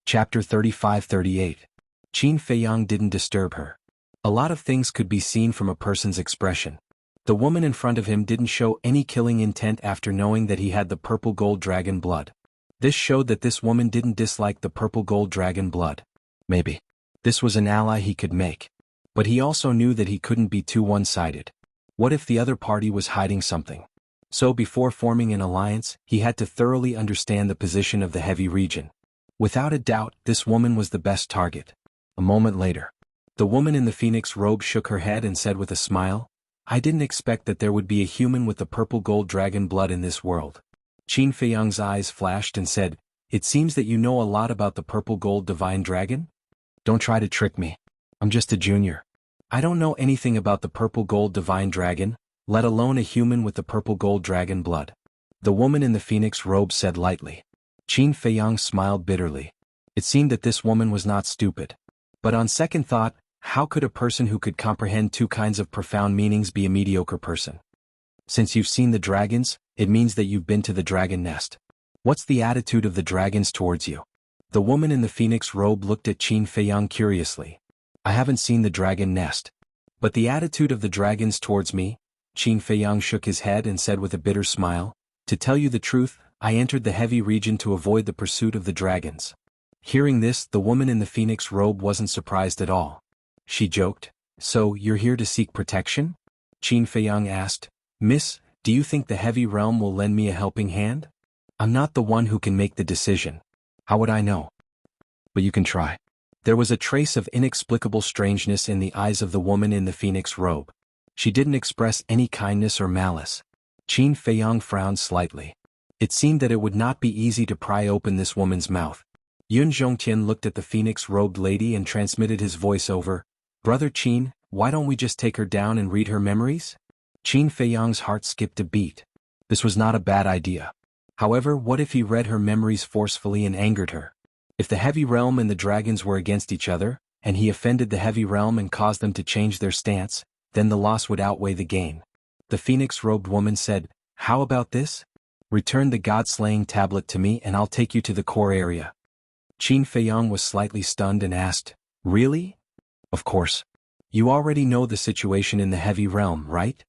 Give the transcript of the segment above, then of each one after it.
Chapter 35-38. Qin Feiyang didn't disturb her. A lot of things could be seen from a person's expression. The woman in front of him didn't show any killing intent after knowing that he had the purple gold dragon blood. This showed that this woman didn't dislike the purple gold dragon blood. Maybe this was an ally he could make. But he also knew that he couldn't be too one-sided. What if the other party was hiding something? So before forming an alliance, he had to thoroughly understand the position of the heavy region. Without a doubt, this woman was the best target. A moment later, the woman in the phoenix robe shook her head and said with a smile, "I didn't expect that there would be a human with the purple gold dragon blood in this world." Qin Feiyang's eyes flashed and said, "It seems that you know a lot about the purple gold divine dragon? Don't try to trick me. I'm just a junior. I don't know anything about the purple gold divine dragon, let alone a human with the purple gold dragon blood," the woman in the phoenix robe said lightly. Qin Feiyang smiled bitterly. It seemed that this woman was not stupid. But on second thought, how could a person who could comprehend two kinds of profound meanings be a mediocre person? Since you've seen the dragons, it means that you've been to the dragon nest. What's the attitude of the dragons towards you? The woman in the phoenix robe looked at Qin Feiyang curiously. "I haven't seen the dragon nest. But the attitude of the dragons towards me?" Qin Feiyang shook his head and said with a bitter smile, "To tell you the truth, I entered the heavy region to avoid the pursuit of the dragons." Hearing this, the woman in the phoenix robe wasn't surprised at all. She joked, "So, you're here to seek protection?" Qin Feiyang asked, "Miss, do you think the heavy realm will lend me a helping hand? I'm not the one who can make the decision. How would I know? But you can try." There was a trace of inexplicable strangeness in the eyes of the woman in the phoenix robe. She didn't express any kindness or malice. Qin Feiyang frowned slightly. It seemed that it would not be easy to pry open this woman's mouth. Yun Zhongtian looked at the phoenix-robed lady and transmitted his voice over, "Brother Qin, why don't we just take her down and read her memories?" Qin Feiyang's heart skipped a beat. This was not a bad idea. However, what if he read her memories forcefully and angered her? If the heavy realm and the dragons were against each other, and he offended the heavy realm and caused them to change their stance, then the loss would outweigh the gain. The phoenix-robed woman said, "How about this? Return the god-slaying tablet to me and I'll take you to the core area." Qin Feiyang was slightly stunned and asked, "Really?" "Of course. You already know the situation in the heavy realm, right?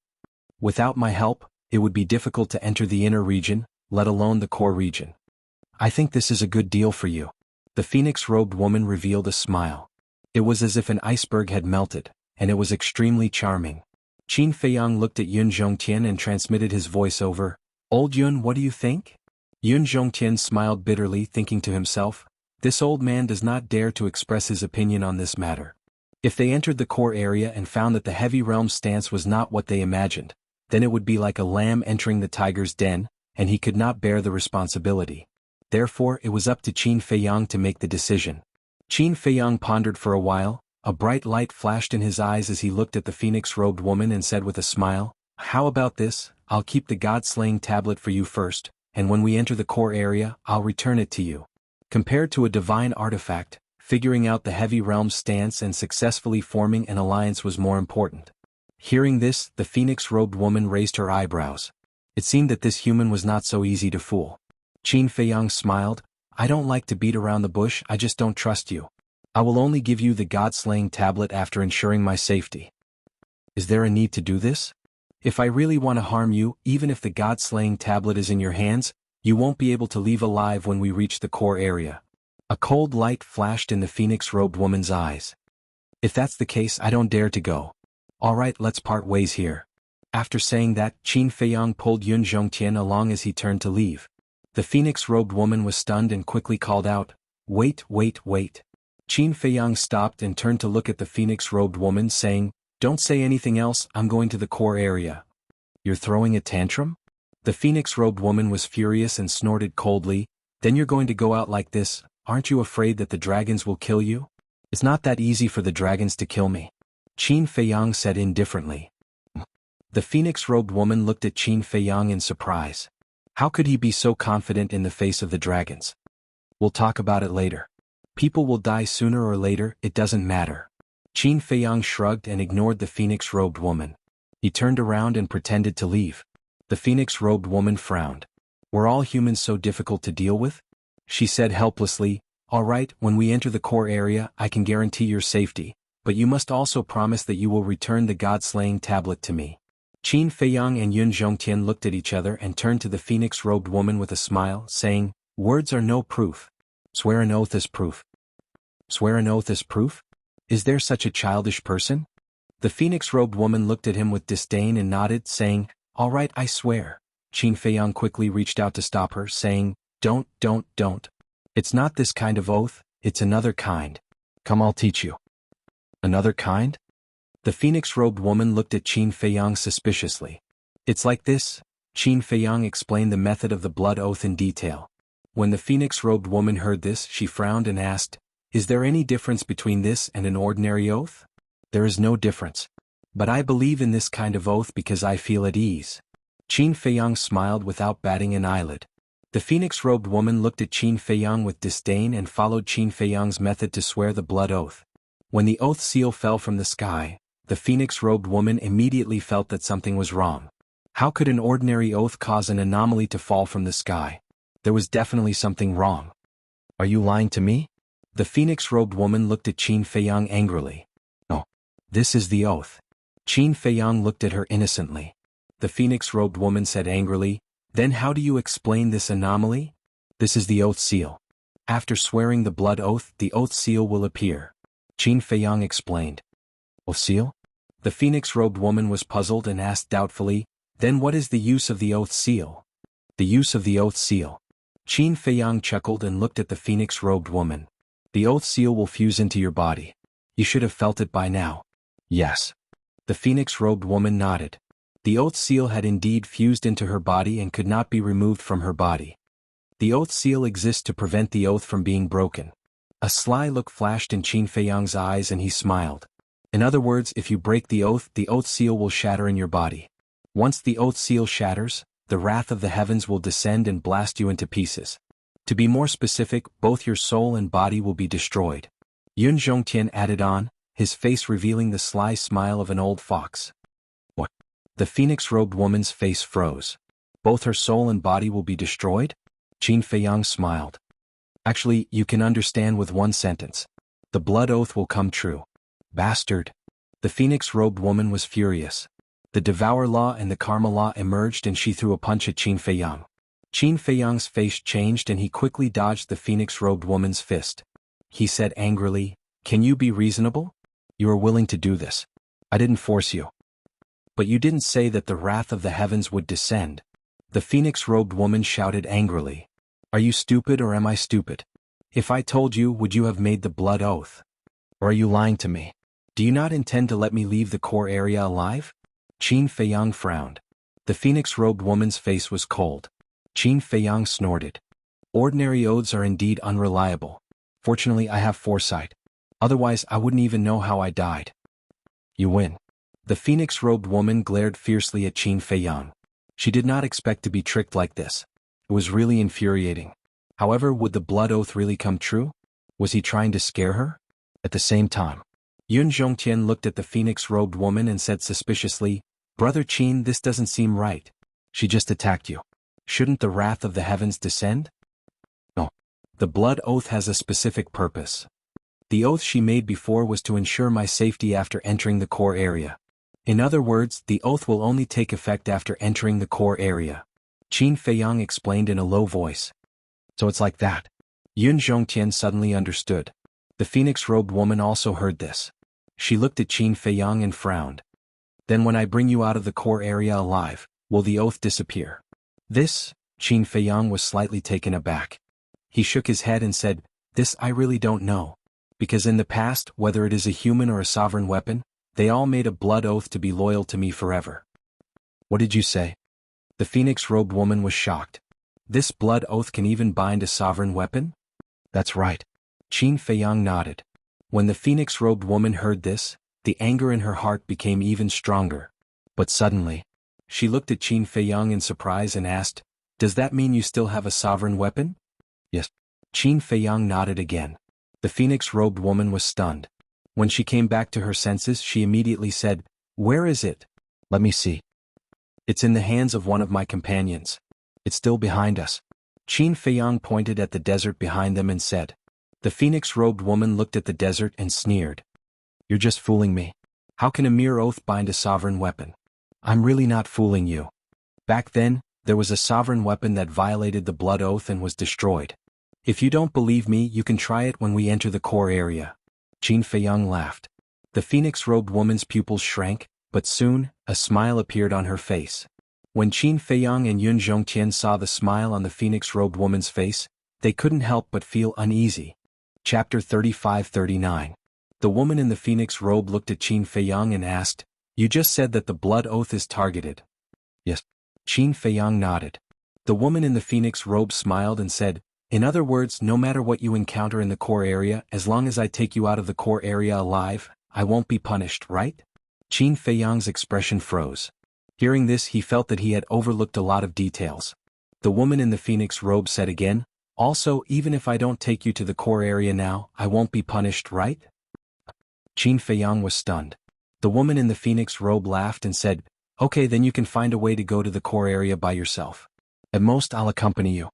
Without my help, it would be difficult to enter the inner region, let alone the core region. I think this is a good deal for you." The phoenix-robed woman revealed a smile. It was as if an iceberg had melted, and it was extremely charming. Qin Feiyang looked at Yun Zhongtian and transmitted his voice over, "Old Yun, what do you think?" Yun Zhongtian smiled bitterly, thinking to himself, "This old man does not dare to express his opinion on this matter." If they entered the core area and found that the heavy realm's stance was not what they imagined, then it would be like a lamb entering the tiger's den, and he could not bear the responsibility. Therefore, it was up to Qin Feiyang to make the decision. Qin Feiyang pondered for a while. A bright light flashed in his eyes as he looked at the phoenix-robed woman and said with a smile, "How about this? I'll keep the god-slaying tablet for you first, and when we enter the core area, I'll return it to you." Compared to a divine artifact, figuring out the heavy realm's stance and successfully forming an alliance was more important. Hearing this, the phoenix-robed woman raised her eyebrows. It seemed that this human was not so easy to fool. Qin Feiyang smiled, "I don't like to beat around the bush, I just don't trust you. I will only give you the god-slaying tablet after ensuring my safety." "Is there a need to do this? If I really want to harm you, even if the god-slaying tablet is in your hands, you won't be able to leave alive when we reach the core area." A cold light flashed in the phoenix-robed woman's eyes. "If that's the case, I don't dare to go. All right, let's part ways here." After saying that, Qin Feiyang pulled Yun Zhongtian along as he turned to leave. The phoenix-robed woman was stunned and quickly called out, "Wait, wait, wait." Qin Feiyang stopped and turned to look at the phoenix-robed woman, saying, "Don't say anything else, I'm going to the core area." "You're throwing a tantrum?" The phoenix-robed woman was furious and snorted coldly, "Then you're going to go out like this? Aren't you afraid that the dragons will kill you?" "It's not that easy for the dragons to kill me," Qin Feiyang said indifferently. The phoenix-robed woman looked at Qin Feiyang in surprise. How could he be so confident in the face of the dragons? "We'll talk about it later. People will die sooner or later, it doesn't matter." Qin Feiyang shrugged and ignored the phoenix-robed woman. He turned around and pretended to leave. The phoenix-robed woman frowned. "Were all humans so difficult to deal with?" she said helplessly. "All right, when we enter the core area, I can guarantee your safety, but you must also promise that you will return the god-slaying tablet to me." Qin Feiyang and Yun Zhongtian looked at each other and turned to the phoenix-robed woman with a smile, saying, "Words are no proof. Swear an oath as proof." "Swear an oath as proof? Is there such a childish person?" The phoenix-robed woman looked at him with disdain and nodded, saying, "All right, I swear." Qin Feiyang quickly reached out to stop her, saying, Don't. It's not this kind of oath, it's another kind. Come, I'll teach you." "Another kind?" The phoenix-robed woman looked at Qin Feiyang suspiciously. "It's like this." Qin Feiyang explained the method of the blood oath in detail. When the phoenix-robed woman heard this, she frowned and asked, "Is there any difference between this and an ordinary oath?" "There is no difference. But I believe in this kind of oath because I feel at ease." Qin Feiyang smiled without batting an eyelid. The phoenix-robed woman looked at Qin Feiyang with disdain and followed Qin Feiyang's method to swear the blood oath. When the oath seal fell from the sky, the phoenix-robed woman immediately felt that something was wrong. How could an ordinary oath cause an anomaly to fall from the sky? There was definitely something wrong. "Are you lying to me?" The phoenix-robed woman looked at Qin Feiyang angrily. "No. This is the oath." Qin Feiyang looked at her innocently. The phoenix-robed woman said angrily, "Then how do you explain this anomaly?" "This is the oath seal. After swearing the blood oath, the oath seal will appear." Qin Feiyang explained. "Oath seal?" The phoenix-robed woman was puzzled and asked doubtfully, "Then what is the use of the oath seal?" "The use of the oath seal." Qin Feiyang chuckled and looked at the phoenix-robed woman. "The oath seal will fuse into your body. You should have felt it by now." "Yes." The phoenix-robed woman nodded. The oath seal had indeed fused into her body and could not be removed from her body. The oath seal exists to prevent the oath from being broken. A sly look flashed in Qin Feiyang's eyes and he smiled. "In other words, if you break the oath seal will shatter in your body. Once the oath seal shatters, the wrath of the heavens will descend and blast you into pieces. To be more specific, both your soul and body will be destroyed." Yun Zhongtian added on, his face revealing the sly smile of an old fox. "What?" The phoenix-robed woman's face froze. "Both her soul and body will be destroyed?" Qin Feiyang smiled. "Actually, you can understand with one sentence. The blood oath will come true." "Bastard!" The phoenix-robed woman was furious. The Devour Law and the Karma Law emerged and she threw a punch at Qin Feiyang. Qin Feiyang's face changed and he quickly dodged the phoenix-robed woman's fist. He said angrily, "Can you be reasonable? You are willing to do this. I didn't force you." "But you didn't say that the wrath of the heavens would descend." The phoenix-robed woman shouted angrily. "Are you stupid or am I stupid? If I told you, would you have made the blood oath? Or are you lying to me? Do you not intend to let me leave the core area alive?" Qin Feiyang frowned. The phoenix-robed woman's face was cold. Qin Feiyang snorted. "Ordinary oaths are indeed unreliable. Fortunately, I have foresight. Otherwise, I wouldn't even know how I died." "You win." The phoenix-robed woman glared fiercely at Qin Feiyang. She did not expect to be tricked like this. It was really infuriating. However, would the blood oath really come true? Was he trying to scare her? At the same time, Yun Zhongtian looked at the phoenix-robed woman and said suspiciously, "Brother Qin, this doesn't seem right. She just attacked you. Shouldn't the wrath of the heavens descend?" "No. The blood oath has a specific purpose. The oath she made before was to ensure my safety after entering the core area. In other words, the oath will only take effect after entering the core area." Qin Feiyang explained in a low voice. "So it's like that." Yun Zhongtian suddenly understood. The phoenix-robed woman also heard this. She looked at Qin Feiyang and frowned. "Then when I bring you out of the core area alive, will the oath disappear?" "This?" Qin Feiyang was slightly taken aback. He shook his head and said, "This I really don't know. Because in the past, whether it is a human or a sovereign weapon, they all made a blood oath to be loyal to me forever." "What did you say?" The phoenix-robed woman was shocked. "This blood oath can even bind a sovereign weapon?" "That's right." Qin Feiyang nodded. When the phoenix-robed woman heard this, the anger in her heart became even stronger. But suddenly, she looked at Qin Feiyang in surprise and asked, "Does that mean you still have a sovereign weapon?" "Yes." Qin Feiyang nodded again. The phoenix-robed woman was stunned. When she came back to her senses, she immediately said, "Where is it? Let me see." "It's in the hands of one of my companions. It's still behind us." Qin Feiyang pointed at the desert behind them and said. The The phoenix-robed woman looked at the desert and sneered. You're just fooling me. How can a mere oath bind a sovereign weapon? I'm really not fooling you. Back then, there was a sovereign weapon that violated the blood oath and was destroyed. If you don't believe me, you can try it when we enter the core area. Qin Feiyang laughed. The phoenix-robed woman's pupils shrank, but soon, a smile appeared on her face. When Qin Feiyang and Yun Zhongtian saw the smile on the phoenix-robed woman's face, they couldn't help but feel uneasy. Chapter 35-39. The woman in the phoenix robe looked at Qin Feiyang and asked, You just said that the blood oath is targeted. Yes. Qin Feiyang nodded. The woman in the phoenix robe smiled and said, In other words, no matter what you encounter in the core area, as long as I take you out of the core area alive, I won't be punished, right? Qin Feiyang's expression froze. Hearing this, he felt that he had overlooked a lot of details. The woman in the phoenix robe said again, Also, even if I don't take you to the core area now, I won't be punished, right? Qin Feiyang was stunned. The woman in the phoenix robe laughed and said, Okay, then you can find a way to go to the core area by yourself. At most, I'll accompany you.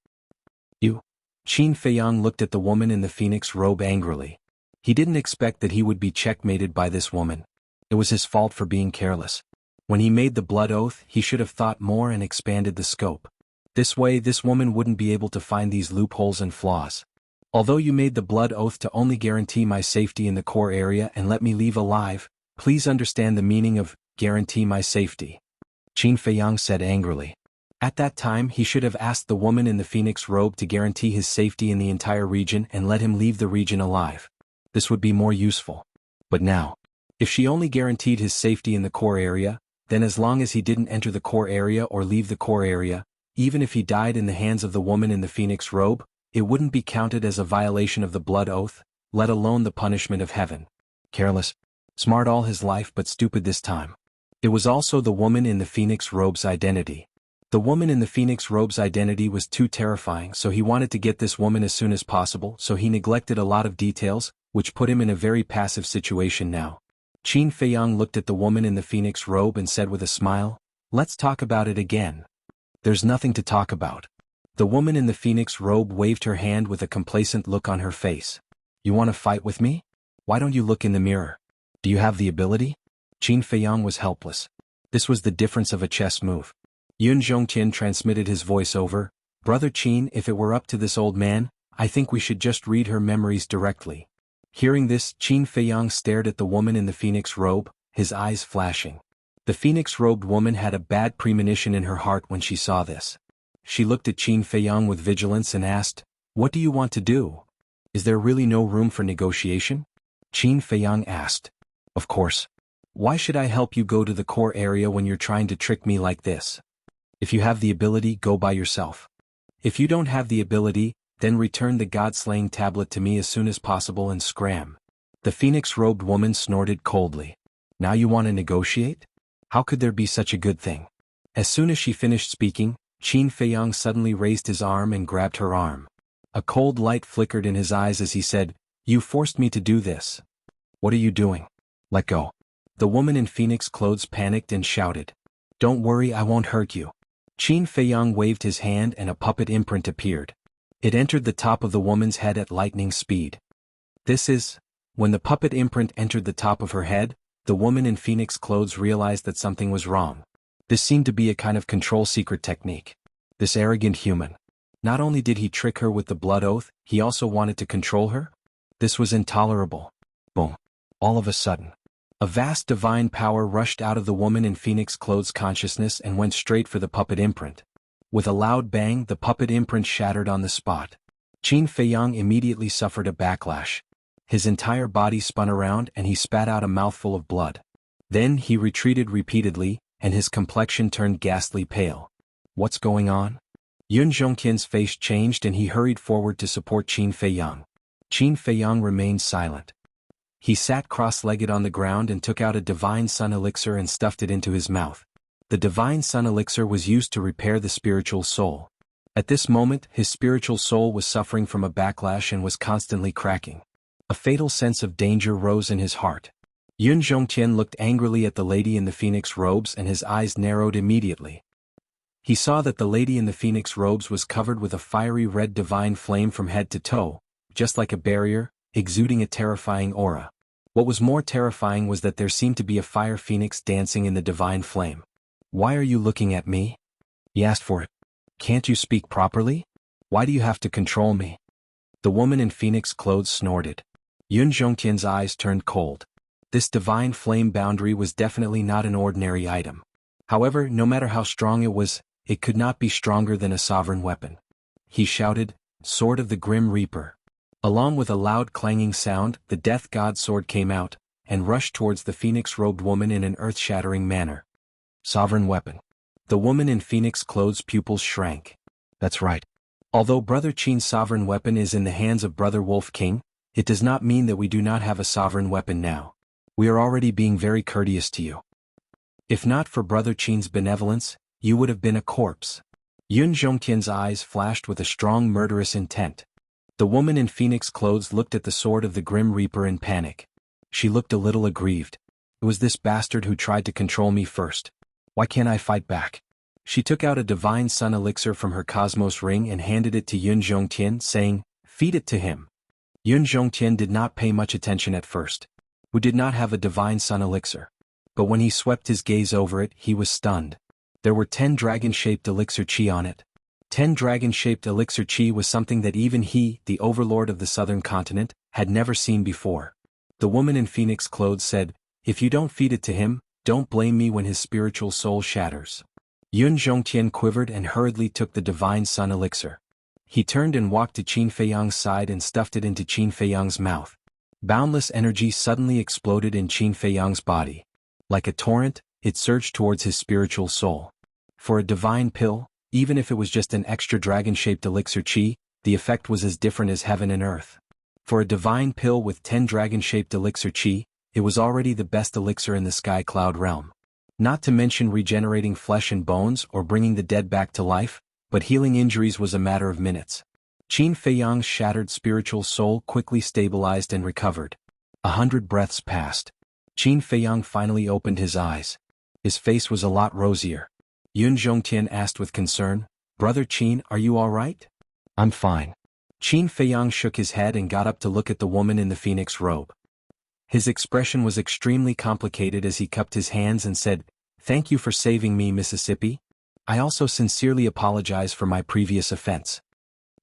You? Qin Feiyang looked at the woman in the phoenix robe angrily. He didn't expect that he would be checkmated by this woman. It was his fault for being careless. When he made the blood oath, he should have thought more and expanded the scope. This way, this woman wouldn't be able to find these loopholes and flaws. Although you made the blood oath to only guarantee my safety in the core area and let me leave alive, please understand the meaning of guarantee my safety. Qin Feiyang said angrily. At that time, he should have asked the woman in the phoenix robe to guarantee his safety in the entire region and let him leave the region alive. This would be more useful. But now, if she only guaranteed his safety in the core area, then as long as he didn't enter the core area or leave the core area, even if he died in the hands of the woman in the phoenix robe, it wouldn't be counted as a violation of the blood oath, let alone the punishment of heaven. Careless. Smart all his life but stupid this time. It was also the woman in the phoenix robe's identity. The woman in the phoenix robe's identity was too terrifying, so he wanted to get this woman as soon as possible, so he neglected a lot of details, which put him in a very passive situation now. Qin Feiyang looked at the woman in the phoenix robe and said with a smile, Let's talk about it again. There's nothing to talk about. The woman in the phoenix robe waved her hand with a complacent look on her face. You want to fight with me? Why don't you look in the mirror? Do you have the ability? Qin Feiyang was helpless. This was the difference of a chess move. Yun Zhongtian transmitted his voice over, Brother Qin, if it were up to this old man, I think we should just read her memories directly. Hearing this, Qin Feiyang stared at the woman in the phoenix robe, his eyes flashing. The phoenix-robed woman had a bad premonition in her heart when she saw this. She looked at Qin Feiyang with vigilance and asked, What do you want to do? Is there really no room for negotiation? Qin Feiyang asked. Of course. Why should I help you go to the core area when you're trying to trick me like this? If you have the ability, go by yourself. If you don't have the ability, then return the god-slaying tablet to me as soon as possible and scram. The phoenix-robed woman snorted coldly. Now you want to negotiate? How could there be such a good thing? As soon as she finished speaking, Qin Feiyang suddenly raised his arm and grabbed her arm. A cold light flickered in his eyes as he said, You forced me to do this. What are you doing? Let go. The woman in phoenix clothes panicked and shouted. Don't worry, I won't hurt you. Qin Feiyang waved his hand and a puppet imprint appeared. It entered the top of the woman's head at lightning speed. When the puppet imprint entered the top of her head, the woman in phoenix clothes realized that something was wrong. This seemed to be a kind of control secret technique. This arrogant human. Not only did he trick her with the blood oath, he also wanted to control her? This was intolerable. Boom. All of a sudden, a vast divine power rushed out of the woman in phoenix clothes consciousness and went straight for the puppet imprint. With a loud bang, the puppet imprint shattered on the spot. Qin Feiyang immediately suffered a backlash. His entire body spun around and he spat out a mouthful of blood. Then he retreated repeatedly, and his complexion turned ghastly pale. What's going on? Yun Zhongtian's face changed and he hurried forward to support Qin Feiyang. Qin Feiyang remained silent. He sat cross-legged on the ground and took out a divine sun elixir and stuffed it into his mouth. The divine sun elixir was used to repair the spiritual soul. At this moment, his spiritual soul was suffering from a backlash and was constantly cracking. A fatal sense of danger rose in his heart. Yun Zhongtian looked angrily at the lady in the phoenix robes and his eyes narrowed immediately. He saw that the lady in the phoenix robes was covered with a fiery red divine flame from head to toe, just like a barrier, exuding a terrifying aura. What was more terrifying was that there seemed to be a fire phoenix dancing in the divine flame. "Why are you looking at me?" He asked for it. "Can't you speak properly? Why do you have to control me?" The woman in phoenix clothes snorted. Yun Zhongtian's eyes turned cold. This divine flame boundary was definitely not an ordinary item. However, no matter how strong it was, it could not be stronger than a sovereign weapon. He shouted, "Sword of the Grim Reaper." Along with a loud clanging sound, the death god sword came out, and rushed towards the phoenix-robed woman in an earth-shattering manner. Sovereign weapon. The woman in phoenix clothes' pupils shrank. That's right. Although Brother Qin's sovereign weapon is in the hands of Brother Wolf King, it does not mean that we do not have a sovereign weapon now. We are already being very courteous to you. If not for Brother Qin's benevolence, you would have been a corpse. Yun Zhongtian's eyes flashed with a strong murderous intent. The woman in phoenix clothes looked at the sword of the Grim Reaper in panic. She looked a little aggrieved. It was this bastard who tried to control me first. Why can't I fight back? She took out a divine sun elixir from her cosmos ring and handed it to Yun Zhongtian, saying, "Feed it to him." Yun Zhongtian did not pay much attention at first. Who did not have a divine sun elixir? But when he swept his gaze over it, he was stunned. There were 10 dragon-shaped elixir chi on it. 10 dragon-shaped elixir chi was something that even he, the overlord of the southern continent, had never seen before. The woman in phoenix clothes said, "If you don't feed it to him, don't blame me when his spiritual soul shatters." Yun Zhongtian quivered and hurriedly took the divine sun elixir. He turned and walked to Qin Feiyang's side and stuffed it into Qin Feiyang's mouth. Boundless energy suddenly exploded in Qin Feiyang's body. Like a torrent, it surged towards his spiritual soul. For a divine pill, even if it was just an extra dragon-shaped elixir chi, the effect was as different as heaven and earth. For a divine pill with 10 dragon-shaped elixir chi, it was already the best elixir in the sky cloud realm. Not to mention regenerating flesh and bones or bringing the dead back to life, but healing injuries was a matter of minutes. Qin Feiyang's shattered spiritual soul quickly stabilized and recovered. 100 breaths passed. Qin Feiyang finally opened his eyes. His face was a lot rosier. Yun Zhongtian asked with concern, "Brother Qin, are you all right?" "I'm fine." Qin Feiyang shook his head and got up to look at the woman in the phoenix robe. His expression was extremely complicated as he cupped his hands and said, "Thank you for saving me, Mississippi. I also sincerely apologize for my previous offense.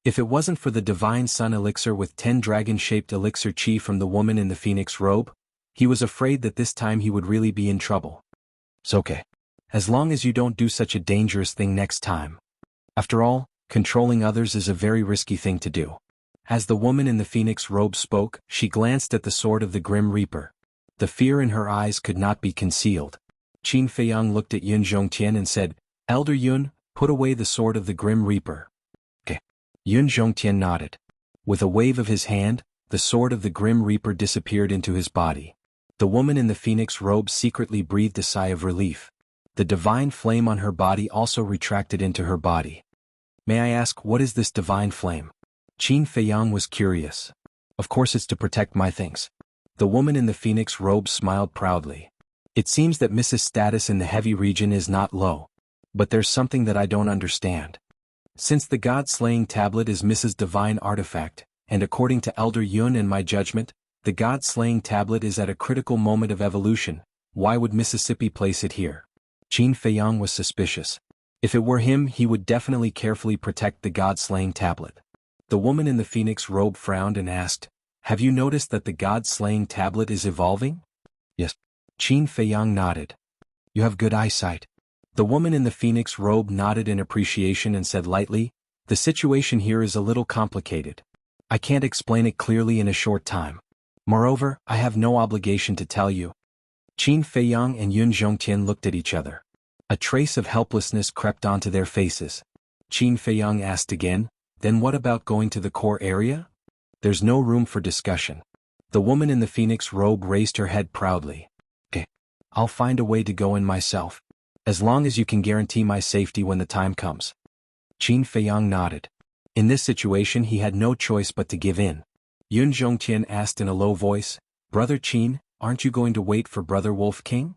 If it wasn't for the divine sun elixir with 10 dragon-shaped elixir chi from the woman in the phoenix robe, he was afraid that this time he would really be in trouble. It's okay. As long as you don't do such a dangerous thing next time. After all, controlling others is a very risky thing to do." As the woman in the phoenix robe spoke, she glanced at the sword of the Grim Reaper. The fear in her eyes could not be concealed. Qin Feiyang looked at Yun Zhongtian and said, "Elder Yun, put away the sword of the Grim Reaper." "Okay." Yun Zhongtian nodded. With a wave of his hand, the sword of the Grim Reaper disappeared into his body. The woman in the phoenix robe secretly breathed a sigh of relief. The divine flame on her body also retracted into her body. "May I ask, what is this divine flame?" Qin Feiyang was curious. "Of course it's to protect my things." The woman in the phoenix robe smiled proudly. "It seems that Mrs. Status in the heavy region is not low. But there's something that I don't understand. Since the God-slaying tablet is Mrs. Divine artifact, and according to Elder Yun and my judgment, the God-slaying tablet is at a critical moment of evolution, why would Mississippi place it here?" Qin Feiyang was suspicious. If it were him, he would definitely carefully protect the God-slaying tablet. The woman in the phoenix robe frowned and asked, "Have you noticed that the God-slaying tablet is evolving?" "Yes." Qin Feiyang nodded. "You have good eyesight." The woman in the phoenix robe nodded in appreciation and said lightly, "The situation here is a little complicated. I can't explain it clearly in a short time. Moreover, I have no obligation to tell you." Qin Feiyang and Yun Zhongtian looked at each other. A trace of helplessness crept onto their faces. Qin Feiyang asked again, "Then what about going to the core area?" "There's no room for discussion." The woman in the phoenix robe raised her head proudly. "Okay. I'll find a way to go in myself. As long as you can guarantee my safety when the time comes." Qin Feiyang nodded. In this situation he had no choice but to give in. Yun Zhongtian asked in a low voice, "Brother Qin, aren't you going to wait for Brother Wolf King?"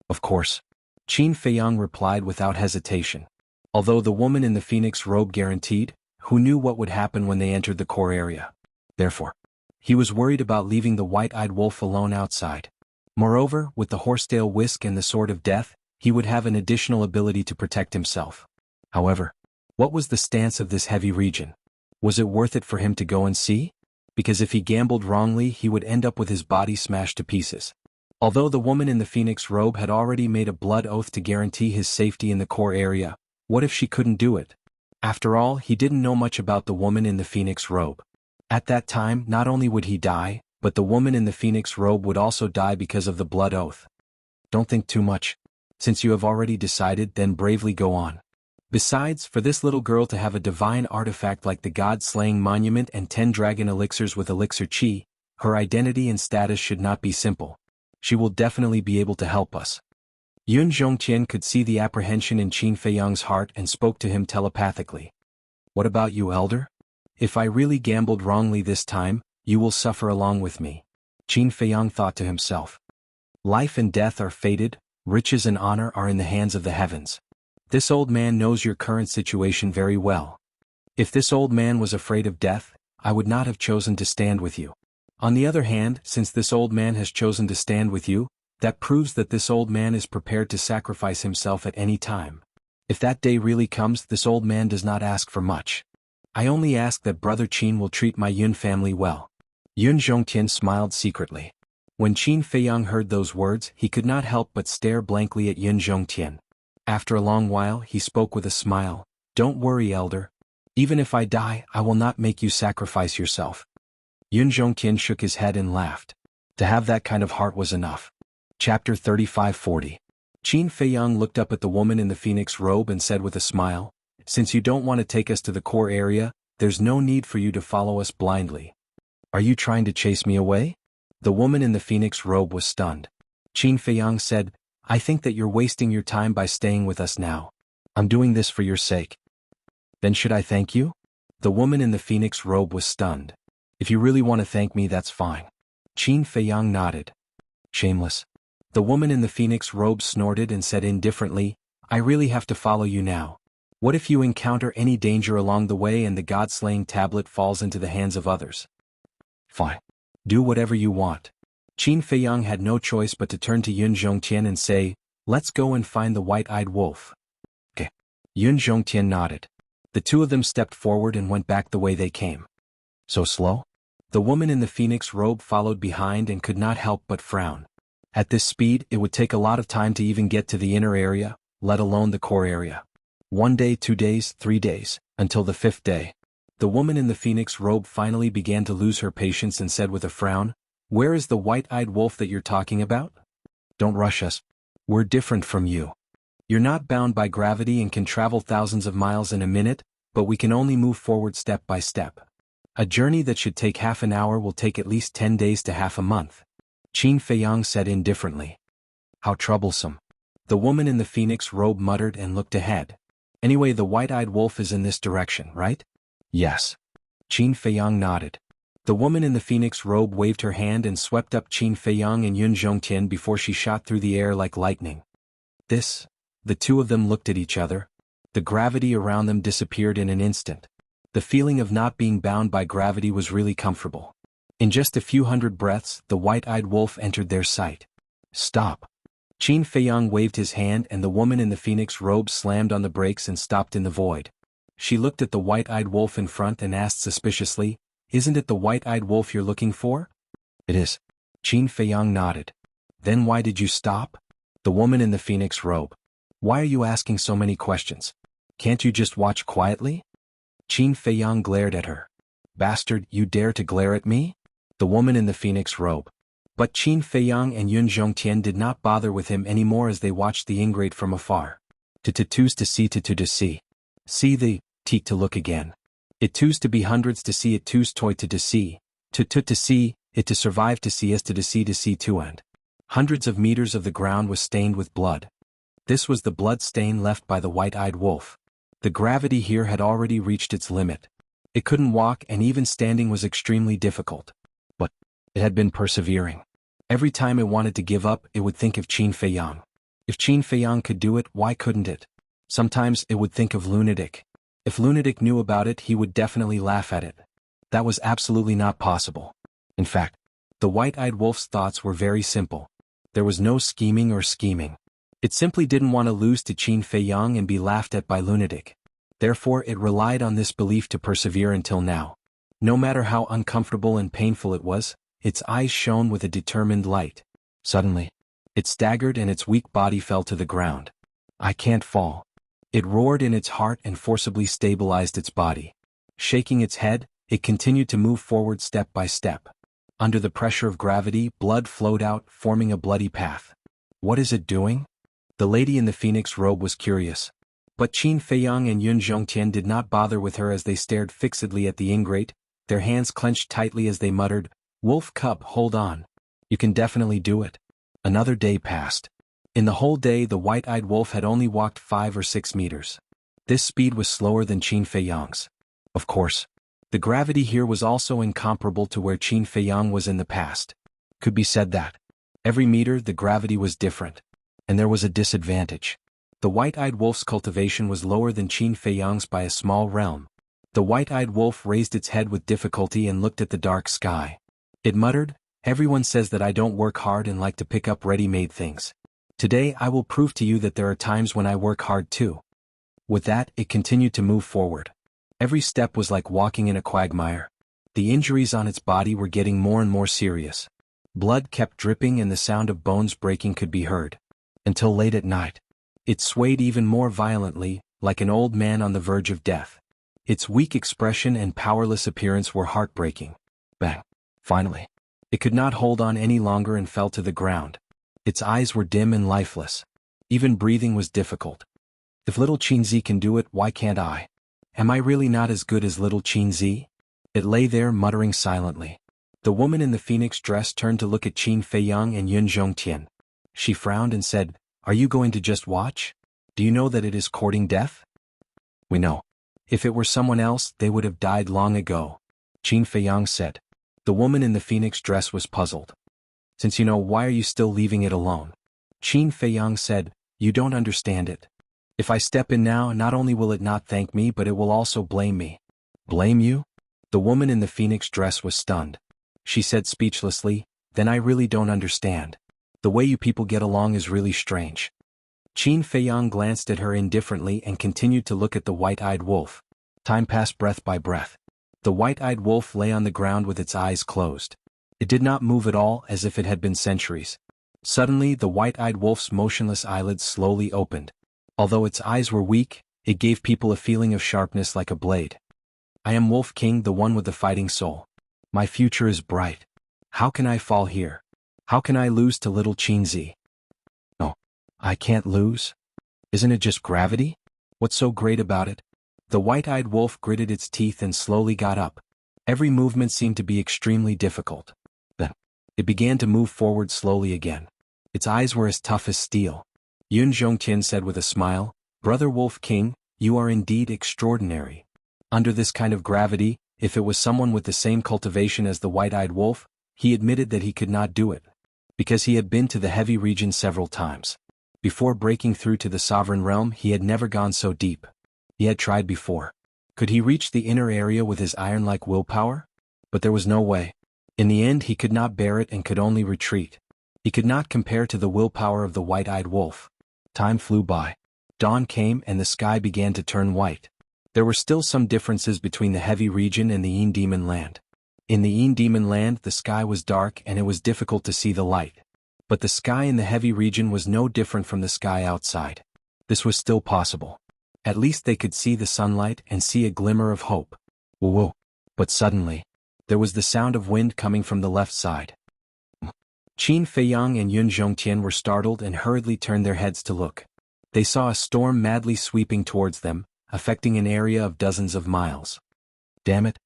"Of course." Qin Feiyang replied without hesitation. Although the woman in the phoenix robe guaranteed, who knew what would happen when they entered the core area? Therefore, he was worried about leaving the white-eyed wolf alone outside. Moreover, with the horsetail whisk and the sword of death, he would have an additional ability to protect himself. However, what was the stance of this heavy region? Was it worth it for him to go and see? Because if he gambled wrongly, he would end up with his body smashed to pieces. Although the woman in the phoenix robe had already made a blood oath to guarantee his safety in the core area, what if she couldn't do it? After all, he didn't know much about the woman in the phoenix robe. At that time, not only would he die, but the woman in the phoenix robe would also die because of the blood oath. Don't think too much. Since you have already decided, then bravely go on. Besides, for this little girl to have a divine artifact like the God-slaying monument and 10 dragon elixirs with elixir chi, her identity and status should not be simple. She will definitely be able to help us. Yun Zhongtian could see the apprehension in Qin Feiyang's heart and spoke to him telepathically. What about you, elder? If I really gambled wrongly this time, you will suffer along with me. Qin Feiyang thought to himself. Life and death are fated, riches and honor are in the hands of the heavens. This old man knows your current situation very well. If this old man was afraid of death, I would not have chosen to stand with you. On the other hand, since this old man has chosen to stand with you, that proves that this old man is prepared to sacrifice himself at any time. If that day really comes, this old man does not ask for much. I only ask that Brother Qin will treat my Yun family well. Yun Zhongtian smiled secretly. When Qin Feiyang heard those words, he could not help but stare blankly at Yun Zhongtian. After a long while, he spoke with a smile. Don't worry, elder. Even if I die, I will not make you sacrifice yourself. Yun Zhongtian shook his head and laughed. To have that kind of heart was enough. Chapter 35-40. Qin Feiyang looked up at the woman in the phoenix robe and said with a smile, since you don't want to take us to the core area, there's no need for you to follow us blindly. Are you trying to chase me away? The woman in the phoenix robe was stunned. Qin Feiyang said, I think that you're wasting your time by staying with us now. I'm doing this for your sake. Then should I thank you? The woman in the phoenix robe was stunned. If you really want to thank me, that's fine. Qin Feiyang nodded. Shameless. The woman in the phoenix robe snorted and said indifferently, I really have to follow you now. What if you encounter any danger along the way and the God-slaying tablet falls into the hands of others? Fine. Do whatever you want. Qin Feiyang had no choice but to turn to Yun Zhongtian and say, let's go and find the white-eyed wolf. Okay. Yun Zhongtian nodded. The two of them stepped forward and went back the way they came. So slow? The woman in the phoenix robe followed behind and could not help but frown. At this speed, it would take a lot of time to even get to the inner area, let alone the core area. 1 day, 2 days, 3 days, until the 5th day. The woman in the phoenix robe finally began to lose her patience and said with a frown, where is the white-eyed wolf that you're talking about? Don't rush us. We're different from you. You're not bound by gravity and can travel thousands of miles in a minute, but we can only move forward step by step. A journey that should take half an hour will take at least 10 days to half a month. Qin Feiyang said indifferently. How troublesome. The woman in the phoenix robe muttered and looked ahead. Anyway, the white-eyed wolf is in this direction, right? Yes. Qin Feiyang nodded. The woman in the phoenix robe waved her hand and swept up Qin Feiyang and Yun Zhongtian before she shot through the air like lightning. The two of them looked at each other. The gravity around them disappeared in an instant. The feeling of not being bound by gravity was really comfortable. In just a few hundred breaths, the white-eyed wolf entered their sight. Stop. Qin Feiyang waved his hand and the woman in the phoenix robe slammed on the brakes and stopped in the void. She looked at the white-eyed wolf in front and asked suspiciously, isn't it the white-eyed wolf you're looking for? It is. Qin Feiyang nodded. Then why did you stop? The woman in the phoenix robe. Why are you asking so many questions? Can't you just watch quietly? Qin Feiyang glared at her. Bastard, you dare to glare at me? The woman in the phoenix robe. But Qin Feiyang and Yun Zhongtian did not bother with him anymore as they watched the ingrate from afar. To see to see. See the, to look again. It twos to be hundreds to see it twos toy to see. To see, it to survive to see as to see to end. Hundreds of meters of the ground was stained with blood. This was the blood stain left by the white-eyed wolf. The gravity here had already reached its limit. It couldn't walk and even standing was extremely difficult. But it had been persevering. Every time it wanted to give up, it would think of Qin Feiyang. If Qin Feiyang could do it, why couldn't it? Sometimes it would think of Lunatic. If Lunatic knew about it, he would definitely laugh at it. That was absolutely not possible. In fact, the white-eyed wolf's thoughts were very simple. There was no scheming or scheming. It simply didn't want to lose to Qin Feiyang and be laughed at by lunatic. Therefore it relied on this belief to persevere until now. No matter how uncomfortable and painful it was, its eyes shone with a determined light. Suddenly, it staggered and its weak body fell to the ground. I can't fall. It roared in its heart and forcibly stabilized its body. Shaking its head, it continued to move forward step by step. Under the pressure of gravity, blood flowed out, forming a bloody path. What is it doing? The lady in the phoenix robe was curious. But Qin Feiyang and Yun Zhongtian did not bother with her as they stared fixedly at the ingrate, their hands clenched tightly as they muttered, "Wolf cub, hold on. You can definitely do it." Another day passed. In the whole day the white-eyed wolf had only walked 5 or 6 meters. This speed was slower than Qin Feiyang's. Of course, the gravity here was also incomparable to where Qin Feiyang was in the past. Could be said that every meter the gravity was different. And there was a disadvantage. The white-eyed wolf's cultivation was lower than Qin Feiyang's by a small realm. The white-eyed wolf raised its head with difficulty and looked at the dark sky. It muttered, "Everyone says that I don't work hard and like to pick up ready-made things. Today I will prove to you that there are times when I work hard too." With that, it continued to move forward. Every step was like walking in a quagmire. The injuries on its body were getting more and more serious. Blood kept dripping and the sound of bones breaking could be heard. Until late at night. It swayed even more violently, like an old man on the verge of death. Its weak expression and powerless appearance were heartbreaking. Bang! Finally, it could not hold on any longer and fell to the ground. Its eyes were dim and lifeless. Even breathing was difficult. If little Qinzi can do it, why can't I? Am I really not as good as little Qinzi? It lay there muttering silently. The woman in the phoenix dress turned to look at Qin Feiyang and Yun Zhongtian. She frowned and said, "Are you going to just watch? Do you know that it is courting death?" "We know. If it were someone else, they would have died long ago," Qin Feiyang said. The woman in the phoenix dress was puzzled. "Since you know, why are you still leaving it alone?" Qin Feiyang said, "You don't understand it. If I step in now, not only will it not thank me but it will also blame me." "Blame you?" The woman in the phoenix dress was stunned. She said speechlessly, "Then I really don't understand. The way you people get along is really strange." Qin Feiyang glanced at her indifferently and continued to look at the white-eyed wolf. Time passed breath by breath. The white-eyed wolf lay on the ground with its eyes closed. It did not move at all, as if it had been centuries. Suddenly the white-eyed wolf's motionless eyelids slowly opened. Although its eyes were weak, it gave people a feeling of sharpness like a blade. "I am Wolf King, the one with the fighting soul. My future is bright. How can I fall here? How can I lose to little Qinzi? No, I can't lose. Isn't it just gravity? What's so great about it?" The white-eyed wolf gritted its teeth and slowly got up. Every movement seemed to be extremely difficult. Then, it began to move forward slowly again. Its eyes were as tough as steel. Yun Zhongtian said with a smile, "Brother Wolf King, you are indeed extraordinary. Under this kind of gravity, if it was someone with the same cultivation as the white-eyed wolf, he admitted that he could not do it. Because he had been to the heavy region several times. Before breaking through to the sovereign realm, he had never gone so deep. He had tried before. Could he reach the inner area with his iron-like willpower? But there was no way. In the end he could not bear it and could only retreat. He could not compare to the willpower of the white-eyed wolf. Time flew by. Dawn came and the sky began to turn white. There were still some differences between the heavy region and the Yin Demon Land. In the Yin Demon Land the sky was dark and it was difficult to see the light. But the sky in the heavy region was no different from the sky outside. This was still possible. At least they could see the sunlight and see a glimmer of hope. Whoa! But suddenly, there was the sound of wind coming from the left side. Qin Feiyang and Yun Zhongtian were startled and hurriedly turned their heads to look. They saw a storm madly sweeping towards them, affecting an area of dozens of miles. Damn it!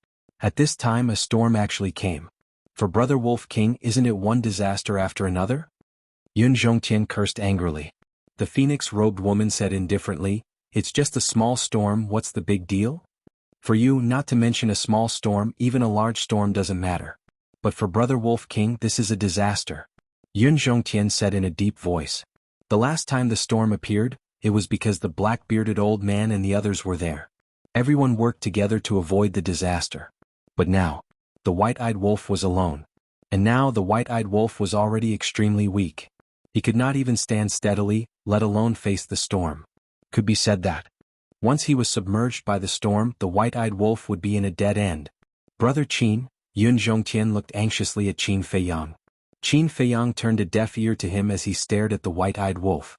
At this time a storm actually came. For Brother Wolf King, isn't it one disaster after another? Yun Zhongtian cursed angrily. The phoenix-robed woman said indifferently, "It's just a small storm, what's the big deal? For you, not to mention a small storm, even a large storm doesn't matter. But for Brother Wolf King, this is a disaster." Yun Zhongtian said in a deep voice. The last time the storm appeared, it was because the black-bearded old man and the others were there. Everyone worked together to avoid the disaster. But now, the white-eyed wolf was alone. And now the white-eyed wolf was already extremely weak. He could not even stand steadily, let alone face the storm. Could be said that, once he was submerged by the storm, the white-eyed wolf would be in a dead end. Brother Qin, Yun Zhongtian looked anxiously at Qin Feiyang. Qin Feiyang turned a deaf ear to him as he stared at the white-eyed wolf.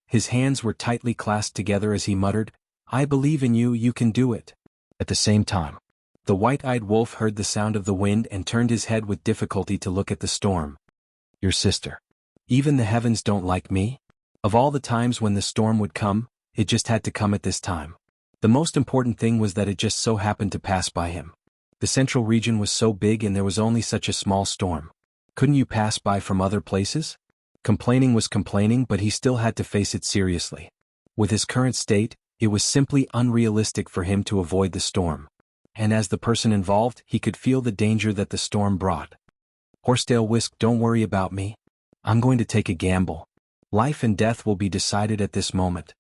His hands were tightly clasped together as he muttered, "I believe in you, you can do it." At the same time, the white-eyed wolf heard the sound of the wind and turned his head with difficulty to look at the storm. "Your sister. Even the heavens don't like me?" Of all the times when the storm would come, it just had to come at this time. The most important thing was that it just so happened to pass by him. The central region was so big and there was only such a small storm. Couldn't you pass by from other places? Complaining was complaining, but he still had to face it seriously. With his current state, it was simply unrealistic for him to avoid the storm. And as the person involved, he could feel the danger that the storm brought. "Horsetail Whisk, don't worry about me. I'm going to take a gamble. Life and death will be decided at this moment."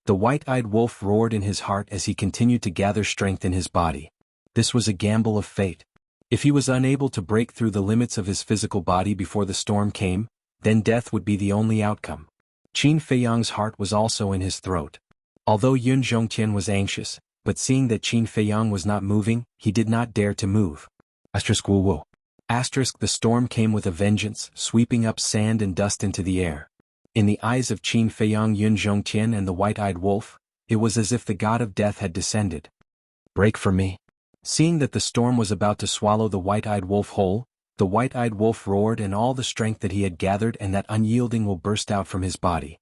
The white-eyed wolf roared in his heart as he continued to gather strength in his body. This was a gamble of fate. If he was unable to break through the limits of his physical body before the storm came, then death would be the only outcome. Qin Feiyang's heart was also in his throat. Although Yun Zhongtian was anxious, but seeing that Qin Feiyang was not moving, he did not dare to move. ****. The storm came with a vengeance, sweeping up sand and dust into the air. In the eyes of Qin Feiyang, Yun Zhongtian and the white-eyed wolf, it was as if the god of death had descended. "Break for me." Seeing that the storm was about to swallow the white-eyed wolf whole, the white-eyed wolf roared, and all the strength that he had gathered and that unyielding will burst out from his body.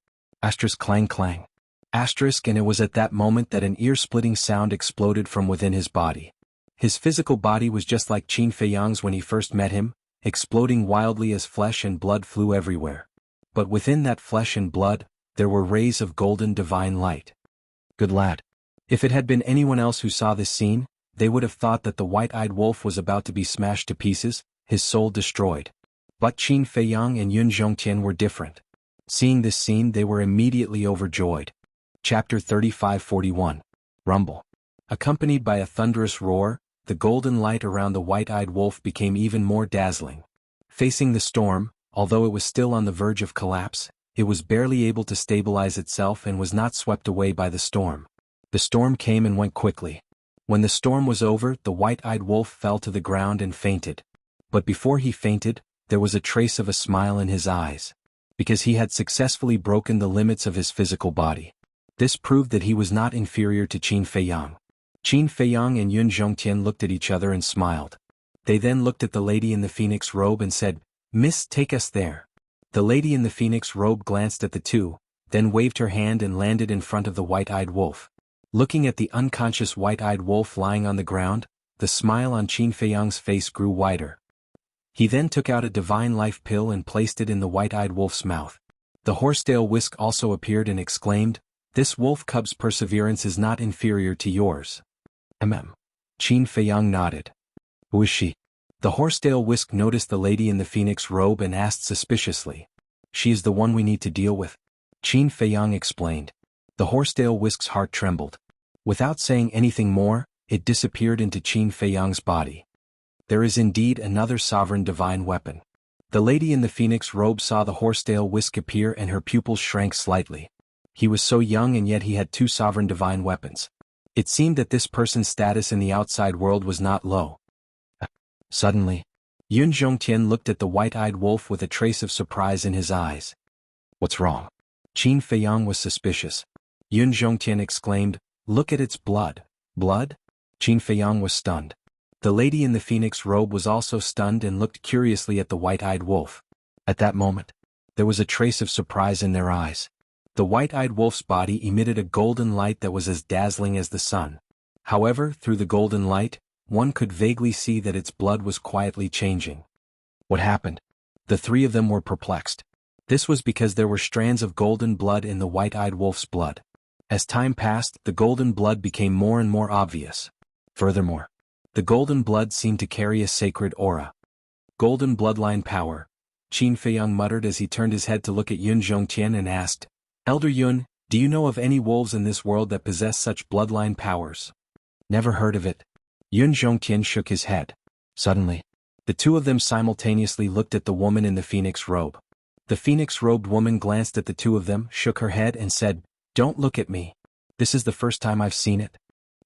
Clang clang. And it was at that moment that an ear-splitting sound exploded from within his body. His physical body was just like Qin Feiyang's when he first met him, exploding wildly as flesh and blood flew everywhere. But within that flesh and blood, there were rays of golden divine light. Good lad. If it had been anyone else who saw this scene, they would have thought that the white-eyed wolf was about to be smashed to pieces, his soul destroyed. But Qin Feiyang and Yun Zhongtian were different. Seeing this scene, they were immediately overjoyed. Chapter 35-41. Rumble. Accompanied by a thunderous roar, the golden light around the white-eyed wolf became even more dazzling. Facing the storm, although it was still on the verge of collapse, it was barely able to stabilize itself and was not swept away by the storm. The storm came and went quickly. When the storm was over, the white-eyed wolf fell to the ground and fainted. But before he fainted, there was a trace of a smile in his eyes. Because he had successfully broken the limits of his physical body. This proved that he was not inferior to Qin Feiyang. Qin Feiyang and Yun Zhongtian looked at each other and smiled. They then looked at the lady in the phoenix robe and said, "Miss, take us there." The lady in the phoenix robe glanced at the two, then waved her hand and landed in front of the white-eyed wolf. Looking at the unconscious white-eyed wolf lying on the ground, the smile on Qin Feiyang's face grew wider. He then took out a divine life pill and placed it in the white-eyed wolf's mouth. The horsetail Whisk also appeared and exclaimed, "This wolf cub's perseverance is not inferior to yours." Qin Feiyang nodded. "Who is she?" The horsetail Whisk noticed the lady in the phoenix robe and asked suspiciously. "She is the one we need to deal with," Qin Feiyang explained. The horsetail Whisk's heart trembled. Without saying anything more, it disappeared into Qin Feiyang's body. There is indeed another sovereign divine weapon. The lady in the phoenix robe saw the horsetail Whisk appear and her pupils shrank slightly. He was so young and yet he had two sovereign divine weapons. It seemed that this person's status in the outside world was not low. Suddenly, Yun Zhongtian looked at the white-eyed wolf with a trace of surprise in his eyes. "What's wrong?" Qin Feiyang was suspicious. Yun Zhongtian exclaimed, "Look at its blood." "Blood?" Qin Feiyang was stunned. The lady in the phoenix robe was also stunned and looked curiously at the white-eyed wolf. At that moment, there was a trace of surprise in their eyes. The white-eyed wolf's body emitted a golden light that was as dazzling as the sun. However, through the golden light, one could vaguely see that its blood was quietly changing. What happened? The three of them were perplexed. This was because there were strands of golden blood in the white-eyed wolf's blood. As time passed, the golden blood became more and more obvious. Furthermore, the golden blood seemed to carry a sacred aura. "Golden bloodline power," Qin Feiyang muttered as he turned his head to look at Yun Zhongtian and asked, "Elder Yun, do you know of any wolves in this world that possess such bloodline powers?" "Never heard of it," Yun Zhongtian shook his head. Suddenly, the two of them simultaneously looked at the woman in the phoenix robe. The phoenix-robed woman glanced at the two of them, shook her head and said, "Don't look at me. This is the first time I've seen it.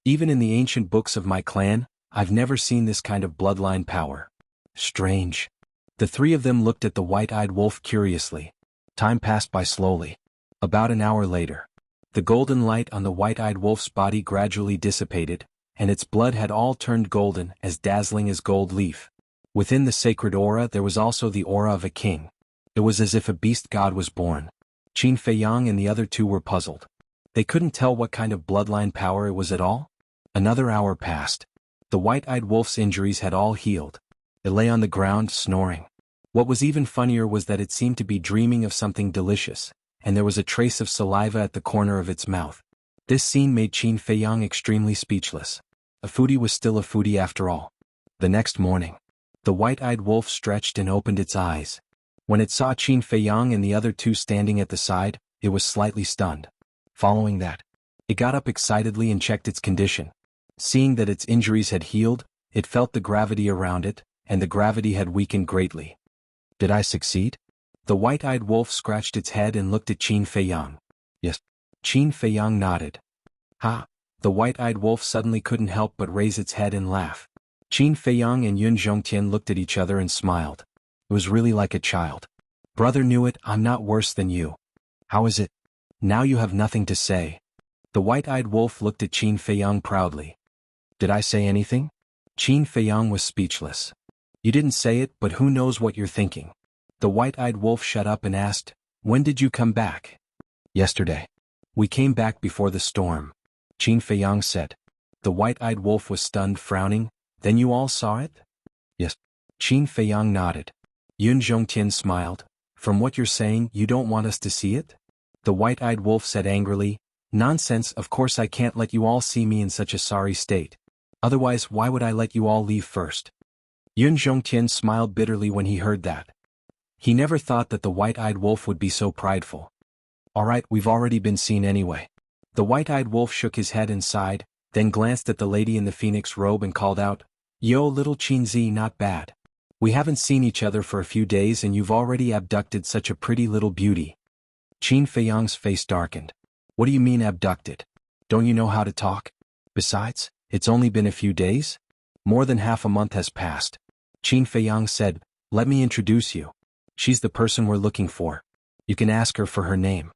Even in the ancient books of my clan, I've never seen this kind of bloodline power. Strange." The three of them looked at the white-eyed wolf curiously. Time passed by slowly. About an hour later, the golden light on the white-eyed wolf's body gradually dissipated, and its blood had all turned golden, as dazzling as gold leaf. Within the sacred aura there was also the aura of a king. It was as if a beast god was born. Qin Feiyang and the other two were puzzled. They couldn't tell what kind of bloodline power it was at all. Another hour passed. The white-eyed wolf's injuries had all healed. It lay on the ground, snoring. What was even funnier was that it seemed to be dreaming of something delicious, and there was a trace of saliva at the corner of its mouth. This scene made Qin Feiyang extremely speechless. A foodie was still a foodie after all. The next morning, the white-eyed wolf stretched and opened its eyes. When it saw Qin Feiyang and the other two standing at the side, it was slightly stunned. Following that, it got up excitedly and checked its condition. Seeing that its injuries had healed, it felt the gravity around it, and the gravity had weakened greatly. Did I succeed? The white-eyed wolf scratched its head and looked at Qin Feiyang. Yes. Qin Feiyang nodded. Ha! The white-eyed wolf suddenly couldn't help but raise its head and laugh. Qin Feiyang and Yun Zhongtian looked at each other and smiled. It was really like a child. Brother knew it, I'm not worse than you. How is it? Now you have nothing to say. The white-eyed wolf looked at Qin Feiyang proudly. Did I say anything? Qin Feiyang was speechless. You didn't say it, but who knows what you're thinking. The white-eyed wolf shut up and asked, when did you come back? Yesterday. We came back before the storm. Qin Feiyang said. The white-eyed wolf was stunned, frowning. Then you all saw it? Yes. Qin Feiyang nodded. Yun Zhongtian smiled. From what you're saying, you don't want us to see it? The white-eyed wolf said angrily. Nonsense, of course I can't let you all see me in such a sorry state. Otherwise, why would I let you all leave first? Yun Zhongtian smiled bitterly when he heard that. He never thought that the white-eyed wolf would be so prideful. All right, we've already been seen anyway. The white-eyed wolf shook his head and sighed, then glanced at the lady in the phoenix robe and called out, Yo, little Qinzi, not bad. We haven't seen each other for a few days and you've already abducted such a pretty little beauty. Qin Feiyang's face darkened. What do you mean abducted? Don't you know how to talk? Besides, it's only been a few days? More than half a month has passed. Qin Feiyang said, let me introduce you. She's the person we're looking for. You can ask her for her name.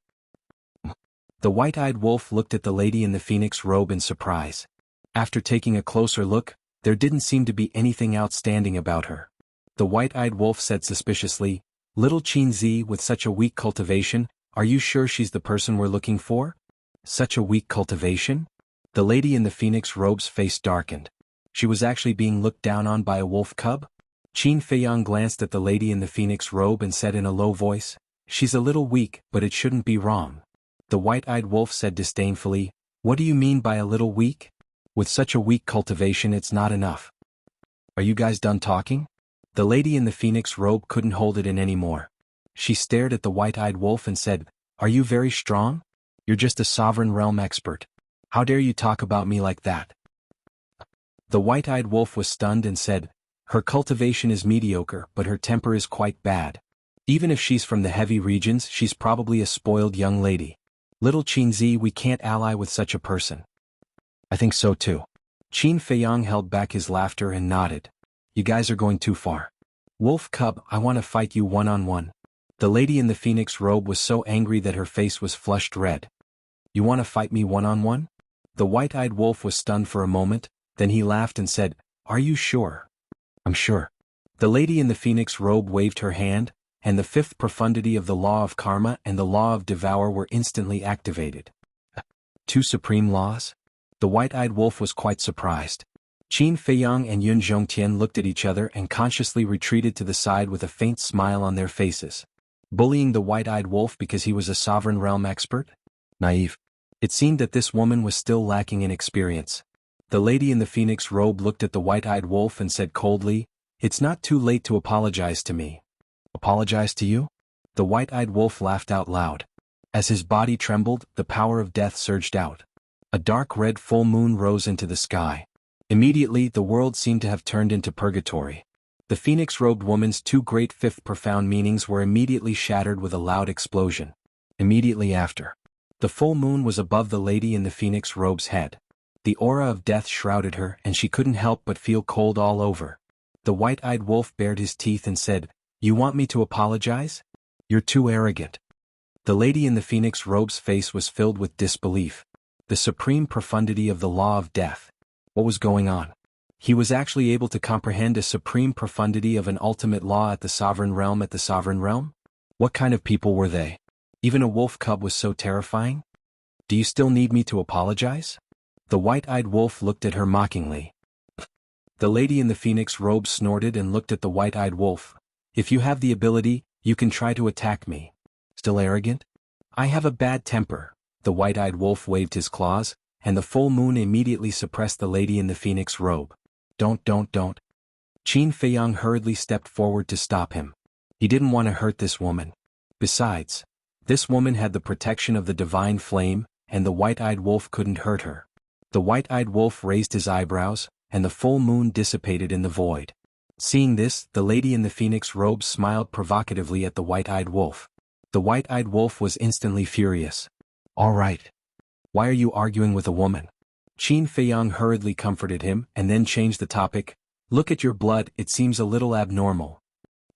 The white-eyed wolf looked at the lady in the phoenix robe in surprise. After taking a closer look, there didn't seem to be anything outstanding about her. The white-eyed wolf said suspiciously, Little Qinzi, with such a weak cultivation, are you sure she's the person we're looking for? Such a weak cultivation? The lady in the phoenix robe's face darkened. She was actually being looked down on by a wolf cub? Qin Feiyang glanced at the lady in the phoenix robe and said in a low voice, She's a little weak, but it shouldn't be wrong. The white-eyed wolf said disdainfully, What do you mean by a little weak? With such a weak cultivation it's not enough. Are you guys done talking? The lady in the phoenix robe couldn't hold it in anymore. She stared at the white-eyed wolf and said, Are you very strong? You're just a sovereign realm expert. How dare you talk about me like that? The white-eyed wolf was stunned and said, Her cultivation is mediocre, but her temper is quite bad. Even if she's from the heavy regions, she's probably a spoiled young lady. Little Qinzi, we can't ally with such a person. I think so too. Qin Feiyang held back his laughter and nodded. You guys are going too far. Wolf cub, I want to fight you one-on-one. The lady in the phoenix robe was so angry that her face was flushed red. You want to fight me one-on-one? The white-eyed wolf was stunned for a moment, then he laughed and said, Are you sure? I'm sure. The lady in the phoenix robe waved her hand, and the fifth profundity of the law of karma and the law of devour were instantly activated. Two supreme laws? The white-eyed wolf was quite surprised. Qin Feiyang and Yun Zhongtian looked at each other and consciously retreated to the side with a faint smile on their faces. Bullying the white-eyed wolf because he was a sovereign realm expert? Naive. It seemed that this woman was still lacking in experience. The lady in the phoenix robe looked at the white-eyed wolf and said coldly, It's not too late to apologize to me. Apologize to you? The white-eyed wolf laughed out loud. As his body trembled, the power of death surged out. A dark red full moon rose into the sky. Immediately, the world seemed to have turned into purgatory. The phoenix-robed woman's two great fifth profound meanings were immediately shattered with a loud explosion. Immediately after, the full moon was above the lady in the phoenix robe's head. The aura of death shrouded her, and she couldn't help but feel cold all over. The white-eyed wolf bared his teeth and said, "You want me to apologize? You're too arrogant." The lady in the phoenix robe's face was filled with disbelief. The supreme profundity of the law of death. What was going on? He was actually able to comprehend a supreme profundity of an ultimate law at the sovereign realm. What kind of people were they? Even a wolf cub was so terrifying? Do you still need me to apologize? The white-eyed wolf looked at her mockingly. The lady in the phoenix robe snorted and looked at the white-eyed wolf. "If you have the ability, you can try to attack me. Still arrogant? I have a bad temper." The white-eyed wolf waved his claws, and the full moon immediately suppressed the lady in the phoenix robe. Don't. Qin Feiyang hurriedly stepped forward to stop him. He didn't want to hurt this woman. Besides, this woman had the protection of the divine flame, and the white-eyed wolf couldn't hurt her. The white-eyed wolf raised his eyebrows, and the full moon dissipated in the void. Seeing this, the lady in the phoenix robe smiled provocatively at the white-eyed wolf. The white-eyed wolf was instantly furious. "All right. Why are you arguing with a woman?" Qin Feiyang hurriedly comforted him and then changed the topic. "Look at your blood, it seems a little abnormal."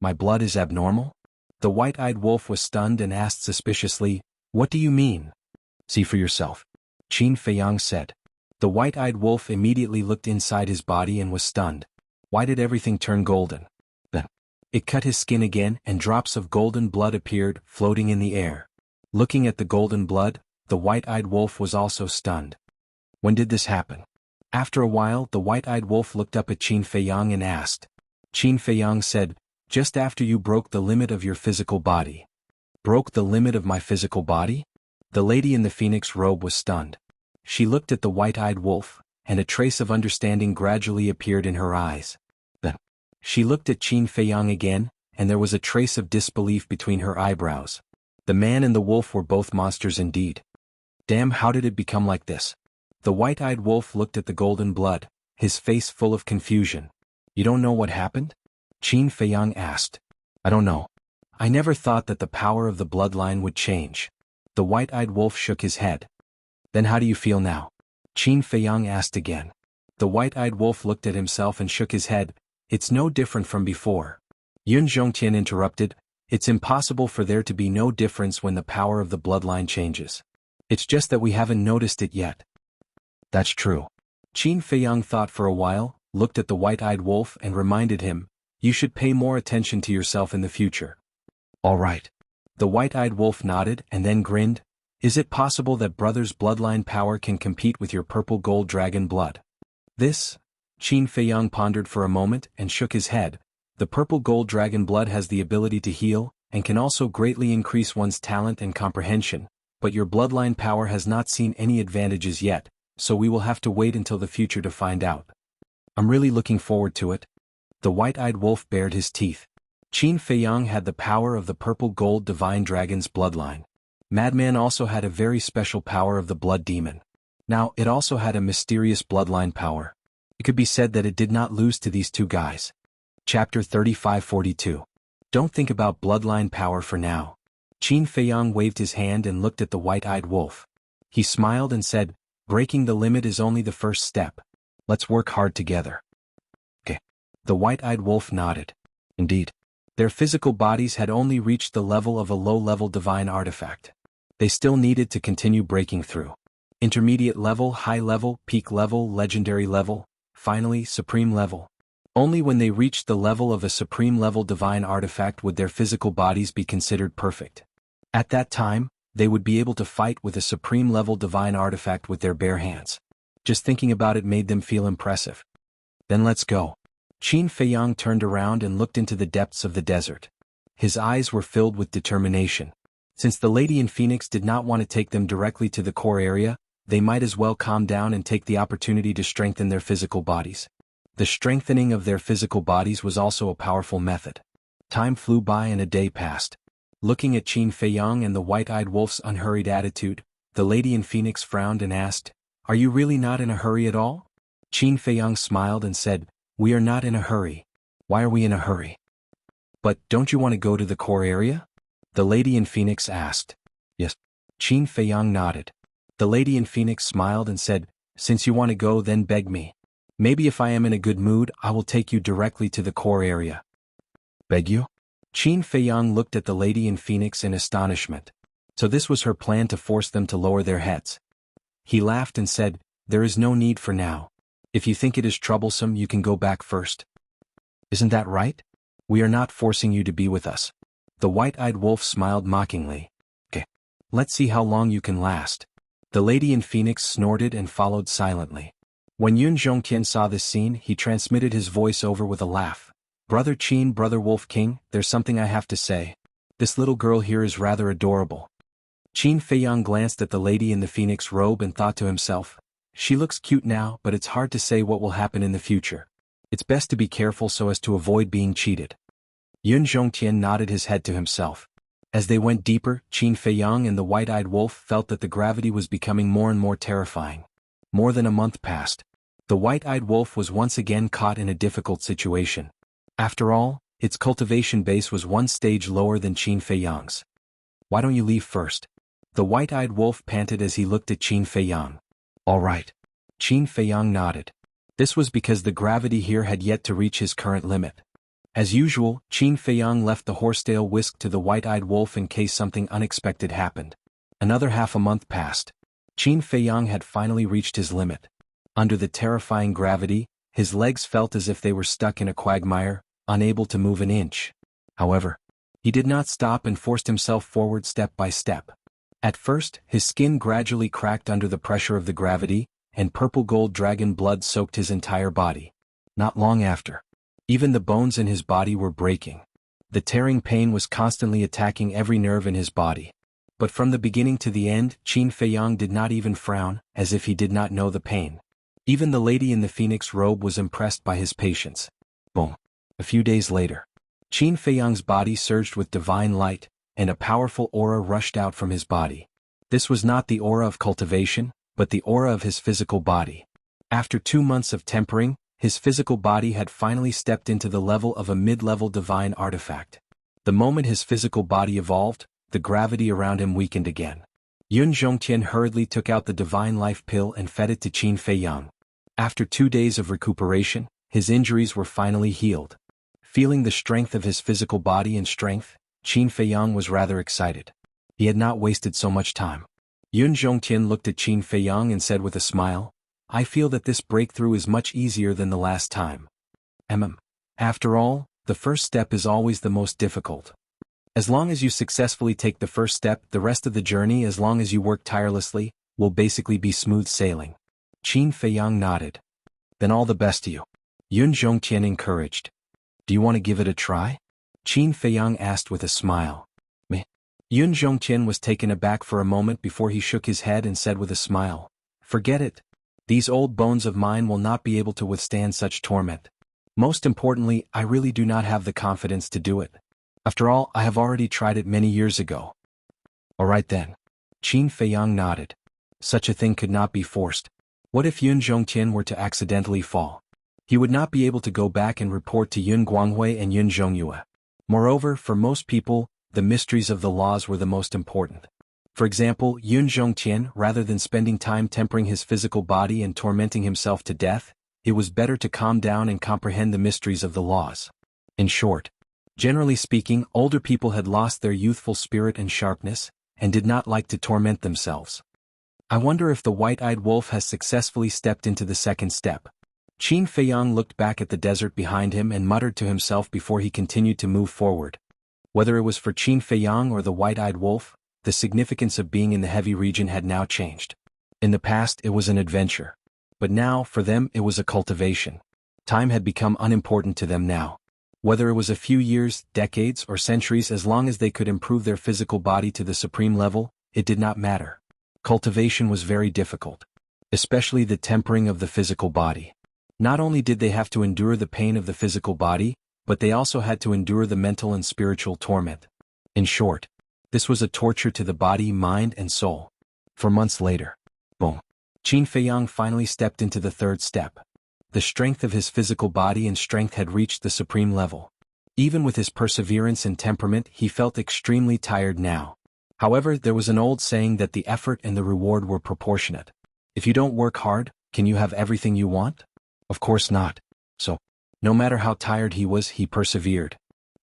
"My blood is abnormal?" The white-eyed wolf was stunned and asked suspiciously, "What do you mean?" "See for yourself," Qin Feiyang said. The white-eyed wolf immediately looked inside his body and was stunned. Why did everything turn golden? Then, it cut his skin again and drops of golden blood appeared, floating in the air. Looking at the golden blood, the white-eyed wolf was also stunned. When did this happen? After a while, the white-eyed wolf looked up at Qin Feiyang and asked. Qin Feiyang said, "Just after you broke the limit of your physical body." "Broke the limit of my physical body?" The lady in the phoenix robe was stunned. She looked at the white-eyed wolf, and a trace of understanding gradually appeared in her eyes. Then, she looked at Qin Feiyang again, and there was a trace of disbelief between her eyebrows. The man and the wolf were both monsters indeed. Damn, how did it become like this? The white-eyed wolf looked at the golden blood, his face full of confusion. "You don't know what happened?" Qin Feiyang asked. "I don't know. I never thought that the power of the bloodline would change." The white-eyed wolf shook his head. "Then how do you feel now?" Qin Feiyang asked again. The white-eyed wolf looked at himself and shook his head. "It's no different from before." Yun Zhongtian interrupted. "It's impossible for there to be no difference when the power of the bloodline changes. It's just that we haven't noticed it yet." "That's true." Qin Feiyang thought for a while, looked at the white-eyed wolf and reminded him, "You should pay more attention to yourself in the future." "All right." The white-eyed wolf nodded and then grinned. "Is it possible that brother's bloodline power can compete with your purple gold dragon blood?" This? Qin Feiyang pondered for a moment and shook his head. The purple gold dragon blood has the ability to heal, and can also greatly increase one's talent and comprehension, but your bloodline power has not seen any advantages yet, so we will have to wait until the future to find out. I'm really looking forward to it. The white-eyed wolf bared his teeth. Qin Feiyang had the power of the purple gold divine dragon's bloodline. Madman also had a very special power of the blood demon. Now, it also had a mysterious bloodline power. It could be said that it did not lose to these two guys. Chapter 3542. Don't think about bloodline power for now. Qin Feiyang waved his hand and looked at the white-eyed wolf. He smiled and said, "Breaking the limit is only the first step. Let's work hard together." Okay. The white-eyed wolf nodded. Indeed. Their physical bodies had only reached the level of a low-level divine artifact. They still needed to continue breaking through. Intermediate level, high level, peak level, legendary level, finally, supreme level. Only when they reached the level of a supreme level divine artifact would their physical bodies be considered perfect. At that time, they would be able to fight with a supreme level divine artifact with their bare hands. Just thinking about it made them feel impressive. Then let's go. Qin Feiyang turned around and looked into the depths of the desert. His eyes were filled with determination. Since the lady in Phoenix did not want to take them directly to the core area, they might as well calm down and take the opportunity to strengthen their physical bodies. The strengthening of their physical bodies was also a powerful method. Time flew by and a day passed. Looking at Qin Feiyang and the white-eyed wolf's unhurried attitude, the lady in Phoenix frowned and asked, "Are you really not in a hurry at all?" Qin Feiyang smiled and said, "We are not in a hurry." "Why are we in a hurry?" "But don't you want to go to the core area?" the lady in Phoenix asked. "Yes." Qin Feiyang nodded. The lady in Phoenix smiled and said, "Since you want to go, then beg me. Maybe if I am in a good mood, I will take you directly to the core area." "Beg you?" Qin Feiyang looked at the lady in Phoenix in astonishment. So this was her plan to force them to lower their heads. He laughed and said, "There is no need for now. If you think it is troublesome, you can go back first." "Isn't that right? We are not forcing you to be with us." The white-eyed wolf smiled mockingly. "Okay. Let's see how long you can last." The lady in Phoenix snorted and followed silently. When Yun Zhongtian saw this scene, he transmitted his voice over with a laugh. "Brother Qin, Brother Wolf King, there's something I have to say. This little girl here is rather adorable." Qin Feiyang glanced at the lady in the phoenix robe and thought to himself, "She looks cute now, but it's hard to say what will happen in the future. It's best to be careful so as to avoid being cheated." Yun Zhongtian nodded his head to himself. As they went deeper, Qin Feiyang and the white-eyed wolf felt that the gravity was becoming more and more terrifying. More than a month passed. The white-eyed wolf was once again caught in a difficult situation. After all, its cultivation base was one stage lower than Qin Feiyang's. "Why don't you leave first?" the white-eyed wolf panted as he looked at Qin Feiyang. "All right." Qin Feiyang nodded. This was because the gravity here had yet to reach his current limit. As usual, Qin Feiyang left the horsetail whisk to the white-eyed wolf in case something unexpected happened. Another half a month passed. Qin Feiyang had finally reached his limit. Under the terrifying gravity, his legs felt as if they were stuck in a quagmire, unable to move an inch. However, he did not stop and forced himself forward step by step. At first, his skin gradually cracked under the pressure of the gravity, and purple gold dragon blood soaked his entire body. Not long after, even the bones in his body were breaking. The tearing pain was constantly attacking every nerve in his body. But from the beginning to the end, Qin Feiyang did not even frown, as if he did not know the pain. Even the lady in the phoenix robe was impressed by his patience. Boom. A few days later, Qin Feiyang's body surged with divine light, and a powerful aura rushed out from his body. This was not the aura of cultivation, but the aura of his physical body. After 2 months of tempering, his physical body had finally stepped into the level of a mid-level divine artifact. The moment his physical body evolved, the gravity around him weakened again. Yun Zhongtian hurriedly took out the divine life pill and fed it to Qin Feiyang. After 2 days of recuperation, his injuries were finally healed. Feeling the strength of his physical body and strength, Qin Feiyang was rather excited. He had not wasted so much time. Yun Zhongtian looked at Qin Feiyang and said with a smile, "I feel that this breakthrough is much easier than the last time. After all, the first step is always the most difficult. As long as you successfully take the first step, the rest of the journey, as long as you work tirelessly, will basically be smooth sailing." Qin Feiyang nodded. "Then all the best to you," Yun Zhongtian encouraged. "Do you want to give it a try?" Qin Feiyang asked with a smile. "Meh." Yun Zhongtian was taken aback for a moment before he shook his head and said with a smile, "Forget it. These old bones of mine will not be able to withstand such torment. Most importantly, I really do not have the confidence to do it. After all, I have already tried it many years ago." "All right then." Qin Feiyang nodded. Such a thing could not be forced. What if Yun Zhongtian were to accidentally fall? He would not be able to go back and report to Yun Guanghui and Yun Zhongyue. Moreover, for most people, the mysteries of the laws were the most important. For example, Yun Zhongtian, rather than spending time tempering his physical body and tormenting himself to death, it was better to calm down and comprehend the mysteries of the laws. In short, generally speaking, older people had lost their youthful spirit and sharpness, and did not like to torment themselves. I wonder if the white-eyed wolf has successfully stepped into the second step. Qin Feiyang looked back at the desert behind him and muttered to himself before he continued to move forward. Whether it was for Qin Feiyang or the white-eyed wolf, the significance of being in the heavy region had now changed. In the past it was an adventure. But now, for them, it was a cultivation. Time had become unimportant to them now. Whether it was a few years, decades, or centuries, as long as they could improve their physical body to the supreme level, it did not matter. Cultivation was very difficult. Especially the tempering of the physical body. Not only did they have to endure the pain of the physical body, but they also had to endure the mental and spiritual torment. In short, this was a torture to the body, mind, and soul. For months later, boom, Qin Feiyang finally stepped into the third step. The strength of his physical body and strength had reached the supreme level. Even with his perseverance and temperament, he felt extremely tired now. However, there was an old saying that the effort and the reward were proportionate. If you don't work hard, can you have everything you want? Of course not. So, no matter how tired he was, he persevered.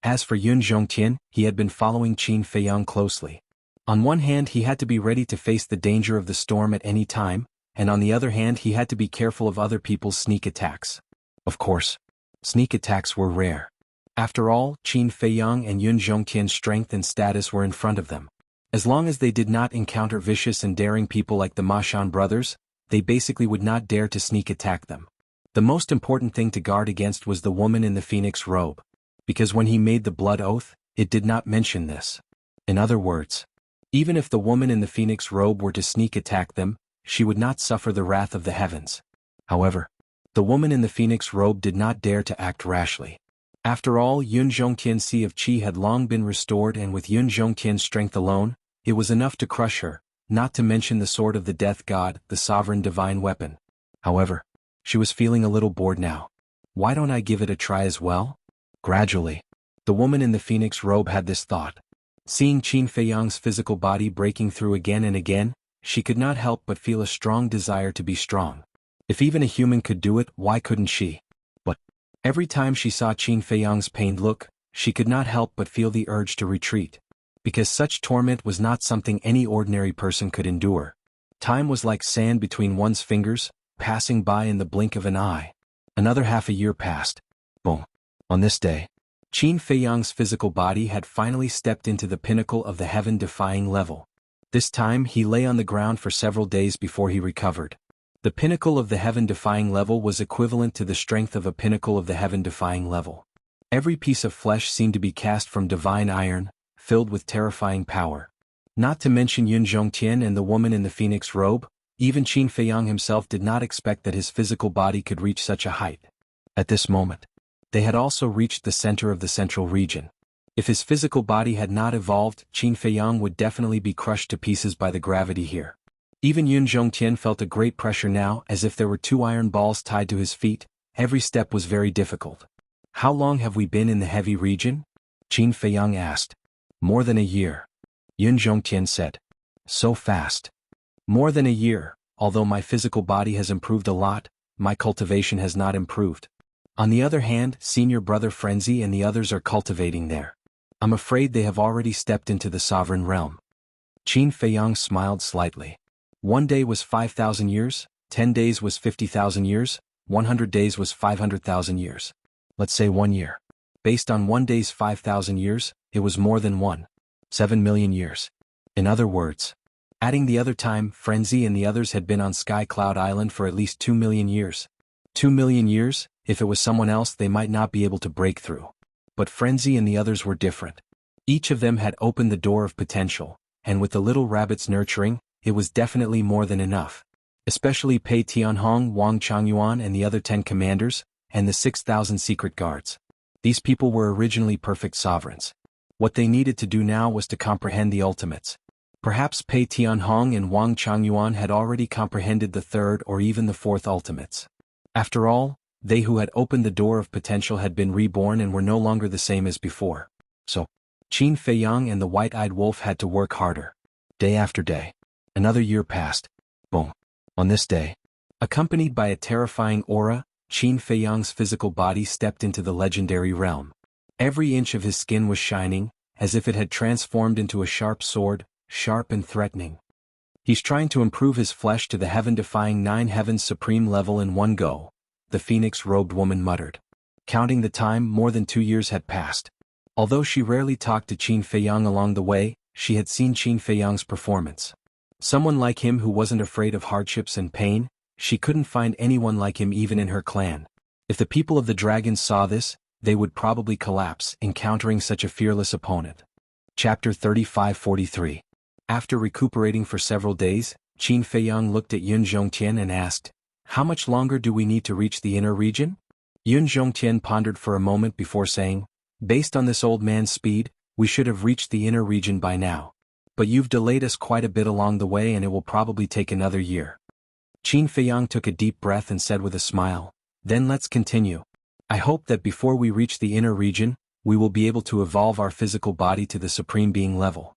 As for Yun Zhongtian, he had been following Qin Feiyang closely. On one hand, he had to be ready to face the danger of the storm at any time, and on the other hand, he had to be careful of other people's sneak attacks. Of course, sneak attacks were rare. After all, Qin Feiyang and Yun Zhongtian's strength and status were in front of them. As long as they did not encounter vicious and daring people like the Ma Shan brothers, they basically would not dare to sneak attack them. The most important thing to guard against was the woman in the phoenix robe. Because when he made the blood oath, it did not mention this. In other words, even if the woman in the phoenix robe were to sneak attack them, she would not suffer the wrath of the heavens. However, the woman in the phoenix robe did not dare to act rashly. After all, Yun Zhongtian's Sea of Qi had long been restored, and with Yun Zhongtian's strength alone, it was enough to crush her, not to mention the sword of the death god, the sovereign divine weapon. However, she was feeling a little bored now. Why don't I give it a try as well? Gradually, the woman in the phoenix robe had this thought. Seeing Qin Feiyang's physical body breaking through again and again, she could not help but feel a strong desire to be strong. If even a human could do it, why couldn't she? But every time she saw Qin Feiyang's pained look, she could not help but feel the urge to retreat. Because such torment was not something any ordinary person could endure. Time was like sand between one's fingers, passing by in the blink of an eye. Another half a year passed. Boom. On this day, Qin Feiyang's physical body had finally stepped into the pinnacle of the heaven-defying level. This time he lay on the ground for several days before he recovered. The pinnacle of the heaven-defying level was equivalent to the strength of a pinnacle of the heaven-defying level. Every piece of flesh seemed to be cast from divine iron, filled with terrifying power. Not to mention Yun Zhongtian and the woman in the phoenix robe, even Qin Feiyang himself did not expect that his physical body could reach such a height. At this moment, they had also reached the center of the central region. If his physical body had not evolved, Qin Feiyang would definitely be crushed to pieces by the gravity here. Even Yun Zhongtian felt a great pressure now, as if there were two iron balls tied to his feet. Every step was very difficult. How long have we been in the heavy region? Qin Feiyang asked. More than a year. Yun Zhongtian said. So fast. More than a year. Although my physical body has improved a lot, my cultivation has not improved. On the other hand, senior brother Frenzy and the others are cultivating there. I'm afraid they have already stepped into the sovereign realm. Qin Feiyang smiled slightly. 1 day was 5,000 years, 10 days was 50,000 years, 100 days was 500,000 years. Let's say 1 year. Based on 1 day's 5,000 years, it was more than 7 million years. In other words, adding the other time, Frenzy and the others had been on Sky Cloud Island for at least 2 million years. 2 million years? If it was someone else, they might not be able to break through. But Frenzy and the others were different. Each of them had opened the door of potential, and with the little rabbit's nurturing, it was definitely more than enough. Especially Pei Tianhong, Wang Changyuan and the other 10 commanders, and the 6,000 secret guards. These people were originally perfect sovereigns. What they needed to do now was to comprehend the ultimates. Perhaps Pei Tianhong and Wang Changyuan had already comprehended the third or even the fourth ultimates. After all, they who had opened the door of potential had been reborn and were no longer the same as before. So, Qin Feiyang and the white-eyed wolf had to work harder. Day after day. Another year passed. Boom. On this day, accompanied by a terrifying aura, Qin Feiyang's physical body stepped into the legendary realm. Every inch of his skin was shining, as if it had transformed into a sharp sword, sharp and threatening. He's trying to improve his flesh to the heaven-defying 9 heavens supreme level in one go, the phoenix-robed woman muttered. Counting the time, more than 2 years had passed. Although she rarely talked to Qin Feiyang along the way, she had seen Qin Feiyang's performance. Someone like him who wasn't afraid of hardships and pain, she couldn't find anyone like him even in her clan. If the people of the dragons saw this, they would probably collapse, encountering such a fearless opponent. Chapter 35-43. After recuperating for several days, Qin Feiyang looked at Yun Zhongtian and asked, "How much longer do we need to reach the inner region?" Yun Zhongtian pondered for a moment before saying, "Based on this old man's speed, we should have reached the inner region by now. But you've delayed us quite a bit along the way and it will probably take another year." Qin Feiyang took a deep breath and said with a smile, Then let's continue. I hope that before we reach the inner region, we will be able to evolve our physical body to the Supreme Being level.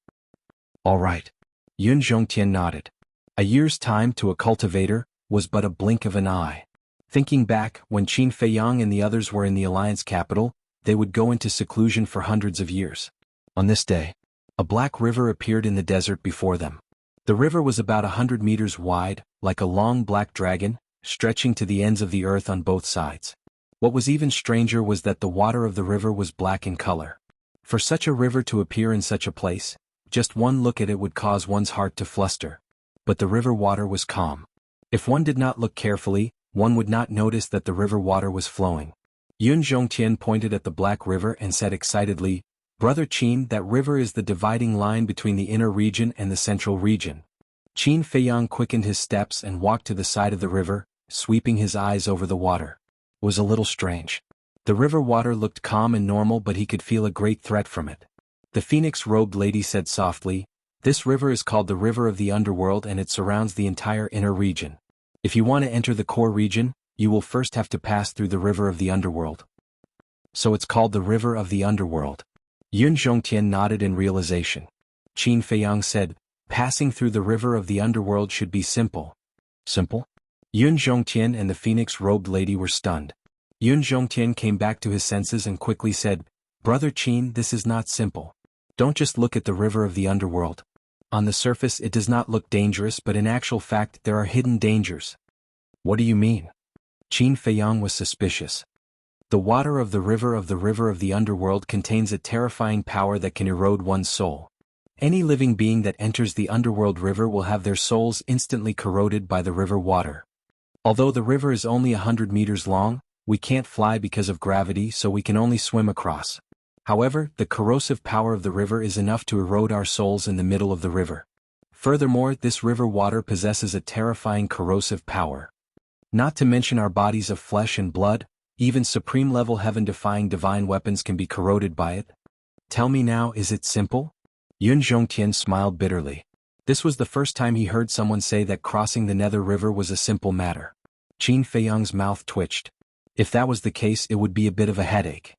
All right. Yun Zhongtian nodded. A year's time to a cultivator was but a blink of an eye. Thinking back, when Qin Feiyang and the others were in the Alliance capital, they would go into seclusion for hundreds of years. On this day, a black river appeared in the desert before them. The river was about 100 meters wide, like a long black dragon, stretching to the ends of the earth on both sides. What was even stranger was that the water of the river was black in color. For such a river to appear in such a place, just one look at it would cause one's heart to fluster. But the river water was calm. If one did not look carefully, one would not notice that the river water was flowing. Yun Zhongtian pointed at the black river and said excitedly, "Brother Qin, that river is the dividing line between the inner region and the central region." Qin Feiyang quickened his steps and walked to the side of the river, sweeping his eyes over the water. It was a little strange. The river water looked calm and normal, but he could feel a great threat from it. The phoenix-robed lady said softly, "This river is called the River of the Underworld and it surrounds the entire inner region. If you want to enter the core region, you will first have to pass through the River of the Underworld." So it's called the River of the Underworld. Yun Zhongtian nodded in realization. Qin Feiyang said, "Passing through the River of the Underworld should be simple." Simple? Yun Zhongtian and the phoenix-robed lady were stunned. Yun Zhongtian came back to his senses and quickly said, "Brother Qin, this is not simple. Don't just look at the River of the Underworld. On the surface it does not look dangerous, but in actual fact there are hidden dangers." "What do you mean?" Qin Feiyang was suspicious. "The water of the River of the Underworld contains a terrifying power that can erode one's soul. Any living being that enters the Underworld River will have their souls instantly corroded by the river water. Although the river is only 100 meters long, we can't fly because of gravity, so we can only swim across. However, the corrosive power of the river is enough to erode our souls in the middle of the river. Furthermore, this river water possesses a terrifying corrosive power. Not to mention our bodies of flesh and blood, even supreme-level heaven-defying divine weapons can be corroded by it. Tell me now, is it simple?" Yun Zhongtian smiled bitterly. This was the first time he heard someone say that crossing the Nether River was a simple matter. Qin Feiyang's mouth twitched. If that was the case, it would be a bit of a headache.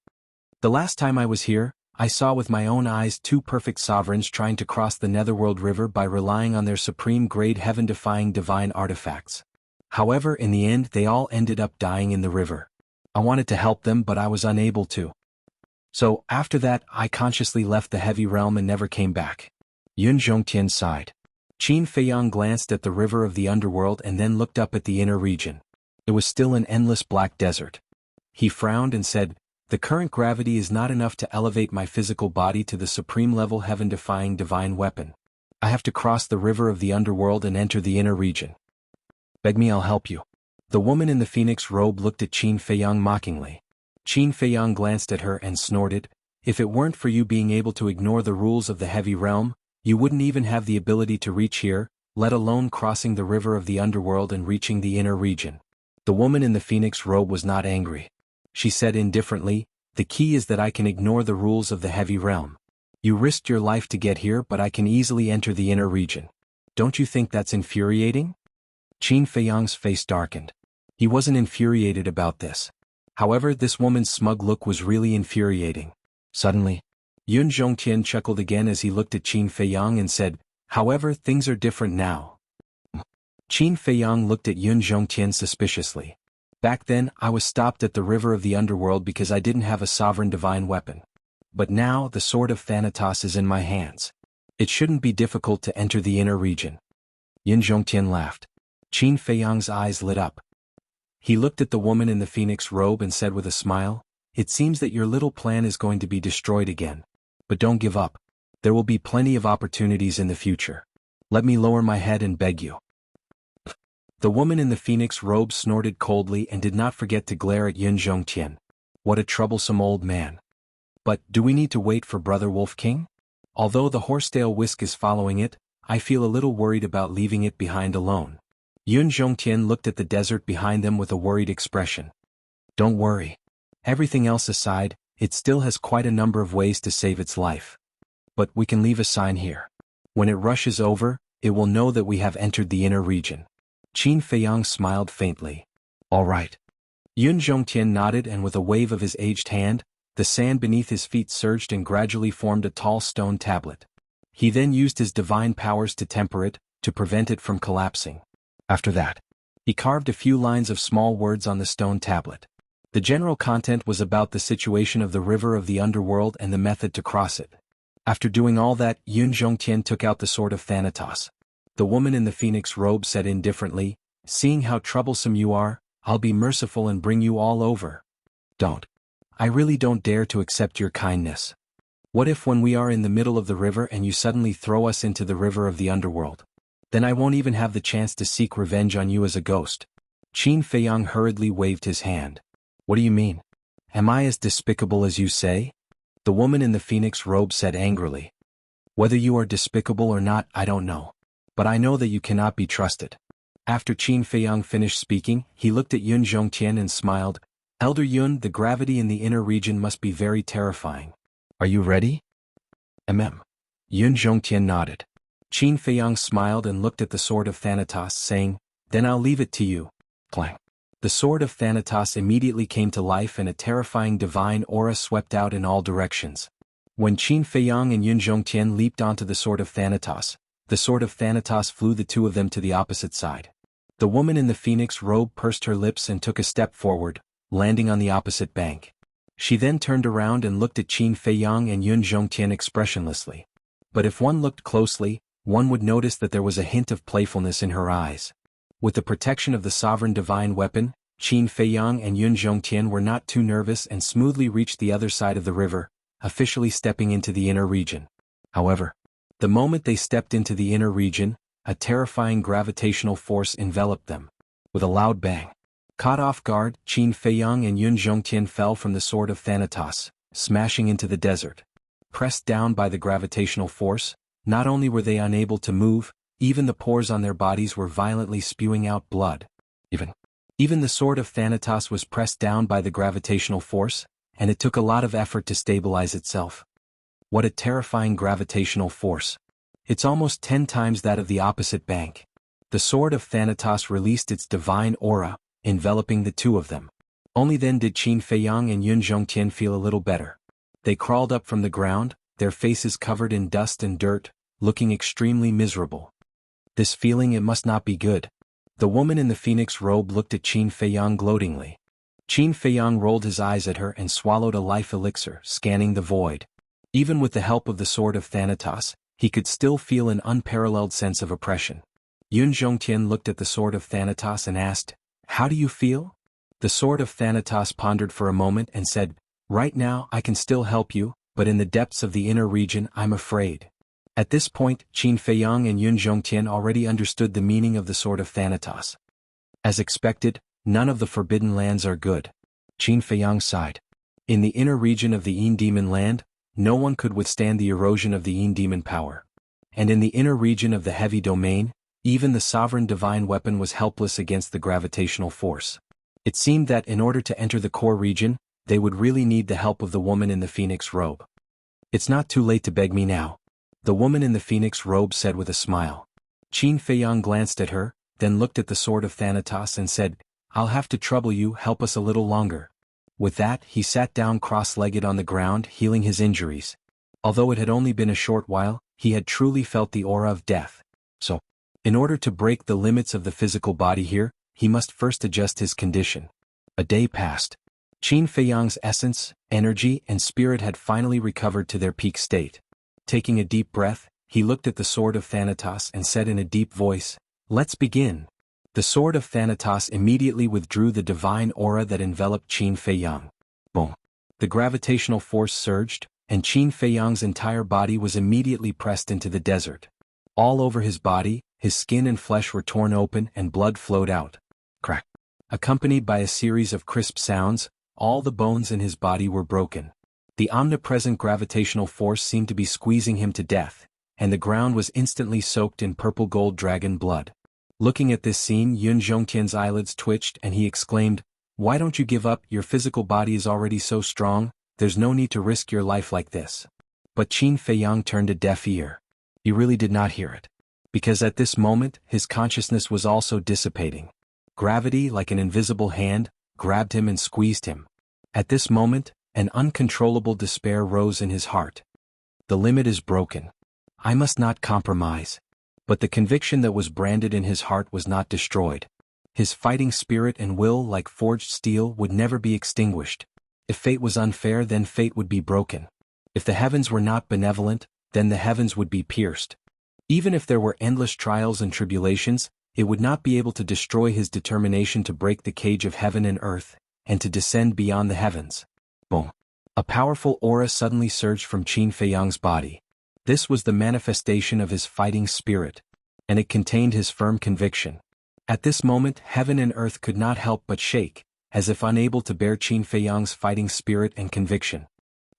"The last time I was here, I saw with my own eyes two perfect sovereigns trying to cross the Netherworld River by relying on their supreme-grade heaven-defying divine artifacts. However, in the end they all ended up dying in the river. I wanted to help them, but I was unable to. So, after that, I consciously left the heavy realm and never came back." Yun Zhongtian sighed. Qin Feiyang glanced at the River of the Underworld and then looked up at the inner region. It was still an endless black desert. He frowned and said, "The current gravity is not enough to elevate my physical body to the supreme-level heaven-defying divine weapon. I have to cross the River of the Underworld and enter the inner region. Beg me, I'll help you." The woman in the phoenix robe looked at Qin Feiyang mockingly. Qin Feiyang glanced at her and snorted, "If it weren't for you being able to ignore the rules of the heavy realm, you wouldn't even have the ability to reach here, let alone crossing the River of the Underworld and reaching the inner region." The woman in the phoenix robe was not angry. She said indifferently, "The key is that I can ignore the rules of the heavy realm. You risked your life to get here, but I can easily enter the inner region. Don't you think that's infuriating?" Qin Feiyang's face darkened. He wasn't infuriated about this. However, this woman's smug look was really infuriating. Suddenly, Yun Zhongtian chuckled again as he looked at Qin Feiyang and said, "However, things are different now." Qin Feiyang looked at Yun Zhongtian suspiciously. "Back then, I was stopped at the River of the Underworld because I didn't have a sovereign divine weapon. But now, the Sword of Thanatos is in my hands. It shouldn't be difficult to enter the inner region." Yun Zhongtian laughed. Qin Feiyang's eyes lit up. He looked at the woman in the phoenix robe and said with a smile, "It seems that your little plan is going to be destroyed again. But don't give up. There will be plenty of opportunities in the future. Let me lower my head and beg you." The woman in the phoenix robe snorted coldly and did not forget to glare at Yun Zhongtian. What a troublesome old man. "But, do we need to wait for Brother Wolf King? Although the horsetail whisk is following it, I feel a little worried about leaving it behind alone." Yun Zhongtian looked at the desert behind them with a worried expression. "Don't worry. Everything else aside, it still has quite a number of ways to save its life. But we can leave a sign here. When it rushes over, it will know that we have entered the inner region." Qin Feiyang smiled faintly. "All right. Yun Zhongtian nodded, and with a wave of his aged hand, the sand beneath his feet surged and gradually formed a tall stone tablet. He then used his divine powers to temper it, to prevent it from collapsing. After that, he carved a few lines of small words on the stone tablet. The general content was about the situation of the river of the underworld and the method to cross it. After doing all that, Yun Zhongtian took out the sword of Thanatos. The woman in the phoenix robe said indifferently, "Seeing how troublesome you are, I'll be merciful and bring you all over." "Don't. I really don't dare to accept your kindness. What if when we are in the middle of the river and you suddenly throw us into the river of the underworld? Then I won't even have the chance to seek revenge on you as a ghost." Qin Feiyang hurriedly waved his hand. "What do you mean? Am I as despicable as you say?" The woman in the phoenix robe said angrily. "Whether you are despicable or not, I don't know. But I know that you cannot be trusted." After Qin Feiyang finished speaking, he looked at Yun Zhongtian and smiled. "Elder Yun, the gravity in the inner region must be very terrifying. Are you ready?" Yun Zhongtian nodded. Qin Feiyang smiled and looked at the sword of Thanatos, saying, "Then I'll leave it to you." Clang. The sword of Thanatos immediately came to life and a terrifying divine aura swept out in all directions. When Qin Feiyang and Yun Zhongtian leaped onto the sword of Thanatos flew the two of them to the opposite side. The woman in the phoenix robe pursed her lips and took a step forward, landing on the opposite bank. She then turned around and looked at Qin Feiyang and Yun Zhongtian expressionlessly. But if one looked closely, one would notice that there was a hint of playfulness in her eyes. With the protection of the sovereign divine weapon, Qin Feiyang and Yun Zhongtian were not too nervous and smoothly reached the other side of the river, officially stepping into the inner region. However, the moment they stepped into the inner region, a terrifying gravitational force enveloped them. With a loud bang, caught off guard, Qin Feiyang and Yun Zhongtian fell from the sword of Thanatos, smashing into the desert. Pressed down by the gravitational force, not only were they unable to move, even the pores on their bodies were violently spewing out blood. Even the sword of Thanatos was pressed down by the gravitational force, and it took a lot of effort to stabilize itself. What a terrifying gravitational force. It's almost 10 times that of the opposite bank. The sword of Thanatos released its divine aura, enveloping the two of them. Only then did Qin Feiyang and Yun Zhongtian feel a little better. They crawled up from the ground, their faces covered in dust and dirt, looking extremely miserable. This feeling, it must not be good. The woman in the phoenix robe looked at Qin Feiyang gloatingly. Qin Feiyang rolled his eyes at her and swallowed a life elixir, scanning the void. Even with the help of the sword of Thanatos, he could still feel an unparalleled sense of oppression. Yun Zhongtian looked at the sword of Thanatos and asked, "How do you feel?" The sword of Thanatos pondered for a moment and said, "Right now I can still help you, but in the depths of the inner region I'm afraid." At this point, Qin Feiyang and Yun Zhongtian already understood the meaning of the sword of Thanatos. As expected, none of the forbidden lands are good. Qin Feiyang sighed. In the inner region of the Yin Demon land, no one could withstand the erosion of the Yin Demon power. And in the inner region of the Heavy Domain, even the sovereign divine weapon was helpless against the gravitational force. It seemed that in order to enter the core region, they would really need the help of the woman in the phoenix robe. "It's not too late to beg me now," the woman in the phoenix robe said with a smile. Qin Feiyang glanced at her, then looked at the sword of Thanatos and said, "I'll have to trouble you, help us a little longer." With that, he sat down cross-legged on the ground, healing his injuries. Although it had only been a short while, he had truly felt the aura of death. So, in order to break the limits of the physical body here, he must first adjust his condition. A day passed. Qin Feiyang's essence, energy, and spirit had finally recovered to their peak state. Taking a deep breath, he looked at the sword of Thanatos and said in a deep voice, "Let's begin." The sword of Thanatos immediately withdrew the divine aura that enveloped Qin Feiyang. Boom. The gravitational force surged, and Qin Feiyang's entire body was immediately pressed into the desert. All over his body, his skin and flesh were torn open and blood flowed out. Crack. Accompanied by a series of crisp sounds, all the bones in his body were broken. The omnipresent gravitational force seemed to be squeezing him to death, and the ground was instantly soaked in purple gold dragon blood. Looking at this scene, Yun Zhongtian's eyelids twitched and he exclaimed, "Why don't you give up? Your physical body is already so strong, there's no need to risk your life like this." But Qin Feiyang turned a deaf ear. He really did not hear it. Because at this moment, his consciousness was also dissipating. Gravity, like an invisible hand, grabbed him and squeezed him. At this moment, an uncontrollable despair rose in his heart. The limit is broken. I must not compromise. But the conviction that was branded in his heart was not destroyed. His fighting spirit and will, like forged steel, would never be extinguished. If fate was unfair, then fate would be broken. If the heavens were not benevolent, then the heavens would be pierced. Even if there were endless trials and tribulations, it would not be able to destroy his determination to break the cage of heaven and earth, and to descend beyond the heavens. Boom. A powerful aura suddenly surged from Qin Feiyang's body. This was the manifestation of his fighting spirit, and it contained his firm conviction. At this moment, heaven and earth could not help but shake, as if unable to bear Qin Feiyang's fighting spirit and conviction.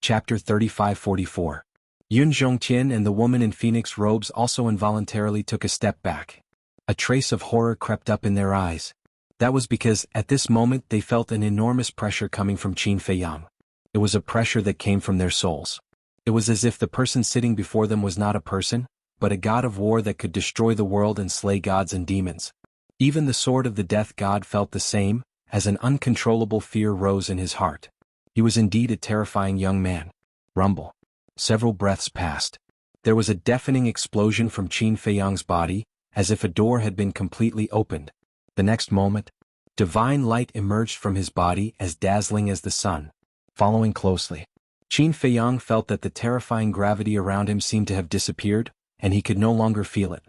Chapter 35-44. Yun Zhongtian and the woman in phoenix robes also involuntarily took a step back. A trace of horror crept up in their eyes. That was because, at this moment, they felt an enormous pressure coming from Qin Feiyang. It was a pressure that came from their souls. It was as if the person sitting before them was not a person, but a god of war that could destroy the world and slay gods and demons. Even the sword of the death god felt the same, as an uncontrollable fear rose in his heart. He was indeed a terrifying young man. Rumble. Several breaths passed. There was a deafening explosion from Qin Feiyang's body, as if a door had been completely opened. The next moment, divine light emerged from his body as dazzling as the sun. Following closely, Qin Feiyang felt that the terrifying gravity around him seemed to have disappeared, and he could no longer feel it.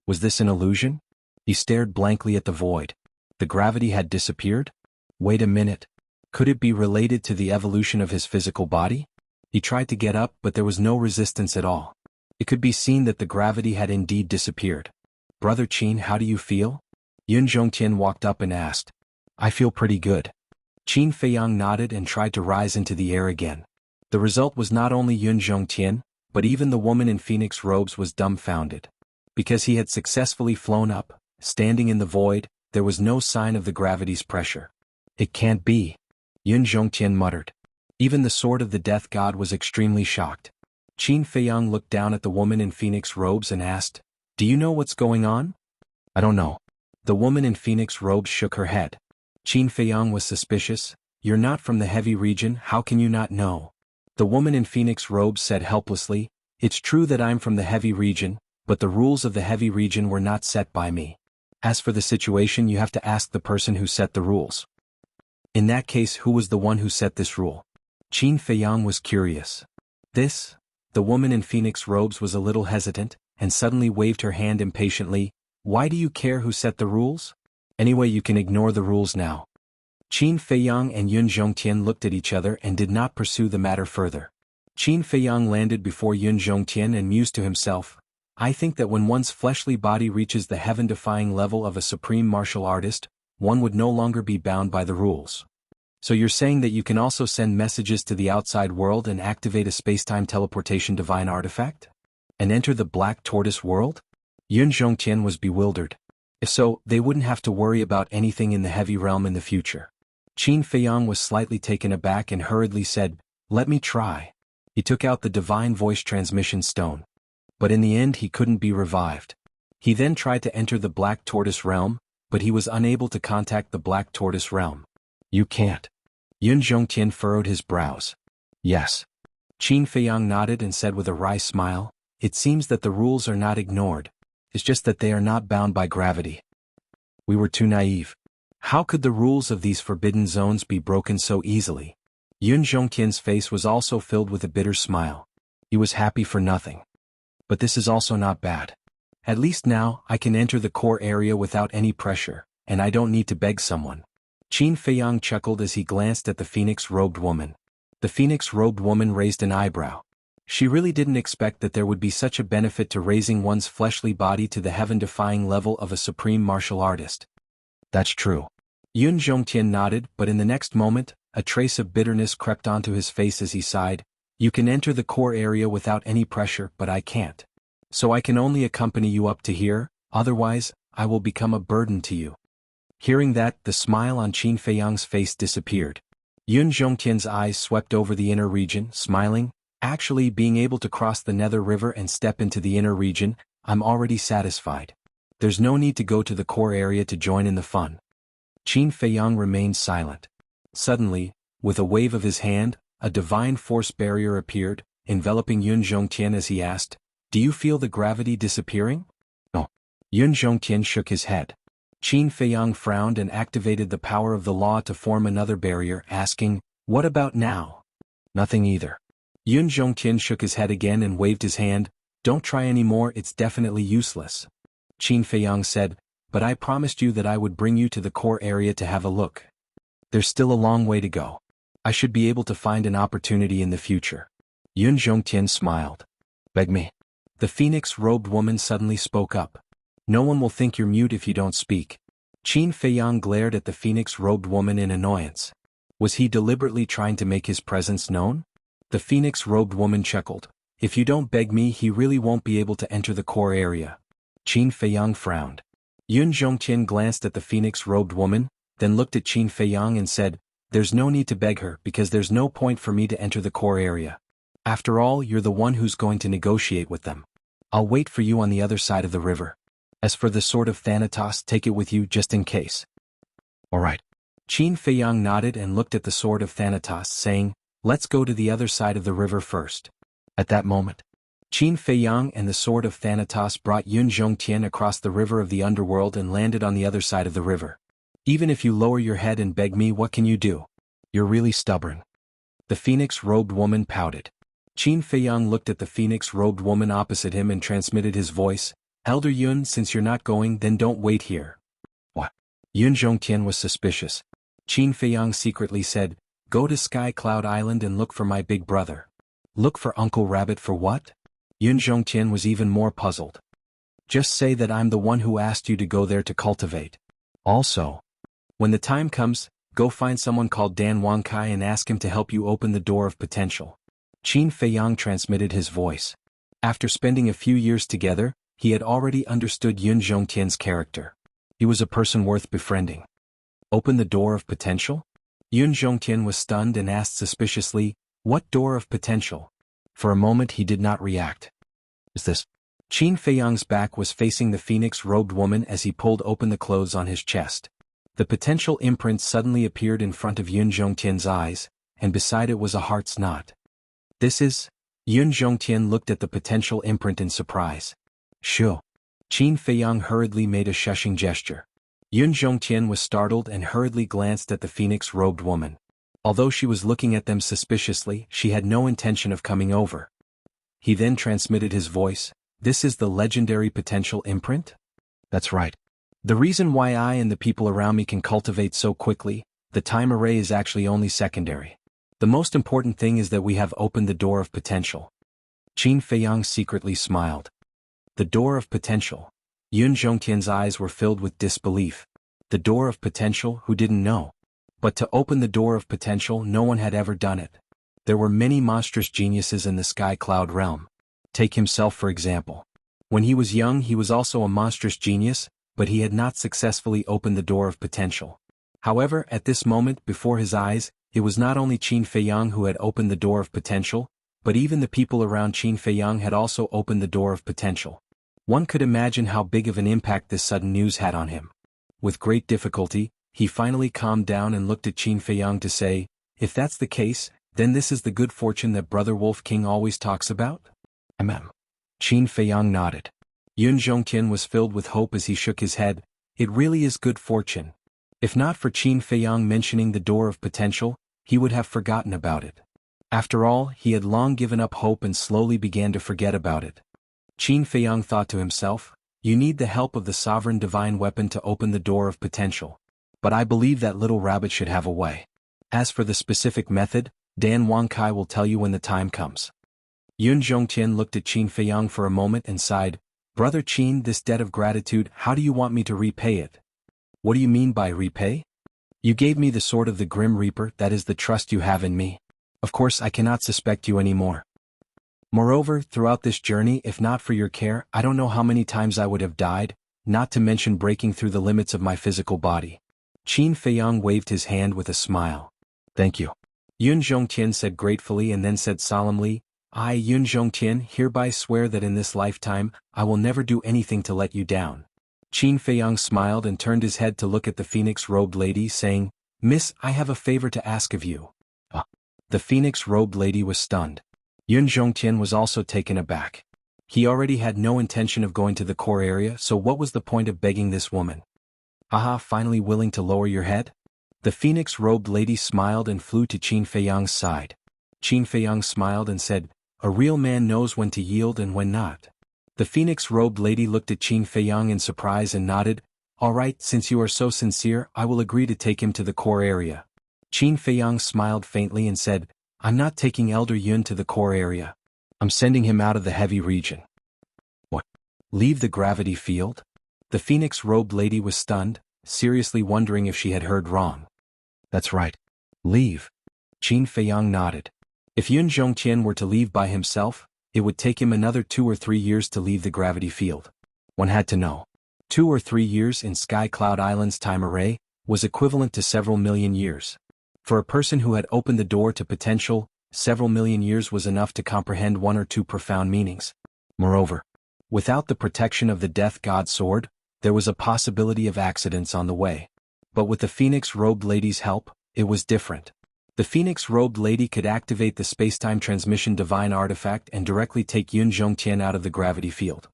Was this an illusion? He stared blankly at the void. The gravity had disappeared? Wait a minute. Could it be related to the evolution of his physical body? He tried to get up, but there was no resistance at all. It could be seen that the gravity had indeed disappeared. Brother Qin, how do you feel? Yun Zhongtian walked up and asked. I feel pretty good. Qin Feiyang nodded and tried to rise into the air again. The result was not only Yun Zhongtian, but even the woman in phoenix robes was dumbfounded. Because he had successfully flown up, standing in the void, there was no sign of the gravity's pressure. It can't be. Yun Zhongtian muttered. Even the sword of the death god was extremely shocked. Qin Feiyang looked down at the woman in phoenix robes and asked, Do you know what's going on? I don't know. The woman in phoenix robes shook her head. Qin Feiyang was suspicious. You're not from the heavy region, how can you not know? The woman in phoenix robes said helplessly, It's true that I'm from the heavy region, but the rules of the heavy region were not set by me. As for the situation, you have to ask the person who set the rules. In that case, who was the one who set this rule? Qin Feiyang was curious. The woman in phoenix robes was a little hesitant, and suddenly waved her hand impatiently. Why do you care who set the rules? Anyway, you can ignore the rules now. Qin Feiyang and Yun Zhongtian looked at each other and did not pursue the matter further. Qin Feiyang landed before Yun Zhongtian and mused to himself, I think that when one's fleshly body reaches the heaven-defying level of a supreme martial artist, one would no longer be bound by the rules. So you're saying that you can also send messages to the outside world and activate a space-time teleportation divine artifact? And enter the Black Tortoise world? Yun Zhongtian was bewildered. If so, they wouldn't have to worry about anything in the heavy realm in the future. Qin Feiyang was slightly taken aback and hurriedly said, Let me try. He took out the divine voice transmission stone. But in the end he couldn't be revived. He then tried to enter the Black Tortoise realm, but he was unable to contact the Black Tortoise realm. You can't. Yun Zhongtian furrowed his brows. Yes. Qin Feiyang nodded and said with a wry smile, It seems that the rules are not ignored. It's just that they are not bound by gravity. We were too naive. How could the rules of these forbidden zones be broken so easily? Yun Zhongtian's face was also filled with a bitter smile. He was happy for nothing. But this is also not bad. At least now, I can enter the core area without any pressure, and I don't need to beg someone. Qin Feiyang chuckled as he glanced at the phoenix-robed woman. The phoenix-robed woman raised an eyebrow. She really didn't expect that there would be such a benefit to raising one's fleshly body to the heaven-defying level of a supreme martial artist. That's true. Yun Zhongtian nodded, but in the next moment, a trace of bitterness crept onto his face as he sighed. You can enter the core area without any pressure, but I can't. So I can only accompany you up to here, otherwise, I will become a burden to you. Hearing that, the smile on Qin Feiyang's face disappeared. Yun Zhongtian's eyes swept over the inner region, smiling. Actually, being able to cross the Nether River and step into the inner region, I'm already satisfied. There's no need to go to the core area to join in the fun. Qin Feiyang remained silent. Suddenly, with a wave of his hand, a divine force barrier appeared, enveloping Yun Zhongtian as he asked, "Do you feel the gravity disappearing?" No. Yun Zhongtian shook his head. Qin Feiyang frowned and activated the power of the law to form another barrier, asking, "What about now?" "Nothing either." Yun Zhongtian shook his head again and waved his hand. "Don't try anymore, it's definitely useless." Qin Feiyang said, "But I promised you that I would bring you to the core area to have a look. There's still a long way to go. I should be able to find an opportunity in the future." Yun Zhongtian smiled. "Beg me." The phoenix-robed woman suddenly spoke up. "No one will think you're mute if you don't speak." Qin Feiyang glared at the phoenix-robed woman in annoyance. Was he deliberately trying to make his presence known? The phoenix-robed woman chuckled. "If you don't beg me, he really won't be able to enter the core area." Qin Feiyang frowned. Yun Zhongtian glanced at the phoenix-robed woman, then looked at Qin Feiyang and said, "There's no need to beg her because there's no point for me to enter the core area. After all, you're the one who's going to negotiate with them. I'll wait for you on the other side of the river. As for the sword of Thanatos, take it with you just in case." "All right." Qin Feiyang nodded and looked at the sword of Thanatos, saying, "Let's go to the other side of the river first." At that moment, Qin Feiyang and the sword of Thanatos brought Yun Zhongtian across the river of the underworld and landed on the other side of the river. "Even if you lower your head and beg me, what can you do? You're really stubborn." The phoenix-robed woman pouted. Qin Feiyang looked at the phoenix-robed woman opposite him and transmitted his voice, "Elder Yun, since you're not going, then don't wait here." "What?" Yun Zhongtian was suspicious. Qin Feiyang secretly said, "Go to Sky Cloud Island and look for my big brother." "Look for Uncle Rabbit for what?" Yun Zhongtian was even more puzzled. "Just say that I'm the one who asked you to go there to cultivate. Also, when the time comes, go find someone called Dan Wankai and ask him to help you open the door of potential." Qin Feiyang transmitted his voice. After spending a few years together, he had already understood Yun Zhongtian's character. He was a person worth befriending. "Open the door of potential?" Yun Zhongtian was stunned and asked suspiciously, "What door of potential?" For a moment he did not react. "Is this?" Qin Feiyang's back was facing the phoenix-robed woman as he pulled open the clothes on his chest. The potential imprint suddenly appeared in front of Yun Zhongtian's eyes, and beside it was a heart's knot. "This is..." Yun Zhongtian looked at the potential imprint in surprise. "Shoo." Qin Feiyang hurriedly made a shushing gesture. Yun Zhongtian was startled and hurriedly glanced at the phoenix-robed woman. Although she was looking at them suspiciously, she had no intention of coming over. He then transmitted his voice, "This is the legendary potential imprint?" "That's right. The reason why I and the people around me can cultivate so quickly, the time array is actually only secondary. The most important thing is that we have opened the door of potential." Qin Feiyang secretly smiled. The door of potential. Yun Zhongtian's eyes were filled with disbelief. The door of potential, who didn't know? But to open the door of potential, no one had ever done it. There were many monstrous geniuses in the Sky Cloud realm. Take himself for example. When he was young, he was also a monstrous genius, but he had not successfully opened the door of potential. However, at this moment, before his eyes, it was not only Qin Feiyang who had opened the door of potential, but even the people around Qin Feiyang had also opened the door of potential. One could imagine how big of an impact this sudden news had on him. With great difficulty, he finally calmed down and looked at Qin Feiyang to say, "If that's the case, then this is the good fortune that Brother Wolf King always talks about?" Qin Feiyang nodded. Yun Zhongtian was filled with hope as he shook his head. "It really is good fortune. If not for Qin Feiyang mentioning the door of potential, he would have forgotten about it." After all, he had long given up hope and slowly began to forget about it. Qin Feiyang thought to himself, "You need the help of the sovereign divine weapon to open the door of potential. But I believe that little rabbit should have a way. As for the specific method, Dan Wankai will tell you when the time comes." Yun Zhongtian looked at Qin Feiyang for a moment and sighed, "Brother Qin, this debt of gratitude, how do you want me to repay it?" "What do you mean by repay?" "You gave me the sword of the Grim Reaper, that is the trust you have in me. Of course I cannot suspect you anymore. Moreover, throughout this journey, if not for your care, I don't know how many times I would have died, not to mention breaking through the limits of my physical body." Qin Feiyang waved his hand with a smile. "Thank you." Yun Zhongtian said gratefully and then said solemnly, "I, Yun Zhongtian, hereby swear that in this lifetime, I will never do anything to let you down." Qin Feiyang smiled and turned his head to look at the phoenix-robed lady, saying, Miss, I have a favor to ask of you. The phoenix-robed lady was stunned. Yun Zhongtian was also taken aback. He already had no intention of going to the core area, so what was the point of begging this woman? Aha, finally willing to lower your head? The phoenix-robed lady smiled and flew to Qin Feiyang's side. Qin Feiyang smiled and said, a real man knows when to yield and when not. The phoenix-robed lady looked at Qin Feiyang in surprise and nodded. All right, since you are so sincere, I will agree to take him to the core area. Qin Feiyang smiled faintly and said, I'm not taking Elder Yun to the core area. I'm sending him out of the heavy region. What? Leave the gravity field? The phoenix-robed lady was stunned, seriously wondering if she had heard wrong. That's right. Leave. Qin Feiyang nodded. If Yun Zhongtian were to leave by himself, it would take him another 2 or 3 years to leave the gravity field. One had to know. 2 or 3 years in Sky Cloud Island's time array was equivalent to several million years. For a person who had opened the door to potential, several million years was enough to comprehend 1 or 2 profound meanings. Moreover, without the protection of the Death God Sword, there was a possibility of accidents on the way. But with the Phoenix-robed lady's help, it was different. The Phoenix-robed lady could activate the Spacetime Transmission Divine Artifact and directly take Yun Zhongtian out of the gravity field.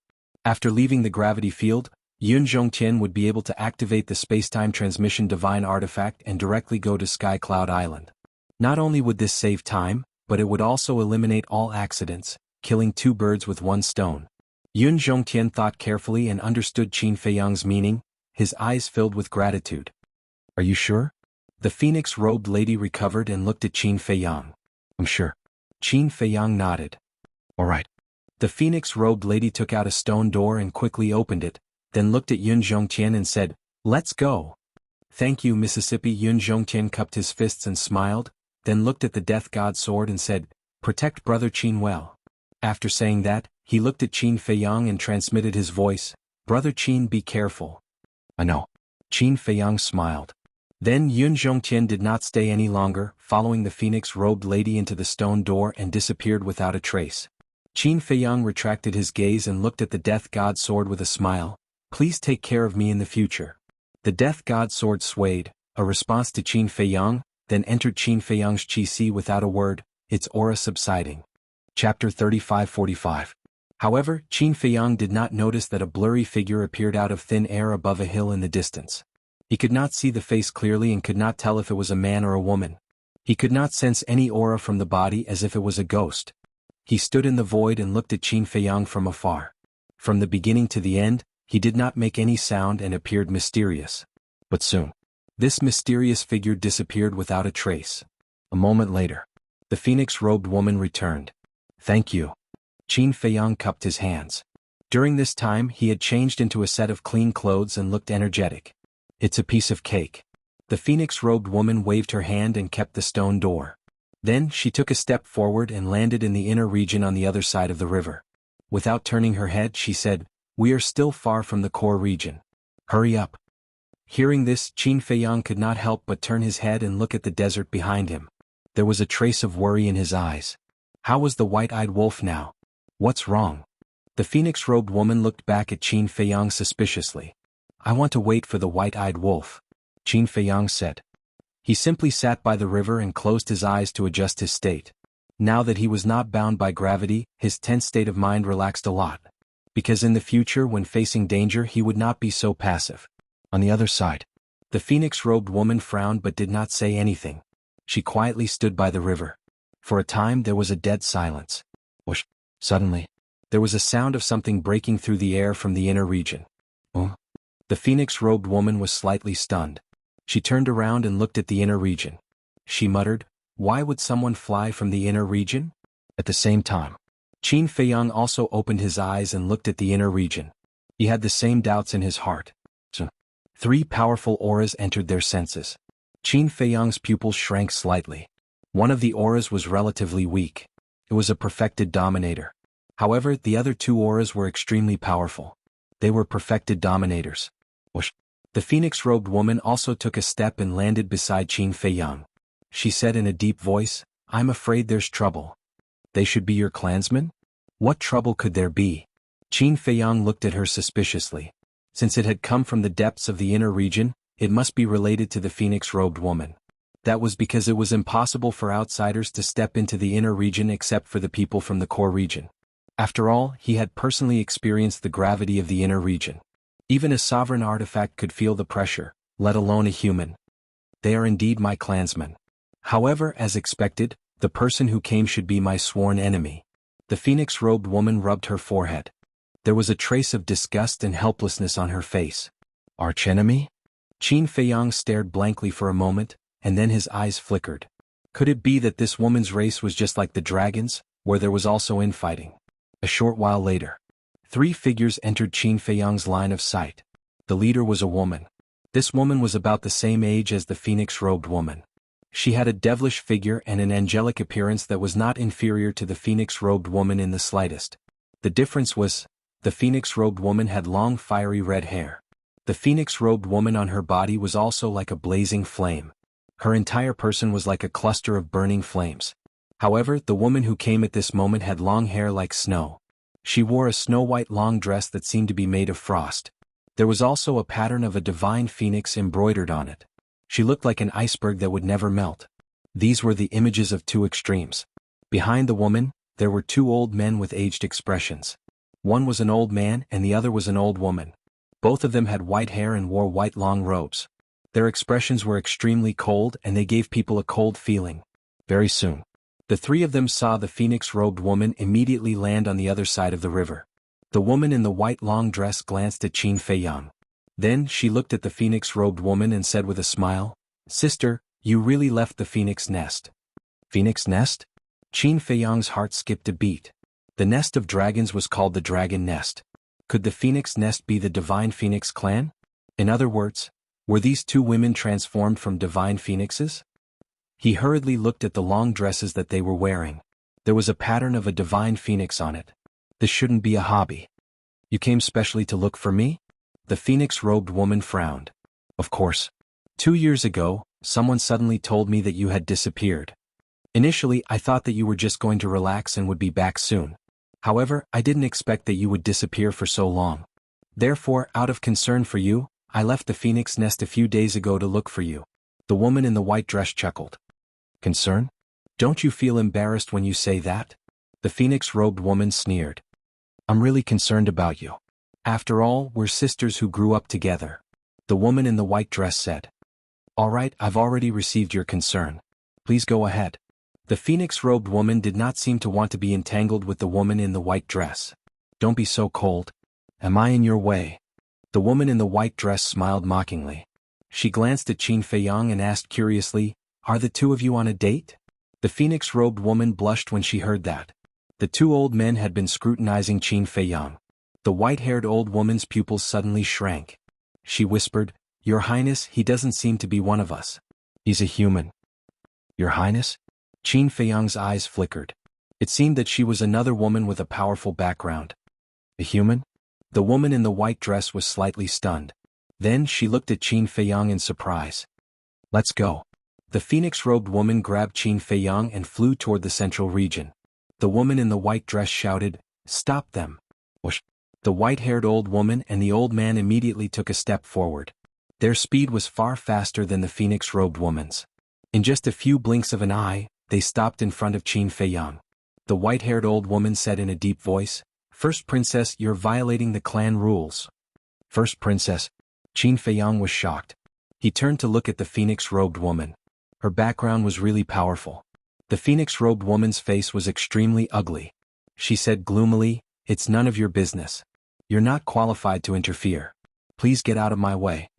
After leaving the gravity field, Yun Zhongtian would be able to activate the Spacetime Transmission Divine Artifact and directly go to Sky Cloud Island. Not only would this save time, but it would also eliminate all accidents, killing 2 birds with 1 stone. Yun Zhongtian thought carefully and understood Qin Feiyang's meaning, his eyes filled with gratitude. Are you sure? The phoenix-robed lady recovered and looked at Qin Feiyang. I'm sure. Qin Feiyang nodded. All right. The phoenix-robed lady took out a stone door and quickly opened it, then looked at Yun Zhongtian and said, let's go. Thank you, Mississippi. Yun Zhongtian cupped his fists and smiled, then looked at the Death God Sword and said, protect Brother Qin well. After saying that, he looked at Qin Feiyang and transmitted his voice, Brother Qin, be careful. I know. Qin Feiyang smiled. Then Yun Zhongtian did not stay any longer, following the phoenix-robed lady into the stone door and disappeared without a trace. Qin Feiyang retracted his gaze and looked at the Death God Sword with a smile. Please take care of me in the future. The Death God Sword swayed, a response to Qin Feiyang, then entered Qin Feiyang's Qi without a word, its aura subsiding. Chapter 35-45. However, Qin Feiyang did not notice that a blurry figure appeared out of thin air above a hill in the distance. He could not see the face clearly and could not tell if it was a man or a woman. He could not sense any aura from the body as if it was a ghost. He stood in the void and looked at Qin Feiyang from afar. From the beginning to the end, he did not make any sound and appeared mysterious. But soon, this mysterious figure disappeared without a trace. A moment later, the phoenix-robed woman returned. Thank you. Qin Feiyang cupped his hands. During this time he had changed into a set of clean clothes and looked energetic. It's a piece of cake. The phoenix-robed woman waved her hand and kept the stone door. Then she took a step forward and landed in the inner region on the other side of the river. Without turning her head, she said, we are still far from the core region. Hurry up. Hearing this, Qin Feiyang could not help but turn his head and look at the desert behind him. There was a trace of worry in his eyes. How was the white-eyed wolf now? What's wrong? The phoenix-robed woman looked back at Qin Feiyang suspiciously. I want to wait for the white-eyed wolf, Qin Feiyang said. He simply sat by the river and closed his eyes to adjust his state. Now that he was not bound by gravity, his tense state of mind relaxed a lot. Because in the future, when facing danger, he would not be so passive. On the other side, the phoenix-robed woman frowned but did not say anything. She quietly stood by the river. For a time there was a dead silence. Whoosh! Suddenly, there was a sound of something breaking through the air from the inner region. Oh? The phoenix-robed woman was slightly stunned. She turned around and looked at the inner region. She muttered, why would someone fly from the inner region? At the same time, Qin Feiyang also opened his eyes and looked at the inner region. He had the same doubts in his heart. So, 3 powerful auras entered their senses. Qin Feiyang's pupils shrank slightly. One of the auras was relatively weak. It was a perfected dominator. However, the other 2 auras were extremely powerful. They were perfected dominators. Whoosh! The phoenix-robed woman also took a step and landed beside Qin Feiyang. She said in a deep voice, I'm afraid there's trouble. They should be your clansmen? What trouble could there be? Qin Feiyang looked at her suspiciously. Since it had come from the depths of the inner region, it must be related to the phoenix-robed woman. That was because it was impossible for outsiders to step into the inner region except for the people from the core region. After all, he had personally experienced the gravity of the inner region. Even a sovereign artifact could feel the pressure, let alone a human. They are indeed my clansmen. However, as expected, the person who came should be my sworn enemy. The phoenix-robed woman rubbed her forehead. There was a trace of disgust and helplessness on her face. Archenemy? Qin Feiyang stared blankly for a moment, and then his eyes flickered. Could it be that this woman's race was just like the dragons, where there was also infighting? A short while later, 3 figures entered Qin Feiyang's line of sight. The leader was a woman. This woman was about the same age as the phoenix-robed woman. She had a devilish figure and an angelic appearance that was not inferior to the phoenix-robed woman in the slightest. The difference was, the phoenix-robed woman had long fiery red hair. The phoenix-robed woman on her body was also like a blazing flame. Her entire person was like a cluster of burning flames. However, the woman who came at this moment had long hair like snow. She wore a snow-white long dress that seemed to be made of frost. There was also a pattern of a divine phoenix embroidered on it. She looked like an iceberg that would never melt. These were the images of 2 extremes. Behind the woman, there were 2 old men with aged expressions. One was an old man and the other was an old woman. Both of them had white hair and wore white long robes. Their expressions were extremely cold and they gave people a cold feeling. Very soon, the 3 of them saw the phoenix-robed woman immediately land on the other side of the river. The woman in the white long dress glanced at Qin Feiyang. Then she looked at the phoenix-robed woman and said with a smile, "Sister, you really left the phoenix nest." Phoenix nest? Qin Feiyang's heart skipped a beat. The nest of dragons was called the dragon nest. Could the phoenix nest be the divine phoenix clan? In other words, were these 2 women transformed from divine phoenixes? He hurriedly looked at the long dresses that they were wearing. There was a pattern of a divine phoenix on it. This shouldn't be a hobby. You came specially to look for me? The phoenix-robed woman frowned. Of course. 2 years ago, someone suddenly told me that you had disappeared. Initially, I thought that you were just going to relax and would be back soon. However, I didn't expect that you would disappear for so long. Therefore, out of concern for you, I left the phoenix nest a few days ago to look for you. The woman in the white dress chuckled. Concern? Don't you feel embarrassed when you say that? The phoenix-robed woman sneered. I'm really concerned about you. After all, we're sisters who grew up together. The woman in the white dress said. All right, I've already received your concern. Please go ahead. The phoenix-robed woman did not seem to want to be entangled with the woman in the white dress. Don't be so cold. Am I in your way? The woman in the white dress smiled mockingly. She glanced at Qin Feiyang and asked curiously, Are the 2 of you on a date? The phoenix-robed woman blushed when she heard that. The 2 old men had been scrutinizing Qin Feiyang. The white-haired old woman's pupils suddenly shrank. She whispered, Your Highness, he doesn't seem to be one of us. He's a human. Your Highness? Qin Feiyang's eyes flickered. It seemed that she was another woman with a powerful background. A human? The woman in the white dress was slightly stunned. Then she looked at Qin Feiyang in surprise. Let's go. The phoenix-robed woman grabbed Qin Feiyang and flew toward the central region. The woman in the white dress shouted, Stop them. Whoosh. The white-haired old woman and the old man immediately took a step forward. Their speed was far faster than the phoenix-robed woman's. In just a few blinks of an eye, they stopped in front of Qin Feiyang. The white-haired old woman said in a deep voice, First Princess, you're violating the clan rules. First Princess? Qin Feiyang was shocked. He turned to look at the phoenix-robed woman. Her background was really powerful. The phoenix-robed woman's face was extremely ugly. She said gloomily, It's none of your business. You're not qualified to interfere. Please get out of my way.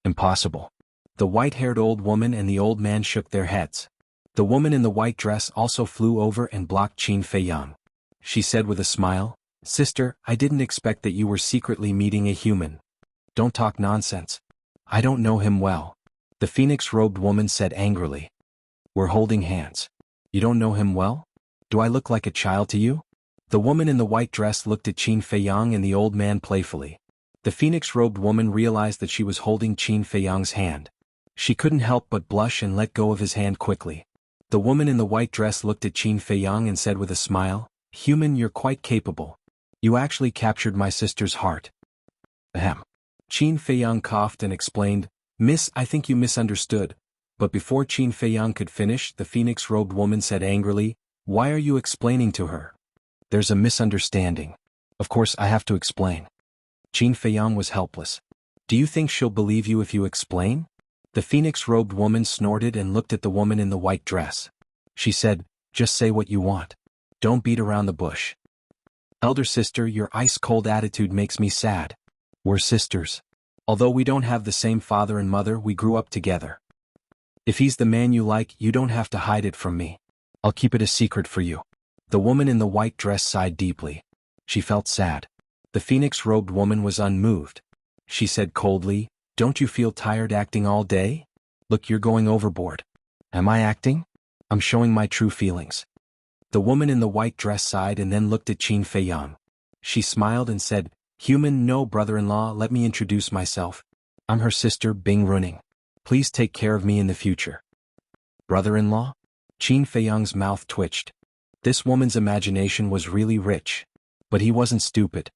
Impossible. The white-haired old woman and the old man shook their heads. The woman in the white dress also flew over and blocked Qin Feiyang. She said with a smile, Sister, I didn't expect that you were secretly meeting a human. Don't talk nonsense. I don't know him well. The phoenix-robed woman said angrily. We're holding hands. You don't know him well? Do I look like a child to you? The woman in the white dress looked at Qin Feiyang and the old man playfully. The phoenix-robed woman realized that she was holding Qin Feiyang's hand. She couldn't help but blush and let go of his hand quickly. The woman in the white dress looked at Qin Feiyang and said with a smile, Human, you're quite capable. You actually captured my sister's heart. Ahem. Qin Feiyang coughed and explained, Miss, I think you misunderstood. But before Qin Feiyang could finish, the phoenix-robed woman said angrily, "Why are you explaining to her? There's a misunderstanding. Of course I have to explain." Qin Feiyang was helpless. "Do you think she'll believe you if you explain?" The phoenix-robed woman snorted and looked at the woman in the white dress. She said, "Just say what you want. Don't beat around the bush." "Elder sister, your ice-cold attitude makes me sad. We're sisters. Although we don't have the same father and mother, we grew up together. If he's the man you like, you don't have to hide it from me. I'll keep it a secret for you." The woman in the white dress sighed deeply. She felt sad. The phoenix-robed woman was unmoved. She said coldly, "Don't you feel tired acting all day? Look, you're going overboard." "Am I acting? I'm showing my true feelings." The woman in the white dress sighed and then looked at Qin Feiyang. She smiled and said, "Human, no brother-in-law, let me introduce myself. I'm her sister, Bing Runing. Please take care of me in the future." "Brother-in-law?" Qin Feiyang's mouth twitched. This woman's imagination was really rich. But he wasn't stupid.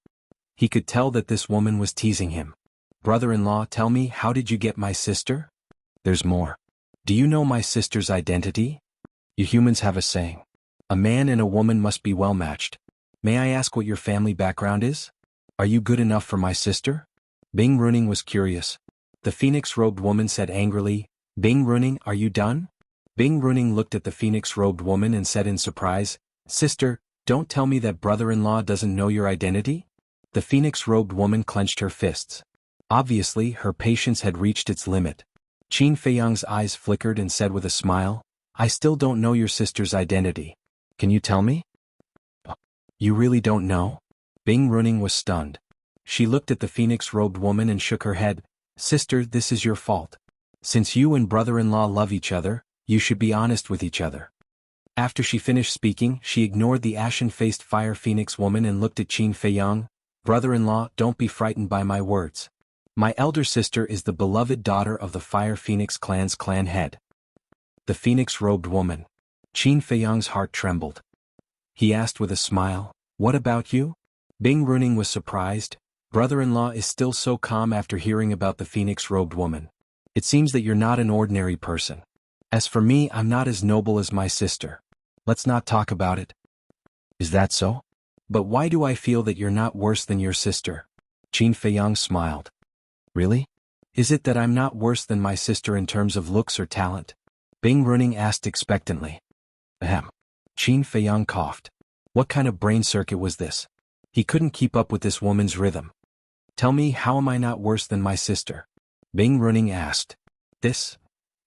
He could tell that this woman was teasing him. "Brother-in-law, tell me, how did you get my sister?" "There's more. Do you know my sister's identity? You humans have a saying. A man and a woman must be well matched. May I ask what your family background is? Are you good enough for my sister?" Bing Runing was curious. The phoenix-robed woman said angrily, "Bing Runing, are you done?" Bing Runing looked at the phoenix-robed woman and said in surprise, "Sister, don't tell me that brother-in-law doesn't know your identity?" The phoenix-robed woman clenched her fists. Obviously, her patience had reached its limit. Qin Feiyang's eyes flickered and said with a smile, "I still don't know your sister's identity. Can you tell me?" "You really don't know?" Bing Runing was stunned. She looked at the phoenix-robed woman and shook her head. "Sister, this is your fault. Since you and brother-in-law love each other, you should be honest with each other." After she finished speaking, she ignored the ashen-faced fire phoenix woman and looked at Qin Feiyang. "Brother-in-law, don't be frightened by my words. My elder sister is the beloved daughter of the Fire Phoenix clan's clan head." The phoenix-robed woman. Qin Feiyang's heart trembled. He asked with a smile, "What about you?" Bing Runing was surprised. Brother-in-law is still so calm after hearing about the phoenix-robed woman. "It seems that you're not an ordinary person. As for me, I'm not as noble as my sister. Let's not talk about it." "Is that so? But why do I feel that you're not worse than your sister?" Qin Feiyang smiled. "Really? Is it that I'm not worse than my sister in terms of looks or talent?" Bing Runing asked expectantly. Ahem. Qin Feiyang coughed. What kind of brain circuit was this? He couldn't keep up with this woman's rhythm. "Tell me, how am I not worse than my sister?" Bing Runing asked. "This?"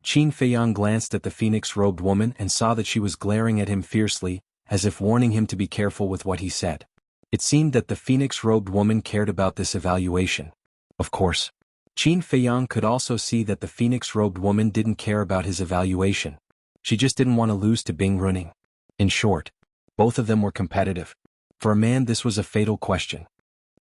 Qin Feiyang glanced at the phoenix-robed woman and saw that she was glaring at him fiercely, as if warning him to be careful with what he said. It seemed that the phoenix-robed woman cared about this evaluation. Of course. Qin Feiyang could also see that the phoenix-robed woman didn't care about his evaluation. She just didn't want to lose to Bing Runing. In short, both of them were competitive. For a man, this was a fatal question.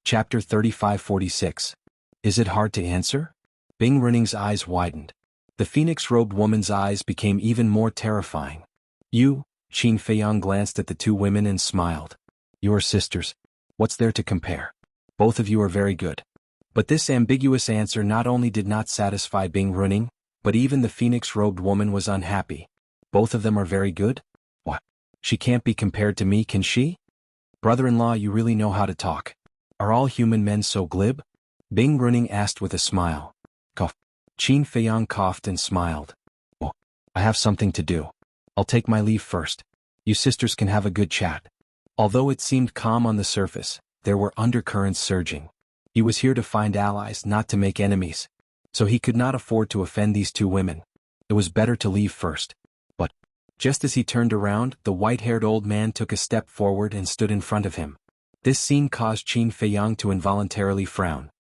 Chapter 3546. Is it hard to answer? Bing Runing's eyes widened. The phoenix-robed woman's eyes became even more terrifying. "You?" Qin Feiyang glanced at the two women and smiled. "You are sisters. What's there to compare? Both of you are very good." But this ambiguous answer not only did not satisfy Bing Runing, but even the phoenix-robed woman was unhappy. "Both of them are very good? What? She can't be compared to me, can she?" "Brother-in-law, you really know how to talk. Are all human men so glib?" Bing Runing asked with a smile. Cough. Qin Feiyang coughed and smiled. "Oh, I have something to do. I'll take my leave first. You sisters can have a good chat." Although it seemed calm on the surface, there were undercurrents surging. He was here to find allies, not to make enemies. So he could not afford to offend these two women. It was better to leave first. But, just as he turned around, the white-haired old man took a step forward and stood in front of him. This scene caused Qin Feiyang to involuntarily frown.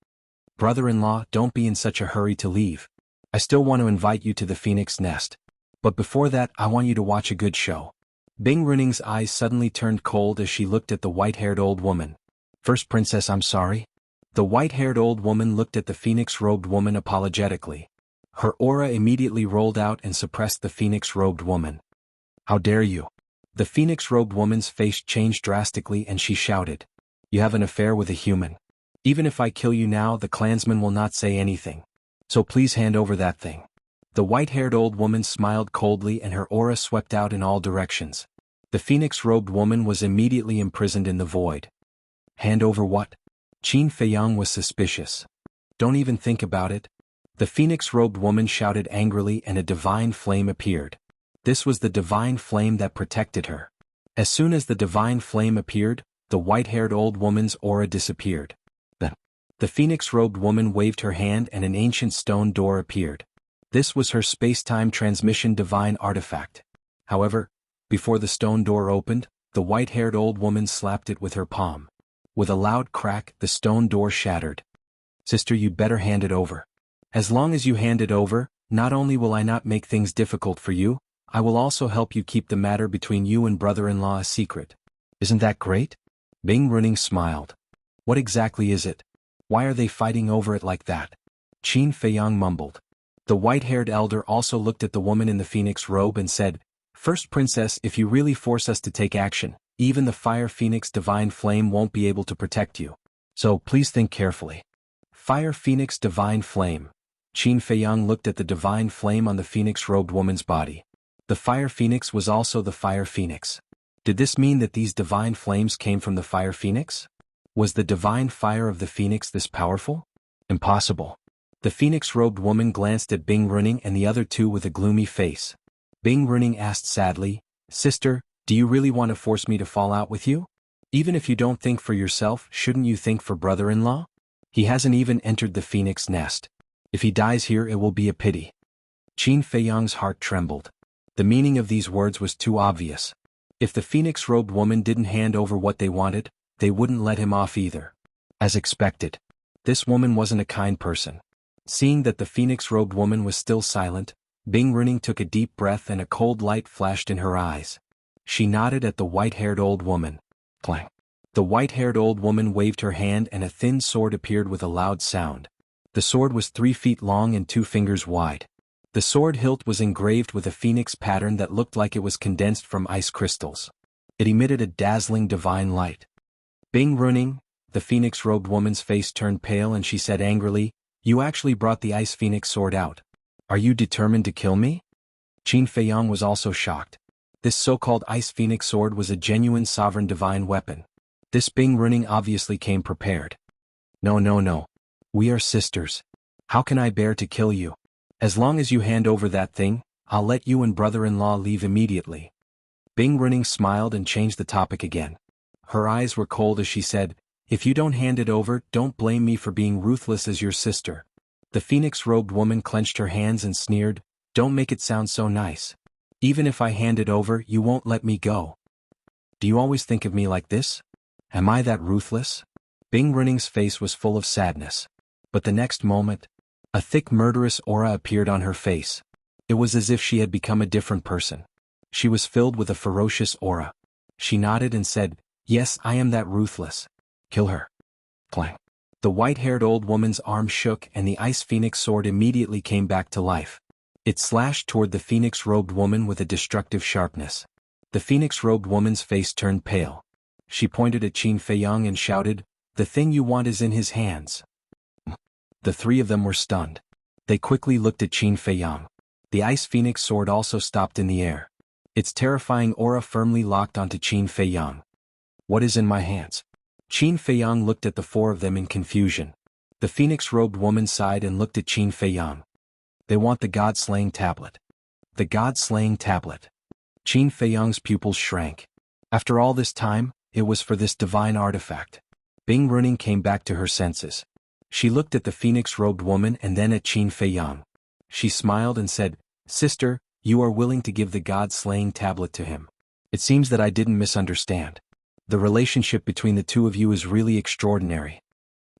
"Brother-in-law, don't be in such a hurry to leave. I still want to invite you to the Phoenix Nest. But before that, I want you to watch a good show." Bing Runing's eyes suddenly turned cold as she looked at the white-haired old woman. "First, Princess, I'm sorry." The white-haired old woman looked at the phoenix-robed woman apologetically. Her aura immediately rolled out and suppressed the phoenix-robed woman. "How dare you!" The phoenix-robed woman's face changed drastically and she shouted. "You have an affair with a human. Even if I kill you now, the clansmen will not say anything. So please hand over that thing. The white-haired old woman smiled coldly and her aura swept out in all directions. The phoenix-robed woman was immediately imprisoned in the void. Hand over what? Qin Feiyang was suspicious. Don't even think about it. The phoenix-robed woman shouted angrily and a divine flame appeared. This was the divine flame that protected her. As soon as the divine flame appeared, the white-haired old woman's aura disappeared. The phoenix-robed woman waved her hand and an ancient stone door appeared. This was her space-time transmission divine artifact. However, before the stone door opened, the white-haired old woman slapped it with her palm. With a loud crack, the stone door shattered. Sister, you better hand it over. As long as you hand it over, not only will I not make things difficult for you, I will also help you keep the matter between you and brother-in-law a secret. Isn't that great? Bing Runing smiled. What exactly is it? Why are they fighting over it like that? Qin Feiyang mumbled. The white-haired elder also looked at the woman in the phoenix robe and said, First Princess, if you really force us to take action, even the Fire Phoenix Divine Flame won't be able to protect you. So please think carefully. Fire Phoenix Divine Flame. Qin Feiyang looked at the divine flame on the phoenix-robed woman's body. The Fire Phoenix was also the Fire Phoenix. Did this mean that these divine flames came from the Fire Phoenix? Was the divine fire of the phoenix this powerful? Impossible. The phoenix-robed woman glanced at Bing Runing and the other two with a gloomy face. Bing Runing asked sadly, Sister, do you really want to force me to fall out with you? Even if you don't think for yourself, shouldn't you think for brother-in-law? He hasn't even entered the phoenix nest. If he dies here, it will be a pity. Qin Feiyang's heart trembled. The meaning of these words was too obvious. If the phoenix-robed woman didn't hand over what they wanted, they wouldn't let him off either. As expected. This woman wasn't a kind person. Seeing that the phoenix-robed woman was still silent, Bing Runing took a deep breath and a cold light flashed in her eyes. She nodded at the white-haired old woman. Clang. The white-haired old woman waved her hand and a thin sword appeared with a loud sound. The sword was 3 feet long and 2 fingers wide. The sword hilt was engraved with a phoenix pattern that looked like it was condensed from ice crystals. It emitted a dazzling divine light. Bing Runing, the phoenix-robed woman's face turned pale and she said angrily, You actually brought the ice phoenix sword out. Are you determined to kill me? Qin Feiyang was also shocked. This so-called ice phoenix sword was a genuine sovereign divine weapon. This Bing Runing obviously came prepared. No. We are sisters. How can I bear to kill you? As long as you hand over that thing, I'll let you and brother-in-law leave immediately. Bing Runing smiled and changed the topic again. Her eyes were cold as she said, If you don't hand it over, don't blame me for being ruthless as your sister. The phoenix-robed woman clenched her hands and sneered, Don't make it sound so nice. Even if I hand it over, you won't let me go. Do you always think of me like this? Am I that ruthless? Bing Runing's face was full of sadness. But the next moment, a thick murderous aura appeared on her face. It was as if she had become a different person. She was filled with a ferocious aura. She nodded and said, Yes, I am that ruthless. Kill her. Clang. The white-haired old woman's arm shook and the ice phoenix sword immediately came back to life. It slashed toward the phoenix-robed woman with a destructive sharpness. The phoenix-robed woman's face turned pale. She pointed at Qin Feiyang and shouted, The thing you want is in his hands. The 3 of them were stunned. They quickly looked at Qin Feiyang. The ice phoenix sword also stopped in the air. Its terrifying aura firmly locked onto Qin Feiyang. What is in my hands? Qin Feiyang looked at the 4 of them in confusion. The phoenix-robed woman sighed and looked at Qin Feiyang. They want the God-slaying tablet. The God-slaying tablet. Qin Feiyang's pupils shrank. After all this time, it was for this divine artifact. Bing Runing came back to her senses. She looked at the phoenix-robed woman and then at Qin Feiyang. She smiled and said, Sister, you are willing to give the God-slaying tablet to him. It seems that I didn't misunderstand. The relationship between the 2 of you is really extraordinary.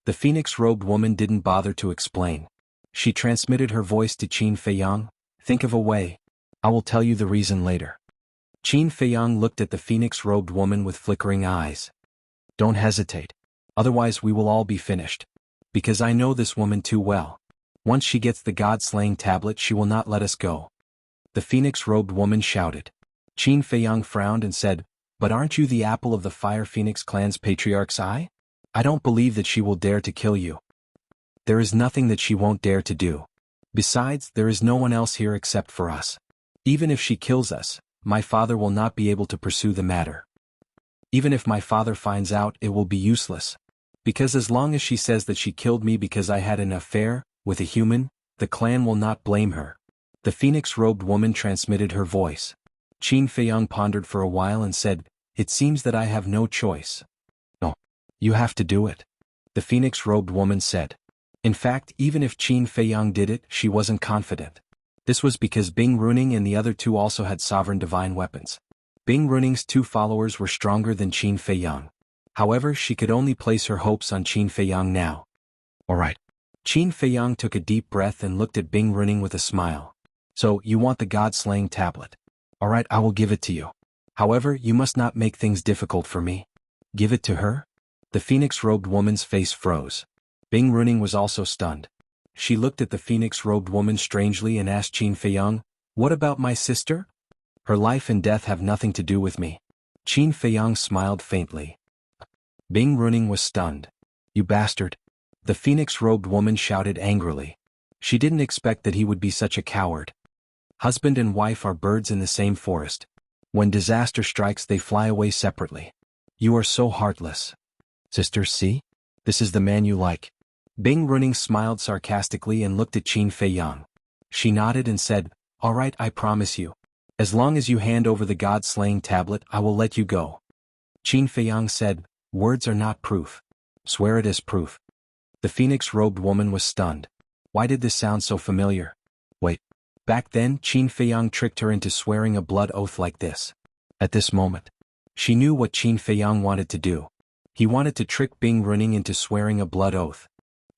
The phoenix-robed woman didn't bother to explain. She transmitted her voice to Qin Feiyang, Think of a way. I will tell you the reason later. Qin Feiyang looked at the phoenix-robed woman with flickering eyes. Don't hesitate. Otherwise we will all be finished. Because I know this woman too well. Once she gets the God-slaying tablet she will not let us go. The phoenix-robed woman shouted. Qin Feiyang frowned and said, But aren't you the apple of the Fire Phoenix clan's patriarch's eye? I don't believe that she will dare to kill you. There is nothing that she won't dare to do. Besides, there is no one else here except for us. Even if she kills us, my father will not be able to pursue the matter. Even if my father finds out, it will be useless. Because as long as she says that she killed me because I had an affair with a human, the clan will not blame her. The phoenix-robed woman transmitted her voice. Qin Feiyang pondered for a while and said, "It seems that I have no choice." "No. You have to do it," the phoenix-robed woman said. In fact, even if Qin Feiyang did it, she wasn't confident. This was because Bing Runing and the other two also had sovereign divine weapons. Bing Runing's two followers were stronger than Qin Feiyang. However, she could only place her hopes on Qin Feiyang now. "Alright." Qin Feiyang took a deep breath and looked at Bing Runing with a smile. "So, you want the God-slaying tablet? Alright, I will give it to you. However, you must not make things difficult for me." "Give it to her?" The phoenix-robed woman's face froze. Bing Runing was also stunned. She looked at the phoenix-robed woman strangely and asked Qin Feiyang, "What about my sister? Her life and death have nothing to do with me." Qin Feiyang smiled faintly. Bing Runing was stunned. "You bastard!" The phoenix-robed woman shouted angrily. She didn't expect that he would be such a coward. Husband and wife are birds in the same forest. When disaster strikes, they fly away separately. You are so heartless. Sister, see? This is the man you like. Bing Runing smiled sarcastically and looked at Qin Feiyang. She nodded and said, "All right, I promise you. As long as you hand over the God-slaying tablet, I will let you go." Qin Feiyang said, "Words are not proof. Swear it as proof." The phoenix-robed woman was stunned. Why did this sound so familiar? Wait. Back then, Qin Feiyang tricked her into swearing a blood oath like this. At this moment, she knew what Qin Feiyang wanted to do. He wanted to trick Bing Runing into swearing a blood oath.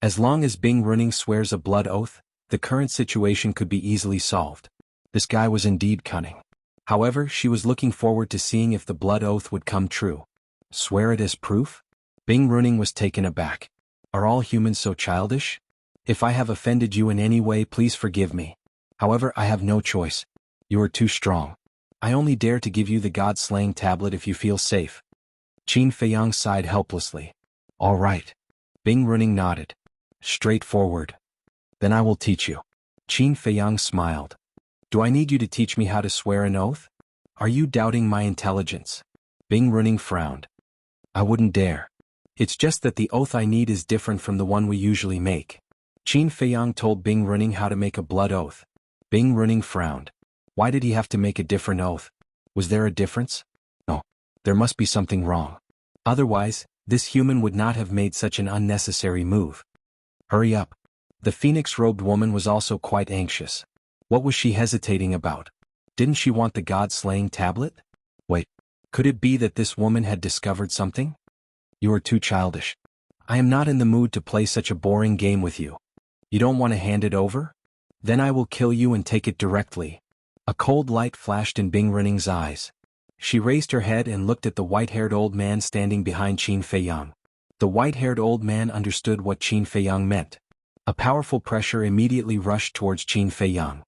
As long as Bing Runing swears a blood oath, the current situation could be easily solved. This guy was indeed cunning. However, she was looking forward to seeing if the blood oath would come true. Swear it as proof? Bing Runing was taken aback. Are all humans so childish? If I have offended you in any way, please forgive me. However, I have no choice. You are too strong. I only dare to give you the God-slaying tablet if you feel safe. Qin Feiyang sighed helplessly. All right. Bing Runing nodded. Straightforward. Then I will teach you. Qin Feiyang smiled. Do I need you to teach me how to swear an oath? Are you doubting my intelligence? Bing Runing frowned. I wouldn't dare. It's just that the oath I need is different from the one we usually make. Qin Feiyang told Bing Runing how to make a blood oath. Bing Runing frowned. Why did he have to make a different oath? Was there a difference? No. There must be something wrong. Otherwise, this human would not have made such an unnecessary move. Hurry up. The phoenix-robed woman was also quite anxious. What was she hesitating about? Didn't she want the God-slaying tablet? Wait, could it be that this woman had discovered something? You are too childish. I am not in the mood to play such a boring game with you. You don't want to hand it over? Then I will kill you and take it directly. A cold light flashed in Bing Runing's eyes. She raised her head and looked at the white-haired old man standing behind Qin Feiyang. The white-haired old man understood what Qin Feiyang meant. A powerful pressure immediately rushed towards Qin Feiyang.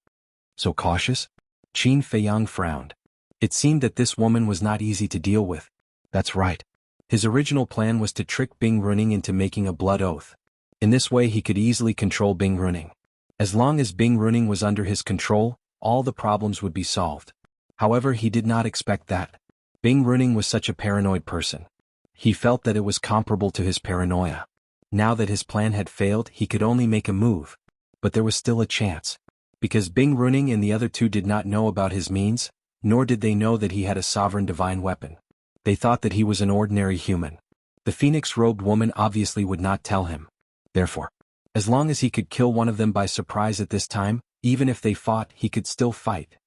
So cautious? Qin Feiyang frowned. It seemed that this woman was not easy to deal with. That's right. His original plan was to trick Bing Runing into making a blood oath. In this way he could easily control Bing Runing. As long as Bing Runing was under his control, all the problems would be solved. However, he did not expect that. Bing Runing was such a paranoid person. He felt that it was comparable to his paranoia. Now that his plan had failed, he could only make a move. But there was still a chance. Because Bing Runing and the other two did not know about his means, nor did they know that he had a sovereign divine weapon. They thought that he was an ordinary human. The phoenix-robed woman obviously would not tell him. Therefore, as long as he could kill one of them by surprise at this time, even if they fought, he could still fight.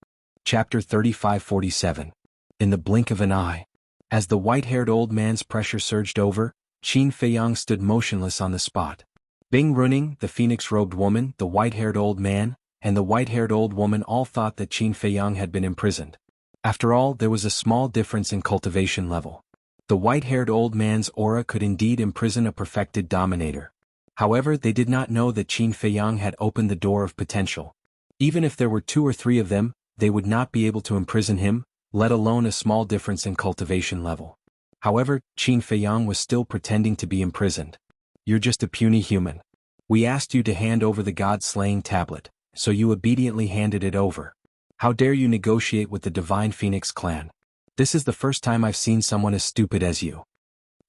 Chapter 3547. In the blink of an eye. As the white-haired old man's pressure surged over, Qin Feiyang stood motionless on the spot. Bing Runing, the phoenix-robed woman, the white-haired old man, and the white-haired old woman all thought that Qin Feiyang had been imprisoned. After all, there was a small difference in cultivation level. The white-haired old man's aura could indeed imprison a perfected dominator. However, they did not know that Qin Feiyang had opened the door of potential. Even if there were 2 or 3 of them, they would not be able to imprison him, let alone a small difference in cultivation level. However, Qin Feiyang was still pretending to be imprisoned. You're just a puny human. We asked you to hand over the God-slaying tablet, so you obediently handed it over. How dare you negotiate with the Divine Phoenix clan? This is the first time I've seen someone as stupid as you.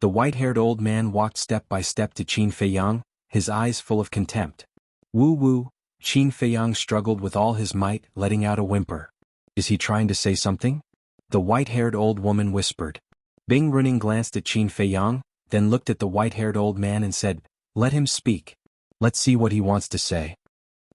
The white-haired old man walked step by step to Qin Feiyang, his eyes full of contempt. Woo-woo, Qin Feiyang struggled with all his might, letting out a whimper. Is he trying to say something? The white-haired old woman whispered. Bing Runing glanced at Qin Feiyang, then looked at the white-haired old man and said, "Let him speak. Let's see what he wants to say."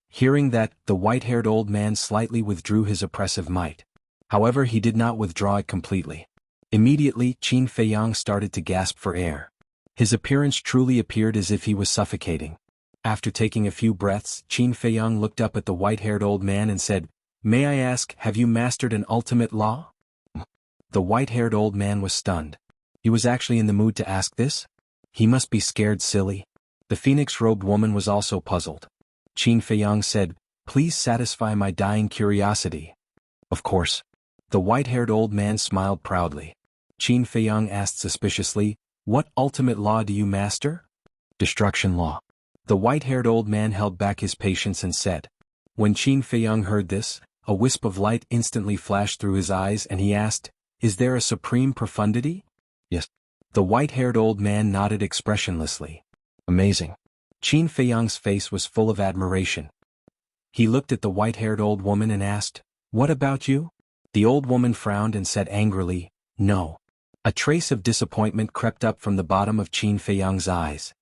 Hearing that, the white-haired old man slightly withdrew his oppressive might. However, he did not withdraw it completely. Immediately, Qin Feiyang started to gasp for air. His appearance truly appeared as if he was suffocating. After taking a few breaths, Qin Feiyang looked up at the white-haired old man and said, "May I ask, have you mastered an ultimate law?" The white-haired old man was stunned. He was actually in the mood to ask this? He must be scared silly. The phoenix-robed woman was also puzzled. Qin Feiyang said, "Please satisfy my dying curiosity." Of course. The white-haired old man smiled proudly. Qin Feiyang asked suspiciously, "What ultimate law do you master?" Destruction law. The white-haired old man held back his patience and said. When Qin Feiyang heard this, a wisp of light instantly flashed through his eyes and he asked, "Is there a supreme profundity?" Yes. The white-haired old man nodded expressionlessly. Amazing. Qin Feiyang's face was full of admiration. He looked at the white-haired old woman and asked, "What about you?" The old woman frowned and said angrily, "No." A trace of disappointment crept up from the bottom of Qin Feiyang's eyes.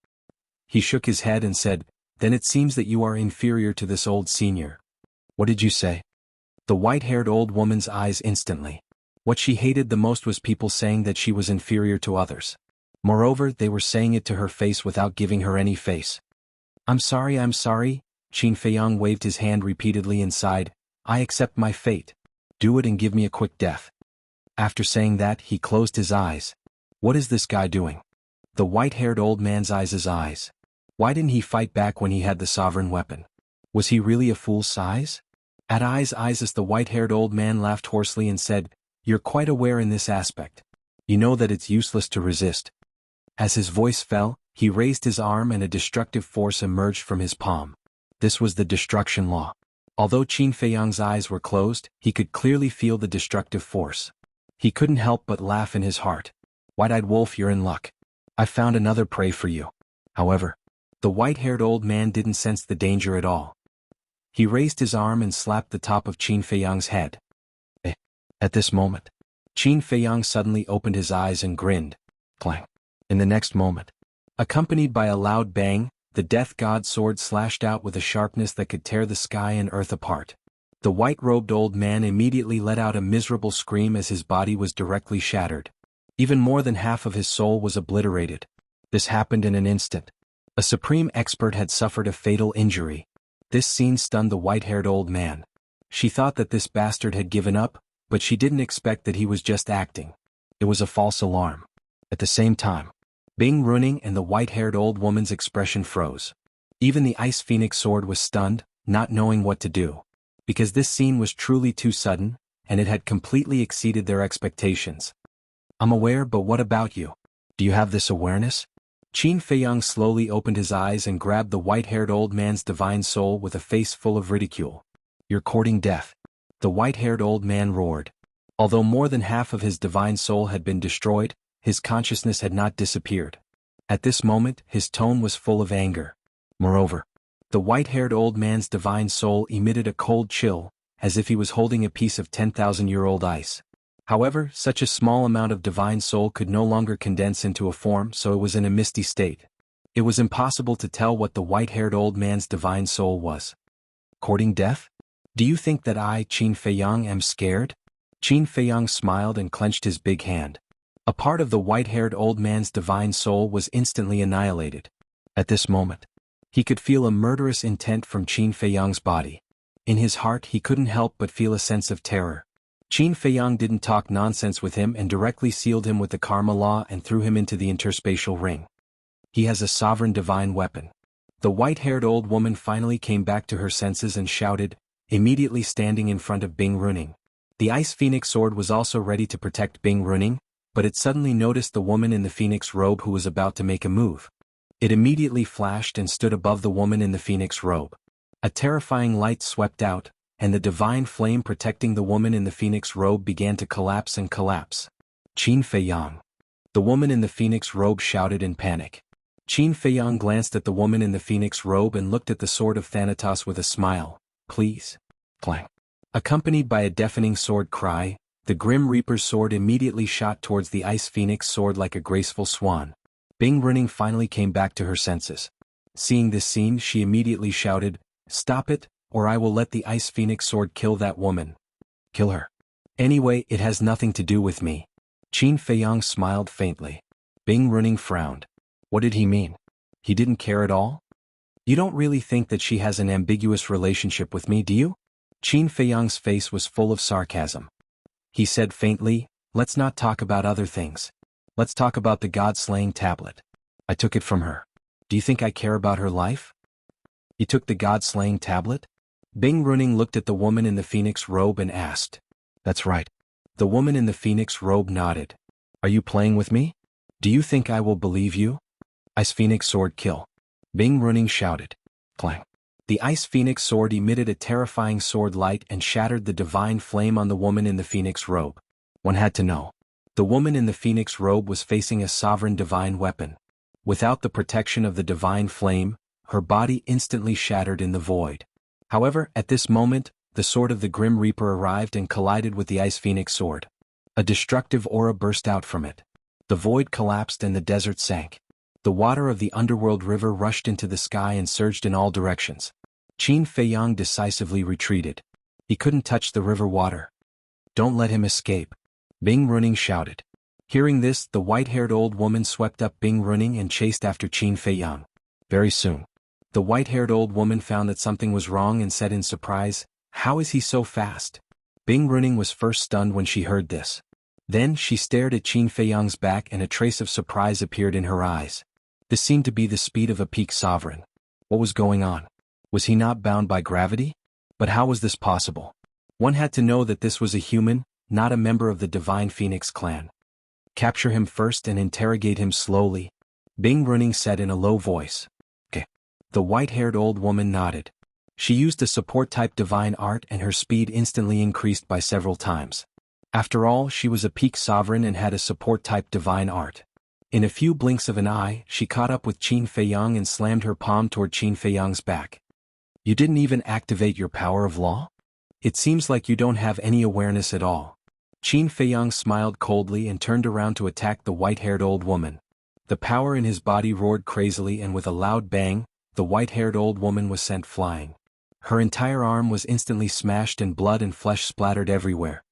He shook his head and said, "Then it seems that you are inferior to this old senior." "What did you say?" The white-haired old woman's eyes instantly. What she hated the most was people saying that she was inferior to others. Moreover, they were saying it to her face without giving her any face. I'm sorry. Qin Feiyang waved his hand repeatedly and sighed, "I accept my fate. Do it and give me a quick death." After saying that, he closed his eyes. What is this guy doing? The white-haired old man's eyes. Why didn't he fight back when he had the sovereign weapon? Was he really a fool's size? At eyes, the white-haired old man laughed hoarsely and said, "You're quite aware in this aspect. You know that it's useless to resist." As his voice fell, he raised his arm and a destructive force emerged from his palm. This was the destruction law. Although Qin Feiyang's eyes were closed, he could clearly feel the destructive force. He couldn't help but laugh in his heart. "White-eyed wolf, you're in luck. I found another prey for you." However, the white-haired old man didn't sense the danger at all. He raised his arm and slapped the top of Qin Feiyang's head. At this moment, Qin Feiyang suddenly opened his eyes and grinned. Clang. In the next moment, accompanied by a loud bang, the death god's sword slashed out with a sharpness that could tear the sky and earth apart. The white-robed old man immediately let out a miserable scream as his body was directly shattered. Even more than half of his soul was obliterated. This happened in an instant. A supreme expert had suffered a fatal injury. This scene stunned the white-haired old man. She thought that this bastard had given up, but she didn't expect that he was just acting. It was a false alarm. At the same time, Bing Runing and the white-haired old woman's expression froze. Even the Ice Phoenix sword was stunned, not knowing what to do. Because this scene was truly too sudden, and it had completely exceeded their expectations. "I'm aware, but what about you? Do you have this awareness?" Qin Feiyang slowly opened his eyes and grabbed the white-haired old man's divine soul with a face full of ridicule. "You're courting death." The white-haired old man roared. Although more than half of his divine soul had been destroyed, his consciousness had not disappeared. At this moment, his tone was full of anger. Moreover, the white-haired old man's divine soul emitted a cold chill, as if he was holding a piece of 10,000-year-old ice. However, such a small amount of divine soul could no longer condense into a form, so it was in a misty state. It was impossible to tell what the white-haired old man's divine soul was. Courting death? Do you think that I, Qin Feiyang, am scared? Qin Feiyang smiled and clenched his big hand. A part of the white-haired old man's divine soul was instantly annihilated. At this moment, he could feel a murderous intent from Qin Feiyang's body. In his heart he couldn't help but feel a sense of terror. Qin Feiyang didn't talk nonsense with him and directly sealed him with the karma law and threw him into the interspatial ring. He has a sovereign divine weapon. The white-haired old woman finally came back to her senses and shouted, immediately standing in front of Bing Runing. The Ice Phoenix sword was also ready to protect Bing Runing, but it suddenly noticed the woman in the phoenix robe who was about to make a move. It immediately flashed and stood above the woman in the phoenix robe. A terrifying light swept out, and the divine flame protecting the woman in the phoenix robe began to collapse and collapse. Qin Feiyang. The woman in the phoenix robe shouted in panic. Qin Feiyang glanced at the woman in the phoenix robe and looked at the sword of Thanatos with a smile. Please. Clang. Accompanied by a deafening sword cry, the Grim Reaper's sword immediately shot towards the Ice Phoenix sword like a graceful swan. Bing Runing finally came back to her senses. Seeing this scene, she immediately shouted, "Stop it, or I will let the Ice Phoenix sword kill that woman." "Kill her. Anyway, it has nothing to do with me." Qin Feiyang smiled faintly. Bing Runing frowned. What did he mean? He didn't care at all? You don't really think that she has an ambiguous relationship with me, do you? Qin Feiyang's face was full of sarcasm. He said faintly, "Let's not talk about other things. Let's talk about the God-slaying tablet. I took it from her. Do you think I care about her life?" "You took the God-slaying tablet?" Bing Runing looked at the woman in the phoenix robe and asked. "That's right." The woman in the phoenix robe nodded. "Are you playing with me? Do you think I will believe you?" "Ice Phoenix sword kill." Bing Runing shouted. Clang. The Ice Phoenix sword emitted a terrifying sword light and shattered the divine flame on the woman in the phoenix robe. One had to know. The woman in the phoenix robe was facing a sovereign divine weapon. Without the protection of the divine flame, her body instantly shattered in the void. However, at this moment, the sword of the Grim Reaper arrived and collided with the Ice Phoenix sword. A destructive aura burst out from it. The void collapsed and the desert sank. The water of the underworld river rushed into the sky and surged in all directions. Qin Feiyang decisively retreated. He couldn't touch the river water. "Don't let him escape," Bing Runing shouted. Hearing this, the white-haired old woman swept up Bing Runing and chased after Qin Feiyang. Very soon, the white-haired old woman found that something was wrong and said in surprise, "How is he so fast?" Bing Runing was first stunned when she heard this. Then she stared at Qin Feiyang's back and a trace of surprise appeared in her eyes. This seemed to be the speed of a peak sovereign. What was going on? Was he not bound by gravity? But how was this possible? One had to know that this was a human, not a member of the Divine Phoenix clan. "Capture him first and interrogate him slowly," Bing Runing said in a low voice. "Okay." The white-haired old woman nodded. She used a support-type divine art and her speed instantly increased by several times. After all, she was a peak sovereign and had a support-type divine art. In a few blinks of an eye, she caught up with Qin Feiyang and slammed her palm toward Qin Feiyang's back. "You didn't even activate your power of law? It seems like you don't have any awareness at all." Qin Feiyang smiled coldly and turned around to attack the white-haired old woman. The power in his body roared crazily and with a loud bang, the white-haired old woman was sent flying. Her entire arm was instantly smashed and blood and flesh splattered everywhere.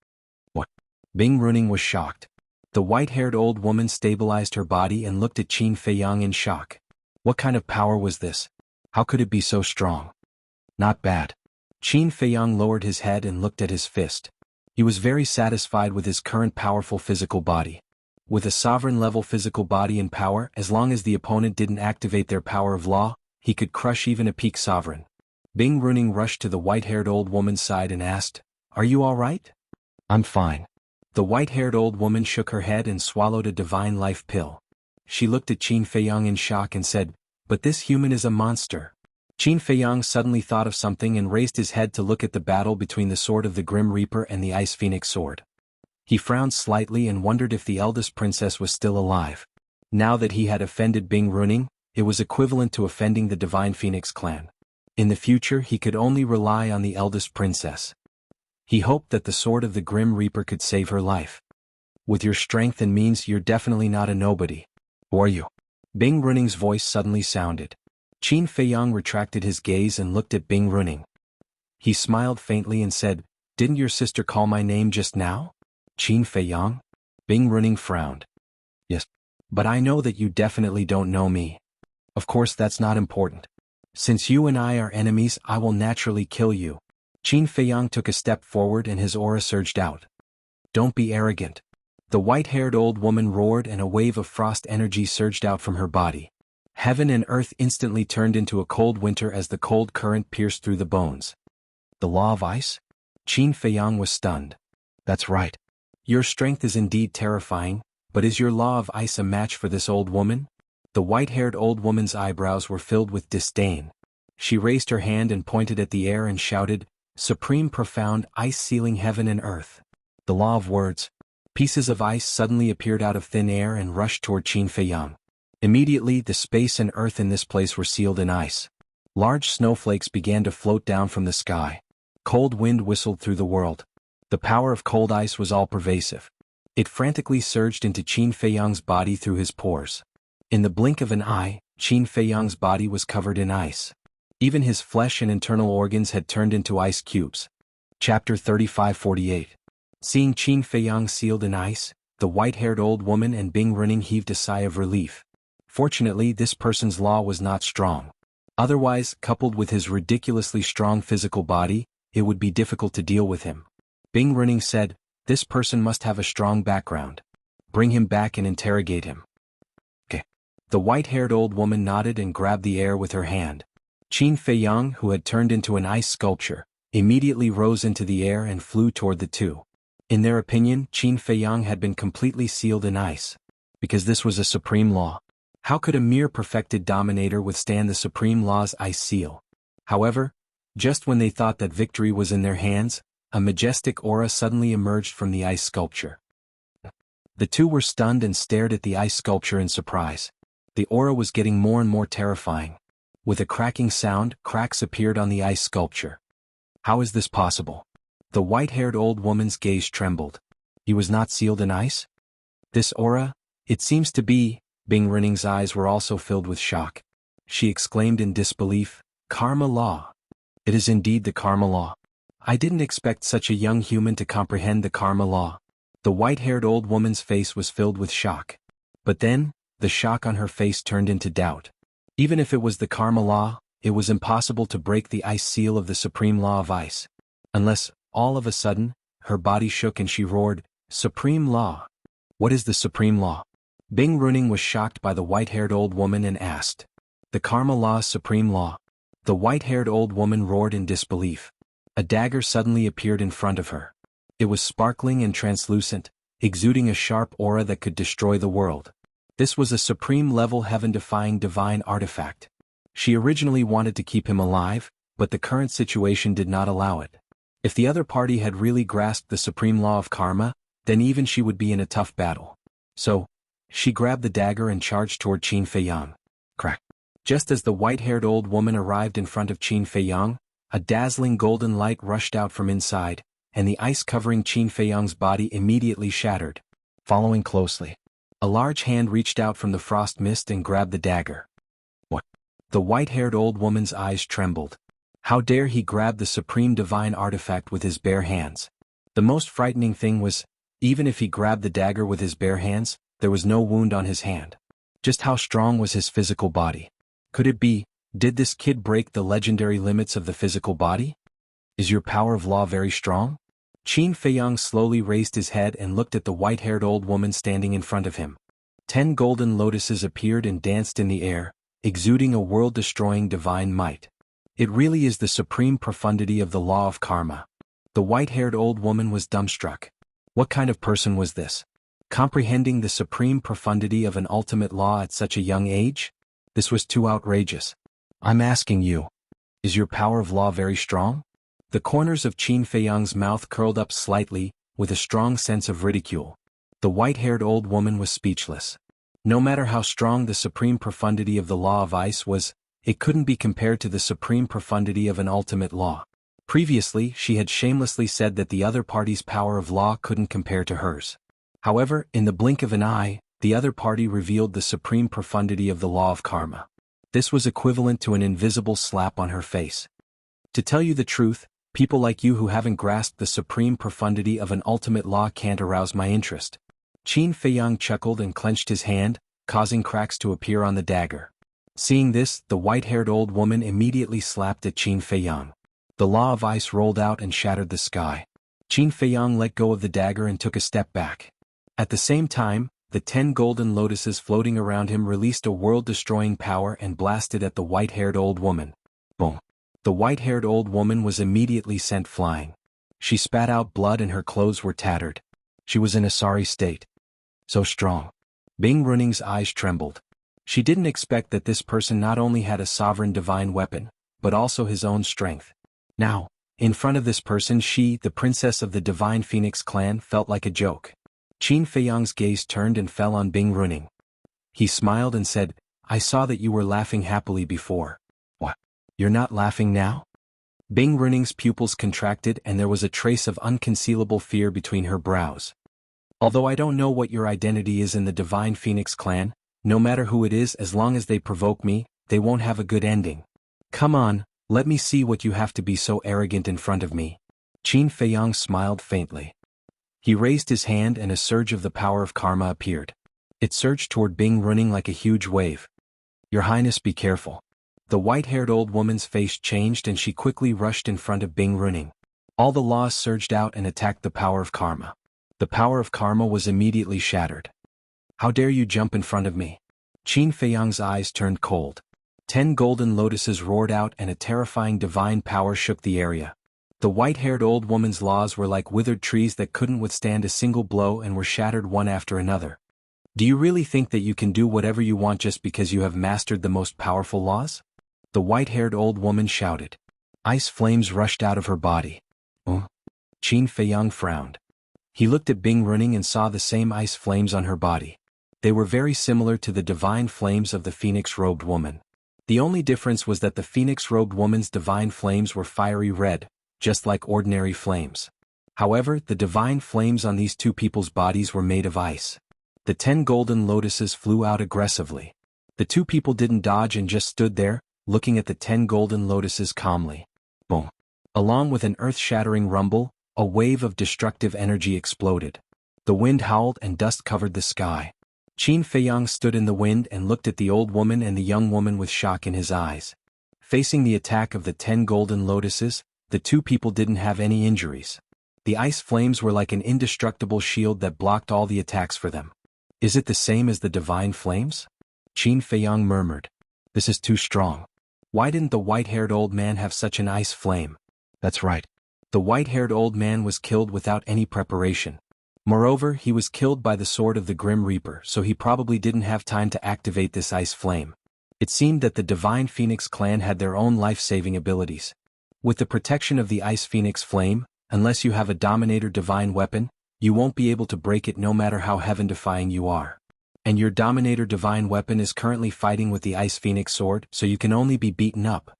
"What?" Bing Runing was shocked. The white-haired old woman stabilized her body and looked at Qin Feiyang in shock. What kind of power was this? How could it be so strong? Not bad. Qin Feiyang lowered his head and looked at his fist. He was very satisfied with his current powerful physical body. With a sovereign-level physical body and power, as long as the opponent didn't activate their power of law, he could crush even a peak sovereign. Bing Runing rushed to the white-haired old woman's side and asked, "Are you all right?" "I'm fine." The white-haired old woman shook her head and swallowed a divine life pill. She looked at Qin Feiyang in shock and said, "But this human is a monster." Qin Feiyang suddenly thought of something and raised his head to look at the battle between the sword of the Grim Reaper and the Ice Phoenix sword. He frowned slightly and wondered if the eldest princess was still alive. Now that he had offended Bing Runing, it was equivalent to offending the Divine Phoenix clan. In the future he could only rely on the eldest princess. He hoped that the sword of the Grim Reaper could save her life. "With your strength and means, you're definitely not a nobody. Who are you?" Bing Runing's voice suddenly sounded. Qin Feiyang retracted his gaze and looked at Bing Runing. He smiled faintly and said, "Didn't your sister call my name just now?" "Qin Feiyang?" Bing Runing frowned. "Yes. But I know that you definitely don't know me." "Of course that's not important. Since you and I are enemies, I will naturally kill you." Qin Feiyang took a step forward and his aura surged out. "Don't be arrogant." The white-haired old woman roared and a wave of frost energy surged out from her body. Heaven and earth instantly turned into a cold winter as the cold current pierced through the bones. "The law of ice?" Qin Feiyang was stunned. "That's right. Your strength is indeed terrifying, but is your law of ice a match for this old woman?" The white-haired old woman's eyebrows were filled with disdain. She raised her hand and pointed at the air and shouted, "Supreme profound ice sealing heaven and earth." The law of words. Pieces of ice suddenly appeared out of thin air and rushed toward Qin Feiyang. Immediately the space and earth in this place were sealed in ice. Large snowflakes began to float down from the sky. Cold wind whistled through the world. The power of cold ice was all-pervasive. It frantically surged into Qin Feiyang's body through his pores. In the blink of an eye, Qin Feiyang's body was covered in ice. Even his flesh and internal organs had turned into ice cubes. Chapter 35-48. Seeing Qin Feiyang sealed in ice, the white-haired old woman and Bing Runing heaved a sigh of relief. Fortunately, this person's law was not strong. Otherwise, coupled with his ridiculously strong physical body, it would be difficult to deal with him. Bing Runing said, "This person must have a strong background. Bring him back and interrogate him." Okay. The white-haired old woman nodded and grabbed the air with her hand. Qin Feiyang, who had turned into an ice sculpture, immediately rose into the air and flew toward the two. In their opinion, Qin Feiyang had been completely sealed in ice. Because this was a supreme law. How could a mere perfected dominator withstand the supreme law's ice seal? However, just when they thought that victory was in their hands, a majestic aura suddenly emerged from the ice sculpture. The two were stunned and stared at the ice sculpture in surprise. The aura was getting more and more terrifying. With a cracking sound, cracks appeared on the ice sculpture. How is this possible? The white-haired old woman's gaze trembled. He was not sealed in ice? This aura? It seems to be. Bing Runing's eyes were also filled with shock. She exclaimed in disbelief, "Karma law. It is indeed the karma law. I didn't expect such a young human to comprehend the karma law." The white-haired old woman's face was filled with shock. But then, the shock on her face turned into doubt. Even if it was the karma law, it was impossible to break the ice seal of the supreme law of ice. Unless, all of a sudden, her body shook and she roared, "Supreme law! What is the supreme law?" Bing Runing was shocked by the white-haired old woman and asked, "The karma law's supreme law." The white-haired old woman roared in disbelief. A dagger suddenly appeared in front of her. It was sparkling and translucent, exuding a sharp aura that could destroy the world. This was a supreme-level heaven-defying divine artifact. She originally wanted to keep him alive, but the current situation did not allow it. If the other party had really grasped the supreme law of karma, then even she would be in a tough battle. So, she grabbed the dagger and charged toward Qin Feiyang. Crack. Just as the white-haired old woman arrived in front of Qin Feiyang, a dazzling golden light rushed out from inside, and the ice covering Qin Feiyang's body immediately shattered. Following closely, a large hand reached out from the frost mist and grabbed the dagger. What? The white-haired old woman's eyes trembled. How dare he grab the supreme divine artifact with his bare hands? The most frightening thing was, even if he grabbed the dagger with his bare hands, there was no wound on his hand. Just how strong was his physical body? Could it be, did this kid break the legendary limits of the physical body? Is your power of law very strong? Qin Feiyang slowly raised his head and looked at the white-haired old woman standing in front of him. 10 golden lotuses appeared and danced in the air, exuding a world-destroying divine might. It really is the supreme profundity of the law of karma. The white-haired old woman was dumbstruck. What kind of person was this? Comprehending the supreme profundity of an ultimate law at such a young age? This was too outrageous. I'm asking you, is your power of law very strong? The corners of Qin Feiyang's mouth curled up slightly, with a strong sense of ridicule. The white-haired old woman was speechless. No matter how strong the supreme profundity of the law of ice was, it couldn't be compared to the supreme profundity of an ultimate law. Previously, she had shamelessly said that the other party's power of law couldn't compare to hers. However, in the blink of an eye, the other party revealed the supreme profundity of the law of karma. This was equivalent to an invisible slap on her face. To tell you the truth, people like you who haven't grasped the supreme profundity of an ultimate law can't arouse my interest. Qin Feiyang chuckled and clenched his hand, causing cracks to appear on the dagger. Seeing this, the white-haired old woman immediately slapped at Qin Feiyang. The law of ice rolled out and shattered the sky. Qin Feiyang let go of the dagger and took a step back. At the same time, the 10 golden lotuses floating around him released a world-destroying power and blasted at the white-haired old woman. Boom! The white-haired old woman was immediately sent flying. She spat out blood and her clothes were tattered. She was in a sorry state. So strong. Bing Runing's eyes trembled. She didn't expect that this person not only had a sovereign divine weapon, but also his own strength. Now, in front of this person she, the princess of the Divine Phoenix clan, felt like a joke. Qin Feiyang's gaze turned and fell on Bing Runing. He smiled and said, "I saw that you were laughing happily before. What? You're not laughing now?" Bing Runing's pupils contracted and there was a trace of unconcealable fear between her brows. "Although I don't know what your identity is in the Divine Phoenix clan, no matter who it is, as long as they provoke me, they won't have a good ending. Come on, let me see what you have to be so arrogant in front of me." Qin Feiyang smiled faintly. He raised his hand and a surge of the power of karma appeared. It surged toward Bing Runing like a huge wave. "Your Highness, be careful." The white-haired old woman's face changed and she quickly rushed in front of Bing Runing. All the laws surged out and attacked the power of karma. The power of karma was immediately shattered. "How dare you jump in front of me?" Qin Feiyang's eyes turned cold. 10 golden lotuses roared out and a terrifying divine power shook the area. The white-haired old woman's laws were like withered trees that couldn't withstand a single blow and were shattered one after another. "Do you really think that you can do whatever you want just because you have mastered the most powerful laws?" The white-haired old woman shouted. Ice flames rushed out of her body. "Oh?" Qin Feiyang frowned. He looked at Bing Runing and saw the same ice flames on her body. They were very similar to the divine flames of the phoenix-robed woman. The only difference was that the phoenix-robed woman's divine flames were fiery red, just like ordinary flames. However, the divine flames on these two people's bodies were made of ice. The 10 golden lotuses flew out aggressively. The two people didn't dodge and just stood there, looking at the 10 golden lotuses calmly. Boom! Along with an earth-shattering rumble, a wave of destructive energy exploded. The wind howled and dust covered the sky. Qin Feiyang stood in the wind and looked at the old woman and the young woman with shock in his eyes. Facing the attack of the 10 golden lotuses, the two people didn't have any injuries. The ice flames were like an indestructible shield that blocked all the attacks for them. "Is it the same as the divine flames?" Qin Feiyang murmured. "This is too strong. Why didn't the white-haired old man have such an ice flame?" "That's right. The white-haired old man was killed without any preparation. Moreover, he was killed by the sword of the Grim Reaper, so he probably didn't have time to activate this ice flame." It seemed that the Divine Phoenix clan had their own life-saving abilities. With the protection of the Ice Phoenix flame, unless you have a Dominator divine weapon, you won't be able to break it no matter how heaven-defying you are. And your Dominator divine weapon is currently fighting with the Ice Phoenix sword, so you can only be beaten up.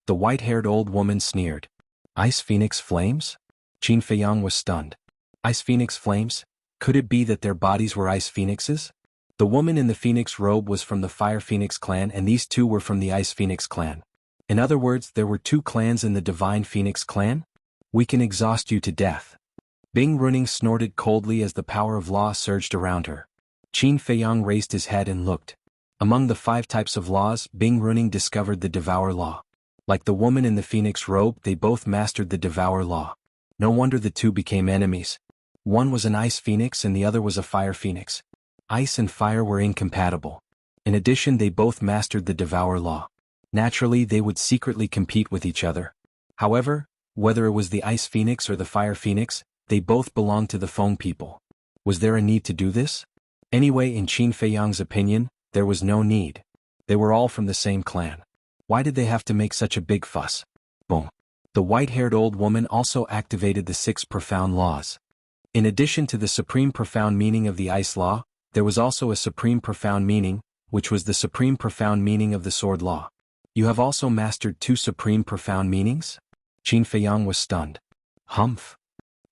The white-haired old woman sneered. "Ice Phoenix flames?" Qin Feiyang was stunned. Ice Phoenix flames? Could it be that their bodies were ice phoenixes? The woman in the phoenix robe was from the Fire Phoenix clan and these two were from the Ice Phoenix clan. In other words, there were two clans in the Divine Phoenix clan? "We can exhaust you to death." Bing Runing snorted coldly as the power of law surged around her. Qin Feiyang raised his head and looked. Among the 5 types of laws, Bing Runing discovered the Devour Law. Like the woman in the phoenix robe, they both mastered the Devour Law. No wonder the two became enemies. One was an ice phoenix and the other was a fire phoenix. Ice and fire were incompatible. In addition, they both mastered the Devour Law. Naturally, they would secretly compete with each other. However, whether it was the Ice Phoenix or the Fire Phoenix, they both belonged to the Feng people. Was there a need to do this? Anyway, in Qin Feiyang's opinion, there was no need. They were all from the same clan. Why did they have to make such a big fuss? Boom. The white-haired old woman also activated the 6 profound laws. In addition to the supreme profound meaning of the Ice Law, there was also a supreme profound meaning, which was the supreme profound meaning of the Sword Law. "You have also mastered 2 supreme profound meanings?" Qin Feiyang was stunned. "Humph.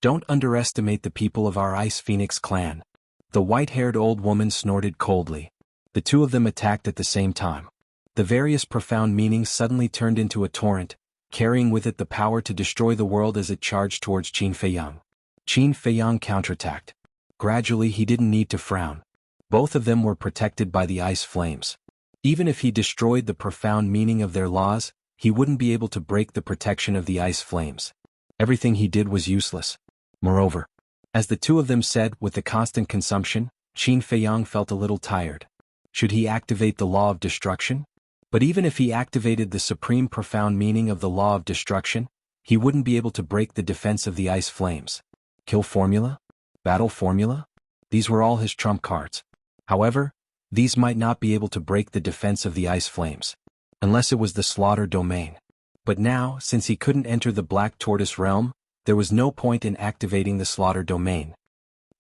Don't underestimate the people of our Ice Phoenix clan." The white-haired old woman snorted coldly. The two of them attacked at the same time. The various profound meanings suddenly turned into a torrent, carrying with it the power to destroy the world as it charged towards Qin Feiyang. Qin Feiyang counterattacked. Gradually he didn't need to frown. Both of them were protected by the ice flames. Even if he destroyed the profound meaning of their laws, he wouldn't be able to break the protection of the ice flames. Everything he did was useless. Moreover, as the two of them said, with the constant consumption, Qin Feiyang felt a little tired. Should he activate the law of destruction? But even if he activated the supreme profound meaning of the law of destruction, he wouldn't be able to break the defense of the ice flames. Kill formula? Battle formula? These were all his trump cards. However, these might not be able to break the defense of the ice flames. Unless it was the slaughter domain. But now, since he couldn't enter the Black Tortoise realm, there was no point in activating the slaughter domain.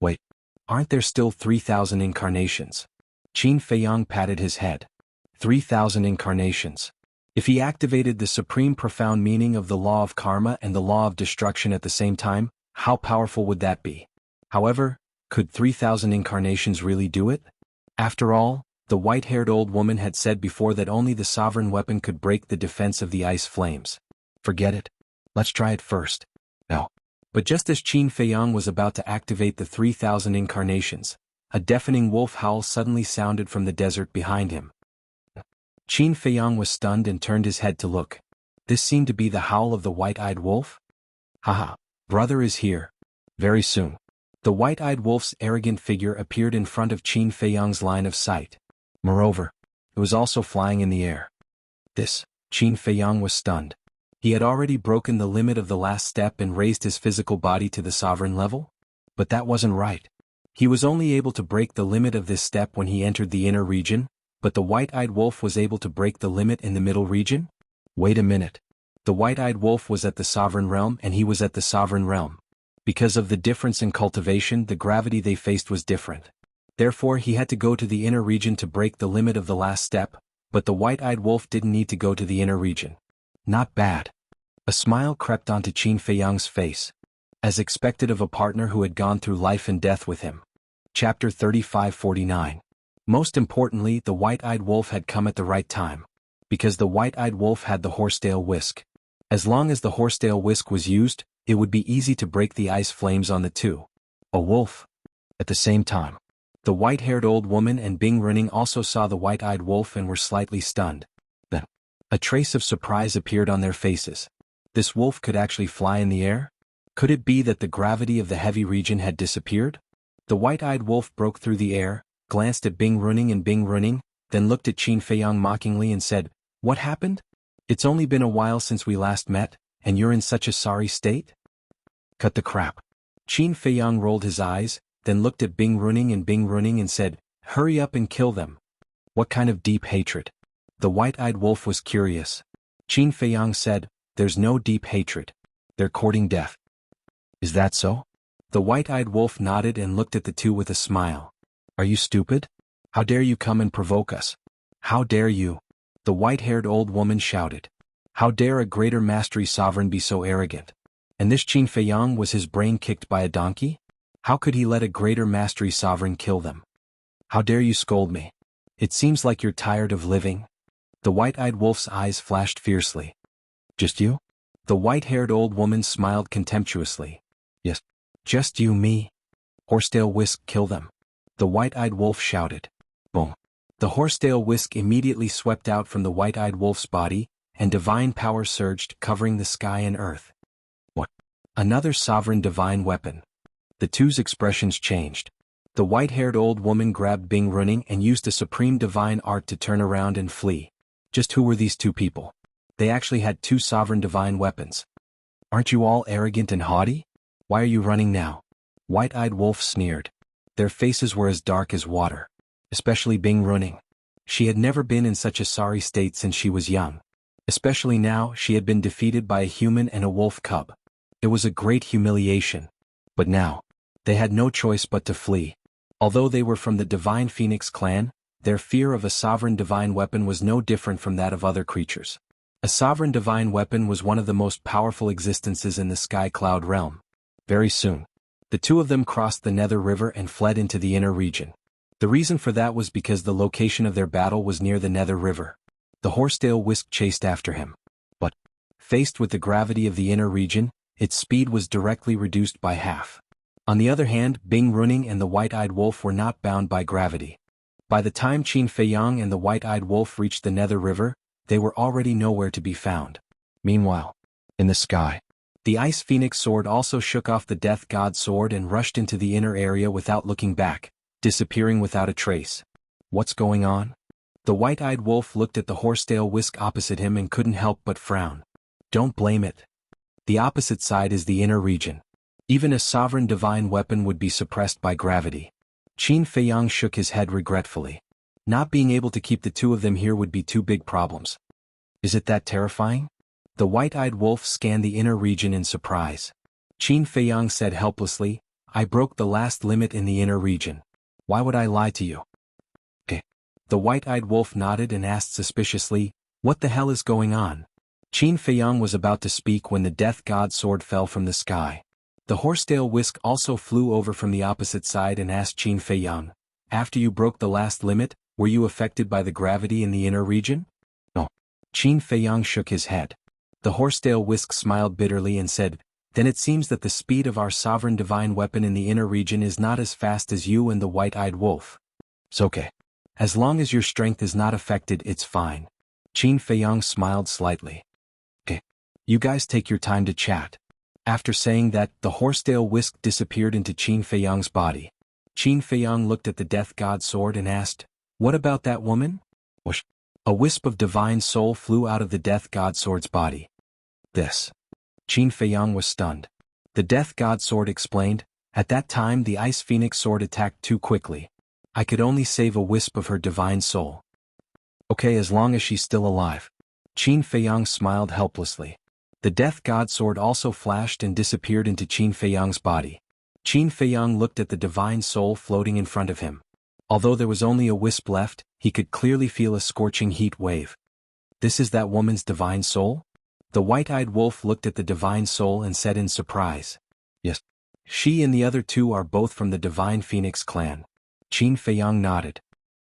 Wait, aren't there still 3,000 incarnations? Qin Feiyang patted his head. 3,000 incarnations. If he activated the supreme profound meaning of the law of karma and the law of destruction at the same time, how powerful would that be? However, could 3,000 incarnations really do it? After all, the white-haired old woman had said before that only the sovereign weapon could break the defense of the ice flames. Forget it. Let's try it first. No. But just as Qin Feiyang was about to activate the 3,000 incarnations, a deafening wolf howl suddenly sounded from the desert behind him. Qin Feiyang was stunned and turned his head to look. This seemed to be the howl of the white-eyed wolf. Haha, brother is here. Very soon. The white-eyed wolf's arrogant figure appeared in front of Qin Feiyang's line of sight. Moreover, it was also flying in the air. Qin Feiyang was stunned. He had already broken the limit of the last step and raised his physical body to the sovereign level? But that wasn't right. He was only able to break the limit of this step when he entered the inner region, but the white-eyed wolf was able to break the limit in the middle region? Wait a minute. The white-eyed wolf was at the sovereign realm and he was at the sovereign realm. Because of the difference in cultivation, the gravity they faced was different. Therefore, he had to go to the inner region to break the limit of the last step, but the white-eyed wolf didn't need to go to the inner region. Not bad. A smile crept onto Qin Feiyang's face. As expected of a partner who had gone through life and death with him. Chapter 35-49. Most importantly, the white-eyed wolf had come at the right time. Because the white-eyed wolf had the horsetail whisk. As long as the horsetail whisk was used, it would be easy to break the ice flames on the two. A wolf. At the same time. The white-haired old woman and Bing Running also saw the white-eyed wolf and were slightly stunned. Then, a trace of surprise appeared on their faces. This wolf could actually fly in the air? Could it be that the gravity of the heavy region had disappeared? The white-eyed wolf broke through the air, glanced at Bing Running, then looked at Qin Feiyang mockingly and said, "What happened? It's only been a while since we last met, and you're in such a sorry state?" Cut the crap. Qin Feiyang rolled his eyes, then looked at Bing Running and said, "Hurry up and kill them." What kind of deep hatred? The white-eyed wolf was curious. Qin Feiyang said, "There's no deep hatred. They're courting death." Is that so? The white-eyed wolf nodded and looked at the two with a smile. Are you stupid? How dare you come and provoke us? How dare you? The white-haired old woman shouted. How dare a greater mastery sovereign be so arrogant? And this Qin Feiyang was his brain kicked by a donkey? How could he let a greater mastery sovereign kill them? How dare you scold me? It seems like you're tired of living. The white-eyed wolf's eyes flashed fiercely. Just you? The white-haired old woman smiled contemptuously. Yes, just you, me. Horsetail whisk, kill them. The white-eyed wolf shouted. Boom. The horsetail whisk immediately swept out from the white-eyed wolf's body, and divine power surged, covering the sky and earth. What? Another sovereign divine weapon. The two's expressions changed. The white-haired old woman grabbed Bing Running and used a supreme divine art to turn around and flee. Just who were these two people? They actually had two sovereign divine weapons. Aren't you all arrogant and haughty? Why are you running now? White-eyed wolf sneered. Their faces were as dark as water. Especially Bing Running. She had never been in such a sorry state since she was young. Especially now, she had been defeated by a human and a wolf cub. It was a great humiliation. But now, they had no choice but to flee. Although they were from the Divine Phoenix clan, their fear of a sovereign divine weapon was no different from that of other creatures. A sovereign divine weapon was one of the most powerful existences in the Sky Cloud realm. Very soon, the two of them crossed the Nether River and fled into the inner region. The reason for that was because the location of their battle was near the Nether River. The horsetail whisk chased after him. But, faced with the gravity of the inner region, its speed was directly reduced by half. On the other hand, Bing Running and the white-eyed wolf were not bound by gravity. By the time Qin Feiyang and the white-eyed wolf reached the Nether River, they were already nowhere to be found. Meanwhile, in the sky, the Ice Phoenix sword also shook off the Death God sword and rushed into the inner area without looking back, disappearing without a trace. What's going on? The white-eyed wolf looked at the horsetail whisk opposite him and couldn't help but frown. Don't blame it. The opposite side is the inner region. Even a sovereign divine weapon would be suppressed by gravity. Qin Feiyang shook his head regretfully. Not being able to keep the two of them here would be two big problems. Is it that terrifying? The white-eyed wolf scanned the inner region in surprise. Qin Feiyang said helplessly, I broke the last limit in the inner region. Why would I lie to you? Eh. The white-eyed wolf nodded and asked suspiciously, what the hell is going on? Qin Feiyang was about to speak when the death god sword fell from the sky. The horsetail whisk also flew over from the opposite side and asked Qin Feiyang, after you broke the last limit, were you affected by the gravity in the inner region? No. Qin Feiyang shook his head. The horsetail whisk smiled bitterly and said, then it seems that the speed of our sovereign divine weapon in the inner region is not as fast as you and the white-eyed wolf. It's okay. As long as your strength is not affected, it's fine. Qin Feiyang smiled slightly. Okay. You guys take your time to chat. After saying that, the horsetail whisk disappeared into Qin Feiyang's body. Qin Feiyang looked at the death god sword and asked, what about that woman? Whoosh. A wisp of divine soul flew out of the death god sword's body. This. Qin Feiyang was stunned. The death god sword explained, at that time the ice phoenix sword attacked too quickly. I could only save a wisp of her divine soul. Okay, as long as she's still alive. Qin Feiyang smiled helplessly. The death god sword also flashed and disappeared into Qin Feiyang's body. Qin Feiyang looked at the divine soul floating in front of him. Although there was only a wisp left, he could clearly feel a scorching heat wave. This is that woman's divine soul? The white-eyed wolf looked at the divine soul and said in surprise. Yes. She and the other two are both from the Divine Phoenix clan. Qin Feiyang nodded.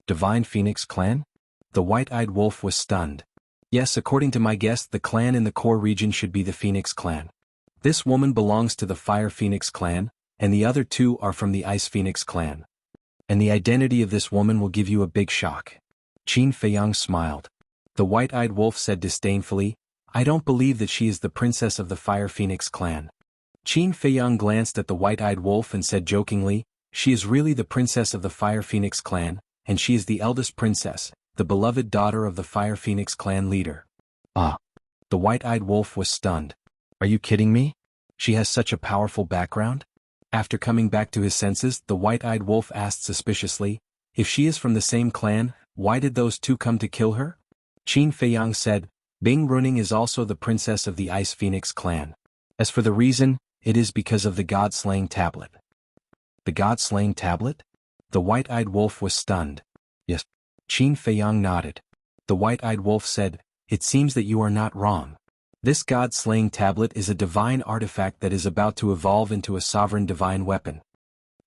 Divine Phoenix clan? The white-eyed wolf was stunned. Yes, according to my guess, the clan in the core region should be the Phoenix clan. This woman belongs to the Fire Phoenix clan, and the other two are from the Ice Phoenix clan. And the identity of this woman will give you a big shock. Qin Feiyang smiled. The white-eyed wolf said disdainfully, I don't believe that she is the princess of the Fire Phoenix clan. Qin Feiyang glanced at the white-eyed wolf and said jokingly, she is really the princess of the Fire Phoenix clan, and she is the eldest princess, the beloved daughter of the Fire Phoenix clan leader. Ah. The white-eyed wolf was stunned. Are you kidding me? She has such a powerful background? After coming back to his senses, the white-eyed wolf asked suspiciously, if she is from the same clan, why did those two come to kill her? Qin Feiyang said, Bing Runing is also the princess of the Ice Phoenix clan. As for the reason, it is because of the God-slaying tablet. The God-slaying tablet? The white-eyed wolf was stunned. Yes. Qin Feiyang nodded. The white-eyed wolf said, it seems that you are not wrong. This God-slaying tablet is a divine artifact that is about to evolve into a sovereign divine weapon.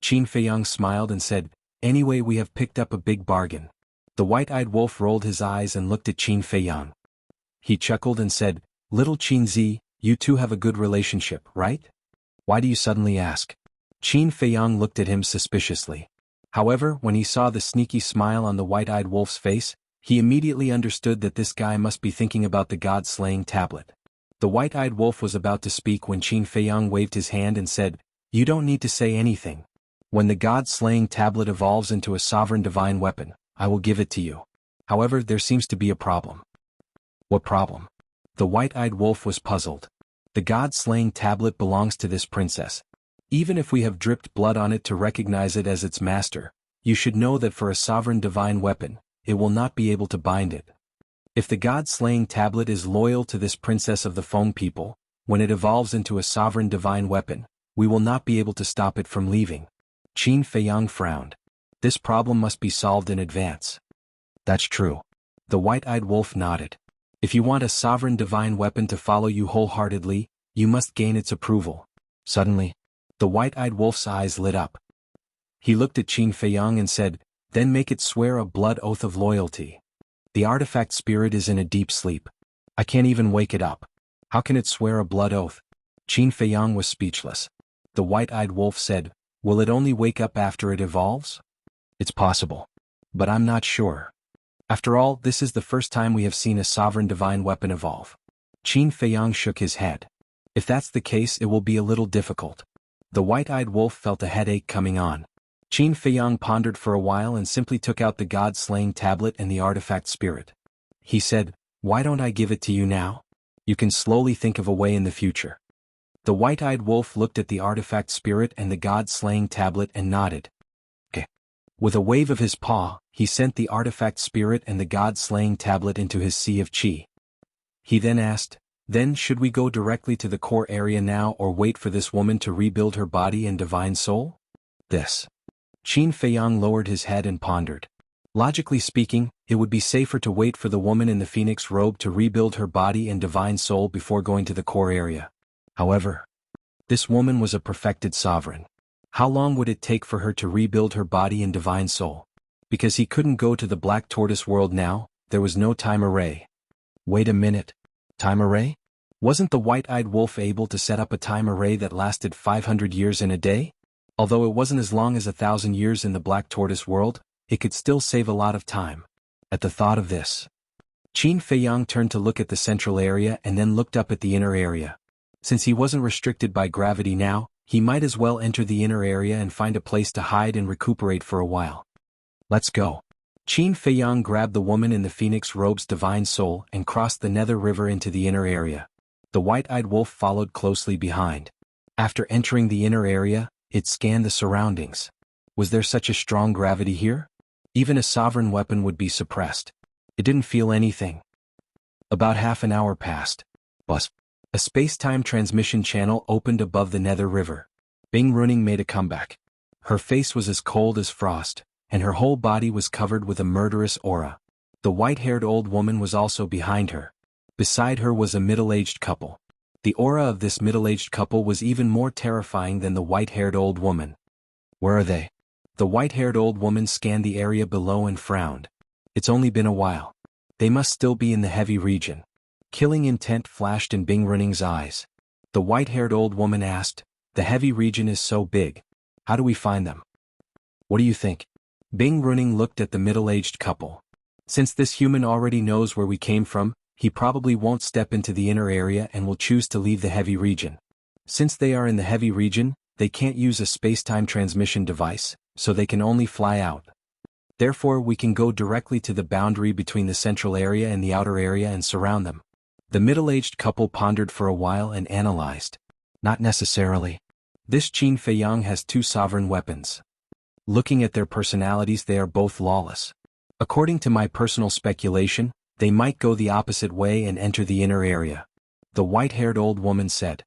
Qin Feiyang smiled and said, anyway, we have picked up a big bargain. The white-eyed wolf rolled his eyes and looked at Qin Feiyang. He chuckled and said, little Qin Zi, you two have a good relationship, right? Why do you suddenly ask? Qin Feiyang looked at him suspiciously. However, when he saw the sneaky smile on the white-eyed wolf's face, he immediately understood that this guy must be thinking about the God-slaying tablet. The white-eyed wolf was about to speak when Qin Feiyang waved his hand and said, you don't need to say anything. When the God-slaying tablet evolves into a sovereign divine weapon, I will give it to you. However, there seems to be a problem. What problem? The white-eyed wolf was puzzled. The God-slaying tablet belongs to this princess. Even if we have dripped blood on it to recognize it as its master, you should know that for a sovereign divine weapon, it will not be able to bind it. If the God-slaying tablet is loyal to this princess of the Feng people, when it evolves into a sovereign divine weapon, we will not be able to stop it from leaving. Qin Feiyang frowned. This problem must be solved in advance. That's true. The white-eyed wolf nodded. If you want a sovereign divine weapon to follow you wholeheartedly, you must gain its approval. Suddenly, the white-eyed wolf's eyes lit up. He looked at Qin Feiyang and said, then make it swear a blood oath of loyalty. The artifact spirit is in a deep sleep. I can't even wake it up. How can it swear a blood oath? Qin Feiyang was speechless. The white-eyed wolf said, will it only wake up after it evolves? It's possible. But I'm not sure. After all, this is the first time we have seen a sovereign divine weapon evolve. Qin Feiyang shook his head. If that's the case, it will be a little difficult. The white-eyed wolf felt a headache coming on. Qin Feiyang pondered for a while and simply took out the God-slaying tablet and the artifact spirit. He said, why don't I give it to you now? You can slowly think of a way in the future. The white-eyed wolf looked at the artifact spirit and the God-slaying tablet and nodded. Okay. With a wave of his paw, he sent the artifact spirit and the God-slaying tablet into his sea of qi. He then asked, Then should we go directly to the core area now or wait for this woman to rebuild her body and divine soul? This. Qin Feiyang lowered his head and pondered. Logically speaking, it would be safer to wait for the woman in the phoenix robe to rebuild her body and divine soul before going to the core area. However, this woman was a perfected sovereign. How long would it take for her to rebuild her body and divine soul? Because he couldn't go to the Black Tortoise world now, there was no time array. Wait a minute. Time array? Wasn't the white-eyed wolf able to set up a time array that lasted 500 years in a day? Although it wasn't as long as 1,000 years in the Black Tortoise world, it could still save a lot of time. At the thought of this, Qin Feiyang turned to look at the central area and then looked up at the inner area. Since he wasn't restricted by gravity now, he might as well enter the inner area and find a place to hide and recuperate for a while. Let's go. Qin Feiyang grabbed the woman in the phoenix robe's divine soul and crossed the Nether River into the inner area. The white-eyed wolf followed closely behind. After entering the inner area, it scanned the surroundings. Was there such a strong gravity here? Even a sovereign weapon would be suppressed. It didn't feel anything. About half an hour passed. Buzz. A space-time transmission channel opened above the Nether River. Bing Runing made a comeback. Her face was as cold as frost, and her whole body was covered with a murderous aura. The white-haired old woman was also behind her. Beside her was a middle-aged couple. The aura of this middle-aged couple was even more terrifying than the white-haired old woman. Where are they? The white-haired old woman scanned the area below and frowned. It's only been a while. They must still be in the heavy region. Killing intent flashed in Bing Runing's eyes. The white-haired old woman asked, "The heavy region is so big. How do we find them?" "What do you think?" Bing Runing looked at the middle-aged couple. Since this human already knows where we came from, he probably won't step into the inner area and will choose to leave the heavy region. Since they are in the heavy region, they can't use a space-time transmission device, so they can only fly out. Therefore we can go directly to the boundary between the central area and the outer area and surround them. The middle-aged couple pondered for a while and analyzed. Not necessarily. This Qin Feiyang has two sovereign weapons. Looking at their personalities, they are both lawless. According to my personal speculation, they might go the opposite way and enter the inner area. The white-haired old woman said.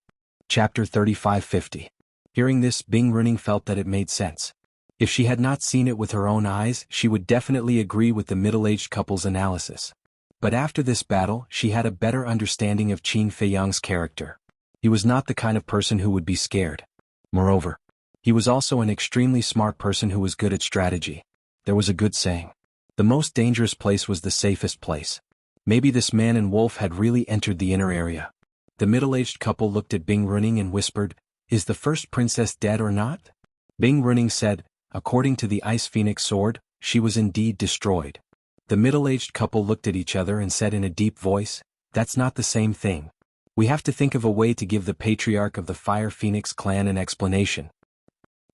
Chapter 3550. Hearing this, Bing Runing felt that it made sense. If she had not seen it with her own eyes, she would definitely agree with the middle-aged couple's analysis. But after this battle, she had a better understanding of Qin Feiyang's character. He was not the kind of person who would be scared. Moreover, he was also an extremely smart person who was good at strategy. There was a good saying. The most dangerous place was the safest place. Maybe this man and wolf had really entered the inner area. The middle-aged couple looked at Bing Runing and whispered, "Is the first princess dead or not?" Bing Runing said, "According to the Ice Phoenix sword, she was indeed destroyed." The middle-aged couple looked at each other and said in a deep voice, "That's not the same thing. We have to think of a way to give the patriarch of the Fire Phoenix clan an explanation."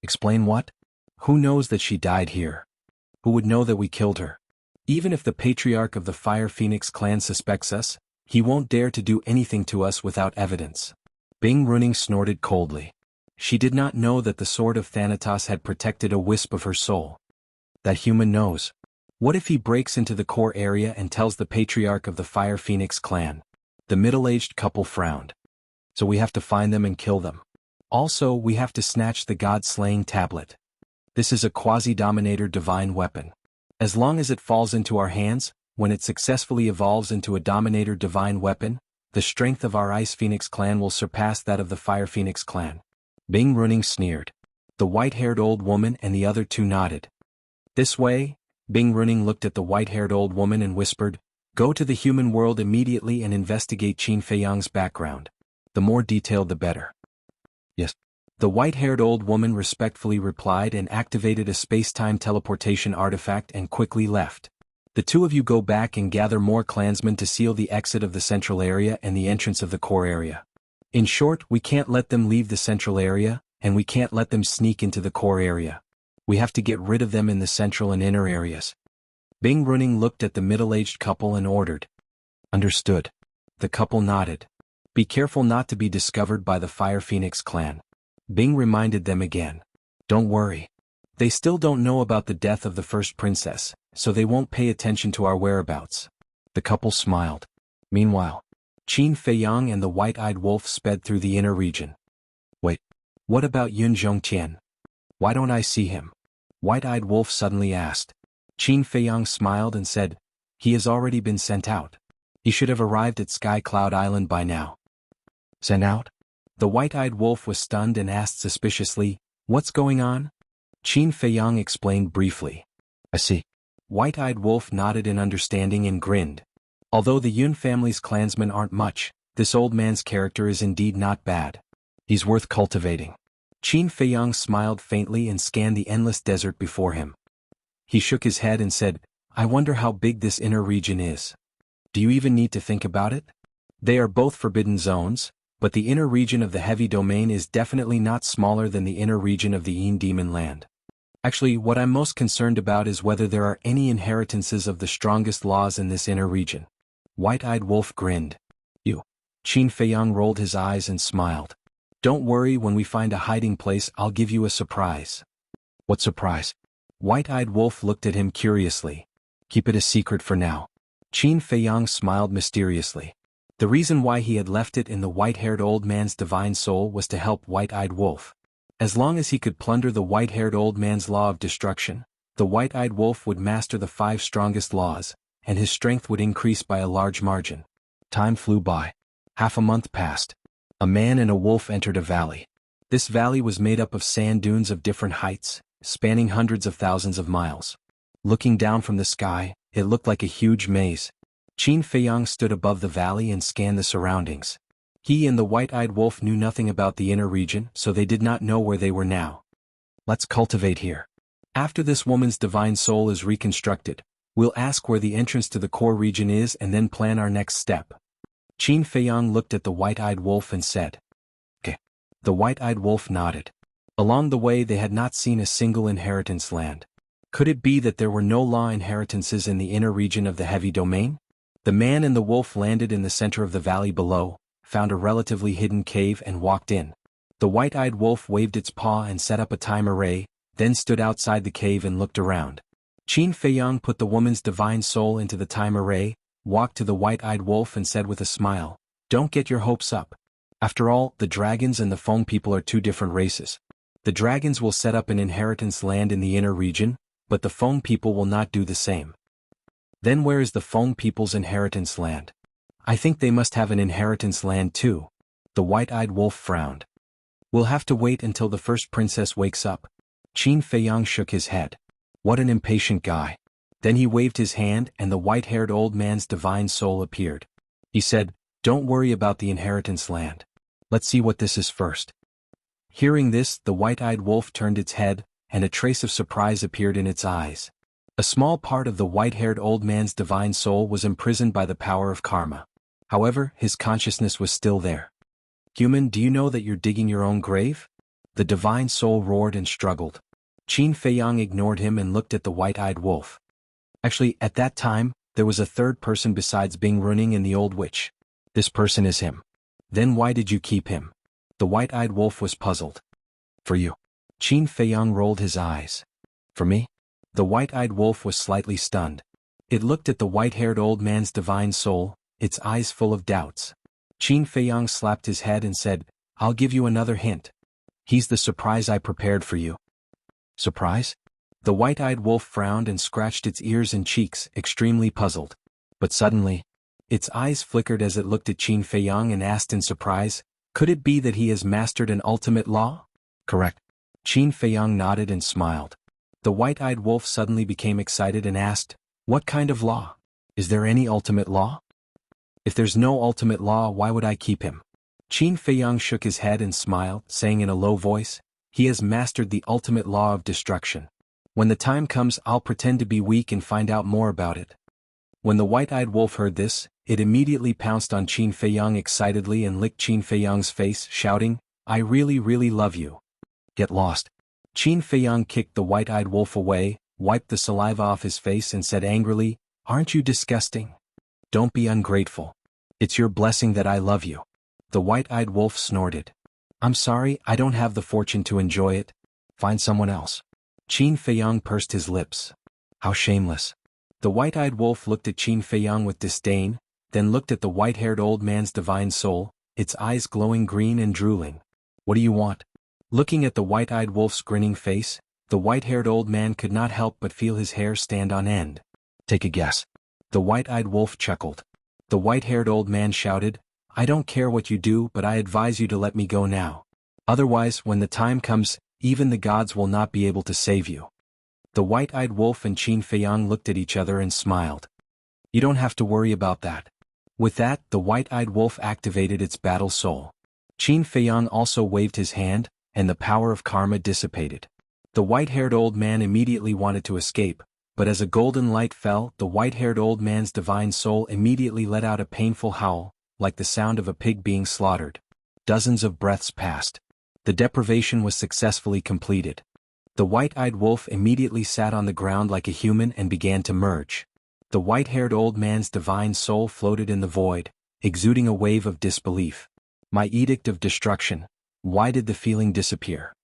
"Explain what?" "Who knows that she died here? Who would know that we killed her? Even if the patriarch of the Fire Phoenix clan suspects us, he won't dare to do anything to us without evidence." Bing Runing snorted coldly. She did not know that the sword of Thanatos had protected a wisp of her soul. That human knows. What if he breaks into the core area and tells the patriarch of the Fire Phoenix clan? The middle-aged couple frowned. So we have to find them and kill them. Also, we have to snatch the god-slaying tablet. This is a quasi-dominator divine weapon. As long as it falls into our hands, when it successfully evolves into a dominator divine weapon, the strength of our Ice Phoenix clan will surpass that of the Fire Phoenix clan. Bing Runing sneered. The white-haired old woman and the other two nodded. This way, Bing Runing looked at the white-haired old woman and whispered, "Go to the human world immediately and investigate Qin Feiyang's background. The more detailed the better." "Yes." The white-haired old woman respectfully replied and activated a space-time teleportation artifact and quickly left. "The two of you go back and gather more clansmen to seal the exit of the central area and the entrance of the core area. In short, we can't let them leave the central area, and we can't let them sneak into the core area. We have to get rid of them in the central and inner areas." Bing Runing looked at the middle-aged couple and ordered. "Understood." The couple nodded. "Be careful not to be discovered by the Fire Phoenix clan." Bing reminded them again. "Don't worry. They still don't know about the death of the first princess, so they won't pay attention to our whereabouts." The couple smiled. Meanwhile, Qin Feiyang and the white-eyed wolf sped through the inner region. Wait, what about Yun Zhongtian? Why don't I see him? White-eyed wolf suddenly asked. Qin Feiyang smiled and said, he has already been sent out. He should have arrived at Sky Cloud Island by now. Sent out? The white-eyed wolf was stunned and asked suspiciously, what's going on? Qin Feiyang explained briefly. I see. White-eyed wolf nodded in understanding and grinned. Although the Yun family's clansmen aren't much, this old man's character is indeed not bad. He's worth cultivating. Qin Feiyang smiled faintly and scanned the endless desert before him. He shook his head and said, I wonder how big this inner region is. Do you even need to think about it? They are both forbidden zones, but the inner region of the heavy domain is definitely not smaller than the inner region of the Yin Demon Land. Actually, what I'm most concerned about is whether there are any inheritances of the strongest laws in this inner region. White-eyed wolf grinned. You. Qin Feiyang rolled his eyes and smiled. Don't worry, when we find a hiding place I'll give you a surprise. What surprise? White-eyed wolf looked at him curiously. Keep it a secret for now. Qin Feiyang smiled mysteriously. The reason why he had left it in the white-haired old man's divine soul was to help white-eyed wolf. As long as he could plunder the white-haired old man's law of destruction, the white-eyed wolf would master the 5 strongest laws, and his strength would increase by a large margin. Time flew by. Half a month passed. A man and a wolf entered a valley. This valley was made up of sand dunes of different heights, spanning hundreds of thousands of miles. Looking down from the sky, it looked like a huge maze. Qin Feiyang stood above the valley and scanned the surroundings. He and the white-eyed wolf knew nothing about the inner region, so they did not know where they were now. Let's cultivate here. After this woman's divine soul is reconstructed, we'll ask where the entrance to the core region is and then plan our next step. Qin Feiyang looked at the white-eyed wolf and said, Okay. The white-eyed wolf nodded. Along the way they had not seen a single inheritance land. Could it be that there were no law inheritances in the inner region of the heavy domain? The man and the wolf landed in the center of the valley below, found a relatively hidden cave and walked in. The white-eyed wolf waved its paw and set up a time array, then stood outside the cave and looked around. Qin Feiyang put the woman's divine soul into the time array, walked to the white-eyed wolf and said with a smile, Don't get your hopes up. After all, the dragons and the Feng people are 2 different races. The dragons will set up an inheritance land in the inner region, but the Feng people will not do the same. Then where is the Feng people's inheritance land? I think they must have an inheritance land too. The white-eyed wolf frowned. We'll have to wait until the first princess wakes up. Qin Feiyang shook his head. What an impatient guy. Then he waved his hand and the white-haired old man's divine soul appeared. He said, Don't worry about the inheritance land. Let's see what this is first. Hearing this, the white-eyed wolf turned its head, and a trace of surprise appeared in its eyes. A small part of the white-haired old man's divine soul was imprisoned by the power of karma. However, his consciousness was still there. Human, do you know that you're digging your own grave? The divine soul roared and struggled. Qin Feiyang ignored him and looked at the white-eyed wolf. Actually, at that time, there was a third person besides Bing Runing and the old witch. This person is him. Then why did you keep him? The white-eyed wolf was puzzled. For you. Qin Feiyang rolled his eyes. For me? The white-eyed wolf was slightly stunned. It looked at the white-haired old man's divine soul, its eyes full of doubts. Qin Feiyang slapped his head and said, I'll give you another hint. He's the surprise I prepared for you. Surprise? The white-eyed wolf frowned and scratched its ears and cheeks, extremely puzzled. But suddenly, its eyes flickered as it looked at Qin Feiyang and asked in surprise, Could it be that he has mastered an ultimate law? Correct. Qin Feiyang nodded and smiled. The white-eyed wolf suddenly became excited and asked, What kind of law? Is there any ultimate law? If there's no ultimate law, why would I keep him? Qin Feiyang shook his head and smiled, saying in a low voice, He has mastered the ultimate law of destruction. When the time comes, I'll pretend to be weak and find out more about it. When the white-eyed wolf heard this, it immediately pounced on Qin Feiyang excitedly and licked Qin Feiyang's face, shouting, I really, really love you. Get lost. Qin Feiyang kicked the white-eyed wolf away, wiped the saliva off his face and said angrily, Aren't you disgusting? Don't be ungrateful. It's your blessing that I love you. The white-eyed wolf snorted. I'm sorry, I don't have the fortune to enjoy it. Find someone else. Qin Feiyang pursed his lips. How shameless. The white-eyed wolf looked at Qin Feiyang with disdain, then looked at the white-haired old man's divine soul, its eyes glowing green and drooling. "What do you want?" Looking at the white-eyed wolf's grinning face, the white-haired old man could not help but feel his hair stand on end. "Take a guess." The white-eyed wolf chuckled. The white-haired old man shouted, "I don't care what you do, but I advise you to let me go now. Otherwise, when the time comes, even the gods will not be able to save you." The white-eyed wolf and Qin Feiyang looked at each other and smiled. "You don't have to worry about that." With that, the white-eyed wolf activated its battle soul. Qin Feiyang also waved his hand, and the power of karma dissipated. The white-haired old man immediately wanted to escape, but as a golden light fell, the white-haired old man's divine soul immediately let out a painful howl, like the sound of a pig being slaughtered. Dozens of breaths passed. The deprivation was successfully completed. The white-eyed wolf immediately sat on the ground like a human and began to merge. The white-haired old man's divine soul floated in the void, exuding a wave of disbelief. "My edict of destruction, why did the feeling disappear?"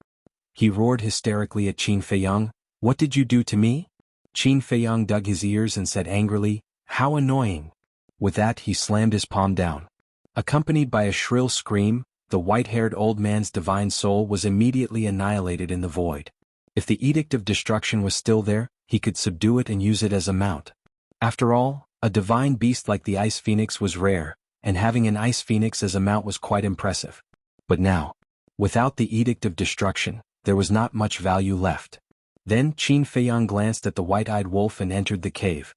He roared hysterically at Qin Feiyang. "What did you do to me?" Qin Feiyang dug his ears and said angrily, "How annoying." With that he slammed his palm down. Accompanied by a shrill scream, the white-haired old man's divine soul was immediately annihilated in the void. If the edict of destruction was still there, he could subdue it and use it as a mount. After all, a divine beast like the ice phoenix was rare, and having an ice phoenix as a mount was quite impressive. But now, without the edict of destruction, there was not much value left. Then Qin Feiyang glanced at the white-eyed wolf and entered the cave.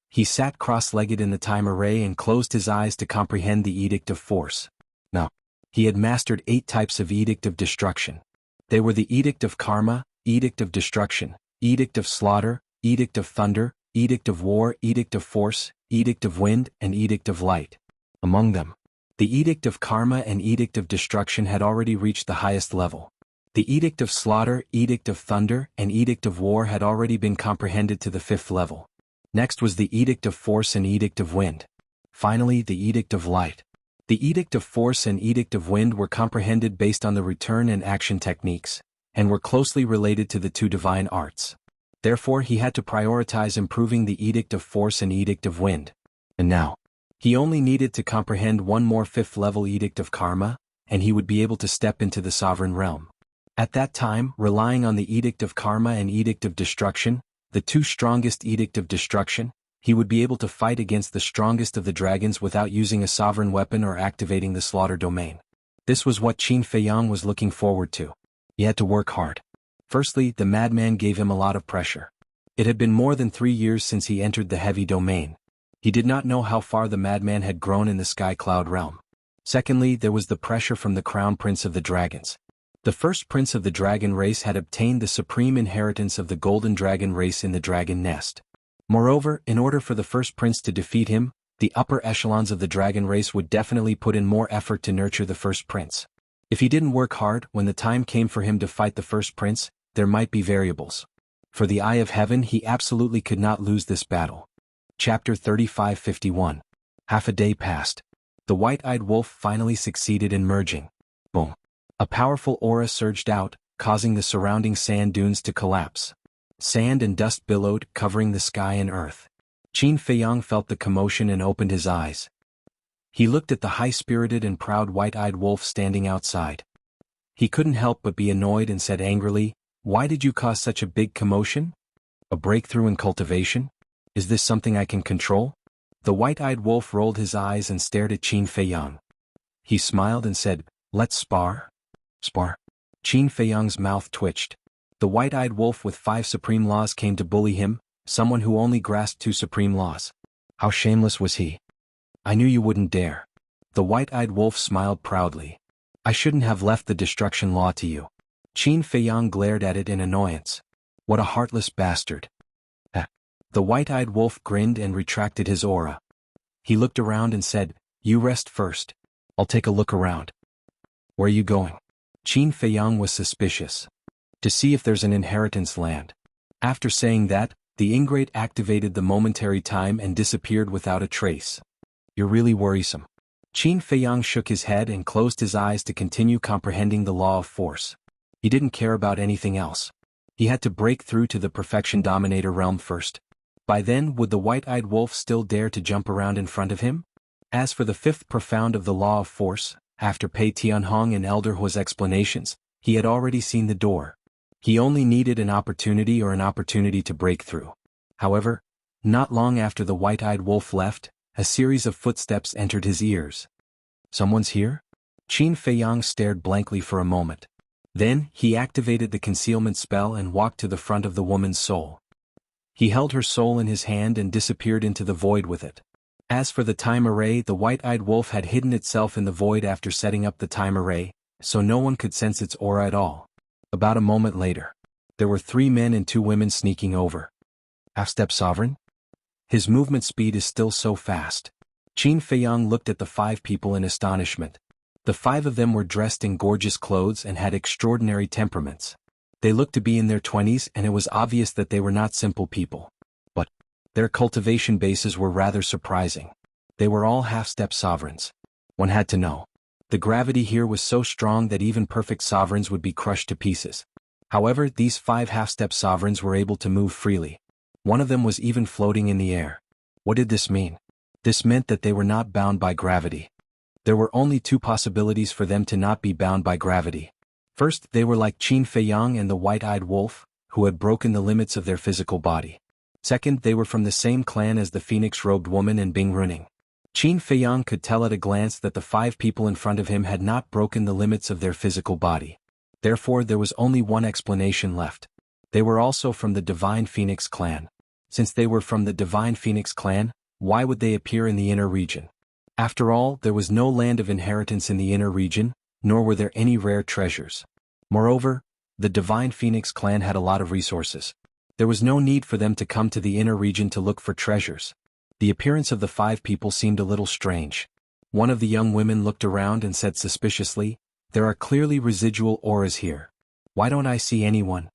He sat cross-legged in the time array and closed his eyes to comprehend the edict of force. Now, he had mastered 8 types of edict of destruction. They were the edict of karma, edict of destruction, edict of slaughter, edict of thunder, edict of war, edict of force, edict of wind, and edict of light. Among them, the edict of karma and edict of destruction had already reached the highest level. The edict of slaughter, edict of thunder, and edict of war had already been comprehended to the 5th level. Next was the edict of force and edict of wind. Finally, the edict of light. The edict of force and edict of wind were comprehended based on the return and action techniques, and were closely related to the 2 divine arts. Therefore he had to prioritize improving the edict of force and edict of wind. And now, he only needed to comprehend one more 5th-level edict of karma, and he would be able to step into the sovereign realm. At that time, relying on the edict of karma and edict of destruction, the 2 strongest edict of destruction, he would be able to fight against the strongest of the dragons without using a sovereign weapon or activating the slaughter domain. This was what Qin Feiyang was looking forward to. He had to work hard. Firstly, the madman gave him a lot of pressure. It had been more than 3 years since he entered the heavy domain. He did not know how far the madman had grown in the sky cloud realm. Secondly, there was the pressure from the crown prince of the dragons. The first prince of the dragon race had obtained the supreme inheritance of the golden dragon race in the dragon nest. Moreover, in order for the first prince to defeat him, the upper echelons of the dragon race would definitely put in more effort to nurture the first prince. If he didn't work hard, when the time came for him to fight the first prince, there might be variables. For the eye of heaven, he absolutely could not lose this battle. Chapter 35:51. Half a day passed. The white-eyed wolf finally succeeded in merging. Boom. A powerful aura surged out, causing the surrounding sand dunes to collapse. Sand and dust billowed, covering the sky and earth. Qin Feiyang felt the commotion and opened his eyes. He looked at the high-spirited and proud white-eyed wolf standing outside. He couldn't help but be annoyed and said angrily, "Why did you cause such a big commotion? A breakthrough in cultivation? Is this something I can control?" The white-eyed wolf rolled his eyes and stared at Qin Feiyang. He smiled and said, "Let's spar." Spar. Qin Feiyang's mouth twitched. The white-eyed wolf with 5 supreme laws came to bully him, someone who only grasped 2 supreme laws. How shameless was he? "I knew you wouldn't dare." The white-eyed wolf smiled proudly. "I shouldn't have left the destruction law to you." Qin Feiyang glared at it in annoyance. What a heartless bastard. The white-eyed wolf grinned and retracted his aura. He looked around and said, "You rest first. I'll take a look around." "Where are you going?" Qin Feiyang was suspicious. "To see if there's an inheritance land." After saying that, the ingrate activated the momentary time and disappeared without a trace. "You're really worrisome." Qin Feiyang shook his head and closed his eyes to continue comprehending the law of force. He didn't care about anything else. He had to break through to the Perfection Dominator realm first. By then, would the white-eyed wolf still dare to jump around in front of him? As for the fifth profound of the law of force, after Pei Tianhong and Elder Hua's explanations, he had already seen the door. He only needed an opportunity to break through. However, not long after the white-eyed wolf left, a series of footsteps entered his ears. Someone's here? Qin Feiyang stared blankly for a moment. Then, he activated the concealment spell and walked to the front of the woman's soul. He held her soul in his hand and disappeared into the void with it. As for the time array, the white-eyed wolf had hidden itself in the void after setting up the time array, so no one could sense its aura at all. About a moment later, there were 3 men and 2 women sneaking over. Half-step sovereign? His movement speed is still so fast. Qin Feiyang looked at the 5 people in astonishment. The 5 of them were dressed in gorgeous clothes and had extraordinary temperaments. They looked to be in their 20s, and it was obvious that they were not simple people. But their cultivation bases were rather surprising. They were all half-step sovereigns. One had to know. The gravity here was so strong that even perfect sovereigns would be crushed to pieces. However, these 5 half-step sovereigns were able to move freely. One of them was even floating in the air. What did this mean? This meant that they were not bound by gravity. There were only 2 possibilities for them to not be bound by gravity. First, they were like Qin Feiyang and the white-eyed wolf, who had broken the limits of their physical body. Second, they were from the same clan as the phoenix-robed woman and Bing Runing. Qin Feiyang could tell at a glance that the 5 people in front of him had not broken the limits of their physical body. Therefore, there was only one explanation left. They were also from the Divine Phoenix clan. Since they were from the Divine Phoenix clan, why would they appear in the inner region? After all, there was no land of inheritance in the inner region, nor were there any rare treasures. Moreover, the Divine Phoenix clan had a lot of resources. There was no need for them to come to the inner region to look for treasures. The appearance of the 5 people seemed a little strange. One of the young women looked around and said suspiciously, "There are clearly residual auras here. Why don't I see anyone?"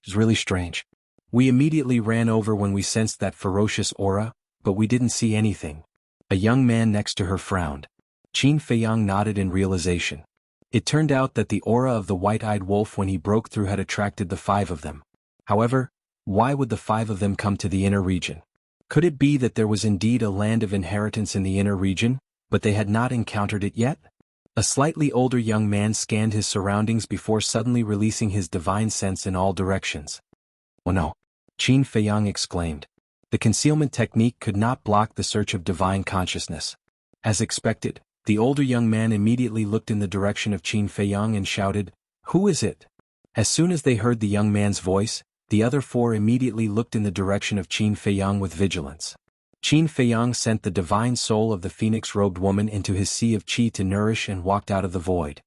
It's really strange. We immediately ran over when we sensed that ferocious aura, but we didn't see anything. A young man next to her frowned. Qin Feiyang nodded in realization. It turned out that the aura of the white-eyed wolf when he broke through had attracted the 5 of them. However, why would the 5 of them come to the inner region? Could it be that there was indeed a land of inheritance in the inner region, but they had not encountered it yet? A slightly older young man scanned his surroundings before suddenly releasing his divine sense in all directions. "Oh no!" Qin Feiyang exclaimed. The concealment technique could not block the search of divine consciousness. As expected, the older young man immediately looked in the direction of Qin Feiyang and shouted, "Who is it?" As soon as they heard the young man's voice, the other 4 immediately looked in the direction of Qin Feiyang with vigilance. Qin Feiyang sent the divine soul of the phoenix-robed woman into his sea of qi to nourish and walked out of the void.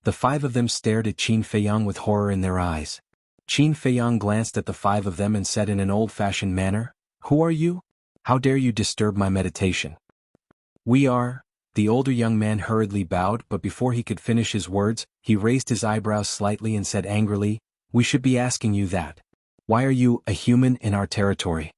The 5 of them stared at Qin Feiyang with horror in their eyes. Qin Feiyang glanced at the 5 of them and said in an old-fashioned manner, "Who are you? How dare you disturb my meditation?" "We are..." The older young man hurriedly bowed, but before he could finish his words, he raised his eyebrows slightly and said angrily, "We should be asking you that. Why are you a human in our territory?"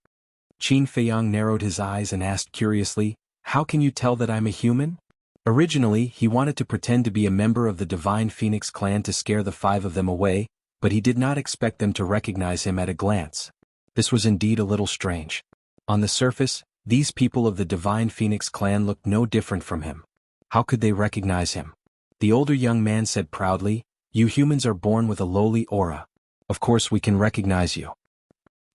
Qin Feiyang narrowed his eyes and asked curiously, "How can you tell that I'm a human?" Originally, he wanted to pretend to be a member of the Divine Phoenix clan to scare the 5 of them away, but he did not expect them to recognize him at a glance. This was indeed a little strange. On the surface, these people of the Divine Phoenix clan looked no different from him. How could they recognize him? The older young man said proudly, "You humans are born with a lowly aura. Of course we can recognize you."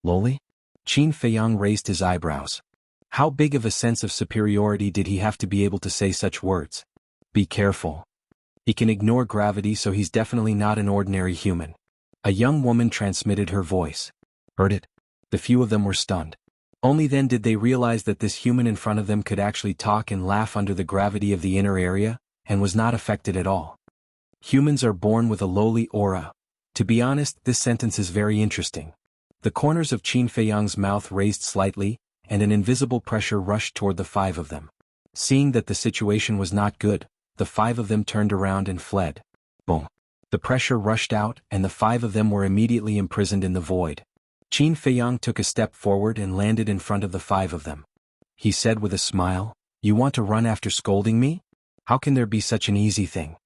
Lowly? Qin Feiyang raised his eyebrows. How big of a sense of superiority did he have to be able to say such words? Be careful. He can ignore gravity, so he's definitely not an ordinary human. A young woman transmitted her voice. Heard it? The few of them were stunned. Only then did they realize that this human in front of them could actually talk and laugh under the gravity of the inner area, and was not affected at all. Humans are born with a lowly aura. To be honest, this sentence is very interesting. The corners of Qin Feiyang's mouth raised slightly, and an invisible pressure rushed toward the 5 of them. Seeing that the situation was not good, the 5 of them turned around and fled. Boom. The pressure rushed out, and the 5 of them were immediately imprisoned in the void. Qin Feiyang took a step forward and landed in front of the 5 of them. He said with a smile, "You want to run after scolding me? How can there be such an easy thing?"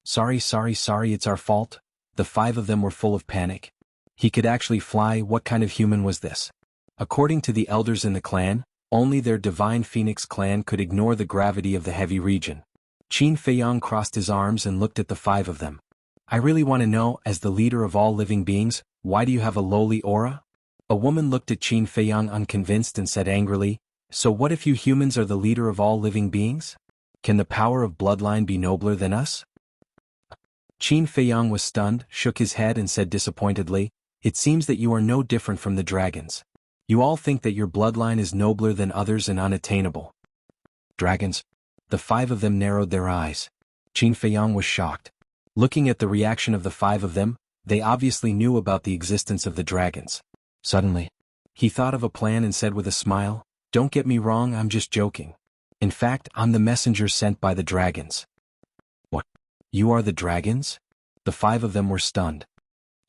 Sorry, it's our fault." The 5 of them were full of panic. He could actually fly. What kind of human was this? According to the elders in the clan, Only their divine phoenix clan could ignore the gravity of the heavy region. Qin Feiyang crossed his arms and looked at the 5 of them. I really want to know, as the leader of all living beings, why do you have a lowly aura? A woman looked at Qin Feiyang unconvinced and said angrily, so what if you humans are the leader of all living beings? Can the power of bloodline be nobler than us? Qin Feiyang was stunned, shook his head and said disappointedly, it seems that you are no different from the dragons. You all think that your bloodline is nobler than others and unattainable. Dragons? The 5 of them narrowed their eyes. Qin Feiyang was shocked. Looking at the reaction of the 5 of them, they obviously knew about the existence of the dragons. Suddenly, he thought of a plan and said with a smile, don't get me wrong, I'm just joking. In fact, I'm the messenger sent by the dragons. What? You are the dragons? The 5 of them were stunned.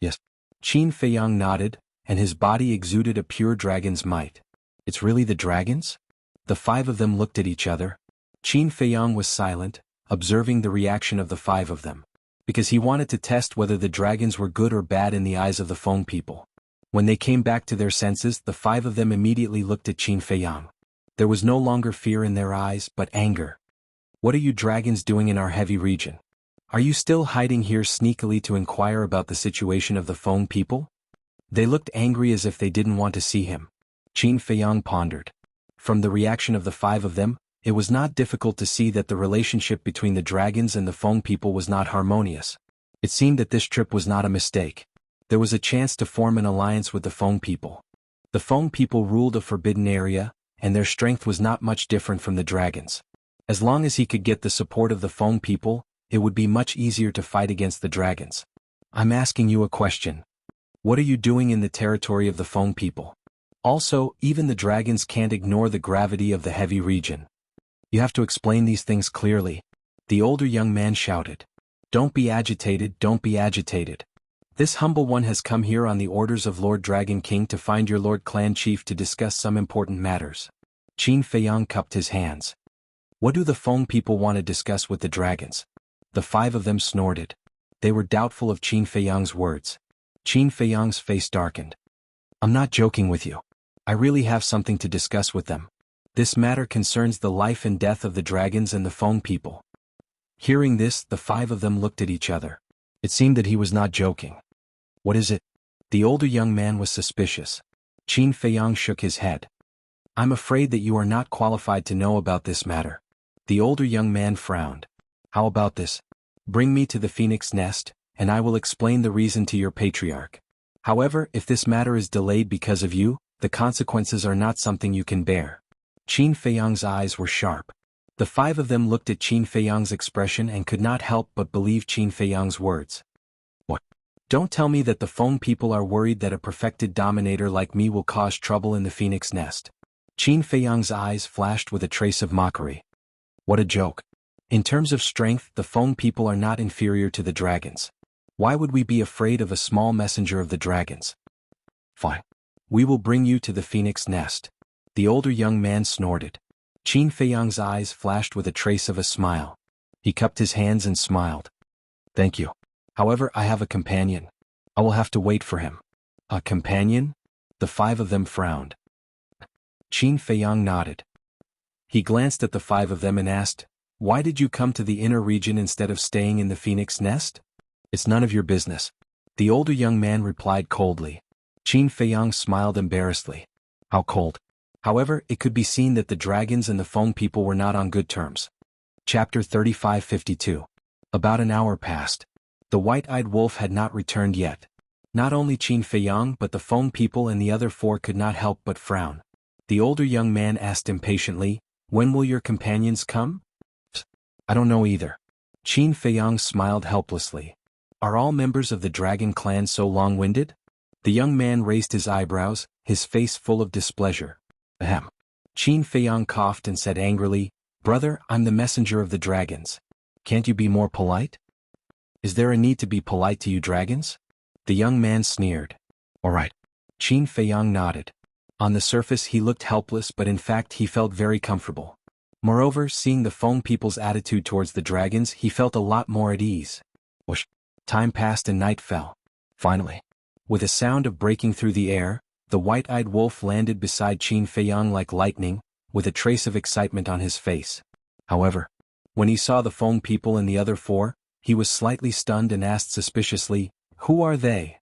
Yes. Qin Feiyang nodded, and his body exuded a pure dragon's might. It's really the dragons? The 5 of them looked at each other. Qin Feiyang was silent, observing the reaction of the 5 of them, because he wanted to test whether the dragons were good or bad in the eyes of the Feng people. When they came back to their senses, the 5 of them immediately looked at Qin Feiyang. There was no longer fear in their eyes, but anger. What are you dragons doing in our heavy region? Are you still hiding here sneakily to inquire about the situation of the Feng people? They looked angry as if they didn't want to see him. Qin Feiyang pondered. From the reaction of the 5 of them, it was not difficult to see that the relationship between the dragons and the Feng people was not harmonious. It seemed that this trip was not a mistake. There was a chance to form an alliance with the Feng people. The Feng people ruled a forbidden area, and their strength was not much different from the dragons. As long as he could get the support of the Feng people, it would be much easier to fight against the dragons. I'm asking you a question. What are you doing in the territory of the Feng people? Also, even the dragons can't ignore the gravity of the heavy region. You have to explain these things clearly. The older young man shouted. Don't be agitated, don't be agitated. This humble one has come here on the orders of Lord Dragon King to find your Lord Clan Chief to discuss some important matters. Qin Feiyang cupped his hands. What do the Feng people want to discuss with the dragons? The 5 of them snorted. They were doubtful of Qin Feiyang's words. Qin Feiyang's face darkened. I'm not joking with you. I really have something to discuss with them. This matter concerns the life and death of the dragons and the Feng people. Hearing this, the 5 of them looked at each other. It seemed that he was not joking. What is it? The older young man was suspicious. Qin Feiyang shook his head. I'm afraid that you are not qualified to know about this matter. The older young man frowned. How about this? Bring me to the phoenix nest, and I will explain the reason to your patriarch. However, if this matter is delayed because of you, the consequences are not something you can bear. Qin Feiyang's eyes were sharp. The 5 of them looked at Qin Feiyang's expression and could not help but believe Qin Feiyang's words. What? Don't tell me that the Feng people are worried that a perfected dominator like me will cause trouble in the phoenix nest. Qin Feiyang's eyes flashed with a trace of mockery. What a joke. In terms of strength, the Feng people are not inferior to the dragons. Why would we be afraid of a small messenger of the dragons? Fine. We will bring you to the phoenix nest. The older young man snorted. Qin Feiyang's eyes flashed with a trace of a smile. He cupped his hands and smiled. Thank you. However, I have a companion. I will have to wait for him. A companion? The 5 of them frowned. Qin Feiyang nodded. He glanced at the 5 of them and asked, why did you come to the inner region instead of staying in the phoenix nest? It's none of your business. The older young man replied coldly. Qin Feiyang smiled embarrassedly. How cold? However, it could be seen that the dragons and the Feng people were not on good terms. Chapter 35-52. About an hour passed. The white-eyed wolf had not returned yet. Not only Qin Feiyang but the Feng people and the other 4 could not help but frown. The older young man asked impatiently, when will your companions come? I don't know either. Qin Feiyang smiled helplessly. Are all members of the dragon clan so long-winded? The young man raised his eyebrows, his face full of displeasure. Ahem. Qin Feiyang coughed and said angrily, brother, I'm the messenger of the dragons. Can't you be more polite? Is there a need to be polite to you dragons? The young man sneered. All right. Qin Feiyang nodded. On the surface he looked helpless but in fact he felt very comfortable. Moreover, seeing the Feng people's attitude towards the dragons he felt a lot more at ease. Whoosh. Time passed and night fell. Finally, with a sound of breaking through the air, the white-eyed wolf landed beside Qin Feiyang like lightning, with a trace of excitement on his face. However, when he saw the Feng people and the other four, he was slightly stunned and asked suspiciously, "Who are they?"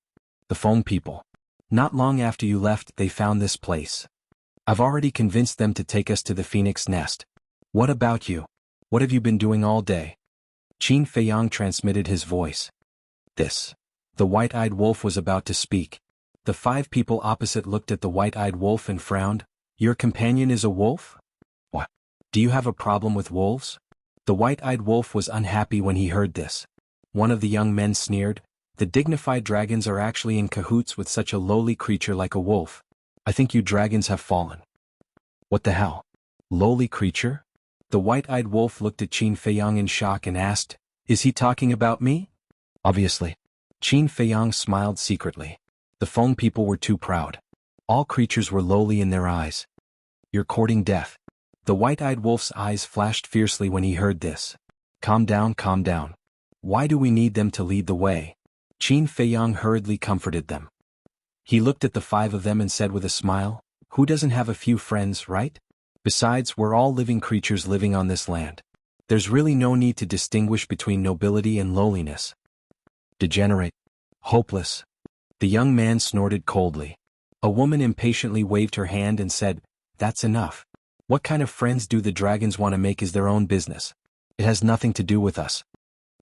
"The Feng people. Not long after you left, they found this place. I've already convinced them to take us to the Phoenix Nest. What about you? What have you been doing all day?" Qin Feiyang transmitted his voice. "This." The white-eyed wolf was about to speak. The five people opposite looked at the white-eyed wolf and frowned. "Your companion is a wolf? What? Do you have a problem with wolves?" The white-eyed wolf was unhappy when he heard this. One of the young men sneered, "The dignified dragons are actually in cahoots with such a lowly creature like a wolf. I think you dragons have fallen." "What the hell? Lowly creature?" The white-eyed wolf looked at Qin Feiyang in shock and asked, "Is he talking about me?" "Obviously." Qin Feiyang smiled secretly. The Feng people were too proud. All creatures were lowly in their eyes. "You're courting death." The white-eyed wolf's eyes flashed fiercely when he heard this. Calm down, calm down. Why do we need them to lead the way?" Qin Feiyang hurriedly comforted them. He looked at the five of them and said with a smile, "Who doesn't have a few friends, right? Besides, we're all living creatures living on this land. There's really no need to distinguish between nobility and lowliness." "Degenerate. Hopeless." The young man snorted coldly. A woman impatiently waved her hand and said, "That's enough. What kind of friends do the dragons want to make is their own business. It has nothing to do with us."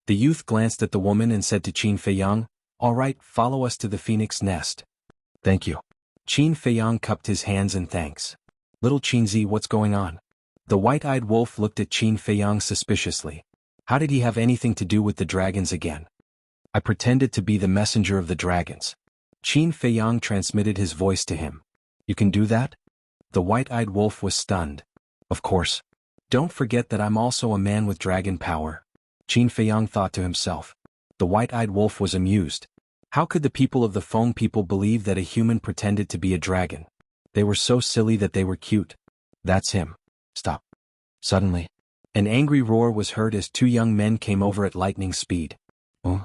The youth glanced at the woman and said to Qin Feiyang, "All right, follow us to the Phoenix Nest." "Thank you." Qin Feiyang cupped his hands in thanks. "Little Qinzi, what's going on?" The white-eyed wolf looked at Qin Feiyang suspiciously. How did he have anything to do with the dragons again? "I pretended to be the messenger of the dragons." Qin Feiyang transmitted his voice to him. "You can do that?" The white-eyed wolf was stunned. "Of course. Don't forget that I'm also a man with dragon power." Qin Feiyang thought to himself. The white-eyed wolf was amused. How could the people of the Feng people believe that a human pretended to be a dragon? They were so silly that they were cute. "That's him. Stop." Suddenly, an angry roar was heard as two young men came over at lightning speed. "Oh?"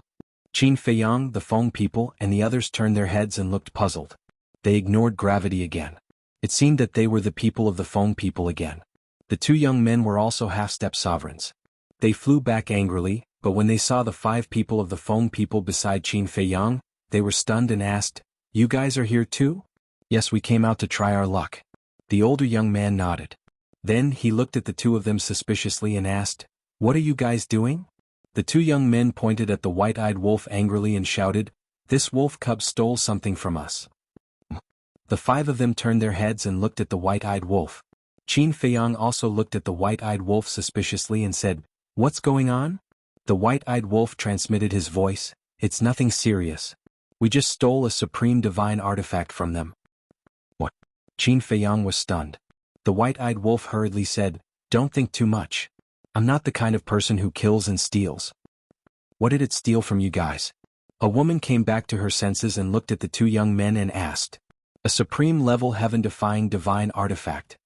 Qin Feiyang, the Feng people, and the others turned their heads and looked puzzled. They ignored gravity again. It seemed that they were the people of the Feng people again. The two young men were also half-step sovereigns. They flew back angrily, but when they saw the five people of the Feng people beside Qin Feiyang, they were stunned and asked, "You guys are here too?" "Yes, we came out to try our luck." The older young man nodded. Then he looked at the two of them suspiciously and asked, "What are you guys doing?" The two young men pointed at the white-eyed wolf angrily and shouted, "This wolf cub stole something from us." The five of them turned their heads and looked at the white-eyed wolf. Qin Feiyang also looked at the white-eyed wolf suspiciously and said, "What's going on?" The white-eyed wolf transmitted his voice, "It's nothing serious. We just stole a supreme divine artifact from them." "What?" Qin Feiyang was stunned. The white-eyed wolf hurriedly said, "Don't think too much. I'm not the kind of person who kills and steals." "What did it steal from you guys?" A woman came back to her senses and looked at the two young men and asked, "A supreme-level heaven-defying divine artifact."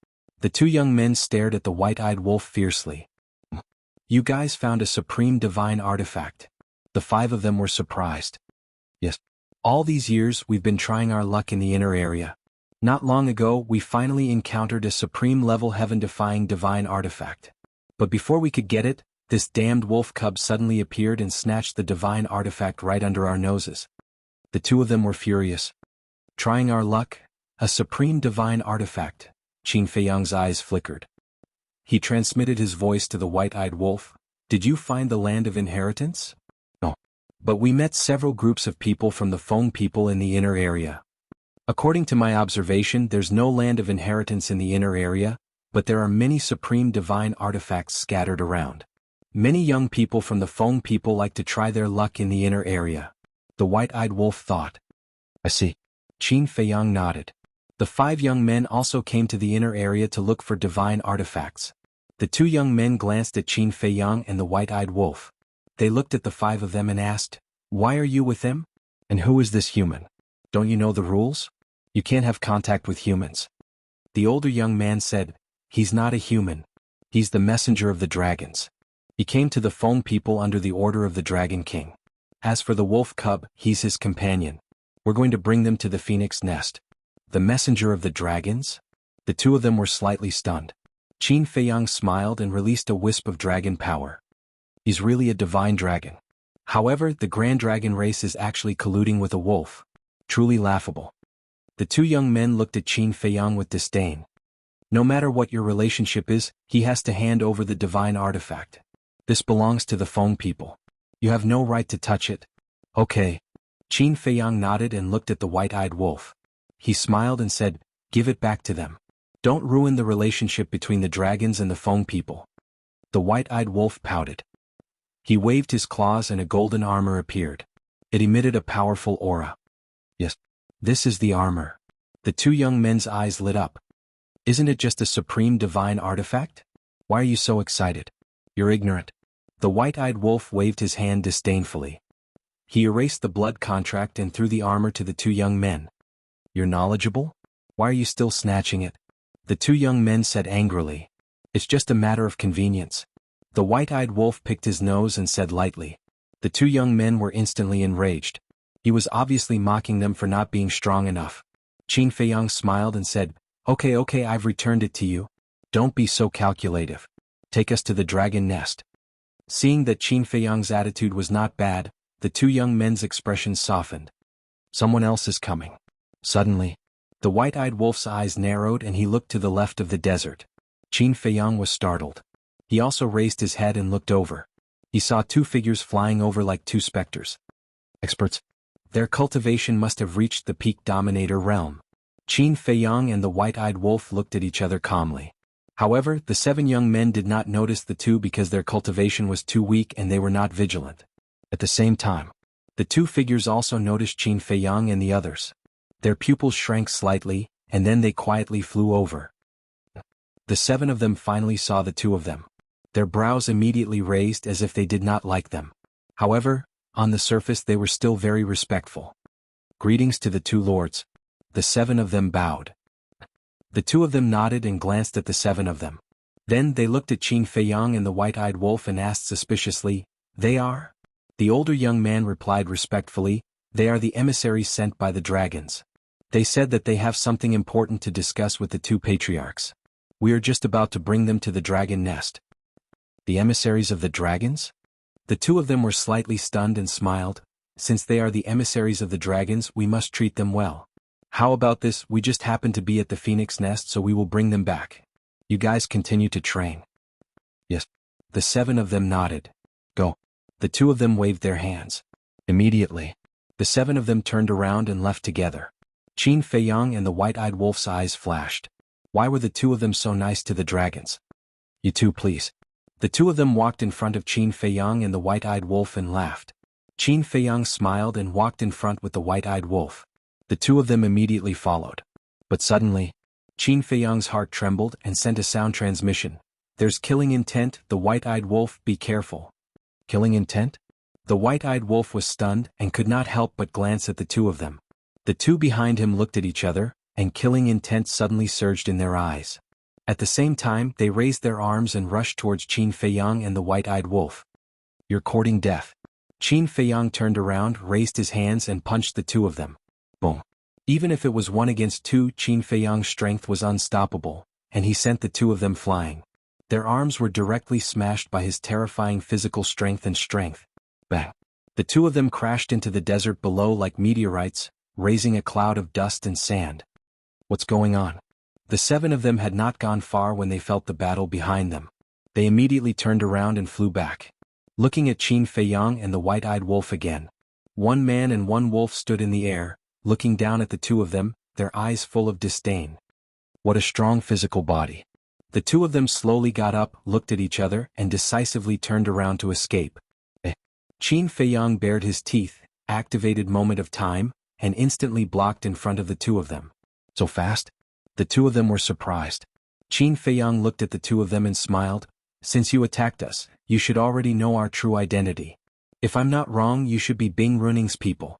The two young men stared at the white-eyed wolf fiercely. "You guys found a supreme divine artifact?" The five of them were surprised. "Yes. All these years we've been trying our luck in the inner area. Not long ago we finally encountered a supreme-level heaven-defying divine artifact. But before we could get it, this damned wolf cub suddenly appeared and snatched the divine artifact right under our noses." The two of them were furious. "Trying our luck? A supreme divine artifact?" Qin Feiyang's eyes flickered. He transmitted his voice to the white-eyed wolf. "Did you find the land of inheritance?" "No. But we met several groups of people from the Feng people in the inner area. According to my observation, there's no land of inheritance in the inner area, but there are many supreme divine artifacts scattered around. Many young people from the Feng people like to try their luck in the inner area." The white-eyed wolf thought. "I see." Qin Feiyang nodded. The five young men also came to the inner area to look for divine artifacts. The two young men glanced at Qin Feiyang and the white-eyed wolf. They looked at the five of them and asked, "Why are you with him? And who is this human? Don't you know the rules? You can't have contact with humans." The older young man said, "He's not a human. He's the messenger of the dragons. He came to the Feng people under the order of the Dragon King. As for the wolf cub, he's his companion. We're going to bring them to the Phoenix Nest." The messenger of the dragons? The two of them were slightly stunned. Qin Feiyang smiled and released a wisp of dragon power. He's really a divine dragon. However, the Grand Dragon race is actually colluding with a wolf. Truly laughable. The two young men looked at Qin Feiyang with disdain. No matter what your relationship is, he has to hand over the divine artifact. This belongs to the Feng people. You have no right to touch it. Okay. Qin Feiyang nodded and looked at the white-eyed wolf. He smiled and said, "Give it back to them. Don't ruin the relationship between the dragons and the Feng people." The white-eyed wolf pouted. He waved his claws and a golden armor appeared. It emitted a powerful aura. Yes. This is the armor. The two young men's eyes lit up. Isn't it just a supreme divine artifact? Why are you so excited? You're ignorant. The white-eyed wolf waved his hand disdainfully. He erased the blood contract and threw the armor to the two young men. You're knowledgeable? Why are you still snatching it? The two young men said angrily. It's just a matter of convenience. The white-eyed wolf picked his nose and said lightly. The two young men were instantly enraged. He was obviously mocking them for not being strong enough. Qin Feiyang smiled and said, Okay, I've returned it to you. Don't be so calculative. Take us to the dragon nest. Seeing that Qin Feiyang's attitude was not bad, the two young men's expressions softened. Someone else is coming. Suddenly, the white-eyed wolf's eyes narrowed and he looked to the left of the desert. Qin Feiyang was startled. He also raised his head and looked over. He saw two figures flying over like two specters. Experts. Their cultivation must have reached the peak dominator realm. Qin Feiyang and the white-eyed wolf looked at each other calmly. However, the seven young men did not notice the two because their cultivation was too weak and they were not vigilant. At the same time, the two figures also noticed Qin Feiyang and the others. Their pupils shrank slightly, and then they quietly flew over. The seven of them finally saw the two of them. Their brows immediately raised as if they did not like them. However, on the surface they were still very respectful. Greetings to the two lords. The seven of them bowed. The two of them nodded and glanced at the seven of them. Then they looked at Qin Feiyang and the white-eyed wolf and asked suspiciously, "They are?" The older young man replied respectfully, "They are the emissaries sent by the dragons. They said that they have something important to discuss with the two patriarchs. We are just about to bring them to the dragon nest." The emissaries of the dragons? The two of them were slightly stunned and smiled. Since they are the emissaries of the dragons, we must treat them well. How about this? We just happen to be at the phoenix nest, so we will bring them back. You guys continue to train. Yes. The seven of them nodded. Go. The two of them waved their hands. Immediately, the seven of them turned around and left together. Qin Feiyang and the white-eyed wolf's eyes flashed. Why were the two of them so nice to the dragons? You two, please. The two of them walked in front of Qin Feiyang and the white-eyed wolf and laughed. Qin Feiyang smiled and walked in front with the white-eyed wolf. The two of them immediately followed. But suddenly, Qin Feiyang's heart trembled and sent a sound transmission. There's killing intent, the white-eyed wolf, be careful. Killing intent? The white-eyed wolf was stunned and could not help but glance at the two of them. The two behind him looked at each other, and killing intent suddenly surged in their eyes. At the same time, they raised their arms and rushed towards Qin Feiyang and the white-eyed wolf. You're courting death. Qin Feiyang turned around, raised his hands and punched the two of them. Boom. Even if it was 1 against 2, Qin Feiyang's strength was unstoppable, and he sent the two of them flying. Their arms were directly smashed by his terrifying physical strength and strength. Bang. The two of them crashed into the desert below like meteorites, raising a cloud of dust and sand. What's going on? The seven of them had not gone far when they felt the battle behind them. They immediately turned around and flew back. Looking at Qin Feiyang and the white-eyed wolf again. One man and one wolf stood in the air, looking down at the two of them, their eyes full of disdain. What a strong physical body. The two of them slowly got up, looked at each other, and decisively turned around to escape. Qin Feiyang bared his teeth, activated Moment of Time, and instantly blocked in front of the two of them. So fast? The two of them were surprised. Qin Feiyang looked at the two of them and smiled. Since you attacked us, you should already know our true identity. If I'm not wrong, you should be Bing Runing's people.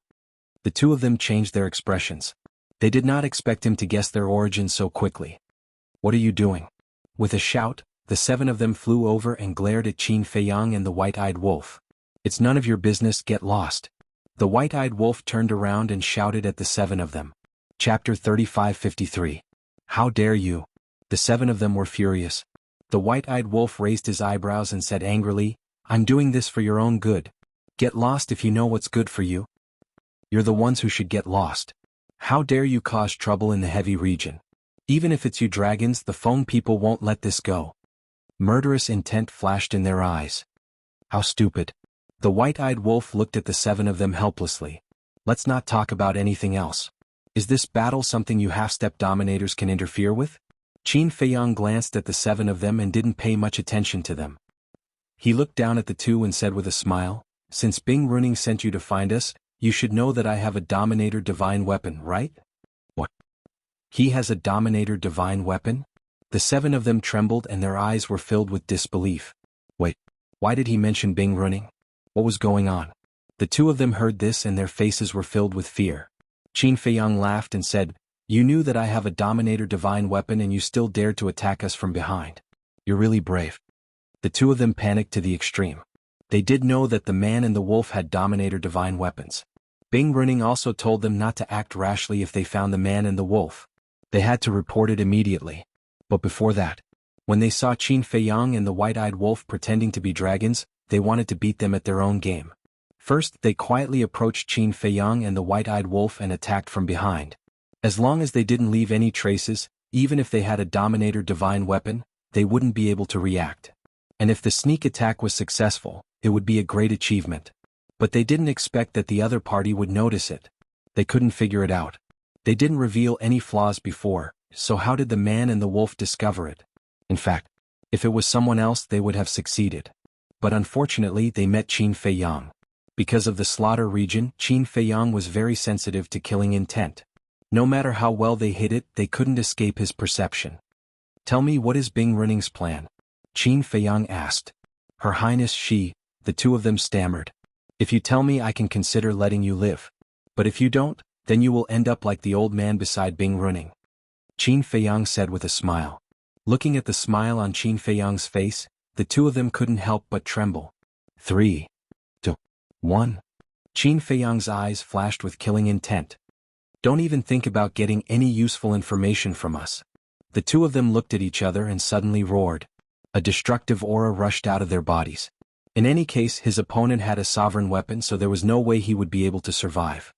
The two of them changed their expressions. They did not expect him to guess their origin so quickly. What are you doing? With a shout, the seven of them flew over and glared at Qin Feiyang and the white-eyed wolf. It's none of your business, get lost. The white-eyed wolf turned around and shouted at the seven of them. Chapter 35:53. How dare you? The seven of them were furious. The white-eyed wolf raised his eyebrows and said angrily, I'm doing this for your own good. Get lost if you know what's good for you. You're the ones who should get lost. How dare you cause trouble in the heavy region? Even if it's you dragons, the phone people won't let this go. Murderous intent flashed in their eyes. How stupid. The white-eyed wolf looked at the 7 of them helplessly. Let's not talk about anything else. Is this battle something you half-step dominators can interfere with? Qin Feiyang glanced at the 7 of them and didn't pay much attention to them. He looked down at the 2 and said with a smile, Since Bing Runing sent you to find us, you should know that I have a Dominator Divine Weapon, right? What? He has a Dominator Divine Weapon? The 7 of them trembled and their eyes were filled with disbelief. Wait, why did he mention Bing Runing? What was going on? The 2 of them heard this and their faces were filled with fear. Qin Feiyang laughed and said, You knew that I have a Dominator Divine Weapon and you still dared to attack us from behind. You're really brave. The 2 of them panicked to the extreme. They did know that the man and the wolf had Dominator Divine Weapons. Bing Runing also told them not to act rashly if they found the man and the wolf. They had to report it immediately. But before that, when they saw Qin Feiyang and the white-eyed wolf pretending to be dragons, they wanted to beat them at their own game. First, they quietly approached Qin Feiyang and the white-eyed wolf and attacked from behind. As long as they didn't leave any traces, even if they had a Dominator Divine Weapon, they wouldn't be able to react. And if the sneak attack was successful, it would be a great achievement. But they didn't expect that the other party would notice it. They couldn't figure it out. They didn't reveal any flaws before, so how did the man and the wolf discover it? In fact, if it was someone else they would have succeeded. But unfortunately they met Qin Feiyang. Because of the slaughter region, Qin Feiyang was very sensitive to killing intent. No matter how well they hid it, they couldn't escape his perception. Tell me, what is Bing Runing's plan? Qin Feiyang asked. Her Highness she, the 2 of them stammered. If you tell me I can consider letting you live. But if you don't, then you will end up like the old man beside Bing Runing. Qin Feiyang said with a smile. Looking at the smile on Qin Feiyang's face, the 2 of them couldn't help but tremble. 3, 2, 1. Qin Feiyang's eyes flashed with killing intent. Don't even think about getting any useful information from us. The 2 of them looked at each other and suddenly roared. A destructive aura rushed out of their bodies. In any case, his opponent had a sovereign weapon, so there was no way he would be able to survive.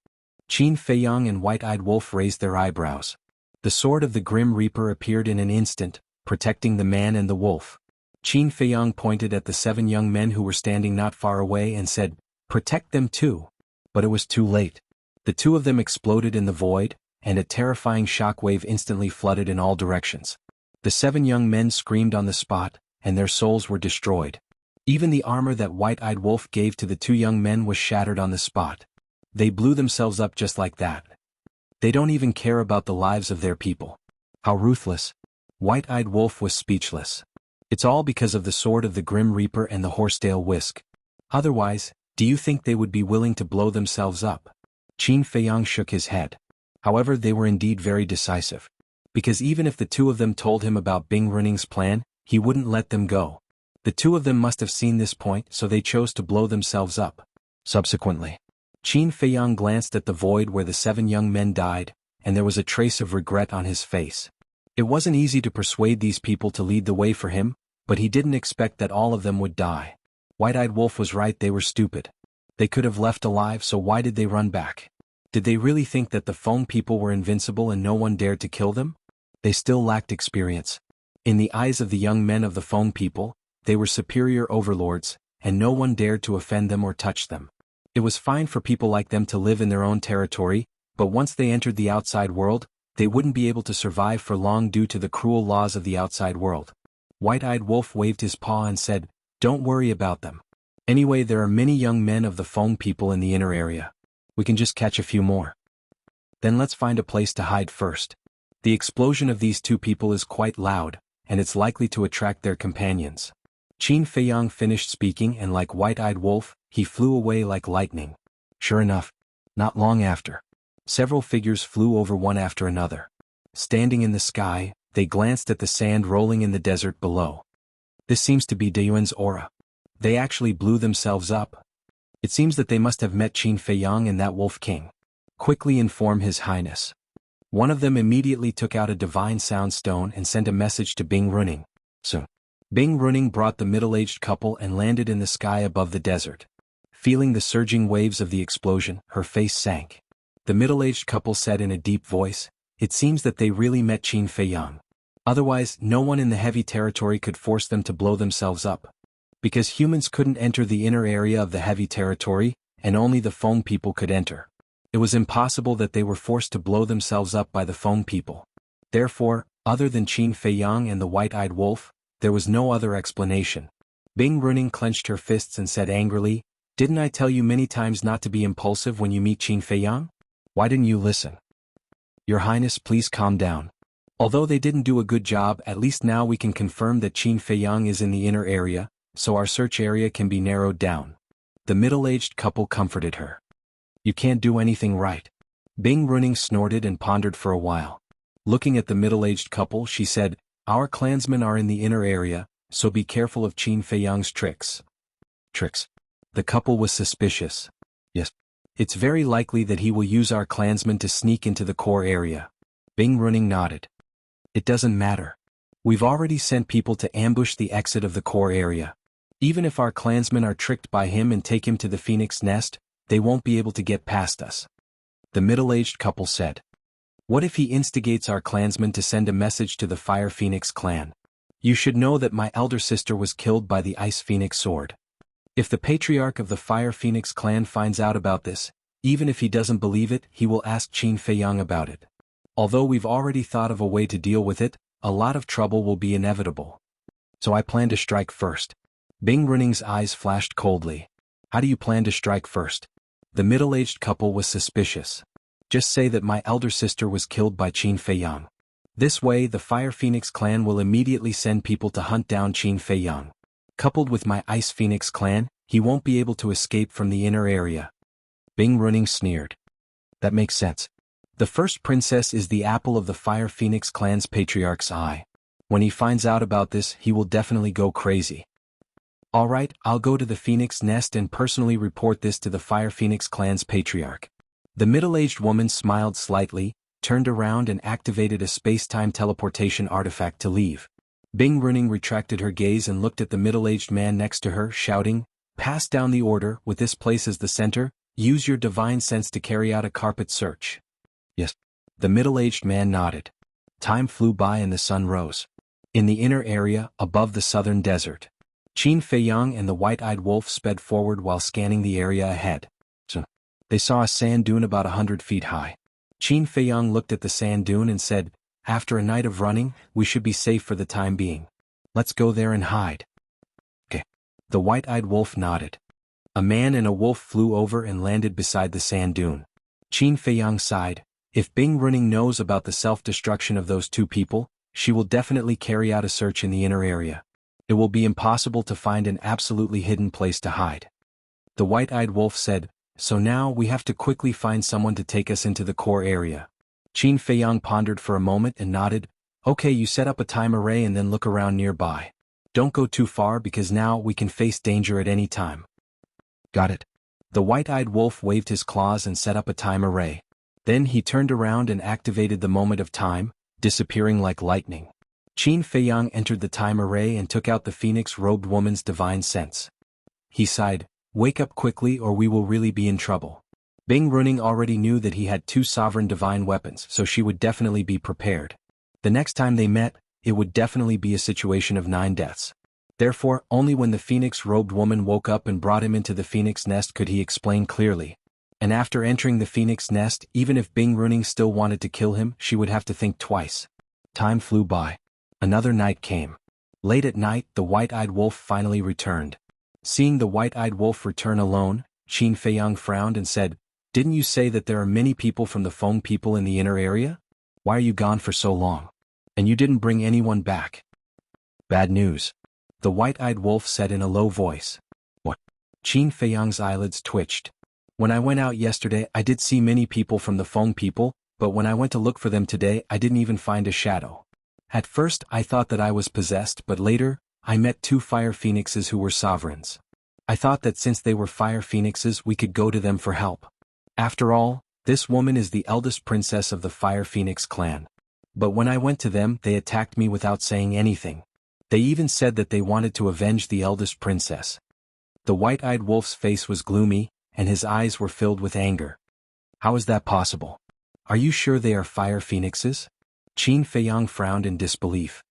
Qin Feiyang and White-Eyed Wolf raised their eyebrows. The sword of the Grim Reaper appeared in an instant, protecting the man and the wolf. Qin Feiyang pointed at the 7 young men who were standing not far away and said, Protect them too. But it was too late. The 2 of them exploded in the void, and a terrifying shockwave instantly flooded in all directions. The 7 young men screamed on the spot, and their souls were destroyed. Even the armor that White-Eyed Wolf gave to the 2 young men was shattered on the spot. They blew themselves up just like that. They don't even care about the lives of their people. How ruthless. White-Eyed Wolf was speechless. It's all because of the sword of the Grim Reaper and the horsetail whisk. Otherwise, do you think they would be willing to blow themselves up? Qin Feiyang shook his head. However, they were indeed very decisive. Because even if the 2 of them told him about Bing Runing's plan, he wouldn't let them go. The 2 of them must have seen this point, so they chose to blow themselves up. Subsequently, Qin Feiyang glanced at the void where the 7 young men died, and there was a trace of regret on his face. It wasn't easy to persuade these people to lead the way for him, but he didn't expect that all of them would die. White-Eyed Wolf was right, they were stupid. They could have left alive, so why did they run back? Did they really think that the phone people were invincible and no one dared to kill them? They still lacked experience. In the eyes of the young men of the phone people, they were superior overlords, and no one dared to offend them or touch them. It was fine for people like them to live in their own territory, but once they entered the outside world, they wouldn't be able to survive for long due to the cruel laws of the outside world. White-Eyed Wolf waved his paw and said, Don't worry about them. Anyway, there are many young men of the phone people in the inner area. We can just catch a few more. Then let's find a place to hide first. The explosion of these 2 people is quite loud, and it's likely to attract their companions. Qin Feiyang finished speaking, and like White-Eyed Wolf, he flew away like lightning. Sure enough, not long after, several figures flew over one after another. Standing in the sky, they glanced at the sand rolling in the desert below. This seems to be Deyuan's aura. They actually blew themselves up. It seems that they must have met Qin Feiyang and that Wolf King. Quickly inform His Highness. One of them immediately took out a divine sound stone and sent a message to Bing Runing. Soon. Bing running brought the middle-aged couple and landed in the sky above the desert. Feeling the surging waves of the explosion, her face sank. The middle-aged couple said in a deep voice, "It seems that they really met Qin Feiyang. Otherwise, no one in the heavy territory could force them to blow themselves up. Because humans couldn't enter the inner area of the heavy territory, and only the Feng people could enter. It was impossible that they were forced to blow themselves up by the Feng people. Therefore, other than Qin Feiyang and the white-eyed wolf, there was no other explanation." Bing running clenched her fists and said angrily, "Didn't I tell you many times not to be impulsive when you meet Qin Feiyang? Why didn't you listen? Your Highness, please calm down. Although they didn't do a good job, at least now we can confirm that Qin Feiyang is in the inner area, so our search area can be narrowed down." The middle-aged couple comforted her. "You can't do anything right." Bing running snorted and pondered for a while. Looking at the middle-aged couple, she said, "Our clansmen are in the inner area, so be careful of Qin Feiyang's tricks." Tricks? The couple was suspicious. "Yes. It's very likely that he will use our clansmen to sneak into the core area." Bing running nodded. "It doesn't matter. We've already sent people to ambush the exit of the core area. Even if our clansmen are tricked by him and take him to the phoenix nest, they won't be able to get past us." The middle-aged couple said, "What if he instigates our clansmen to send a message to the Fire Phoenix clan? You should know that my elder sister was killed by the Ice Phoenix sword. If the patriarch of the Fire Phoenix clan finds out about this, even if he doesn't believe it, he will ask Qin Feiyang about it. Although we've already thought of a way to deal with it, a lot of trouble will be inevitable. So I plan to strike first." Bing running's eyes flashed coldly. "How do you plan to strike first?" The middle-aged couple was suspicious. "Just say that my elder sister was killed by Qin Feiyang. This way the Fire Phoenix clan will immediately send people to hunt down Qin Feiyang. Coupled with my Ice Phoenix clan, he won't be able to escape from the inner area." Bing running sneered. "That makes sense. The first princess is the apple of the Fire Phoenix clan's patriarch's eye. When he finds out about this, he will definitely go crazy." "All right, I'll go to the Phoenix nest and personally report this to the Fire Phoenix clan's patriarch." The middle-aged woman smiled slightly, turned around and activated a space-time teleportation artifact to leave. Bing running retracted her gaze and looked at the middle-aged man next to her, shouting, "Pass down the order, with this place as the center, use your divine sense to carry out a carpet search." "Yes." The middle-aged man nodded. Time flew by and the sun rose. In the inner area, above the southern desert, Qin Feiyang and the white-eyed wolf sped forward while scanning the area ahead. They saw a sand dune about 100 feet high. Qin Feiyang looked at the sand dune and said, "After a night of running, we should be safe for the time being. Let's go there and hide." "Okay." The white-eyed wolf nodded. A man and a wolf flew over and landed beside the sand dune. Qin Feiyang sighed. If Bing running knows about the self-destruction of those two people, she will definitely carry out a search in the inner area. It will be impossible to find an absolutely hidden place to hide. The white-eyed wolf said, "So now we have to quickly find someone to take us into the core area." Qin Feiyang pondered for a moment and nodded. "Okay, you set up a time array and then look around nearby. Don't go too far because now we can face danger at any time." "Got it." The white-eyed wolf waved his claws and set up a time array. Then he turned around and activated the moment of time, disappearing like lightning. Qin Feiyang entered the time array and took out the phoenix-robed woman's divine sense. He sighed, "Wake up quickly or we will really be in trouble." Bing running already knew that he had two sovereign divine weapons, so she would definitely be prepared. The next time they met, it would definitely be a situation of 9 deaths. Therefore, only when the phoenix-robed woman woke up and brought him into the phoenix nest could he explain clearly. And after entering the phoenix nest, even if Bing running still wanted to kill him, she would have to think twice. Time flew by. Another night came. Late at night, the white-eyed wolf finally returned. Seeing the white-eyed wolf return alone, Qin Feiyang frowned and said, "Didn't you say that there are many people from the Feng people in the inner area? Why are you gone for so long? And you didn't bring anyone back." "Bad news," the white-eyed wolf said in a low voice. "What?" Qin Feiyang's eyelids twitched. "When I went out yesterday, I did see many people from the Feng people, but when I went to look for them today, I didn't even find a shadow. At first, I thought that I was possessed, but later, I met 2 fire phoenixes who were sovereigns. I thought that since they were fire phoenixes, we could go to them for help. After all, this woman is the eldest princess of the Fire Phoenix clan. But when I went to them, they attacked me without saying anything. They even said that they wanted to avenge the eldest princess. The white-eyed wolf's face was gloomy, and his eyes were filled with anger. How is that possible? Are you sure they are fire phoenixes? Qin Feiyang frowned in disbelief.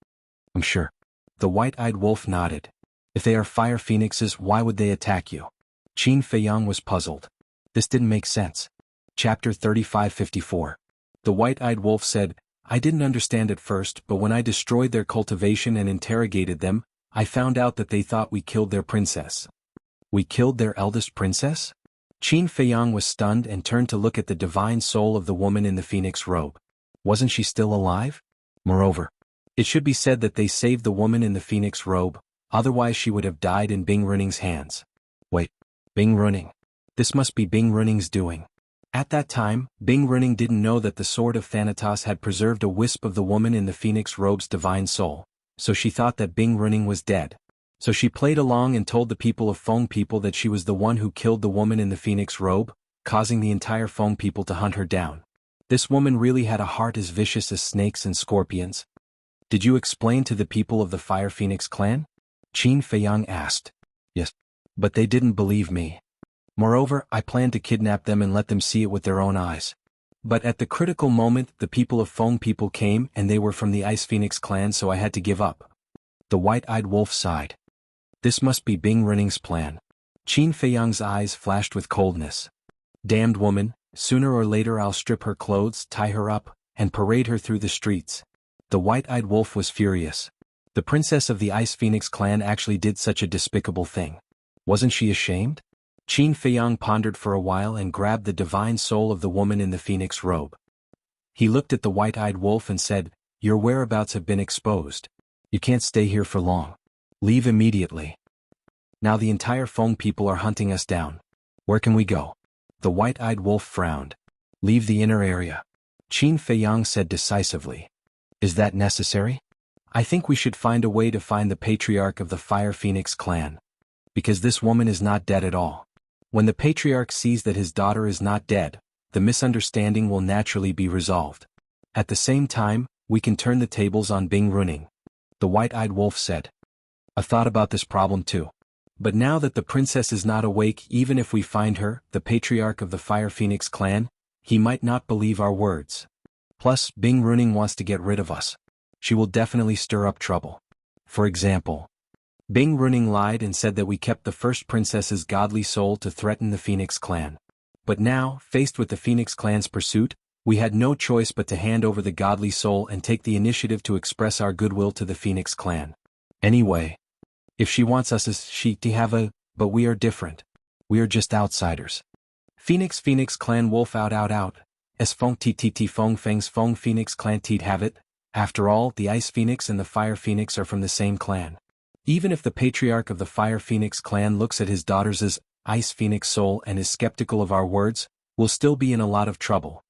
I'm sure. The white-eyed wolf nodded. If they are fire phoenixes, why would they attack you? Qin Feiyang was puzzled. This didn't make sense. Chapter 3554. The white-eyed wolf said, I didn't understand at first, but when I destroyed their cultivation and interrogated them, I found out that they thought we killed their princess. We killed their eldest princess? Qin Feiyang was stunned and turned to look at the divine soul of the woman in the phoenix robe. Wasn't she still alive? Moreover, it should be said that they saved the woman in the phoenix robe, otherwise she would have died in Bing Runing's hands. Wait, Bing Runing. This must be Bing Runing's doing. At that time, Bing Runing didn't know that the sword of Thanatos had preserved a wisp of the woman in the phoenix robe's divine soul, so she thought that Bing Runing was dead. So she played along and told the people of Feng people that she was the one who killed the woman in the phoenix robe, causing the entire Feng people to hunt her down. This woman really had a heart as vicious as snakes and scorpions. Did you explain to the people of the Fire Phoenix clan? Qin Feiyang asked. Yes. But they didn't believe me. Moreover, I planned to kidnap them and let them see it with their own eyes. But at the critical moment, the people of Feng people came and they were from the Ice Phoenix clan, so I had to give up. The white-eyed wolf sighed. This must be Bing Runing's plan. Qin Feiyang's eyes flashed with coldness. Damned woman, sooner or later I'll strip her clothes, tie her up, and parade her through the streets. The white-eyed wolf was furious. The princess of the Ice Phoenix clan actually did such a despicable thing. Wasn't she ashamed? Qin Feiyang pondered for a while and grabbed the divine soul of the woman in the phoenix robe. He looked at the white-eyed wolf and said, Your whereabouts have been exposed. You can't stay here for long. Leave immediately. Now the entire Feng people are hunting us down. Where can we go? The white-eyed wolf frowned. Leave the inner area. Qin Feiyang said decisively. Is that necessary? I think we should find a way to find the patriarch of the Fire Phoenix clan. Because this woman is not dead at all. When the patriarch sees that his daughter is not dead, the misunderstanding will naturally be resolved. At the same time, we can turn the tables on Bing Runing. The white-eyed wolf said. I've thought about this problem too. But now that the princess is not awake, even if we find her, the patriarch of the Fire Phoenix clan, he might not believe our words. Plus, Bing Runing wants to get rid of us. She will definitely stir up trouble. For example, Bing Runing lied and said that we kept the first princess's godly soul to threaten the Phoenix clan. But now, faced with the Phoenix clan's pursuit, we had no choice but to hand over the godly soul and take the initiative to express our goodwill to the Phoenix clan. Anyway, if she wants us as she to have a, but we are different. We are just outsiders. Phoenix clan wolf out. As Feng Tt Feng Feng's Feng Phoenix clan Tt have it. After all, the Ice Phoenix and the Fire Phoenix are from the same clan. Even if the patriarch of the Fire Phoenix clan looks at his daughters as Ice Phoenix soul and is skeptical of our words, we'll still be in a lot of trouble.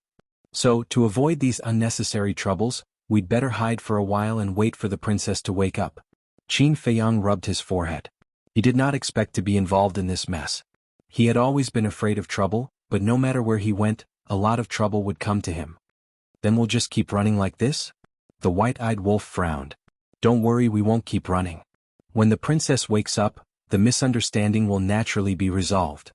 So, to avoid these unnecessary troubles, we'd better hide for a while and wait for the princess to wake up. Qin Feiyang rubbed his forehead. He did not expect to be involved in this mess. He had always been afraid of trouble, but no matter where he went, a lot of trouble would come to him. Then we'll just keep running like this? The white-eyed wolf frowned. Don't worry, we won't keep running. When the princess wakes up, the misunderstanding will naturally be resolved.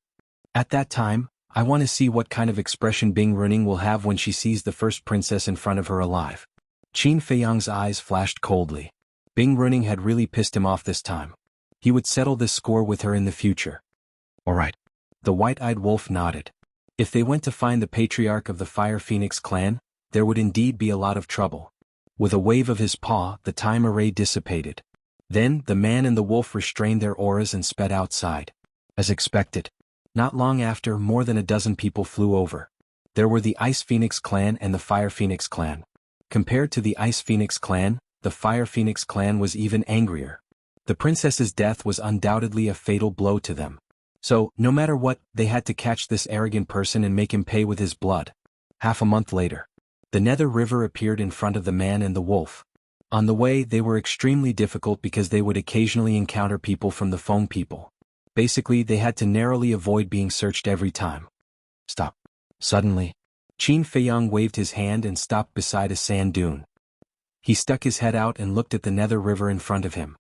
At that time, I want to see what kind of expression Bing Runing will have when she sees the first princess in front of her alive. Qin Feiyang's eyes flashed coldly. Bing Runing had really pissed him off this time. He would settle this score with her in the future. Alright. The white-eyed wolf nodded. If they went to find the patriarch of the Fire Phoenix clan, there would indeed be a lot of trouble. With a wave of his paw, the time array dissipated. Then, the man and the wolf restrained their auras and sped outside. As expected. Not long after, more than a dozen people flew over. There were the Ice Phoenix clan and the Fire Phoenix clan. Compared to the Ice Phoenix clan, the Fire Phoenix clan was even angrier. The princess's death was undoubtedly a fatal blow to them. So, no matter what, they had to catch this arrogant person and make him pay with his blood. Half a month later, the Nether River appeared in front of the man and the wolf. On the way, they were extremely difficult because they would occasionally encounter people from the Feng people. Basically, they had to narrowly avoid being searched every time. Stop. Suddenly, Qin Feiyang waved his hand and stopped beside a sand dune. He stuck his head out and looked at the Nether River in front of him.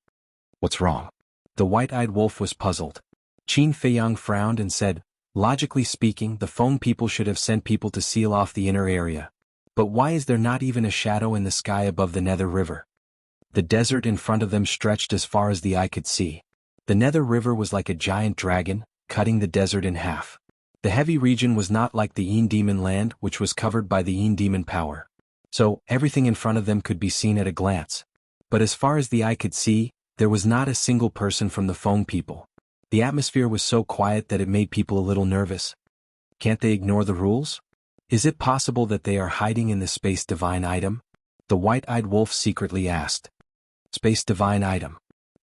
What's wrong? The white-eyed wolf was puzzled. Qin Feiyang frowned and said, logically speaking, the Feng people should have sent people to seal off the inner area. But why is there not even a shadow in the sky above the Nether River? The desert in front of them stretched as far as the eye could see. The Nether River was like a giant dragon, cutting the desert in half. The heavy region was not like the Yin Demon land, which was covered by the Yin Demon power. So, everything in front of them could be seen at a glance. But as far as the eye could see, there was not a single person from the Feng people. The atmosphere was so quiet that it made people a little nervous. Can't they ignore the rules? Is it possible that they are hiding in the Space Divine item? The white-eyed wolf secretly asked. Space Divine item.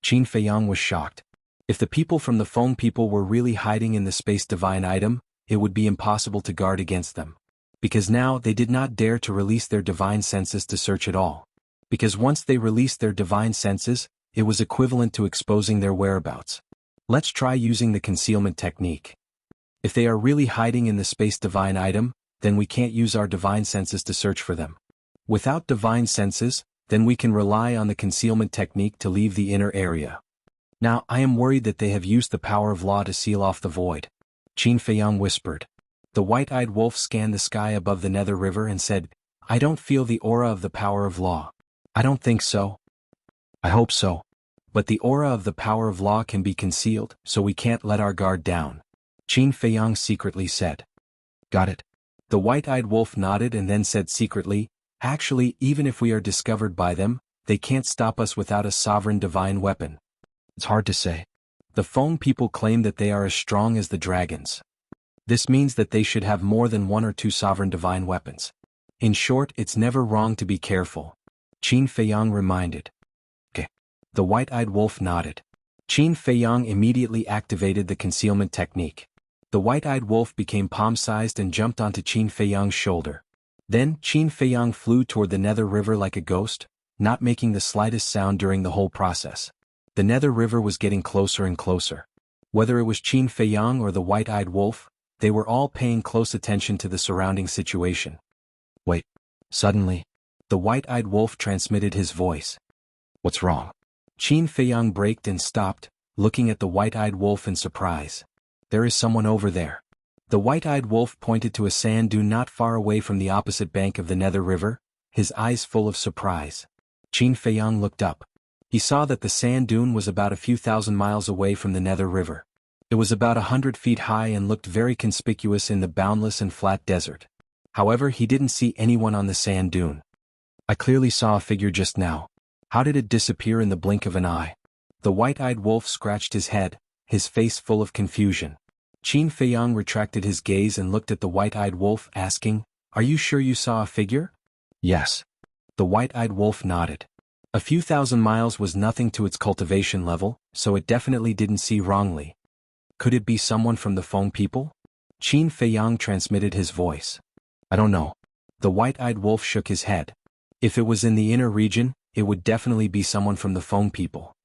Qin Feiyang was shocked. If the people from the Feng people were really hiding in the Space Divine item, it would be impossible to guard against them. Because now they did not dare to release their divine senses to search at all. Because once they released their divine senses, it was equivalent to exposing their whereabouts. Let's try using the concealment technique. If they are really hiding in the Space Divine item, then we can't use our divine senses to search for them. Without divine senses, then we can rely on the concealment technique to leave the inner area. Now I am worried that they have used the power of law to seal off the void. Qin Feiyang whispered. The white-eyed wolf scanned the sky above the Nether River and said, I don't feel the aura of the power of law. I don't think so. I hope so. But the aura of the power of law can be concealed, so we can't let our guard down. Qin Feiyang secretly said. Got it. The white-eyed wolf nodded and then said secretly, actually, even if we are discovered by them, they can't stop us without a sovereign divine weapon. It's hard to say. The Feng people claim that they are as strong as the dragons. This means that they should have more than one or two sovereign divine weapons. In short, it's never wrong to be careful. Qin Feiyang reminded. Okay. The white-eyed wolf nodded. Qin Feiyang immediately activated the concealment technique. The white-eyed wolf became palm-sized and jumped onto Qin Feiyang's shoulder. Then, Qin Feiyang flew toward the Nether River like a ghost, not making the slightest sound during the whole process. The Nether River was getting closer and closer. Whether it was Qin Feiyang or the white-eyed wolf, they were all paying close attention to the surrounding situation. Wait. Suddenly, the white-eyed wolf transmitted his voice. What's wrong? Qin Feiyang braked and stopped, looking at the white-eyed wolf in surprise. There is someone over there. The white-eyed wolf pointed to a sand dune not far away from the opposite bank of the Nether River, his eyes full of surprise. Qin Feiyang looked up. He saw that the sand dune was about a few thousand miles away from the Nether River. It was about 100 feet high and looked very conspicuous in the boundless and flat desert. However, he didn't see anyone on the sand dune. I clearly saw a figure just now. How did it disappear in the blink of an eye? The white-eyed wolf scratched his head, his face full of confusion. Qin Feiyang retracted his gaze and looked at the white-eyed wolf, asking, Are you sure you saw a figure? Yes. The white-eyed wolf nodded. A few thousand miles was nothing to its cultivation level, so it definitely didn't see wrongly. Could it be someone from the Feng people? Qin Feiyang transmitted his voice. I don't know. The white-eyed wolf shook his head. If it was in the inner region, it would definitely be someone from the Feng people.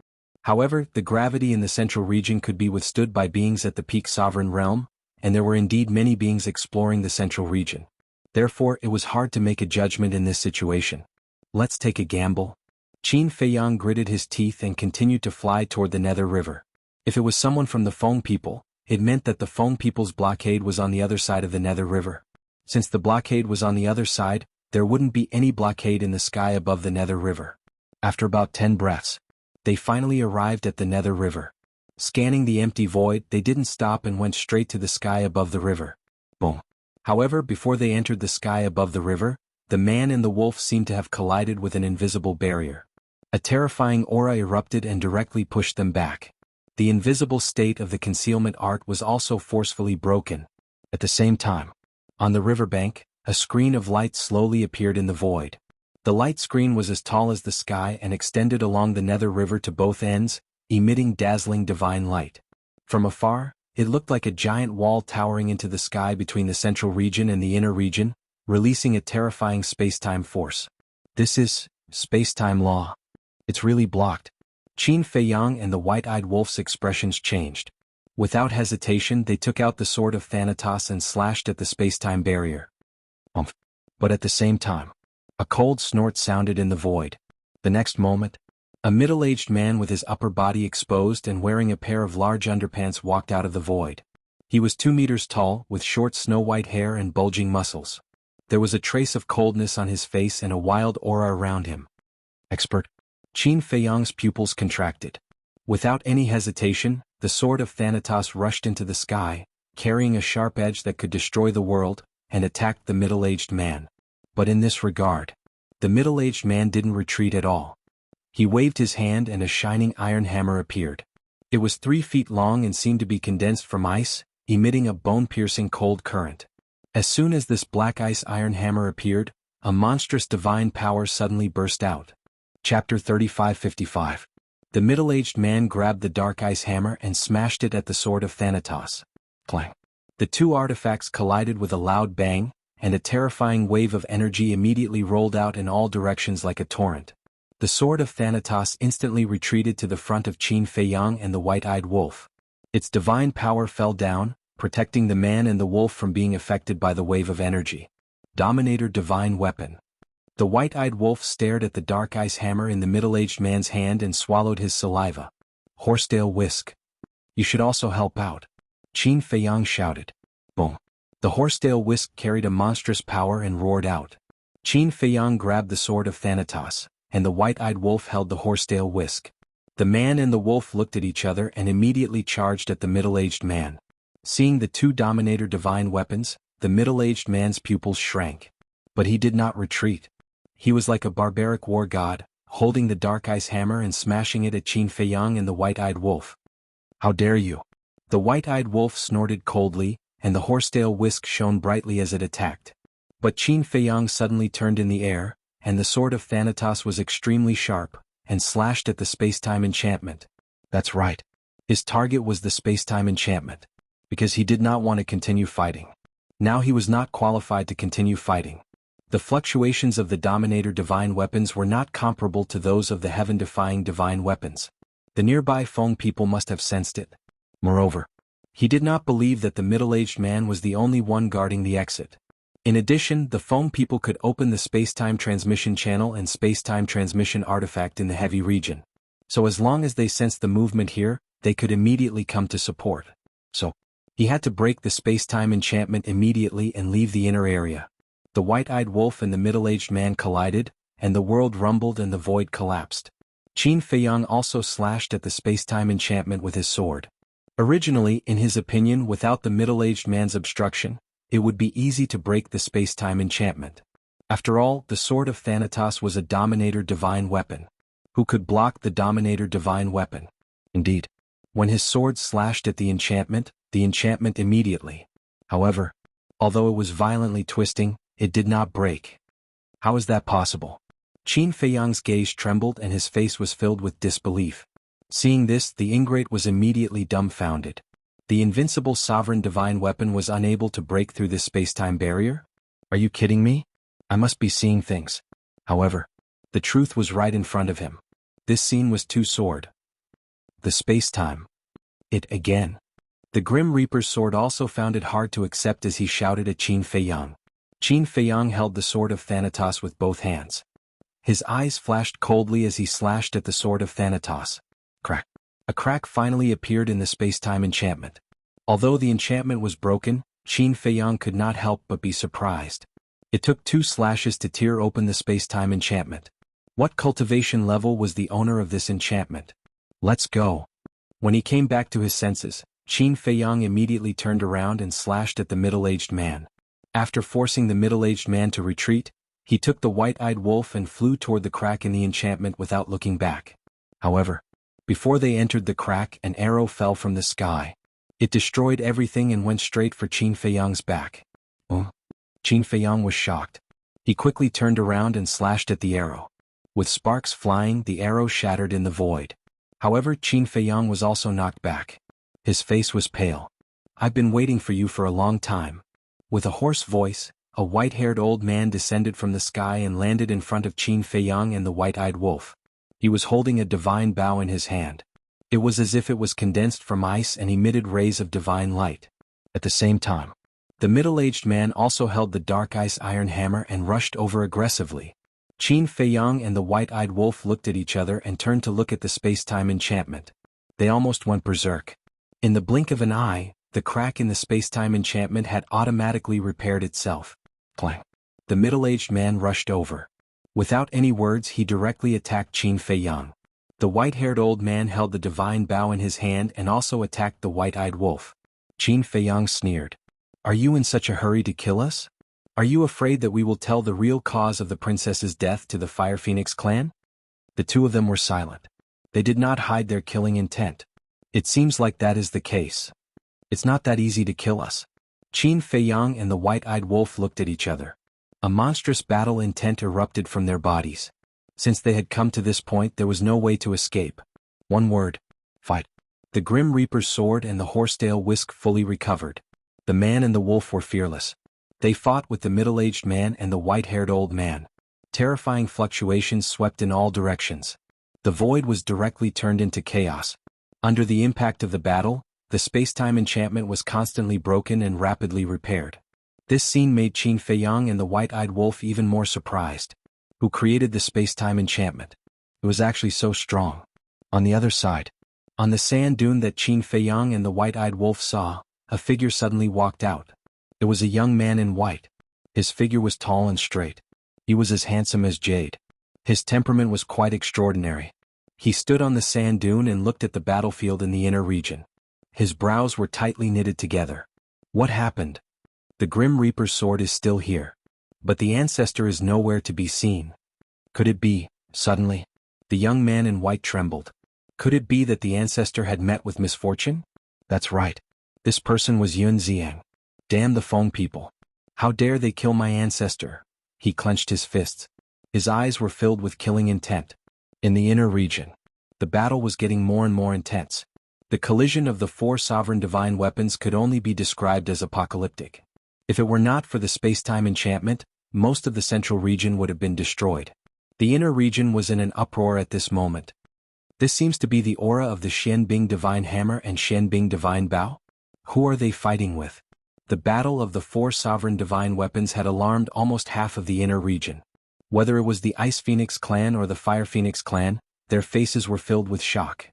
However, the gravity in the central region could be withstood by beings at the peak sovereign realm, and there were indeed many beings exploring the central region. Therefore, it was hard to make a judgment in this situation. Let's take a gamble. Qin Feiyang gritted his teeth and continued to fly toward the Nether River. If it was someone from the Feng people, it meant that the Feng people's blockade was on the other side of the Nether River. Since the blockade was on the other side, there wouldn't be any blockade in the sky above the Nether River. After about 10 breaths, they finally arrived at the Nether River. Scanning the empty void, they didn't stop and went straight to the sky above the river. Boom. However, before they entered the sky above the river, the man and the wolf seemed to have collided with an invisible barrier. A terrifying aura erupted and directly pushed them back. The invisible state of the concealment art was also forcefully broken. At the same time, on the riverbank, a screen of light slowly appeared in the void. The light screen was as tall as the sky and extended along the Nether River to both ends, emitting dazzling divine light. From afar, it looked like a giant wall towering into the sky between the central region and the inner region, releasing a terrifying space-time force. This is space-time law. It's really blocked. Qin Feiyang and the white-eyed wolf's expressions changed. Without hesitation, they took out the sword of Thanatos and slashed at the space-time barrier. But at the same time, a cold snort sounded in the void. The next moment, A middle-aged man with his upper body exposed and wearing a pair of large underpants walked out of the void. He was 2 meters tall, with short snow-white hair and bulging muscles. There was a trace of coldness on his face and a wild aura around him. Expert. Qin Feiyang's pupils contracted. Without any hesitation, the sword of Thanatos rushed into the sky, carrying a sharp edge that could destroy the world, and attacked the middle-aged man. But in this regard, the middle-aged man didn't retreat at all. He waved his hand and a shining iron hammer appeared. It was 3 feet long and seemed to be condensed from ice, emitting a bone-piercing cold current. As soon as this black ice iron hammer appeared, a monstrous divine power suddenly burst out. Chapter 3555. The middle-aged man grabbed the dark ice hammer and smashed it at the sword of Thanatos. Clang. The 2 artifacts collided with a loud bang, and a terrifying wave of energy immediately rolled out in all directions like a torrent. The sword of Thanatos instantly retreated to the front of Qin Feiyang and the white-eyed wolf. Its divine power fell down, protecting the man and the wolf from being affected by the wave of energy. Dominator Divine Weapon. The white-eyed wolf stared at the dark ice hammer in the middle-aged man's hand and swallowed his saliva. Horsetail Whisk. You should also help out. Qin Feiyang shouted. Boom. The horsetail whisk carried a monstrous power and roared out. Qin Feiyang grabbed the sword of Thanatos, and the white-eyed wolf held the horsetail whisk. The man and the wolf looked at each other and immediately charged at the middle-aged man. Seeing the 2 Dominator divine weapons, the middle-aged man's pupils shrank. But he did not retreat. He was like a barbaric war god, holding the dark ice hammer and smashing it at Qin Feiyang and the white-eyed wolf. How dare you? The white-eyed wolf snorted coldly, and the horsetail whisk shone brightly as it attacked. But Qin Feiyang suddenly turned in the air, and the sword of Thanatos was extremely sharp, and slashed at the space-time enchantment. That's right. His target was the space-time enchantment. Because he did not want to continue fighting. Now he was not qualified to continue fighting. The fluctuations of the Dominator divine weapons were not comparable to those of the heaven-defying divine weapons. The nearby Feng people must have sensed it. Moreover, he did not believe that the middle-aged man was the only one guarding the exit. In addition, the Feng people could open the space-time transmission channel and space-time transmission artifact in the heavy region. So as long as they sensed the movement here, they could immediately come to support. So, he had to break the space-time enchantment immediately and leave the inner area. The white-eyed wolf and the middle-aged man collided, and the world rumbled and the void collapsed. Qin Feiyang also slashed at the space-time enchantment with his sword. Originally, in his opinion, without the middle-aged man's obstruction, it would be easy to break the space-time enchantment. After all, the sword of Thanatos was a Dominator divine weapon. Who could block the Dominator divine weapon? Indeed, when his sword slashed at the enchantment immediately. However, although it was violently twisting, it did not break. How is that possible? Qin Feiyang's gaze trembled and his face was filled with disbelief. Seeing this, the ingrate was immediately dumbfounded. The invincible sovereign divine weapon was unable to break through this space-time barrier? Are you kidding me? I must be seeing things. However, the truth was right in front of him. This scene was too sword. The space-time. It again. The Grim Reaper's sword also found it hard to accept as he shouted at Qin Feiyang. Qin Feiyang held the sword of Thanatos with both hands. His eyes flashed coldly as he slashed at the sword of Thanatos. Crack. A crack finally appeared in the space-time enchantment. Although the enchantment was broken, Qin Feiyang could not help but be surprised. It took 2 slashes to tear open the space-time enchantment. What cultivation level was the owner of this enchantment? Let's go. When he came back to his senses, Qin Feiyang immediately turned around and slashed at the middle-aged man. After forcing the middle-aged man to retreat, he took the white-eyed wolf and flew toward the crack in the enchantment without looking back. However, before they entered the crack, an arrow fell from the sky. It destroyed everything and went straight for Qin Feiyang's back. Oh. Qin Feiyang was shocked. He quickly turned around and slashed at the arrow. With sparks flying, the arrow shattered in the void. However, Qin Feiyang was also knocked back. His face was pale. I've been waiting for you for a long time. With a hoarse voice, a white-haired old man descended from the sky and landed in front of Qin Feiyang and the white-eyed wolf. He was holding a divine bow in his hand. It was as if it was condensed from ice and emitted rays of divine light. At the same time, the middle-aged man also held the dark ice iron hammer and rushed over aggressively. Qin Feiyang and the white-eyed wolf looked at each other and turned to look at the space-time enchantment. They almost went berserk. In the blink of an eye, the crack in the space-time enchantment had automatically repaired itself. Clang. The middle-aged man rushed over. Without any words, he directly attacked Qin Feiyang. The white-haired old man held the divine bow in his hand and also attacked the white-eyed wolf. Qin Feiyang sneered. "Are you in such a hurry to kill us? Are you afraid that we will tell the real cause of the princess's death to the Fire Phoenix clan?" The two of them were silent. They did not hide their killing intent. "It seems like that is the case. It's not that easy to kill us." Qin Feiyang and the white-eyed wolf looked at each other. A monstrous battle intent erupted from their bodies. Since they had come to this point, there was no way to escape. One word: fight. The Grim Reaper's sword and the horsetail whisk fully recovered. The man and the wolf were fearless. They fought with the middle-aged man and the white-haired old man. Terrifying fluctuations swept in all directions. The void was directly turned into chaos. Under the impact of the battle, the space-time enchantment was constantly broken and rapidly repaired. This scene made Qin Feiyang and the white-eyed wolf even more surprised. Who created the space-time enchantment? It was actually so strong. On the other side, on the sand dune that Qin Feiyang and the white-eyed wolf saw, a figure suddenly walked out. It was a young man in white. His figure was tall and straight. He was as handsome as jade. His temperament was quite extraordinary. He stood on the sand dune and looked at the battlefield in the inner region. His brows were tightly knitted together. What happened? The Grim Reaper's sword is still here. But the ancestor is nowhere to be seen. Could it be, suddenly? The young man in white trembled. Could it be that the ancestor had met with misfortune? That's right. This person was Yun Xiang. Damn the Feng people. How dare they kill my ancestor? He clenched his fists. His eyes were filled with killing intent. In the inner region, the battle was getting more and more intense. The collision of the four sovereign divine weapons could only be described as apocalyptic. If it were not for the space-time enchantment, most of the central region would have been destroyed. The inner region was in an uproar at this moment. This seems to be the aura of the Xianbing Divine Hammer and Xianbing Divine Bow. Who are they fighting with? The battle of the four sovereign divine weapons had alarmed almost half of the inner region. Whether it was the Ice Phoenix clan or the Fire Phoenix clan, their faces were filled with shock.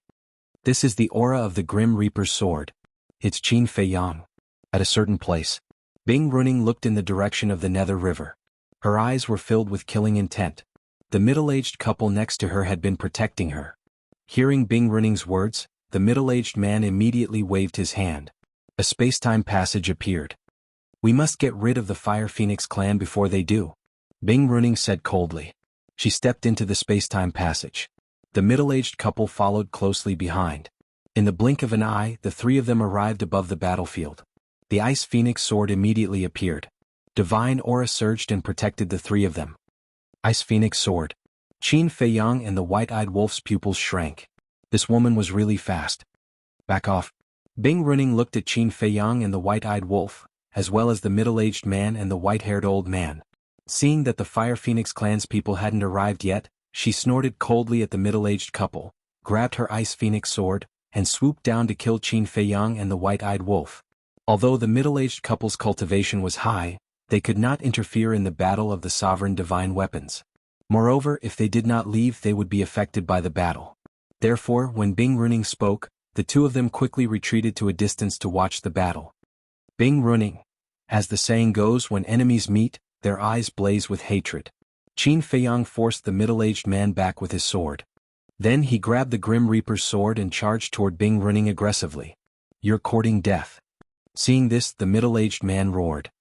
This is the aura of the Grim Reaper's sword. It's Qin Feiyang. At a certain place, Bing Runing looked in the direction of the Nether River. Her eyes were filled with killing intent. The middle-aged couple next to her had been protecting her. Hearing Bing Runing's words, the middle-aged man immediately waved his hand. A space-time passage appeared. "We must get rid of the Fire Phoenix clan before they do," Bing Runing said coldly. She stepped into the space-time passage. The middle-aged couple followed closely behind. In the blink of an eye, the three of them arrived above the battlefield. The Ice Phoenix sword immediately appeared. Divine aura surged and protected the three of them. Ice Phoenix sword. Qin Feiyang and the white-eyed wolf's pupils shrank. This woman was really fast. Back off. Bing Runing looked at Qin Feiyang and the white-eyed wolf, as well as the middle-aged man and the white-haired old man. Seeing that the Fire Phoenix clan's people hadn't arrived yet, she snorted coldly at the middle-aged couple, grabbed her Ice Phoenix sword, and swooped down to kill Qin Feiyang and the white-eyed wolf. Although the middle-aged couple's cultivation was high, they could not interfere in the battle of the sovereign divine weapons. Moreover, if they did not leave, they would be affected by the battle. Therefore, when Bing Runing spoke, the two of them quickly retreated to a distance to watch the battle. Bing Runing. As the saying goes, when enemies meet, their eyes blaze with hatred. Qin Feiyang forced the middle-aged man back with his sword. Then he grabbed the Grim Reaper's sword and charged toward Bing Runing aggressively. "You're courting death." Seeing this, the middle-aged man roared.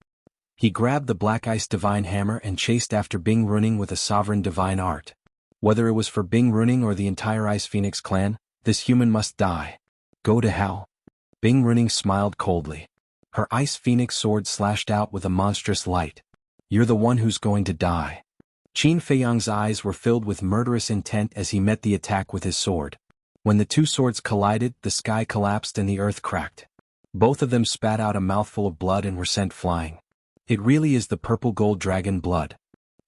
He grabbed the Black Ice Divine Hammer and chased after Bing Runing with a sovereign divine art. Whether it was for Bing Runing or the entire Ice Phoenix clan, this human must die. Go to hell. Bing Runing smiled coldly. Her Ice Phoenix sword slashed out with a monstrous light. "You're the one who's going to die." Qin Feiyang's eyes were filled with murderous intent as he met the attack with his sword. When the two swords collided, the sky collapsed and the earth cracked. Both of them spat out a mouthful of blood and were sent flying. It really is the purple gold dragon blood.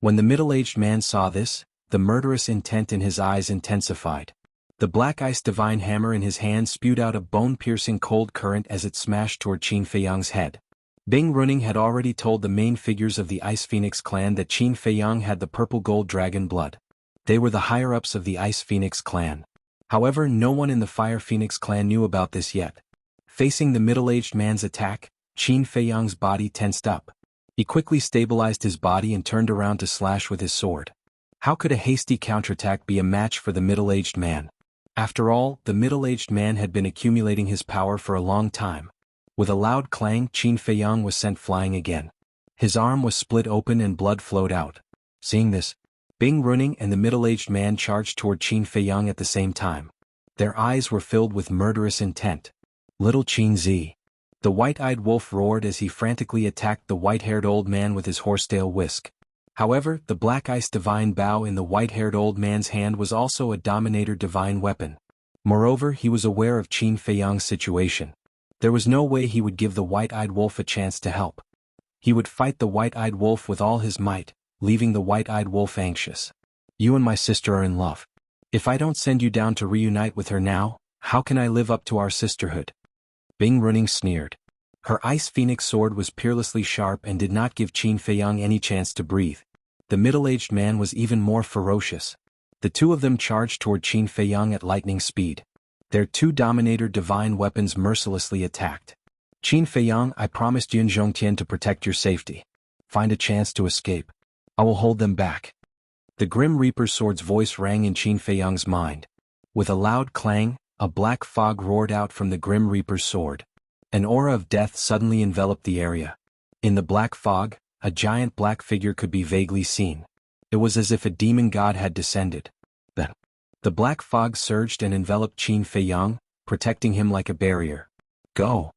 When the middle-aged man saw this, the murderous intent in his eyes intensified. The Black Ice Divine Hammer in his hand spewed out a bone-piercing cold current as it smashed toward Qin Feiyang's head. Bing Runing had already told the main figures of the Ice Phoenix clan that Qin Feiyang had the purple gold dragon blood. They were the higher-ups of the Ice Phoenix clan. However, no one in the Fire Phoenix clan knew about this yet. Facing the middle-aged man's attack, Qin Feiyang's body tensed up. He quickly stabilized his body and turned around to slash with his sword. How could a hasty counterattack be a match for the middle-aged man? After all, the middle-aged man had been accumulating his power for a long time. With a loud clang, Qin Feiyang was sent flying again. His arm was split open and blood flowed out. Seeing this, Bing Runing and the middle-aged man charged toward Qin Feiyang at the same time. Their eyes were filled with murderous intent. Little Qin Zi. The white-eyed wolf roared as he frantically attacked the white-haired old man with his horsetail whisk. However, the black ice divine bow in the white-haired old man's hand was also a dominator divine weapon. Moreover, he was aware of Qin Feiyang's situation. There was no way he would give the white-eyed wolf a chance to help. He would fight the white-eyed wolf with all his might, leaving the white-eyed wolf anxious. You and my sister are in love. If I don't send you down to reunite with her now, how can I live up to our sisterhood? Bing Runing sneered. Her Ice Phoenix sword was peerlessly sharp and did not give Qin Feiyang any chance to breathe. The middle-aged man was even more ferocious. The two of them charged toward Qin Feiyang at lightning speed. Their two dominator divine weapons mercilessly attacked. Qin Feiyang, I promised Yun Zhongtian to protect your safety. Find a chance to escape. I will hold them back. The Grim Reaper's sword's voice rang in Qin Feiyang's mind. With a loud clang, a black fog roared out from the Grim Reaper's sword. An aura of death suddenly enveloped the area. In the black fog, a giant black figure could be vaguely seen. It was as if a demon god had descended. Then, the black fog surged and enveloped Qin Feiyang, protecting him like a barrier. Go!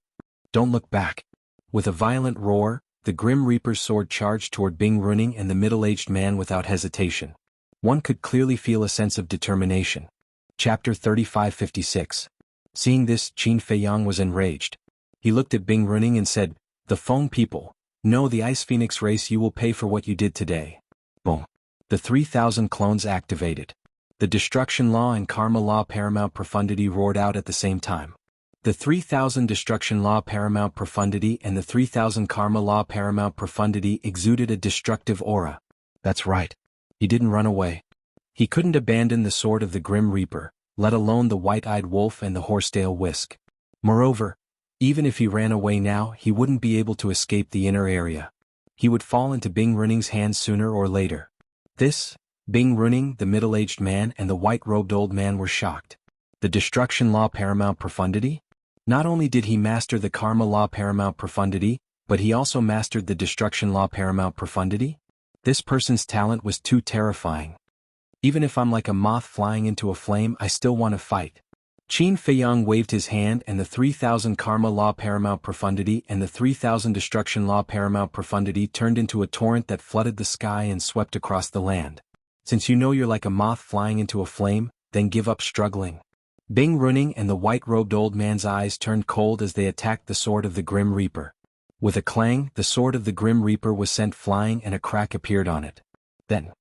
Don't look back. With a violent roar, the Grim Reaper's sword charged toward Bing Runing and the middle-aged man without hesitation. One could clearly feel a sense of determination. Chapter 3556. Seeing this, Qin Feiyang was enraged. He looked at Bing Runing and said, The Feng people, know the Ice Phoenix race, you will pay for what you did today. Boom. The 3,000 clones activated. The Destruction Law and Karma Law Paramount Profundity roared out at the same time. The 3,000 Destruction Law Paramount Profundity and the 3,000 Karma Law Paramount Profundity exuded a destructive aura. That's right. He didn't run away. He couldn't abandon the sword of the Grim Reaper, let alone the white-eyed wolf and the horsetail whisk. Moreover, even if he ran away now, he wouldn't be able to escape the inner area. He would fall into Bing Runing's hands sooner or later. Bing Runing, the middle-aged man, and the white-robed old man were shocked. The Destruction Law Paramount Profundity? Not only did he master the Karma Law Paramount Profundity, but he also mastered the Destruction Law Paramount Profundity? This person's talent was too terrifying. Even if I'm like a moth flying into a flame, I still want to fight. Qin Feiyang waved his hand and the 3,000 Karma Law Paramount Profundity and the 3,000 Destruction Law Paramount Profundity turned into a torrent that flooded the sky and swept across the land. Since you know you're like a moth flying into a flame, then give up struggling. Bing Runing and the white-robed old man's eyes turned cold as they attacked the sword of the Grim Reaper. With a clang, the sword of the Grim Reaper was sent flying and a crack appeared on it. Then,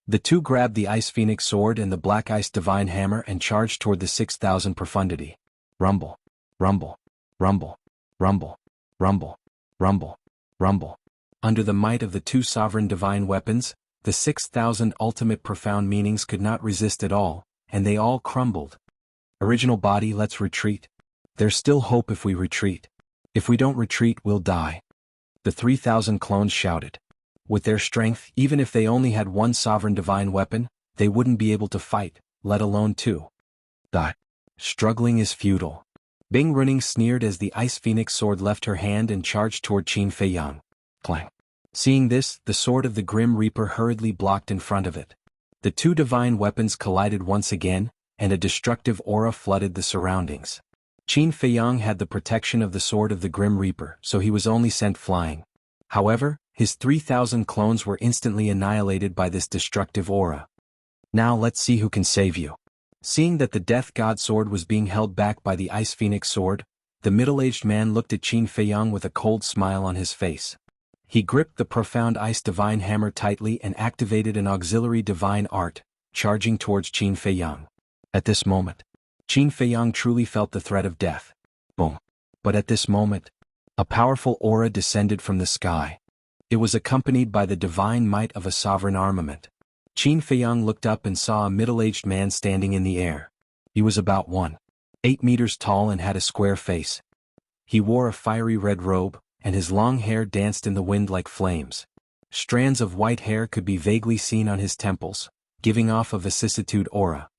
the two grabbed the Ice Phoenix sword and the Black Ice Divine Hammer and charged toward the 6,000 Profundity. Rumble, rumble, rumble, rumble, rumble, rumble, rumble. Under the might of the two sovereign divine weapons, the 6,000 ultimate profound meanings could not resist at all, and they all crumbled. Original body, let's retreat. There's still hope if we retreat. If we don't retreat, we'll die. The 3,000 clones shouted. With their strength, even if they only had one sovereign divine weapon, they wouldn't be able to fight, let alone two. Die. Struggling is futile. Bing Runing sneered as the Ice Phoenix sword left her hand and charged toward Qin Feiyang. Clang. Seeing this, the sword of the Grim Reaper hurriedly blocked in front of it. The two divine weapons collided once again, and a destructive aura flooded the surroundings. Qin Feiyang had the protection of the sword of the Grim Reaper, so he was only sent flying. However, his 3,000 clones were instantly annihilated by this destructive aura. Now let's see who can save you. Seeing that the Death God sword was being held back by the Ice Phoenix sword, the middle-aged man looked at Qin Feiyang with a cold smile on his face. He gripped the profound Ice Divine Hammer tightly and activated an auxiliary divine art, charging towards Qin Feiyang. At this moment, Qin Feiyang truly felt the threat of death. Boom. But at this moment, A powerful aura descended from the sky. It was accompanied by the divine might of a sovereign armament. Qin Feiyang looked up and saw a middle-aged man standing in the air. He was about 1.8 meters tall and had a square face. He wore a fiery red robe, and his long hair danced in the wind like flames. Strands of white hair could be vaguely seen on his temples, giving off a vicissitude aura.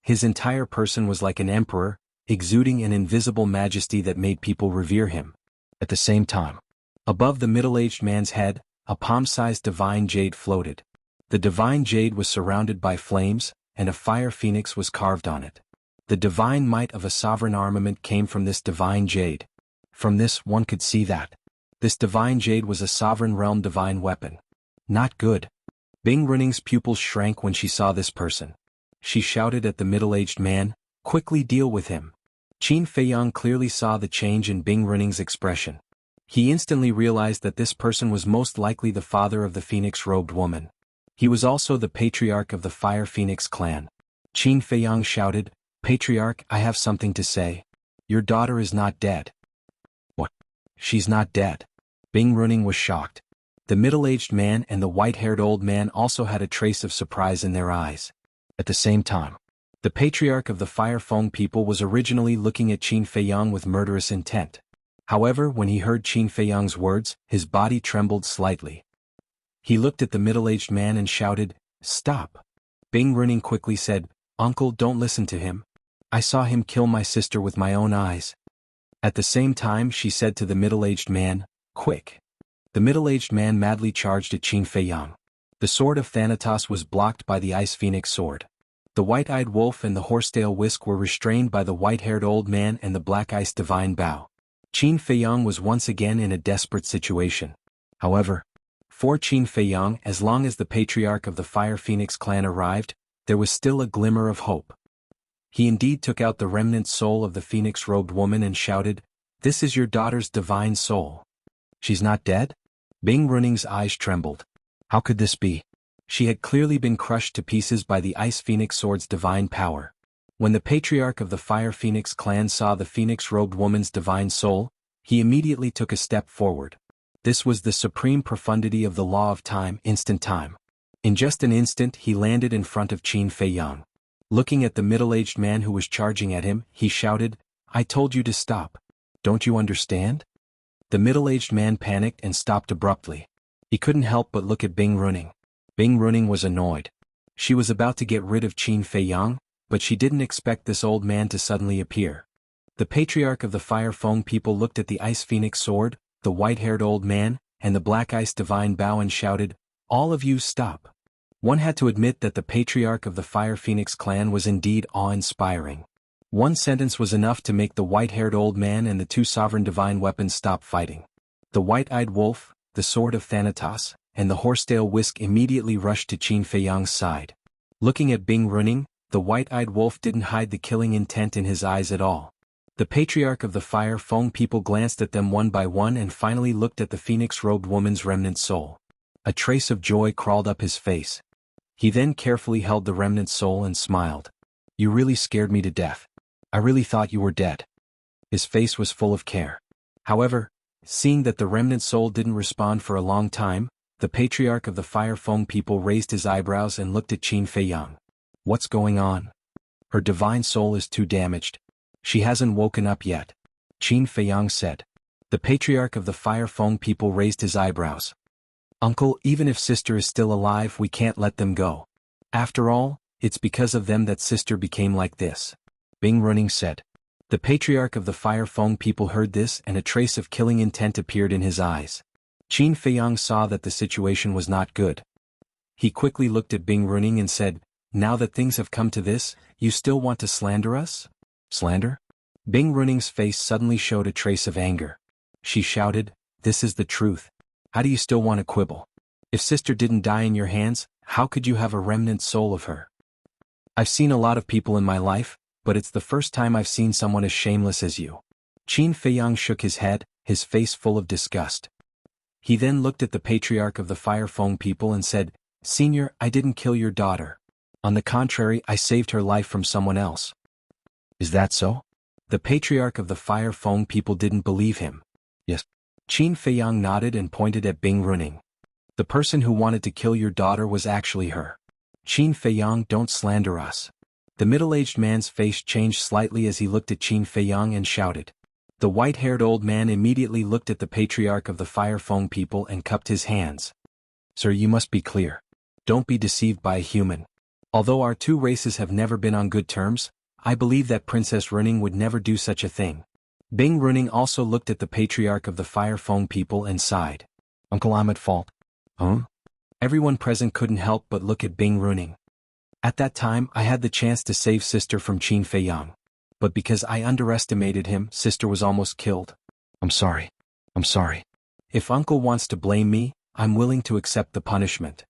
His entire person was like an emperor, exuding an invisible majesty that made people revere him. At the same time, above the middle-aged man's head, a palm-sized divine jade floated. The divine jade was surrounded by flames, and a fire phoenix was carved on it. The divine might of a sovereign armament came from this divine jade. From this one could see that this divine jade was a sovereign realm divine weapon. Not good. Bing Runing's pupils shrank when she saw this person. She shouted at the middle-aged man, "Quickly deal with him." Qin Feiyang clearly saw the change in Bing Runing's expression. He instantly realized that this person was most likely the father of the phoenix-robed woman. He was also the patriarch of the Fire Phoenix clan. Qin Feiyang shouted, "Patriarch, I have something to say. Your daughter is not dead." "What? She's not dead?" Bing Runing was shocked. The middle-aged man and the white-haired old man also had a trace of surprise in their eyes. At the same time, the patriarch of the Fire Feng people was originally looking at Qin Feiyang with murderous intent. However, when he heard Qin Feiyang's words, his body trembled slightly. He looked at the middle-aged man and shouted, "Stop." Bing Runing quickly said, "Uncle, don't listen to him. I saw him kill my sister with my own eyes." At the same time, she said to the middle-aged man, "Quick." The middle-aged man madly charged at Qin Feiyang. The sword of Thanatos was blocked by the Ice Phoenix sword. The white-eyed wolf and the horsetail whisk were restrained by the white-haired old man and the black ice divine bow. Qin Feiyang was once again in a desperate situation. However, for Qin Feiyang, as long as the patriarch of the Fire Phoenix clan arrived, there was still a glimmer of hope. He indeed took out the remnant soul of the phoenix-robed woman and shouted, "This is your daughter's divine soul." "She's not dead?" Bing Runing's eyes trembled. How could this be? She had clearly been crushed to pieces by the Ice Phoenix sword's divine power. When the patriarch of the Fire Phoenix clan saw the phoenix-robed woman's divine soul, he immediately took a step forward. This was the supreme profundity of the law of time, instant time. In just an instant he landed in front of Qin Feiyang. Looking at the middle-aged man who was charging at him, he shouted, "I told you to stop. Don't you understand?" The middle-aged man panicked and stopped abruptly. He couldn't help but look at Bing Runing. Bing Runing was annoyed. She was about to get rid of Qin Feiyang, but she didn't expect this old man to suddenly appear. The patriarch of the Fire Feng people looked at the Ice Phoenix sword, the white-haired old man, and the black ice divine bow and shouted, "All of you stop." One had to admit that the patriarch of the Fire Phoenix clan was indeed awe-inspiring. One sentence was enough to make the white-haired old man and the two sovereign divine weapons stop fighting. The white-eyed wolf, the sword of Thanatos, and the horsetail whisk immediately rushed to Qin Feiyang's side. Looking at Bing Runing, the white-eyed wolf didn't hide the killing intent in his eyes at all. The patriarch of the Fire Feng people glanced at them one by one and finally looked at the phoenix-robed woman's remnant soul. A trace of joy crawled up his face. He then carefully held the remnant soul and smiled. "You really scared me to death. I really thought you were dead." His face was full of care. However, seeing that the remnant soul didn't respond for a long time, the patriarch of the Fire Feng people raised his eyebrows and looked at Qin Feiyang. "What's going on? Her divine soul is too damaged. She hasn't woken up yet," Qin Feiyang said. The patriarch of the Fire Feng people raised his eyebrows. "Uncle, even if sister is still alive, we can't let them go. After all, it's because of them that sister became like this," Bing Runing said. The patriarch of the Fire Feng people heard this and a trace of killing intent appeared in his eyes. Qin Feiyang saw that the situation was not good. He quickly looked at Bing Runing and said, "Now that things have come to this, you still want to slander us?" "Slander?" Bing Runing's face suddenly showed a trace of anger. She shouted, "This is the truth. How do you still want to quibble? If sister didn't die in your hands, how could you have a remnant soul of her? I've seen a lot of people in my life, but it's the first time I've seen someone as shameless as you." Qin Feiyang shook his head, his face full of disgust. He then looked at the patriarch of the Fire Feng people and said, "Senior, I didn't kill your daughter. On the contrary, I saved her life from someone else." "Is that so?" The patriarch of the Fire Feng people didn't believe him. "Yes. Qin Feiyang nodded and pointed at Bing Runing. The person who wanted to kill your daughter was actually her. Qin Feiyang, don't slander us. The middle-aged man's face changed slightly as he looked at Qin Feiyang and shouted. The white-haired old man immediately looked at the patriarch of the Fire Feng people and cupped his hands. Sir, you must be clear. Don't be deceived by a human. Although our two races have never been on good terms, I believe that Princess Runing would never do such a thing. Bing Runing also looked at the patriarch of the Fire Feng people and sighed. Uncle, I'm at fault. Huh? Everyone present couldn't help but look at Bing Runing. At that time I had the chance to save sister from Qin Feiyang. But because I underestimated him, sister was almost killed. I'm sorry. If uncle wants to blame me, I'm willing to accept the punishment.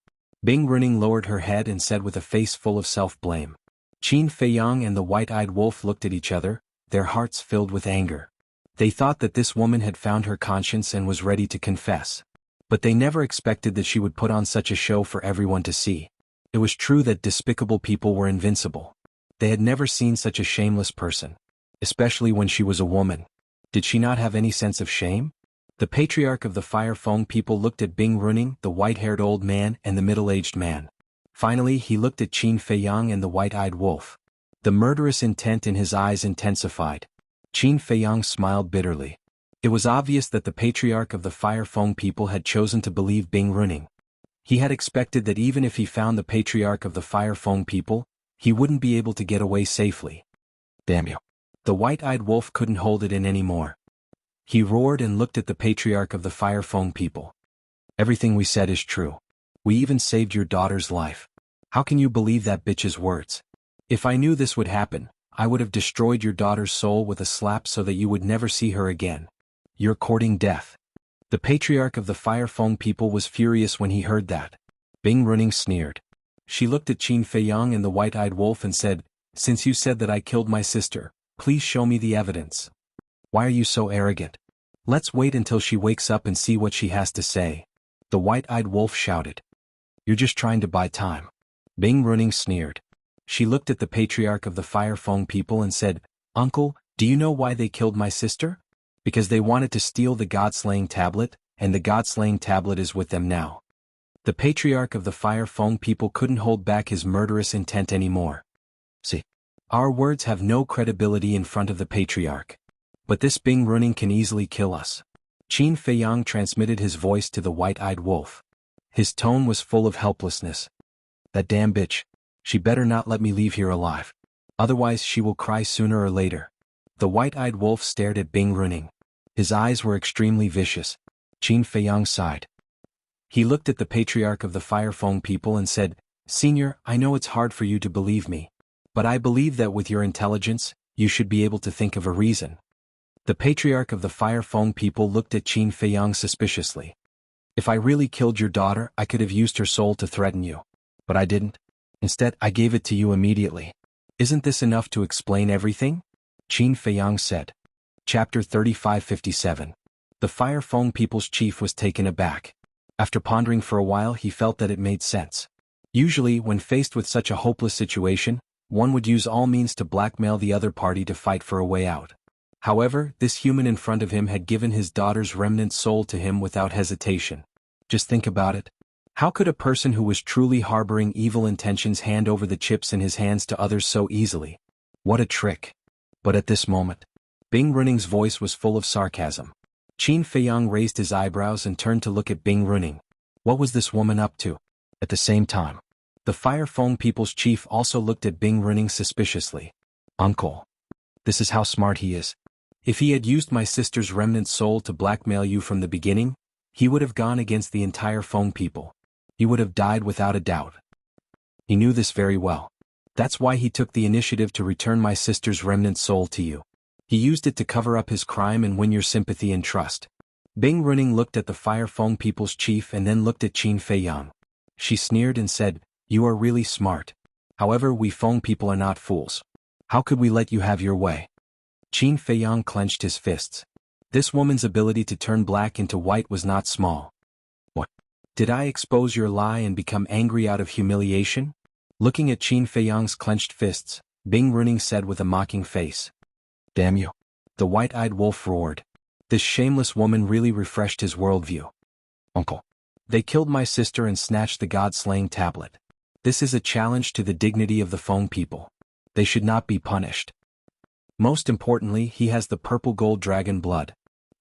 Bing Runing lowered her head and said with a face full of self-blame. Qin Feiyang and the white-eyed wolf looked at each other, their hearts filled with anger. They thought that this woman had found her conscience and was ready to confess. But they never expected that she would put on such a show for everyone to see. It was true that despicable people were invincible. They had never seen such a shameless person. Especially when she was a woman. Did she not have any sense of shame? The patriarch of the Fire Feng people looked at Bing Runing, the white-haired old man, and the middle-aged man. Finally he looked at Qin Feiyang and the white-eyed wolf. The murderous intent in his eyes intensified. Qin Feiyang smiled bitterly. It was obvious that the patriarch of the Fire Feng people had chosen to believe Bing Runing. He had expected that even if he found the patriarch of the Fire Feng people, he wouldn't be able to get away safely. Damn you. The white-eyed wolf couldn't hold it in anymore. He roared and looked at the patriarch of the Fire Feng people. Everything we said is true. We even saved your daughter's life. How can you believe that bitch's words? If I knew this would happen, I would have destroyed your daughter's soul with a slap so that you would never see her again. You're courting death. The patriarch of the Fire Feng people was furious when he heard that. Bing Runing sneered. She looked at Qin Feiyang and the white-eyed wolf and said, Since you said that I killed my sister, please show me the evidence. Why are you so arrogant? Let's wait until she wakes up and see what she has to say. The white-eyed wolf shouted. You're just trying to buy time. Bing Runing sneered. She looked at the patriarch of the Fire Feng people and said, Uncle, do you know why they killed my sister? Because they wanted to steal the God-slaying tablet, and the God-slaying tablet is with them now. The patriarch of the Fire Feng people couldn't hold back his murderous intent anymore. See, our words have no credibility in front of the patriarch. But this Bing Runing can easily kill us. Qin Feiyang transmitted his voice to the white-eyed wolf. His tone was full of helplessness. That damn bitch. She better not let me leave here alive. Otherwise she will cry sooner or later. The white-eyed wolf stared at Bing Runing. His eyes were extremely vicious. Qin Feiyang sighed. He looked at the patriarch of the Fire Feng people and said, Senior, I know it's hard for you to believe me. But I believe that with your intelligence, you should be able to think of a reason. The patriarch of the Fire Feng people looked at Qin Feiyang suspiciously. If I really killed your daughter, I could have used her soul to threaten you. But I didn't. Instead, I gave it to you immediately. Isn't this enough to explain everything? Qin Feiyang said. Chapter 3557. The Fire Feng people's chief was taken aback. After pondering for a while, he felt that it made sense. Usually, when faced with such a hopeless situation, one would use all means to blackmail the other party to fight for a way out. However, this human in front of him had given his daughter's remnant soul to him without hesitation. Just think about it. How could a person who was truly harboring evil intentions hand over the chips in his hands to others so easily? What a trick. But at this moment, Bing Runing's voice was full of sarcasm. Qin Feiyang raised his eyebrows and turned to look at Bing Runing. What was this woman up to? At the same time, the Fire Feng people's chief also looked at Bing Runing suspiciously. Uncle. This is how smart he is. If he had used my sister's remnant soul to blackmail you from the beginning, he would have gone against the entire Feng people. He would have died without a doubt. He knew this very well. That's why he took the initiative to return my sister's remnant soul to you. He used it to cover up his crime and win your sympathy and trust. Bing Runing looked at the Fire Feng people's chief and then looked at Qin Feiyang. She sneered and said, You are really smart. However, we Feng people are not fools. How could we let you have your way? Qin Feiyang clenched his fists. This woman's ability to turn black into white was not small. What? Did I expose your lie and become angry out of humiliation? Looking at Qin Feiyang's clenched fists, Bing Runing said with a mocking face. Damn you. The white-eyed wolf roared. This shameless woman really refreshed his worldview. Uncle. They killed my sister and snatched the god-slaying tablet. This is a challenge to the dignity of the Feng people. They should not be punished. Most importantly, he has the purple gold dragon blood.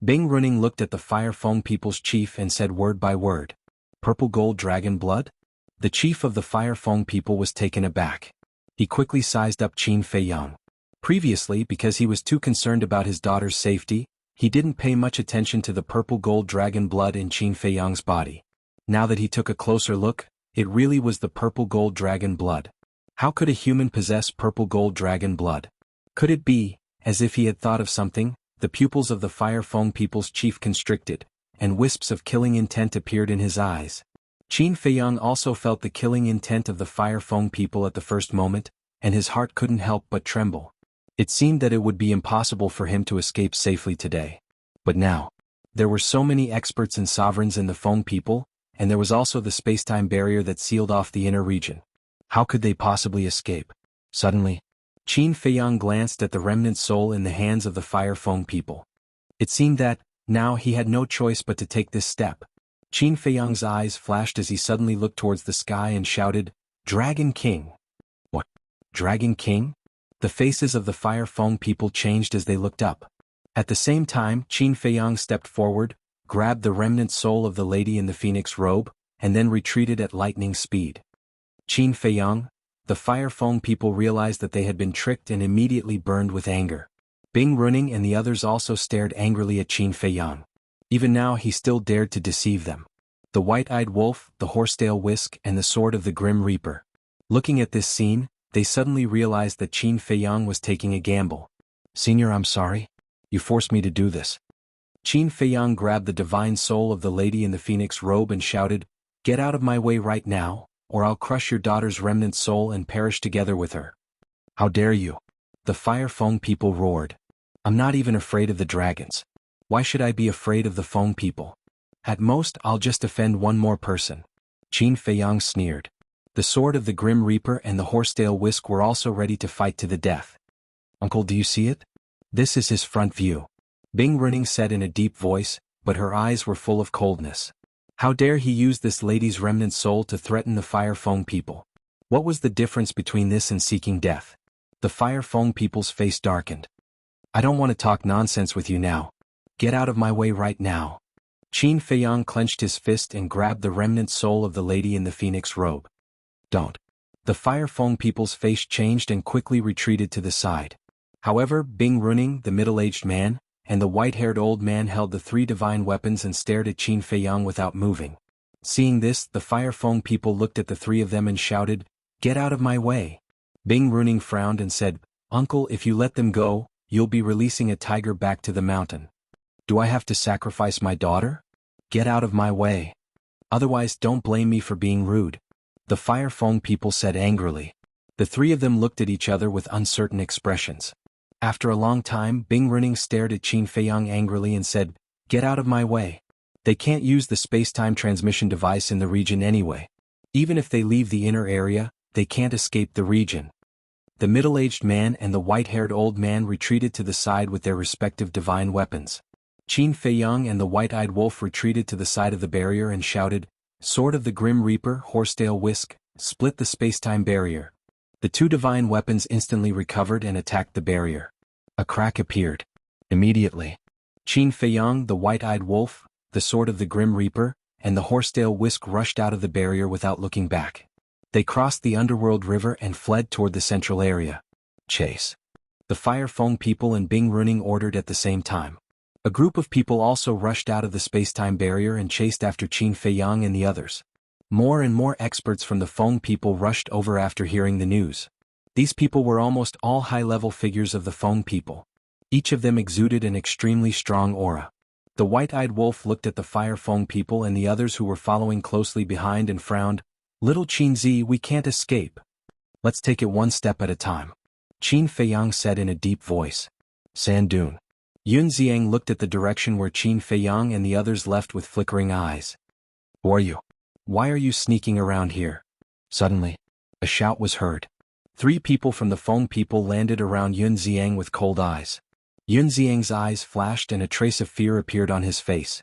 Bing Runing looked at the Fire Feng people's chief and said word by word. Purple gold dragon blood? The chief of the Fire Feng people was taken aback. He quickly sized up Qin Feiyang. Previously, because he was too concerned about his daughter's safety, he didn't pay much attention to the purple gold dragon blood in Qin Feiyang's body. Now that he took a closer look, it really was the purple gold dragon blood. How could a human possess purple gold dragon blood? Could it be, as if he had thought of something, the pupils of the Fire Feng people's chief constricted, and wisps of killing intent appeared in his eyes. Qin Feiyang also felt the killing intent of the Fire Feng people at the first moment, and his heart couldn't help but tremble. It seemed that it would be impossible for him to escape safely today. But now, there were so many experts and sovereigns in the Feng people, and there was also the space-time barrier that sealed off the inner region. How could they possibly escape? Suddenly, Qin Feiyang glanced at the remnant soul in the hands of the Fire Feng people. It seemed that, now he had no choice but to take this step. Qin Feiyang's eyes flashed as he suddenly looked towards the sky and shouted, "Dragon King!" What? Dragon King? The faces of the Fire Feng people changed as they looked up. At the same time, Qin Feiyang stepped forward, grabbed the remnant soul of the lady in the phoenix robe, and then retreated at lightning speed. Qin Feiyang, the Fire Feng people realized that they had been tricked and immediately burned with anger. Bing Runing and the others also stared angrily at Qin Feiyang. Even now he still dared to deceive them. The white-eyed wolf, the horsetail whisk, and the sword of the Grim Reaper. Looking at this scene, they suddenly realized that Qin Feiyang was taking a gamble. "Senior, I'm sorry. You forced me to do this." Qin Feiyang grabbed the divine soul of the lady in the phoenix robe and shouted, "Get out of my way right now, or I'll crush your daughter's remnant soul and perish together with her." "How dare you?" The Fire Feng people roared. "I'm not even afraid of the dragons. Why should I be afraid of the Feng people? At most, I'll just offend one more person." Qin Feiyang sneered. The sword of the Grim Reaper and the horsetail whisk were also ready to fight to the death. "Uncle, do you see it? This is his front view," Bing Runing said in a deep voice, but her eyes were full of coldness. How dare he use this lady's remnant soul to threaten the Fire Feng people? What was the difference between this and seeking death? The Fire Feng people's face darkened. "I don't want to talk nonsense with you now. Get out of my way right now." Qin Feiyang clenched his fist and grabbed the remnant soul of the lady in the phoenix robe. "Don't." The Fire Feng people's face changed and quickly retreated to the side. However, Bing Runing, the middle-aged man, and the white-haired old man held the three divine weapons and stared at Qin Feiyang without moving. Seeing this, the Fire Feng people looked at the three of them and shouted, "Get out of my way." Bing Runing frowned and said, "Uncle, if you let them go, you'll be releasing a tiger back to the mountain. Do I have to sacrifice my daughter? Get out of my way. Otherwise, don't blame me for being rude," the Fire Feng people said angrily. The three of them looked at each other with uncertain expressions. After a long time, Bing Runing stared at Qin Feiyang angrily and said, "Get out of my way. They can't use the space-time transmission device in the region anyway. Even if they leave the inner area, they can't escape the region." The middle-aged man and the white-haired old man retreated to the side with their respective divine weapons. Qin Feiyang and the white-eyed wolf retreated to the side of the barrier and shouted, "Sword of the Grim Reaper, horsetail whisk, split the space-time barrier." The two divine weapons instantly recovered and attacked the barrier. A crack appeared. Immediately, Qin Feiyang, the white-eyed wolf, the sword of the Grim Reaper, and the horsetail whisk rushed out of the barrier without looking back. They crossed the underworld river and fled toward the central area. Chase. The Fire Feng people and Bing Runing ordered at the same time. A group of people also rushed out of the space-time barrier and chased after Qin Feiyang and the others. More and more experts from the Feng people rushed over after hearing the news. These people were almost all high-level figures of the Feng people. Each of them exuded an extremely strong aura. The white-eyed wolf looked at the Fire Feng people and the others who were following closely behind and frowned. "Little Qinzi, we can't escape. Let's take it one step at a time," Qin Feiyang said in a deep voice. Sandune. Yun Xiang looked at the direction where Qin Feiyang and the others left with flickering eyes. "Who are you? Why are you sneaking around here?" Suddenly, a shout was heard. Three people from the Feng people landed around Yun Xiang with cold eyes. Yunxiang's eyes flashed and a trace of fear appeared on his face.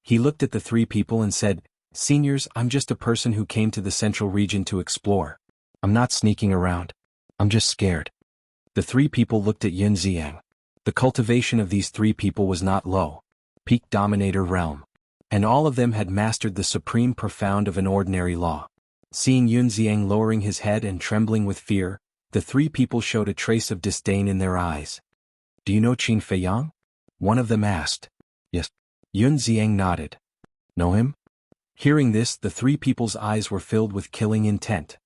He looked at the three people and said, "Seniors, I'm just a person who came to the central region to explore. I'm not sneaking around. I'm just scared." The three people looked at Yunxiang. The cultivation of these three people was not low. Peak Dominator realm. And all of them had mastered the supreme profound of an ordinary law. Seeing Yunxiang lowering his head and trembling with fear, the three people showed a trace of disdain in their eyes. "Do you know Qin Feiyang?" one of them asked. "Yes." Yunxiang nodded. "Know him?" Hearing this, the three people's eyes were filled with killing intent.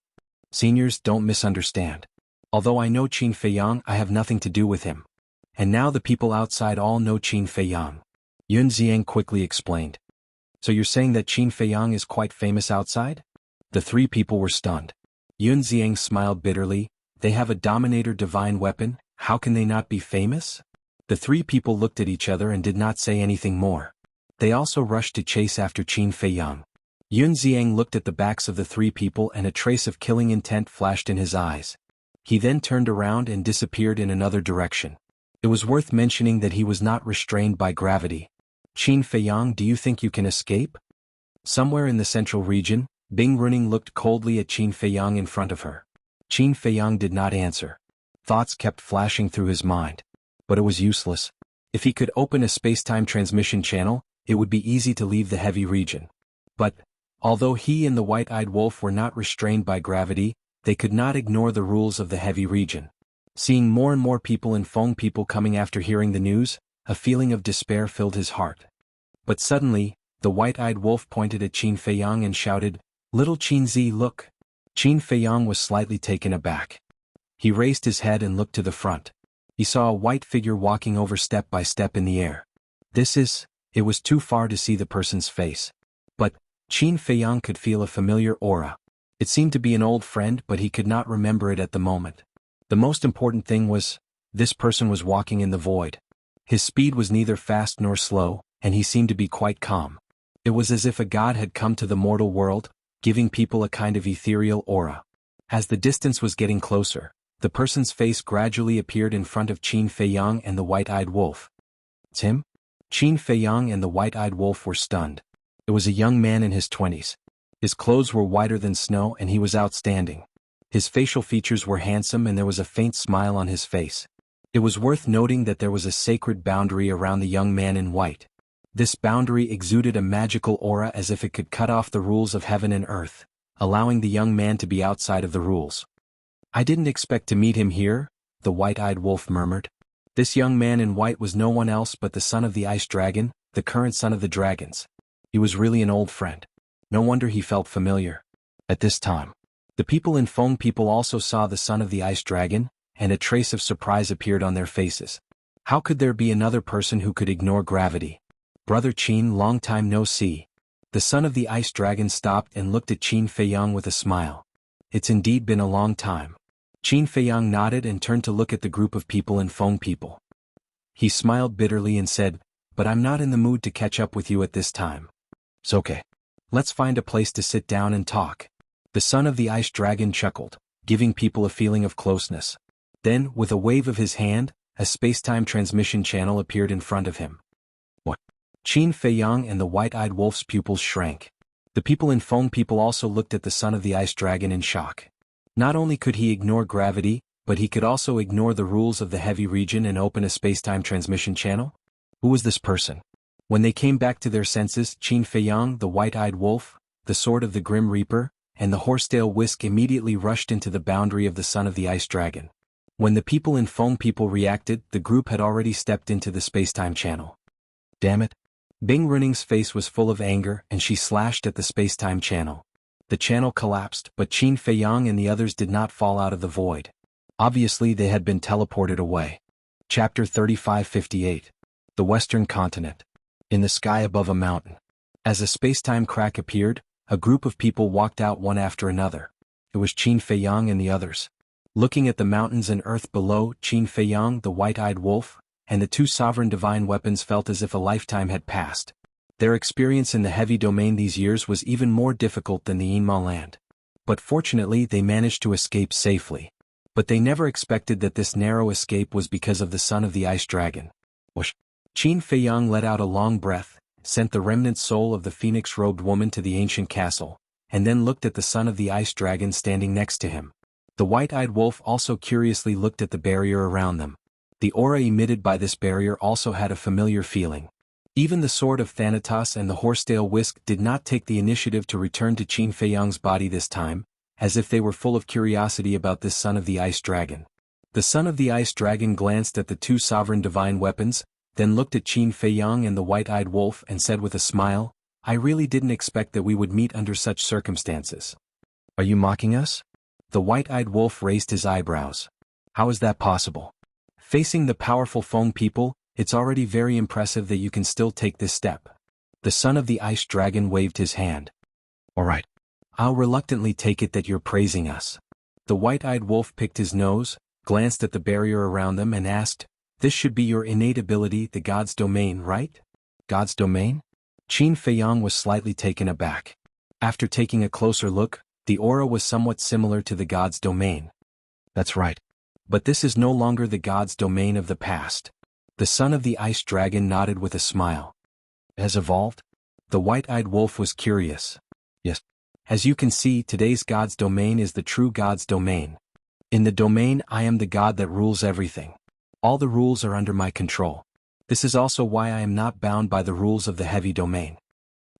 "Seniors, don't misunderstand. Although I know Qin Feiyang, I have nothing to do with him. And now the people outside all know Qin Feiyang." Yunxiang quickly explained. "So you're saying that Qin Feiyang is quite famous outside?" The three people were stunned. Yunxiang smiled bitterly. "They have a Dominator divine weapon, how can they not be famous?" The three people looked at each other and did not say anything more. They also rushed to chase after Qin Feiyang. Yunxiang looked at the backs of the three people and a trace of killing intent flashed in his eyes. He then turned around and disappeared in another direction. It was worth mentioning that he was not restrained by gravity. "Qin Feiyang, do you think you can escape?" Somewhere in the central region, Bing Runing looked coldly at Qin Feiyang in front of her. Qin Feiyang did not answer. Thoughts kept flashing through his mind. But it was useless. If he could open a space-time transmission channel, it would be easy to leave the heavy region. But, although he and the white-eyed wolf were not restrained by gravity, they could not ignore the rules of the heavy region. Seeing more and more people and Feng people coming after hearing the news, a feeling of despair filled his heart. But suddenly, the white-eyed wolf pointed at Qin Feiyang and shouted, "Little Qin Zi, look." Qin Feiyang was slightly taken aback. He raised his head and looked to the front. He saw a white figure walking over step by step in the air. It was too far to see the person's face. But, Qin Feiyang could feel a familiar aura. It seemed to be an old friend, but he could not remember it at the moment. The most important thing was, this person was walking in the void. His speed was neither fast nor slow, and he seemed to be quite calm. It was as if a god had come to the mortal world, giving people a kind of ethereal aura. As the distance was getting closer, the person's face gradually appeared in front of Qin Feiyang and the white-eyed wolf. "It's him?" Qin Feiyang and the white-eyed wolf were stunned. It was a young man in his 20s. His clothes were whiter than snow and he was outstanding. His facial features were handsome and there was a faint smile on his face. It was worth noting that there was a sacred boundary around the young man in white. This boundary exuded a magical aura as if it could cut off the rules of heaven and earth, allowing the young man to be outside of the rules. "I didn't expect to meet him here," the white-eyed wolf murmured. This young man in white was no one else but the son of the ice dragon, the current son of the dragons. He was really an old friend. No wonder he felt familiar. At this time, the people in Feng people also saw the son of the ice dragon, and a trace of surprise appeared on their faces. How could there be another person who could ignore gravity? "Brother Qin, long time no see." The son of the ice dragon stopped and looked at Qin Feiyang with a smile. "It's indeed been a long time." Qin Feiyang nodded and turned to look at the group of people in Feng people. He smiled bitterly and said, "But I'm not in the mood to catch up with you at this time. It's okay. Let's find a place to sit down and talk." The son of the ice dragon chuckled, giving people a feeling of closeness. Then, with a wave of his hand, a space-time transmission channel appeared in front of him. "What?" Qin Feiyang and the white-eyed wolf's pupils shrank. The people in Feng people also looked at the son of the ice dragon in shock. Not only could he ignore gravity, but he could also ignore the rules of the heavy region and open a space-time transmission channel? Who was this person? When they came back to their senses, Qin Feiyang, the white-eyed wolf, the sword of the Grim Reaper, and the horsetail whisk immediately rushed into the boundary of the son of the ice dragon. When the people in Feng people reacted, the group had already stepped into the space-time channel. "Damn it." Bing Runing's face was full of anger and she slashed at the space-time channel. The channel collapsed, but Qin Feiyang and the others did not fall out of the void. Obviously they had been teleported away. Chapter 3558. The Western Continent. In the sky above a mountain. As a space-time crack appeared, a group of people walked out one after another. It was Qin Feiyang and the others. Looking at the mountains and earth below, Qin Feiyang, the white-eyed wolf, and the two sovereign divine weapons felt as if a lifetime had passed. Their experience in the heavy domain these years was even more difficult than the Yinma land. But fortunately they managed to escape safely. But they never expected that this narrow escape was because of the son of the ice dragon. Whoosh! Qin Feiyang let out a long breath, sent the remnant soul of the phoenix-robed woman to the ancient castle, and then looked at the son of the ice dragon standing next to him. The white-eyed wolf also curiously looked at the barrier around them. The aura emitted by this barrier also had a familiar feeling. Even the sword of Thanatos and the horsetail whisk did not take the initiative to return to Qin Feiyang's body this time, as if they were full of curiosity about this son of the ice dragon. The son of the ice dragon glanced at the two sovereign divine weapons, then looked at Qin Feiyang and the white-eyed wolf and said with a smile, "I really didn't expect that we would meet under such circumstances." "Are you mocking us?" The white-eyed wolf raised his eyebrows. "How is that possible? Facing the powerful Feng people, it's already very impressive that you can still take this step." The son of the ice dragon waved his hand. "All right. I'll reluctantly take it that you're praising us." The white-eyed wolf picked his nose, glanced at the barrier around them and asked, "This should be your innate ability, the God's domain, right?" "God's domain?" Qin Feiyang was slightly taken aback. After taking a closer look, the aura was somewhat similar to the God's domain. "That's right. But this is no longer the God's domain of the past." The son of the ice dragon nodded with a smile. "Has evolved?" The white-eyed wolf was curious. "Yes. As you can see, today's God's domain is the true God's domain. In the domain I am the God that rules everything. All the rules are under my control. This is also why I am not bound by the rules of the heavy domain."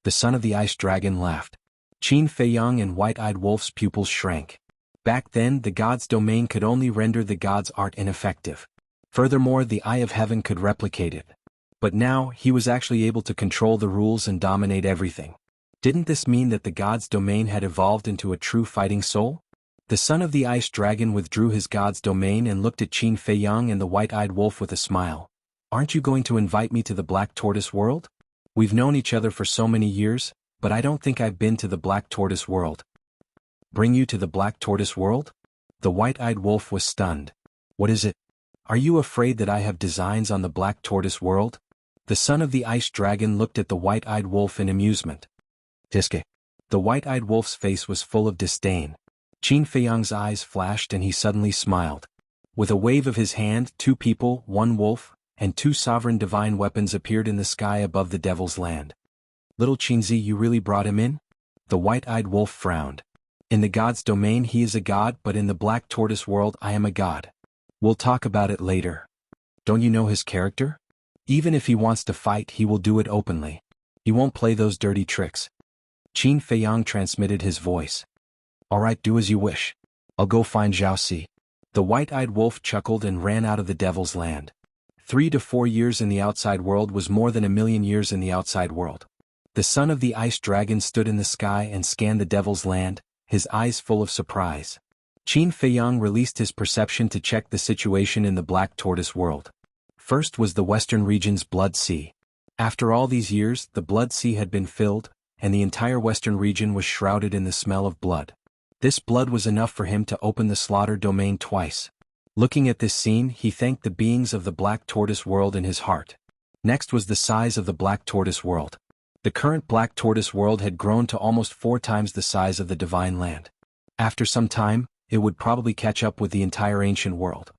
The son of the ice dragon laughed. Qin Feiyang and white-eyed wolf's pupils shrank. Back then the God's domain could only render the God's art ineffective. Furthermore, the Eye of Heaven could replicate it. But now, he was actually able to control the rules and dominate everything. Didn't this mean that the God's domain had evolved into a true fighting soul? The son of the ice dragon withdrew his God's domain and looked at Qin Feiyang and the white-eyed wolf with a smile. "Aren't you going to invite me to the Black Tortoise world? We've known each other for so many years, but I don't think I've been to the Black Tortoise world." "Bring you to the Black Tortoise world?" The white-eyed wolf was stunned. "What is it? Are you afraid that I have designs on the Black Tortoise world?" The son of the ice dragon looked at the white-eyed wolf in amusement. "Tiske." The white-eyed wolf's face was full of disdain. Qin Feiyang's eyes flashed and he suddenly smiled. With a wave of his hand, two people, one wolf, and two sovereign divine weapons appeared in the sky above the Devil's Land. "Little Qinzi, you really brought him in?" The white-eyed wolf frowned. "In the God's domain he is a god, but in the Black Tortoise world I am a god. We'll talk about it later. Don't you know his character? Even if he wants to fight, he will do it openly. He won't play those dirty tricks." Qin Feiyang transmitted his voice. "All right, do as you wish. I'll go find Zhao Si." The white-eyed wolf chuckled and ran out of the Devil's Land. 3 to 4 years in the outside world was more than 1,000,000 years in the outside world. The son of the ice dragon stood in the sky and scanned the Devil's Land, his eyes full of surprise. Qin Feiyang released his perception to check the situation in the Black Tortoise world. First was the western region's Blood Sea. After all these years, the Blood Sea had been filled, and the entire western region was shrouded in the smell of blood. This blood was enough for him to open the slaughter domain twice. Looking at this scene, he thanked the beings of the Black Tortoise world in his heart. Next was the size of the Black Tortoise world. The current Black Tortoise world had grown to almost 4 times the size of the Divine Land. After some time, it would probably catch up with the entire ancient world.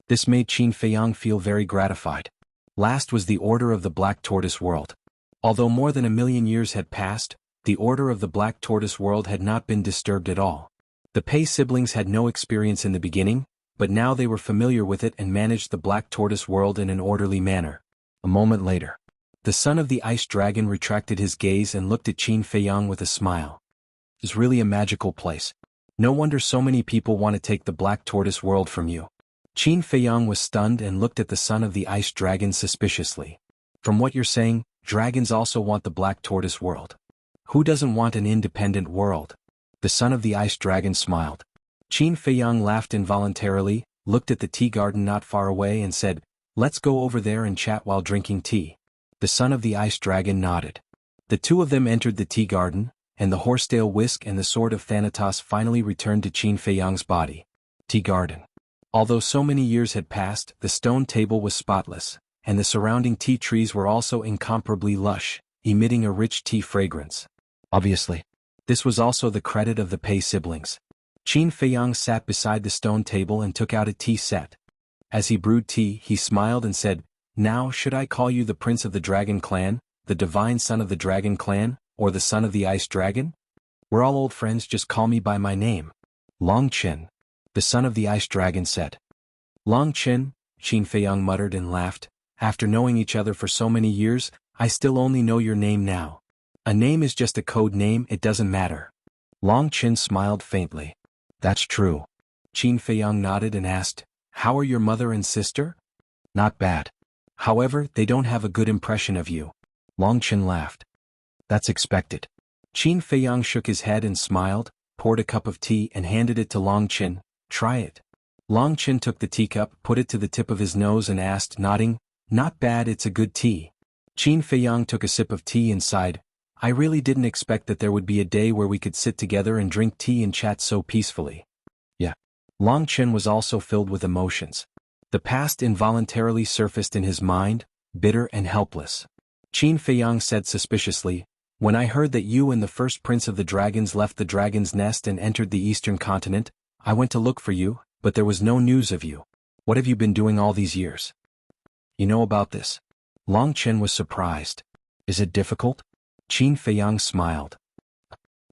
This made Qin Feiyang feel very gratified. Last was the order of the Black Tortoise world. Although more than 1,000,000 years had passed, the order of the Black Tortoise world had not been disturbed at all. The Pei siblings had no experience in the beginning, but now they were familiar with it and managed the Black Tortoise world in an orderly manner. A moment later, the son of the ice dragon retracted his gaze and looked at Qin Feiyang with a smile. "It's really a magical place. No wonder so many people want to take the Black Tortoise world from you." Qin Feiyang was stunned and looked at the son of the ice dragon suspiciously. "From what you're saying, dragons also want the Black Tortoise world. Who doesn't want an independent world?" The son of the ice dragon smiled. Qin Feiyang laughed involuntarily, looked at the tea garden not far away and said, "Let's go over there and chat while drinking tea." The son of the ice dragon nodded. The two of them entered the tea garden, and the horsetail whisk and the sword of Thanatos finally returned to Qin Feiyang's body. Tea garden. Although so many years had passed, the stone table was spotless, and the surrounding tea trees were also incomparably lush, emitting a rich tea fragrance. Obviously, this was also the credit of the Pei siblings. Qin Feiyang sat beside the stone table and took out a tea set. As he brewed tea, he smiled and said, "Now should I call you the Prince of the Dragon Clan, the Divine Son of the Dragon Clan, or the Son of the Ice Dragon? We're all old friends, just call me by my name." "Long Qin," the Son of the Ice Dragon said. "Long Qin," Qin Feiyang muttered and laughed. "After knowing each other for so many years, I still only know your name now. A name is just a code name, it doesn't matter." Long Qin smiled faintly. "That's true." Qin Feiyang nodded and asked, "How are your mother and sister?" "Not bad. However, they don't have a good impression of you." Long Qin laughed. "That's expected." Qin Feiyang shook his head and smiled, poured a cup of tea and handed it to Long Qin. "Try it." Long Qin took the teacup, put it to the tip of his nose and asked, nodding, "Not bad, it's a good tea." Qin Feiyang took a sip of tea and sighed, "I really didn't expect that there would be a day where we could sit together and drink tea and chat so peacefully." Yeah. Long Qin was also filled with emotions. The past involuntarily surfaced in his mind, bitter and helpless. Qin Feiyang said suspiciously, "When I heard that you and the first prince of the dragons left the dragon's nest and entered the eastern continent, I went to look for you, but there was no news of you. What have you been doing all these years?" "You know about this?" Long Qin was surprised. "Is it difficult?" Qin Feiyang smiled.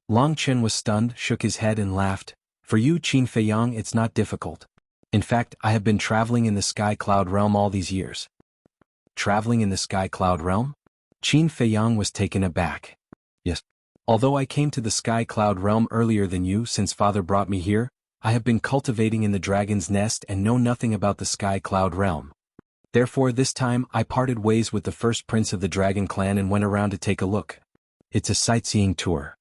Long Qin was stunned, shook his head and laughed. "For you, Qin Feiyang, it's not difficult. In fact, I have been traveling in the Sky Cloud realm all these years." "Traveling in the Sky Cloud realm?" Qin Feiyang was taken aback. "Yes. Although I came to the Sky Cloud realm earlier than you since father brought me here, I have been cultivating in the dragon's nest and know nothing about the Sky Cloud realm. Therefore this time I parted ways with the first prince of the dragon clan and went around to take a look. It's a sightseeing tour.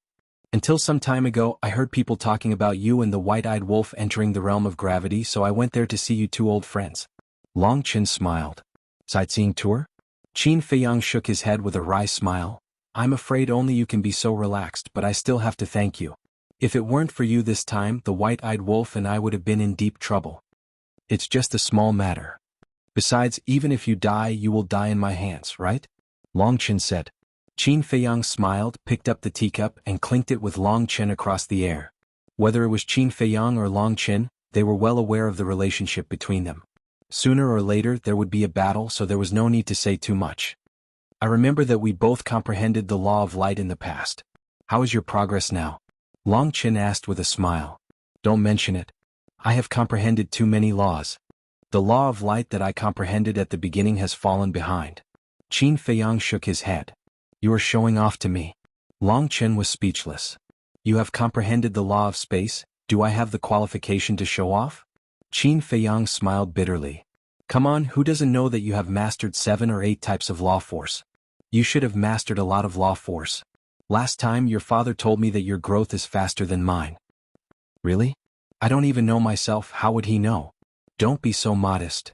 Until some time ago I heard people talking about you and the white-eyed wolf entering the realm of gravity, so I went there to see you two old friends." Long Qin smiled. "Sightseeing tour?" Qin Feiyang shook his head with a wry smile. "I'm afraid only you can be so relaxed, but I still have to thank you. If it weren't for you this time, the white-eyed wolf and I would have been in deep trouble. It's just a small matter. Besides, even if you die, you will die in my hands, right?" Long Qin said. Qin Feiyang smiled, picked up the teacup and clinked it with Long Qin across the air. Whether it was Qin Feiyang or Long Qin, they were well aware of the relationship between them. Sooner or later there would be a battle, so there was no need to say too much. "I remember that we both comprehended the law of light in the past. How is your progress now?" Long Qin asked with a smile. "Don't mention it. I have comprehended too many laws. The law of light that I comprehended at the beginning has fallen behind." Qin Feiyang shook his head. "You are showing off to me." Long Qin was speechless. "You have comprehended the law of space, do I have the qualification to show off?" Qin Feiyang smiled bitterly. "Come on, who doesn't know that you have mastered 7 or 8 types of law force? You should have mastered a lot of law force. Last time your father told me that your growth is faster than mine." "Really? I don't even know myself, how would he know?" "Don't be so modest."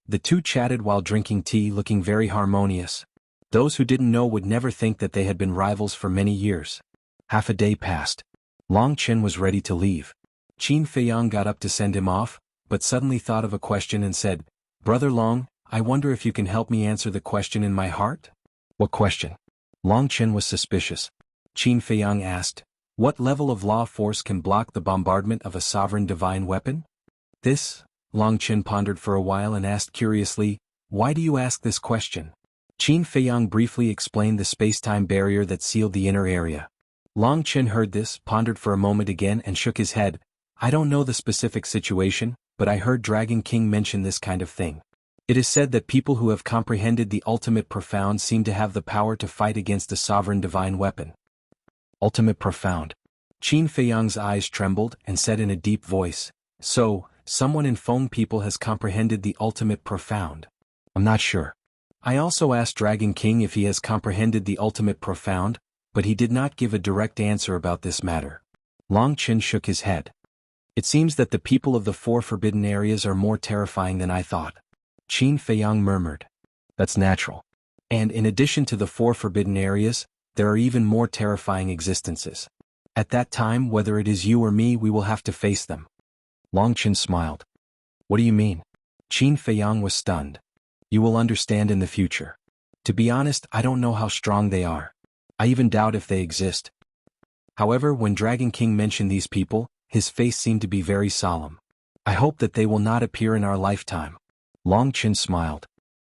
The two chatted while drinking tea, looking very harmonious. Those who didn't know would never think that they had been rivals for many years. Half a day passed. Long Qin was ready to leave. Qin Feiyang got up to send him off, but suddenly thought of a question and said, "Brother Long, I wonder if you can help me answer the question in my heart?" "What question?" Long Qin was suspicious. Qin Feiyang asked, "What level of law force can block the bombardment of a sovereign divine weapon?" "This?" Long Qin pondered for a while and asked curiously, "Why do you ask this question?" Qin Feiyang briefly explained the space-time barrier that sealed the inner area. Long Qin heard this, pondered for a moment again and shook his head. "I don't know the specific situation, but I heard Dragon King mention this kind of thing. It is said that people who have comprehended the ultimate profound seem to have the power to fight against a sovereign divine weapon." "Ultimate profound." Qin Feiyang's eyes trembled and said in a deep voice, "So, someone in Feng people has comprehended the ultimate profound?" "I'm not sure. I also asked Dragon King if he has comprehended the ultimate profound, but he did not give a direct answer about this matter." Long Qin shook his head. "It seems that the people of the 4 forbidden areas are more terrifying than I thought." Qin Feiyang murmured. "That's natural. And in addition to the 4 forbidden areas, there are even more terrifying existences. At that time, whether it is you or me, we will have to face them." Long Qin smiled. "What do you mean?" Qin Feiyang was stunned. "You will understand in the future. To be honest, I don't know how strong they are. I even doubt if they exist. However, when Dragon King mentioned these people, his face seemed to be very solemn. I hope that they will not appear in our lifetime. Long Chen smiled.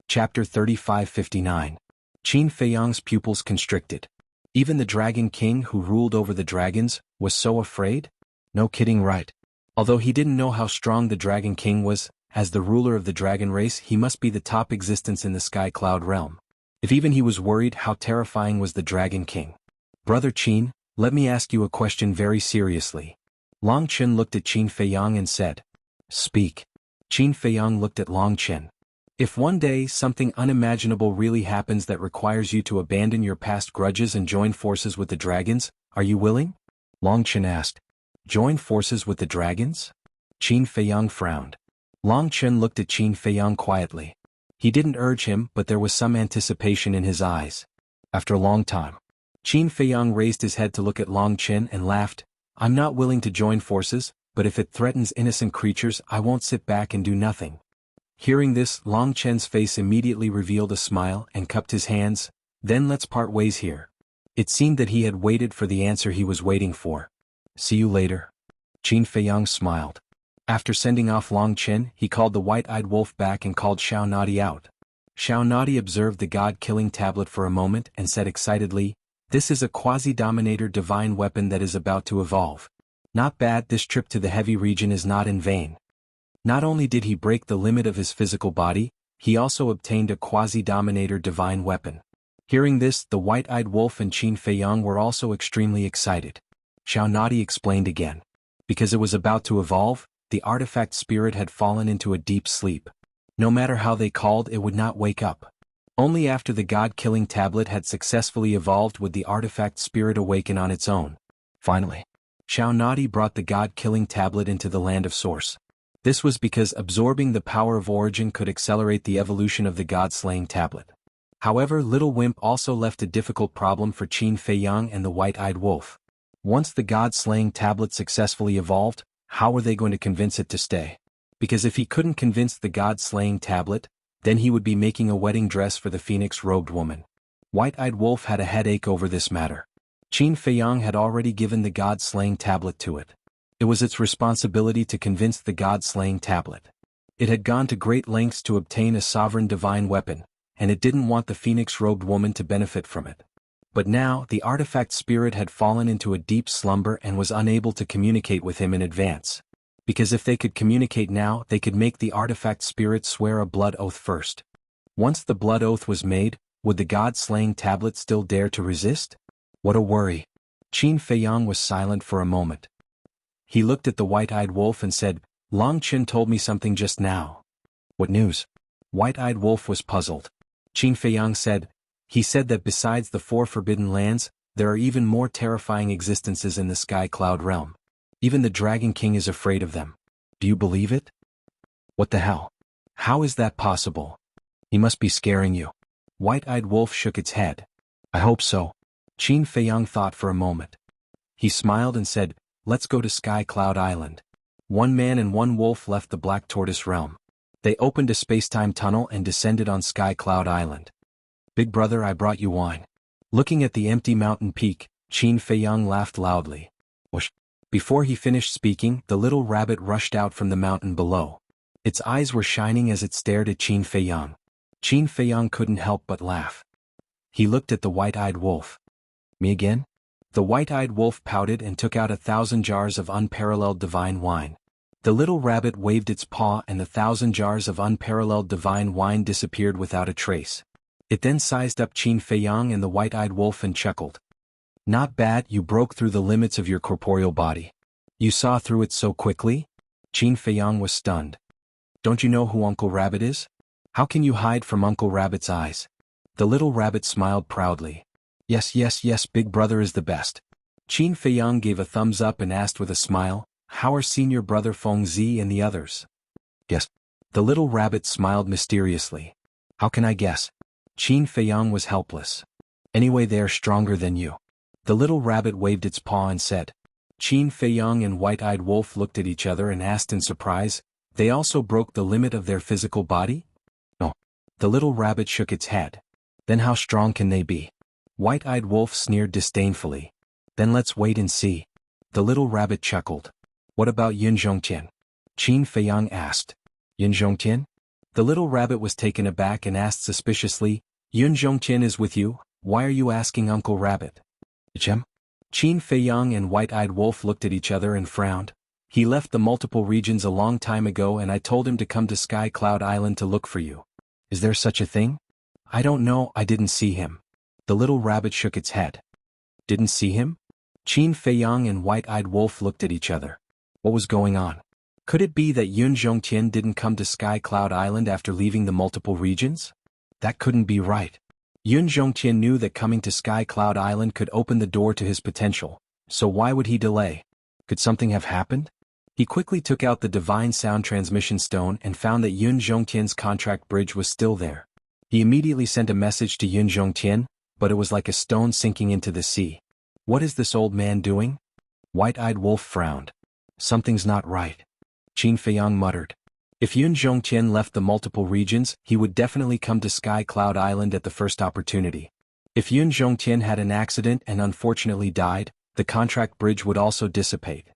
Chapter 3559. Qin Feiyang's pupils constricted. Even the Dragon King who ruled over the dragons was so afraid? No kidding, right? Although he didn't know how strong the Dragon King was, as the ruler of the dragon race he must be the top existence in the Sky Cloud realm. If even he was worried, how terrifying was the Dragon King. Brother Qin, let me ask you a question very seriously. Long Chen looked at Qin Feiyang and said, Speak. Qin Feiyang looked at Long Chen. If one day something unimaginable really happens that requires you to abandon your past grudges and join forces with the dragons, are you willing? Long Chen asked. Join forces with the dragons? Qin Feiyang frowned. Long Chen looked at Qin Feiyang quietly. He didn't urge him, but there was some anticipation in his eyes. After a long time, Qin Feiyang raised his head to look at Long Chen and laughed. I'm not willing to join forces, but if it threatens innocent creatures I won't sit back and do nothing. Hearing this, Long Chen's face immediately revealed a smile and cupped his hands. Then let's part ways here. It seemed that he had waited for the answer he was waiting for. See you later. Qin Feiyang smiled. After sending off Long Chen, he called the white-eyed wolf back and called Xiao Nadi out. Xiao Nadi observed the god-killing tablet for a moment and said excitedly, This is a quasi-dominator divine weapon that is about to evolve. Not bad, this trip to the heavy region is not in vain. Not only did he break the limit of his physical body, he also obtained a quasi-dominator divine weapon. Hearing this, the white-eyed wolf and Qin Feiyang were also extremely excited. Xiao Nadi explained again. Because it was about to evolve, the artifact spirit had fallen into a deep sleep. No matter how they called, it would not wake up. Only after the god-killing tablet had successfully evolved would the artifact spirit awaken on its own. Finally, Xiao Nadi brought the god-killing tablet into the land of Source. This was because absorbing the power of origin could accelerate the evolution of the god-slaying tablet. However, Little Wimp also left a difficult problem for Qin Feiyang and the white-eyed wolf. Once the god-slaying tablet successfully evolved, how were they going to convince it to stay? Because if he couldn't convince the god-slaying tablet, then he would be making a wedding dress for the phoenix-robed woman. White-eyed wolf had a headache over this matter. Qin Feiyang had already given the god-slaying tablet to it. It was its responsibility to convince the god-slaying tablet. It had gone to great lengths to obtain a sovereign divine weapon, and it didn't want the phoenix-robed woman to benefit from it. But now, the artifact spirit had fallen into a deep slumber and was unable to communicate with him in advance. Because if they could communicate now, they could make the artifact spirit swear a blood oath first. Once the blood oath was made, would the god-slaying tablet still dare to resist? What a worry. Qin Feiyang was silent for a moment. He looked at the white-eyed wolf and said, Long Chen told me something just now. What news? White-eyed wolf was puzzled. Qin Feiyang said, He said that besides the 4 forbidden lands, there are even more terrifying existences in the Sky Cloud realm. Even the Dragon King is afraid of them. Do you believe it? What the hell? How is that possible? He must be scaring you. White-eyed wolf shook its head. I hope so. Qin Feiyang thought for a moment. He smiled and said, Let's go to Sky Cloud Island. 1 man and 1 wolf left the Black Tortoise realm. They opened a space-time tunnel and descended on Sky Cloud Island. Big brother, I brought you wine. Looking at the empty mountain peak, Qin Feiyang laughed loudly. Whoosh. Before he finished speaking, the little rabbit rushed out from the mountain below. Its eyes were shining as it stared at Qin Feiyang. Qin Feiyang couldn't help but laugh. He looked at the white-eyed wolf. Me again? The white-eyed wolf pouted and took out 1,000 jars of unparalleled divine wine. The little rabbit waved its paw and the 1,000 jars of unparalleled divine wine disappeared without a trace. It then sized up Qin Feiyang and the white-eyed wolf and chuckled. Not bad, you broke through the limits of your corporeal body. You saw through it so quickly? Qin Feiyang was stunned. Don't you know who Uncle Rabbit is? How can you hide from Uncle Rabbit's eyes? The little rabbit smiled proudly. Yes, Big Brother is the best. Qin Feiyang gave a thumbs up and asked with a smile, How are Senior Brother Feng Zi and the others? Yes. The little rabbit smiled mysteriously. How can I guess? Qin Feiyang was helpless. Anyway, they're stronger than you. The little rabbit waved its paw and said. Qin Feiyang and White-Eyed Wolf looked at each other and asked in surprise, They also broke the limit of their physical body? No. The little rabbit shook its head. Then how strong can they be? White-Eyed Wolf sneered disdainfully. Then let's wait and see. The little rabbit chuckled. What about Yun Zhongtian? Qin Feiyang asked. Yun Zhongtian? The little rabbit was taken aback and asked suspiciously, Yun Zhongtian is with you, why are you asking Uncle Rabbit? Chem? Qin Feiyang and White-Eyed Wolf looked at each other and frowned. He left the multiple regions a long time ago and I told him to come to Sky Cloud Island to look for you. Is there such a thing? I don't know, I didn't see him. The little rabbit shook its head. Didn't see him? Qin Feiyang and White-Eyed Wolf looked at each other. What was going on? Could it be that Yun Zhongtian didn't come to Sky Cloud Island after leaving the multiple regions? That couldn't be right. Yun Zhongtian knew that coming to Sky Cloud Island could open the door to his potential, so why would he delay? Could something have happened? He quickly took out the Divine Sound Transmission Stone and found that Yun Zhongtian's contract bridge was still there. He immediately sent a message to Yun Zhongtian, but it was like a stone sinking into the sea. What is this old man doing? White-Eyed Wolf frowned. Something's not right. Qin Feiyang muttered. If Yun Zhongtian left the multiple regions, he would definitely come to Sky Cloud Island at the first opportunity. If Yun Zhongtian had an accident and unfortunately died, the contract bridge would also dissipate.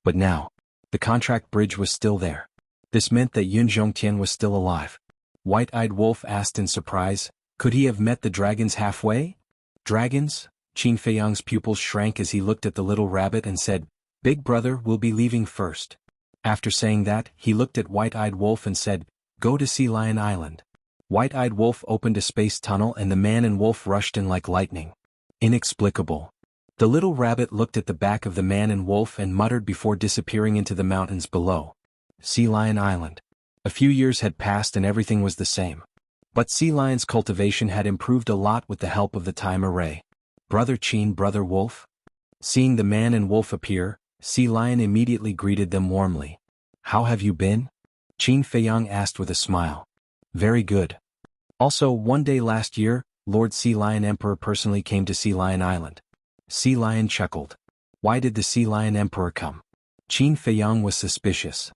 But now, the contract bridge was still there. This meant that Yun Zhongtian was still alive. White-Eyed Wolf asked in surprise, could he have met the dragons halfway? Dragons? Qin Feiyang's pupils shrank as he looked at the little rabbit and said, Big brother will be leaving first. After saying that, he looked at White-Eyed Wolf and said, go to Sea Lion Island. White-Eyed Wolf opened a space tunnel and the man and wolf rushed in like lightning. Inexplicable. The little rabbit looked at the back of the man and wolf and muttered before disappearing into the mountains below. Sea Lion Island. A few years had passed and everything was the same. But Sea Lion's cultivation had improved a lot with the help of the time array. Brother Qin, Brother Wolf? Seeing the man and wolf appear, Sea Lion immediately greeted them warmly. How have you been? Qin Feiyang asked with a smile. Very good. Also, one day last year, Lord Sea Lion Emperor personally came to Sea Lion Island. Sea Lion chuckled. Why did the Sea Lion Emperor come? Qin Feiyang was suspicious.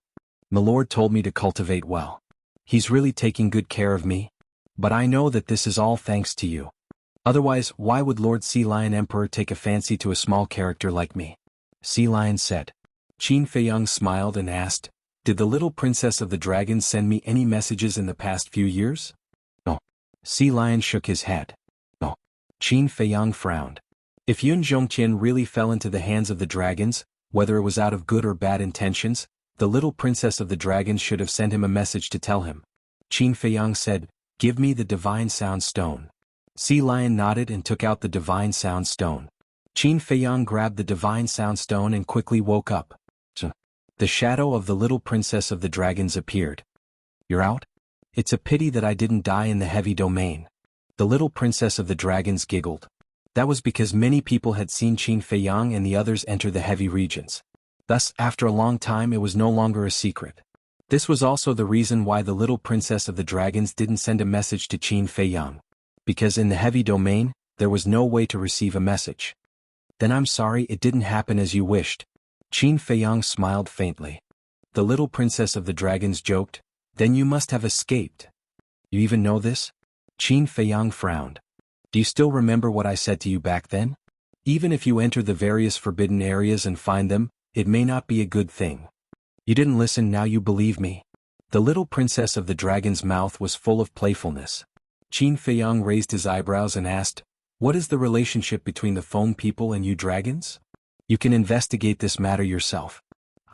Milord told me to cultivate well. He's really taking good care of me. But I know that this is all thanks to you. Otherwise, why would Lord Sea Lion Emperor take a fancy to a small character like me? Sea Lion said. Qin Feiyang smiled and asked, did the little princess of the dragons send me any messages in the past few years? No. Sea Lion shook his head. No. Qin Feiyang frowned. If Yun Zhongtian really fell into the hands of the dragons, whether it was out of good or bad intentions, the little princess of the dragons should have sent him a message to tell him. Qin Feiyang said, give me the Divine Sound Stone. Sea Lion nodded and took out the Divine Sound Stone. Qin Feiyang grabbed the Divine Sound Stone and quickly woke up. The shadow of the little princess of the dragons appeared. You're out? It's a pity that I didn't die in the heavy domain. The little princess of the dragons giggled. That was because many people had seen Qin Feiyang and the others enter the heavy regions. Thus, after a long time it was no longer a secret. This was also the reason why the little princess of the dragons didn't send a message to Qin Feiyang. Because in the heavy domain, there was no way to receive a message. Then I'm sorry it didn't happen as you wished. Qin Feiyang smiled faintly. The little princess of the dragons joked, then you must have escaped. You even know this? Qin Feiyang frowned. Do you still remember what I said to you back then? Even if you enter the various forbidden areas and find them, it may not be a good thing. You didn't listen, now you believe me. The little princess of the dragon's mouth was full of playfulness. Qin Feiyang raised his eyebrows and asked, what is the relationship between the foam people and you dragons? You can investigate this matter yourself.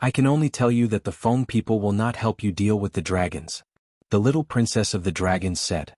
I can only tell you that the foam people will not help you deal with the dragons. The little princess of the dragons said.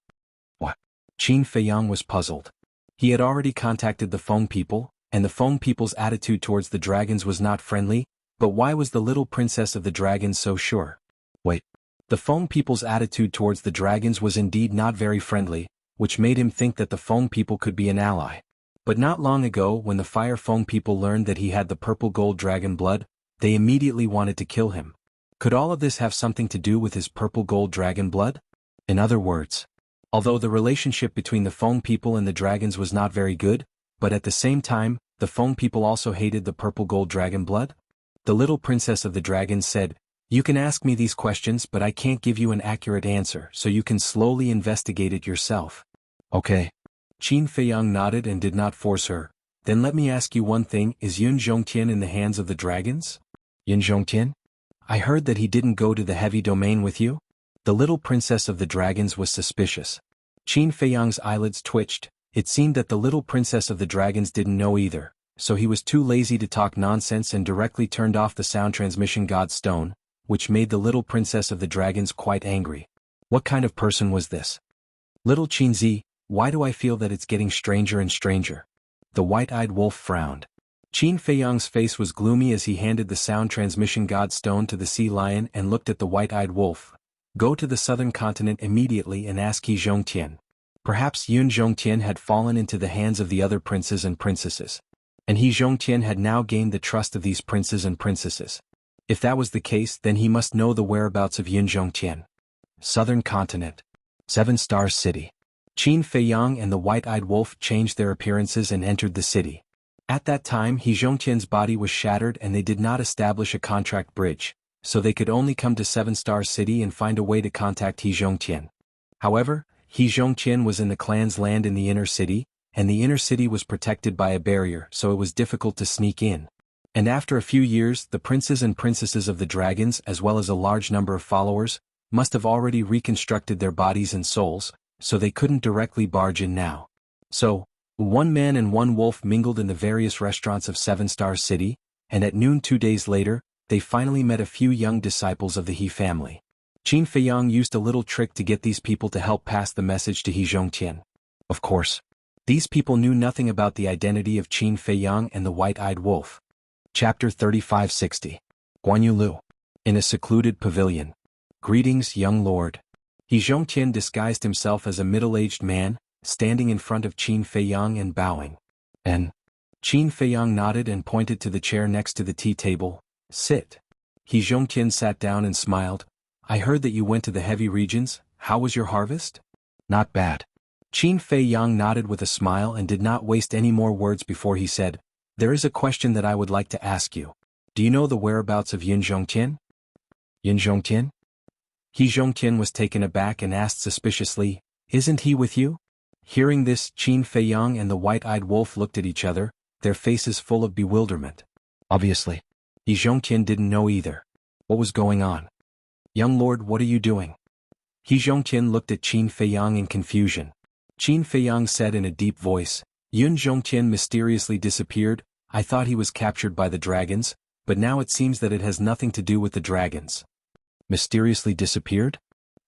What? Qin Feiyang was puzzled. He had already contacted the foam people, and the foam people's attitude towards the dragons was not friendly, but why was the little princess of the dragons so sure? Wait. The foam people's attitude towards the dragons was indeed not very friendly, which made him think that the foam people could be an ally. But not long ago when the fire foam people learned that he had the purple gold dragon blood, they immediately wanted to kill him. Could all of this have something to do with his purple gold dragon blood? In other words, although the relationship between the foam people and the dragons was not very good, but at the same time, the foam people also hated the purple gold dragon blood? The little princess of the dragons said, you can ask me these questions but I can't give you an accurate answer so you can slowly investigate it yourself. Okay. Qin Feiyang nodded and did not force her. Then let me ask you one thing, is Yun Zhongtian in the hands of the dragons? Yin Zhongtian? I heard that he didn't go to the heavy domain with you? The little princess of the dragons was suspicious. Qin Feiyang's eyelids twitched. It seemed that the little princess of the dragons didn't know either, so he was too lazy to talk nonsense and directly turned off the sound transmission god stone, which made the little princess of the dragons quite angry. What kind of person was this? Little Qinzi, why do I feel that it's getting stranger and stranger? The white-eyed wolf frowned. Qin Feiyang's face was gloomy as he handed the sound transmission god stone to the sea lion and looked at the white-eyed wolf. Go to the southern continent immediately and ask He Zhongtian. Perhaps Yun Zhongtian had fallen into the hands of the other princes and princesses. And He Zhongtian had now gained the trust of these princes and princesses. If that was the case, then he must know the whereabouts of Yun Zhongtian. Southern continent. 7 Stars City. Qin Feiyang and the white-eyed wolf changed their appearances and entered the city. At that time He Zhongtian's body was shattered and they did not establish a contract bridge, so they could only come to 7 Stars City and find a way to contact He Zhongtian. However, He Zhongtian was in the clan's land in the inner city, and the inner city was protected by a barrier, so it was difficult to sneak in. And after a few years, the princes and princesses of the dragons, as well as a large number of followers, must have already reconstructed their bodies and souls, so they couldn't directly barge in now. So, one man and one wolf mingled in the various restaurants of 7 Stars City, and at noon 2 days later, they finally met a few young disciples of the He family. Qin Feiyang used a little trick to get these people to help pass the message to He Zhongtian. Of course, these people knew nothing about the identity of Qin Feiyang and the white-eyed wolf. Chapter 3560. Guan Yu Lu. In a secluded pavilion. Greetings, young lord. He Zhongtian disguised himself as a middle-aged man, standing in front of Qin Feiyang and bowing. And Qin Feiyang nodded and pointed to the chair next to the tea table. Sit. He Zhongtian sat down and smiled. I heard that you went to the heavy regions. How was your harvest? Not bad. Qin Feiyang nodded with a smile and did not waste any more words before he said, There is a question that I would like to ask you. Do you know the whereabouts of Yin Zhongtian? Yin Zhongtian? He Zhongtian was taken aback and asked suspiciously, Isn't he with you? Hearing this, Qin Feiyang and the white-eyed wolf looked at each other, their faces full of bewilderment. Obviously, He Zhongtian didn't know either. What was going on? Young lord, what are you doing? He Zhongtian looked at Qin Feiyang in confusion. Qin Feiyang said in a deep voice, Yun Zhongtian mysteriously disappeared. I thought he was captured by the dragons, but now it seems that it has nothing to do with the dragons. Mysteriously disappeared?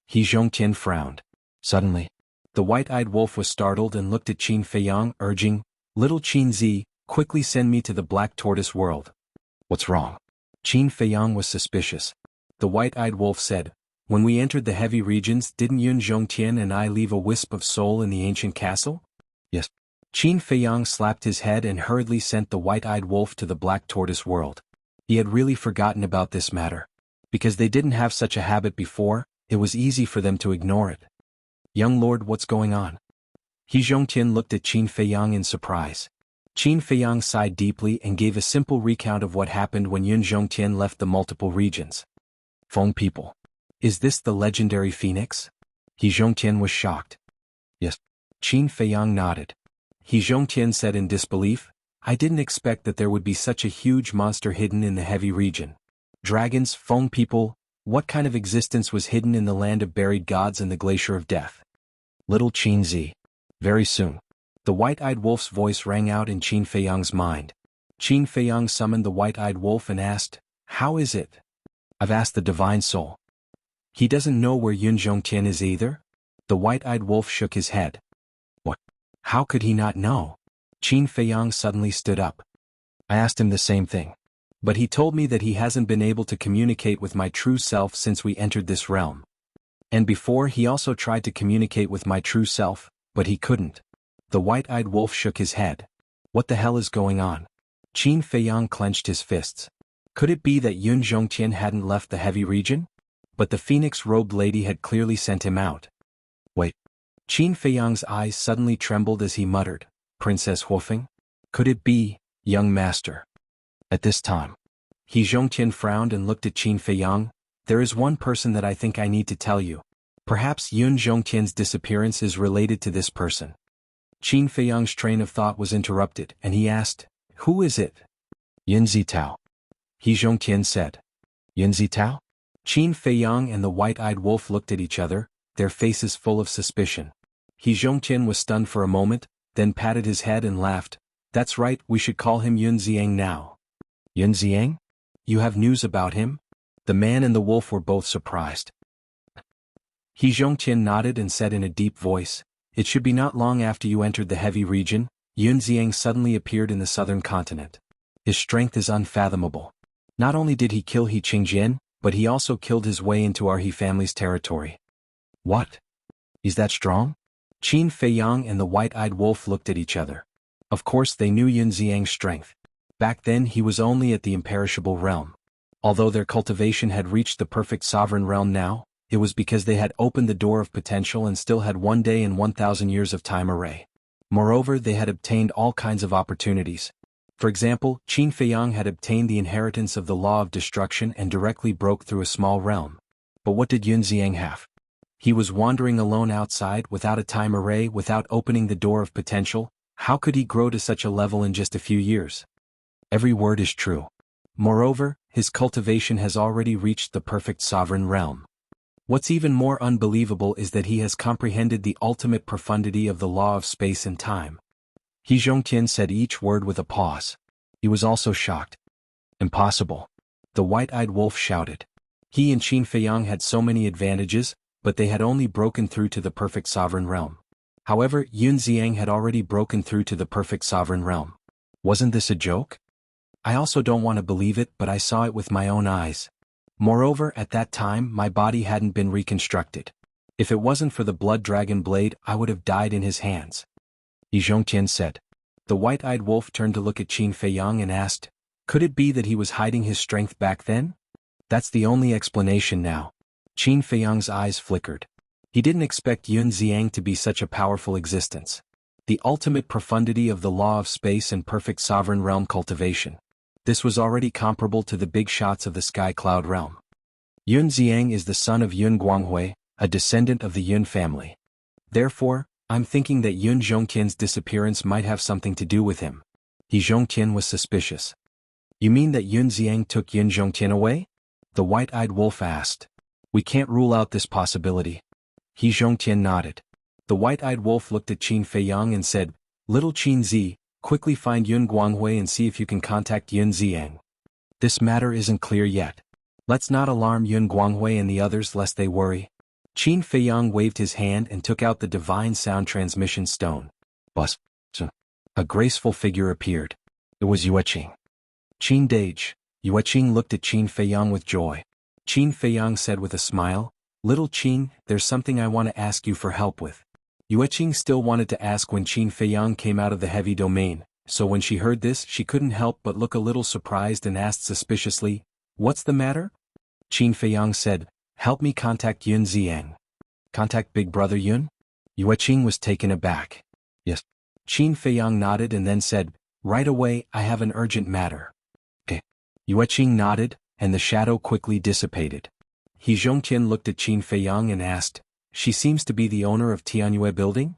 He Zhongtian frowned. Suddenly, the white-eyed wolf was startled and looked at Qin Feiyang, urging, Little Qinzi, quickly send me to the Black Tortoise world. What's wrong? Qin Feiyang was suspicious. The white-eyed wolf said, When we entered the heavy regions, didn't Yun Zhongtian and I leave a wisp of soul in the ancient castle? Yes. Qin Feiyang slapped his head and hurriedly sent the white-eyed wolf to the Black Tortoise world. He had really forgotten about this matter. Because they didn't have such a habit before, it was easy for them to ignore it. Young lord, what's going on? He Zhongtian looked at Qin Feiyang in surprise. Qin Feiyang sighed deeply and gave a simple recount of what happened when Yun Zhongtian left the multiple regions. Feng people. Is this the legendary phoenix? He Zhongtian was shocked. Yes. Qin Feiyang nodded. He Zhongtian said in disbelief, I didn't expect that there would be such a huge monster hidden in the heavy region. Dragons, Feng people, what kind of existence was hidden in the land of buried gods and the glacier of death? Little Qinzi. Very soon. The white-eyed wolf's voice rang out in Qin Feiyang's mind. Qin Feiyang summoned the white-eyed wolf and asked, How is it? I've asked the divine soul. He doesn't know where Yun Zhongtian is either? The white-eyed wolf shook his head. What? How could he not know? Qin Feiyang suddenly stood up. I asked him the same thing. But he told me that he hasn't been able to communicate with my true self since we entered this realm. And before he also tried to communicate with my true self, but he couldn't. The white-eyed wolf shook his head. What the hell is going on? Qin Feiyang clenched his fists. Could it be that Yun Zhongtian hadn't left the heavy region? But the phoenix-robed lady had clearly sent him out. Wait. Qin Feiyang's eyes suddenly trembled as he muttered, Princess Huofeng? Could it be, young master? At this time, He Zhongtian frowned and looked at Qin Feiyang. There is one person that I think I need to tell you. Perhaps Yun Zhongtian's disappearance is related to this person. Qin Feiyang's train of thought was interrupted and he asked, Who is it? Yin Zitao. He Zhongqian said. Yunzi Tao? Qin Feiyang and the white-eyed wolf looked at each other, their faces full of suspicion. He Zhongqian was stunned for a moment, then patted his head and laughed. That's right, we should call him Yun Ziang now. Yun Ziang? You have news about him? The man and the wolf were both surprised. He Zhongqian nodded and said in a deep voice, it should be not long after you entered the heavy region, Yun Ziang suddenly appeared in the southern continent. His strength is unfathomable. Not only did he kill He Qingjian, but he also killed his way into our He family's territory. What? Is that strong? Qin Feiyang and the white-eyed wolf looked at each other. Of course they knew Yun Ziang's strength. Back then he was only at the imperishable realm. Although their cultivation had reached the perfect sovereign realm now, it was because they had opened the door of potential and still had 1 day in 1,000 years of time array. Moreover, they had obtained all kinds of opportunities. For example, Qin Feiyang had obtained the inheritance of the law of destruction and directly broke through a small realm. But what did Yun Ziang have? He was wandering alone outside without a time array, without opening the door of potential. How could he grow to such a level in just a few years? Every word is true. Moreover, his cultivation has already reached the perfect sovereign realm. What's even more unbelievable is that he has comprehended the ultimate profundity of the law of space and time. He Zhongqian said each word with a pause. He was also shocked. Impossible. The white-eyed wolf shouted. He and Qin Feiyang had so many advantages, but they had only broken through to the perfect sovereign realm. However, Yun Ziang had already broken through to the perfect sovereign realm. Wasn't this a joke? I also don't want to believe it, but I saw it with my own eyes. Moreover, at that time my body hadn't been reconstructed. If it wasn't for the blood dragon blade, I would have died in his hands. He Zhongqian said. The white-eyed wolf turned to look at Qin Feiyang and asked, could it be that he was hiding his strength back then? That's the only explanation now. Qin Feiyang's eyes flickered. He didn't expect Yun Ziang to be such a powerful existence. The ultimate profundity of the law of space and perfect sovereign realm cultivation. This was already comparable to the big shots of the sky cloud realm. Yun Ziang is the son of Yun Guanghui, a descendant of the Yun family. Therefore, I'm thinking that Yun Zhongqian's disappearance might have something to do with him. He Zhongqian was suspicious. You mean that Yun Ziang took Yun Zhongqian away? The white-eyed wolf asked. We can't rule out this possibility. He Zhongqian nodded. The white-eyed wolf looked at Qin Feiyang and said, Little Qin Zi, quickly find Yun Guanghui and see if you can contact Yun Ziang. This matter isn't clear yet. Let's not alarm Yun Guanghui and the others lest they worry. Qin Feiyang waved his hand and took out the divine sound transmission stone. Bus. A graceful figure appeared. It was Yueqing. Qin Dage. Yueqing looked at Qin Feiyang with joy. Qin Feiyang said with a smile, Little Qin, there's something I want to ask you for help with. Yueqing still wanted to ask when Qin Feiyang came out of the heavy domain, so when she heard this she couldn't help but look a little surprised and asked suspiciously, What's the matter? Qin Feiyang said, Help me contact Yun Ziang. Contact Big Brother Yun? Yueqing was taken aback. Yes. Qin Feiyang nodded and then said, Right away, I have an urgent matter. Okay. Yueqing nodded, and the shadow quickly dissipated. He Zhongqian looked at Qin Feiyang and asked, She seems to be the owner of Tianyue Building?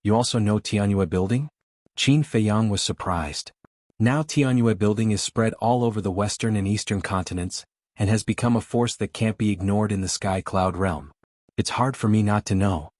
You also know Tianyue Building? Qin Feiyang was surprised. Now Tianyue Building is spread all over the western and eastern continents, and has become a force that can't be ignored in the sky cloud realm. It's hard for me not to know.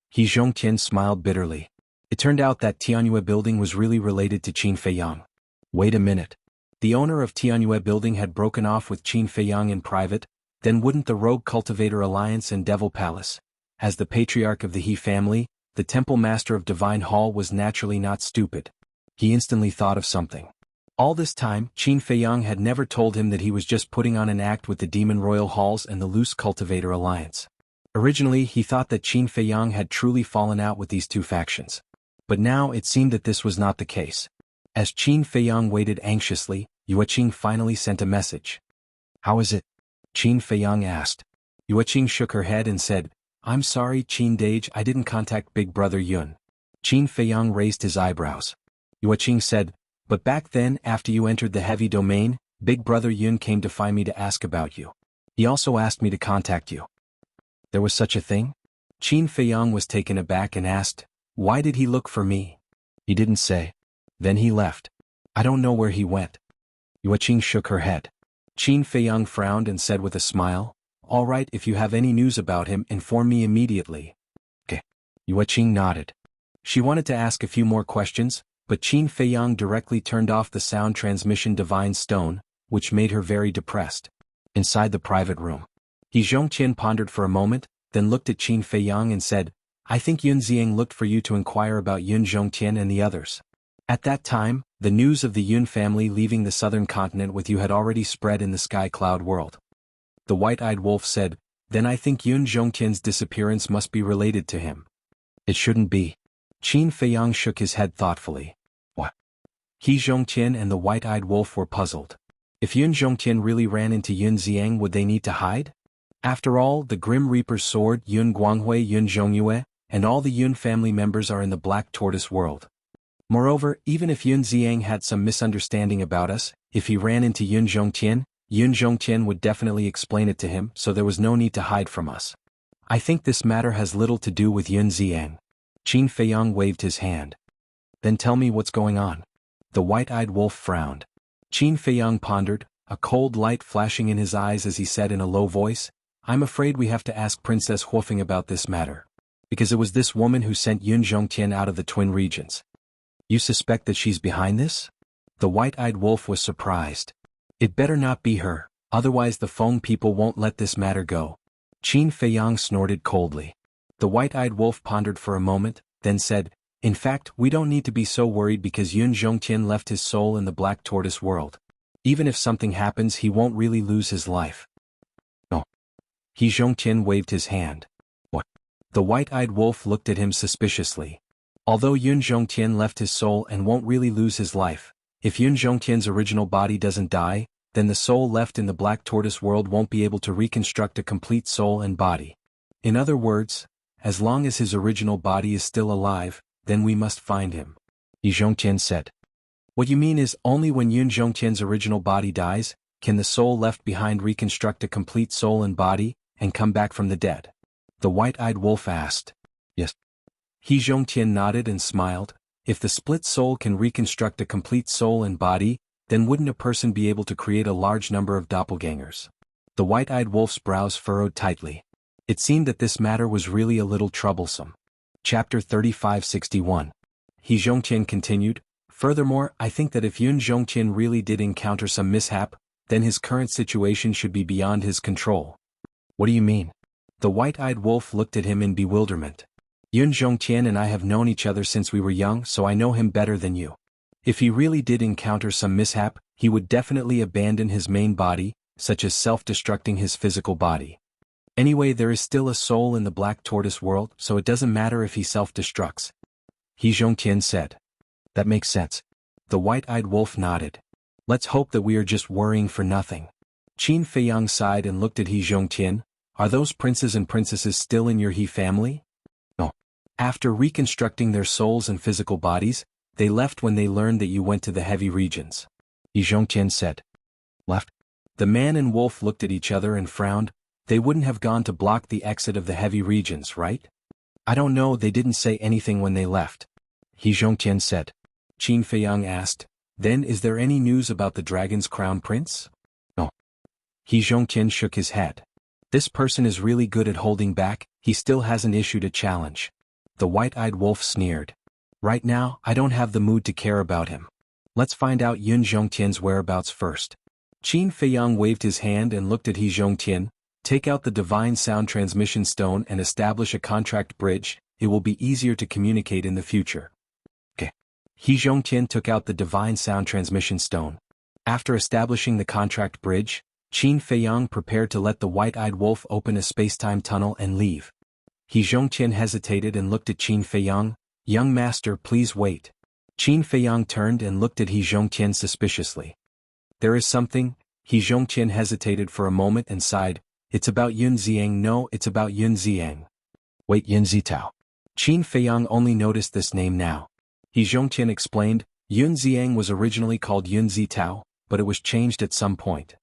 He Zhongqian smiled bitterly. It turned out that Tianyue Building was really related to Qin Feiyang. Wait a minute. The owner of Tianyue Building had broken off with Qin Feiyang in private, then wouldn't the Rogue Cultivator Alliance and Devil Palace? As the patriarch of the He family, the Temple Master of Divine Hall was naturally not stupid. He instantly thought of something. All this time, Qin Feiyang had never told him that he was just putting on an act with the Demon Royal Halls and the Loose Cultivator Alliance. Originally he thought that Qin Feiyang had truly fallen out with these two factions. But now it seemed that this was not the case. As Qin Feiyang waited anxiously, Yueqing finally sent a message. How is it? Qin Feiyang asked. Yueqing shook her head and said, I'm sorry Qin Dage, I didn't contact Big Brother Yun. Qin Feiyang raised his eyebrows. Yueqing said, But back then, after you entered the heavy domain, Big Brother Yun came to find me to ask about you. He also asked me to contact you. There was such a thing? Qin Feiyang was taken aback and asked, Why did he look for me? He didn't say. Then he left. I don't know where he went. Yueqing shook her head. Qin Feiyang frowned and said with a smile, "All right, if you have any news about him, inform me immediately." Okay. Yue Qing nodded. She wanted to ask a few more questions, but Qin Feiyang directly turned off the sound transmission divine stone, which made her very depressed. Inside the private room, He Zhongqian pondered for a moment, then looked at Qin Feiyang and said, "I think Yun Ziang looked for you to inquire about Yun Zhongtian and the others." At that time, the news of the Yun family leaving the southern continent with you had already spread in the sky cloud world. The white-eyed wolf said, "Then I think Yun Zhongtian's disappearance must be related to him." "It shouldn't be." Qin Feiyang shook his head thoughtfully. "What?" He Zhongtian and the white-eyed wolf were puzzled. If Yun Zhongtian really ran into Yun Ziang, would they need to hide? After all, the Grim Reaper's sword, Yun Guanghui, Yun Zhongyue, and all the Yun family members are in the Black Tortoise world. Moreover, even if Yun Ziang had some misunderstanding about us, if he ran into Yun Zhongtian would definitely explain it to him, so there was no need to hide from us. I think this matter has little to do with Yun Ziang. Qin Feiyang waved his hand. "Then tell me what's going on." The white-eyed wolf frowned. Qin Feiyang pondered, a cold light flashing in his eyes as he said in a low voice, "I'm afraid we have to ask Princess Huofeng about this matter. Because it was this woman who sent Yun Zhongtian out of the Twin Regions." "You suspect that she's behind this?" The white-eyed wolf was surprised. "It better not be her, otherwise the Feng people won't let this matter go." Qin Feiyang snorted coldly. The white-eyed wolf pondered for a moment, then said, "In fact, we don't need to be so worried because Yun Zhongtian left his soul in the Black Tortoise world. Even if something happens, he won't really lose his life." "No." He Zhongtian waved his hand. "What?" The white-eyed wolf looked at him suspiciously. "Although Yun Zhongtian left his soul and won't really lose his life, if Yun Zhongtian's original body doesn't die, then the soul left in the Black Tortoise world won't be able to reconstruct a complete soul and body. In other words, as long as his original body is still alive, then we must find him," Yi Zhongtian said. "What you mean is only when Yun Zhongtian's original body dies, can the soul left behind reconstruct a complete soul and body, and come back from the dead?" The white-eyed wolf asked. "Yes." He Zhongtian nodded and smiled. "If the split soul can reconstruct a complete soul and body, then wouldn't a person be able to create a large number of doppelgangers?" The white-eyed wolf's brows furrowed tightly. It seemed that this matter was really a little troublesome. Chapter 3561. He Zhongtian continued, "Furthermore, I think that if Yun Zhongtian really did encounter some mishap, then his current situation should be beyond his control." "What do you mean?" The white-eyed wolf looked at him in bewilderment. "Yun Zhongtian and I have known each other since we were young, so I know him better than you. If he really did encounter some mishap, he would definitely abandon his main body, such as self-destructing his physical body. Anyway, there is still a soul in the Black Tortoise world, so it doesn't matter if he self-destructs," He Zhongtian said. "That makes sense." The white-eyed wolf nodded. "Let's hope that we are just worrying for nothing." Qin Feiyang sighed and looked at He Zhongtian. "Are those princes and princesses still in your He family?" "No." "After reconstructing their souls and physical bodies, they left when they learned that you went to the heavy regions," Yi Zhongtian said. "Left?" The man and wolf looked at each other and frowned. "They wouldn't have gone to block the exit of the heavy regions, right?" "I don't know, they didn't say anything when they left," He Zhongtian said. Qin Feiyang asked, "Then is there any news about the dragon's crown prince?" "No." He Zhongtian shook his head. "This person is really good at holding back, he still hasn't issued a challenge." The white-eyed wolf sneered. "Right now, I don't have the mood to care about him. Let's find out Yun Zhongtian's whereabouts first." Qin Feiyang waved his hand and looked at He Zhongtian. "Take out the divine sound transmission stone and establish a contract bridge, it will be easier to communicate in the future." Okay. He Zhongtian took out the divine sound transmission stone. After establishing the contract bridge, Qin Feiyang prepared to let the white-eyed wolf open a space-time tunnel and leave. He Zhongtian hesitated and looked at Qin Feiyang. "Young master, please wait." Qin Feiyang turned and looked at He Zhongtian suspiciously. "There is something." He Zhongtian hesitated for a moment and sighed. "It's about Yun Ziang. No, it's about Yun Ziang." "Wait, Yun Zitao." Qin Feiyang only noticed this name now. He Zhongtian explained, "Yun Ziang was originally called Yun Zitao, but it was changed at some point."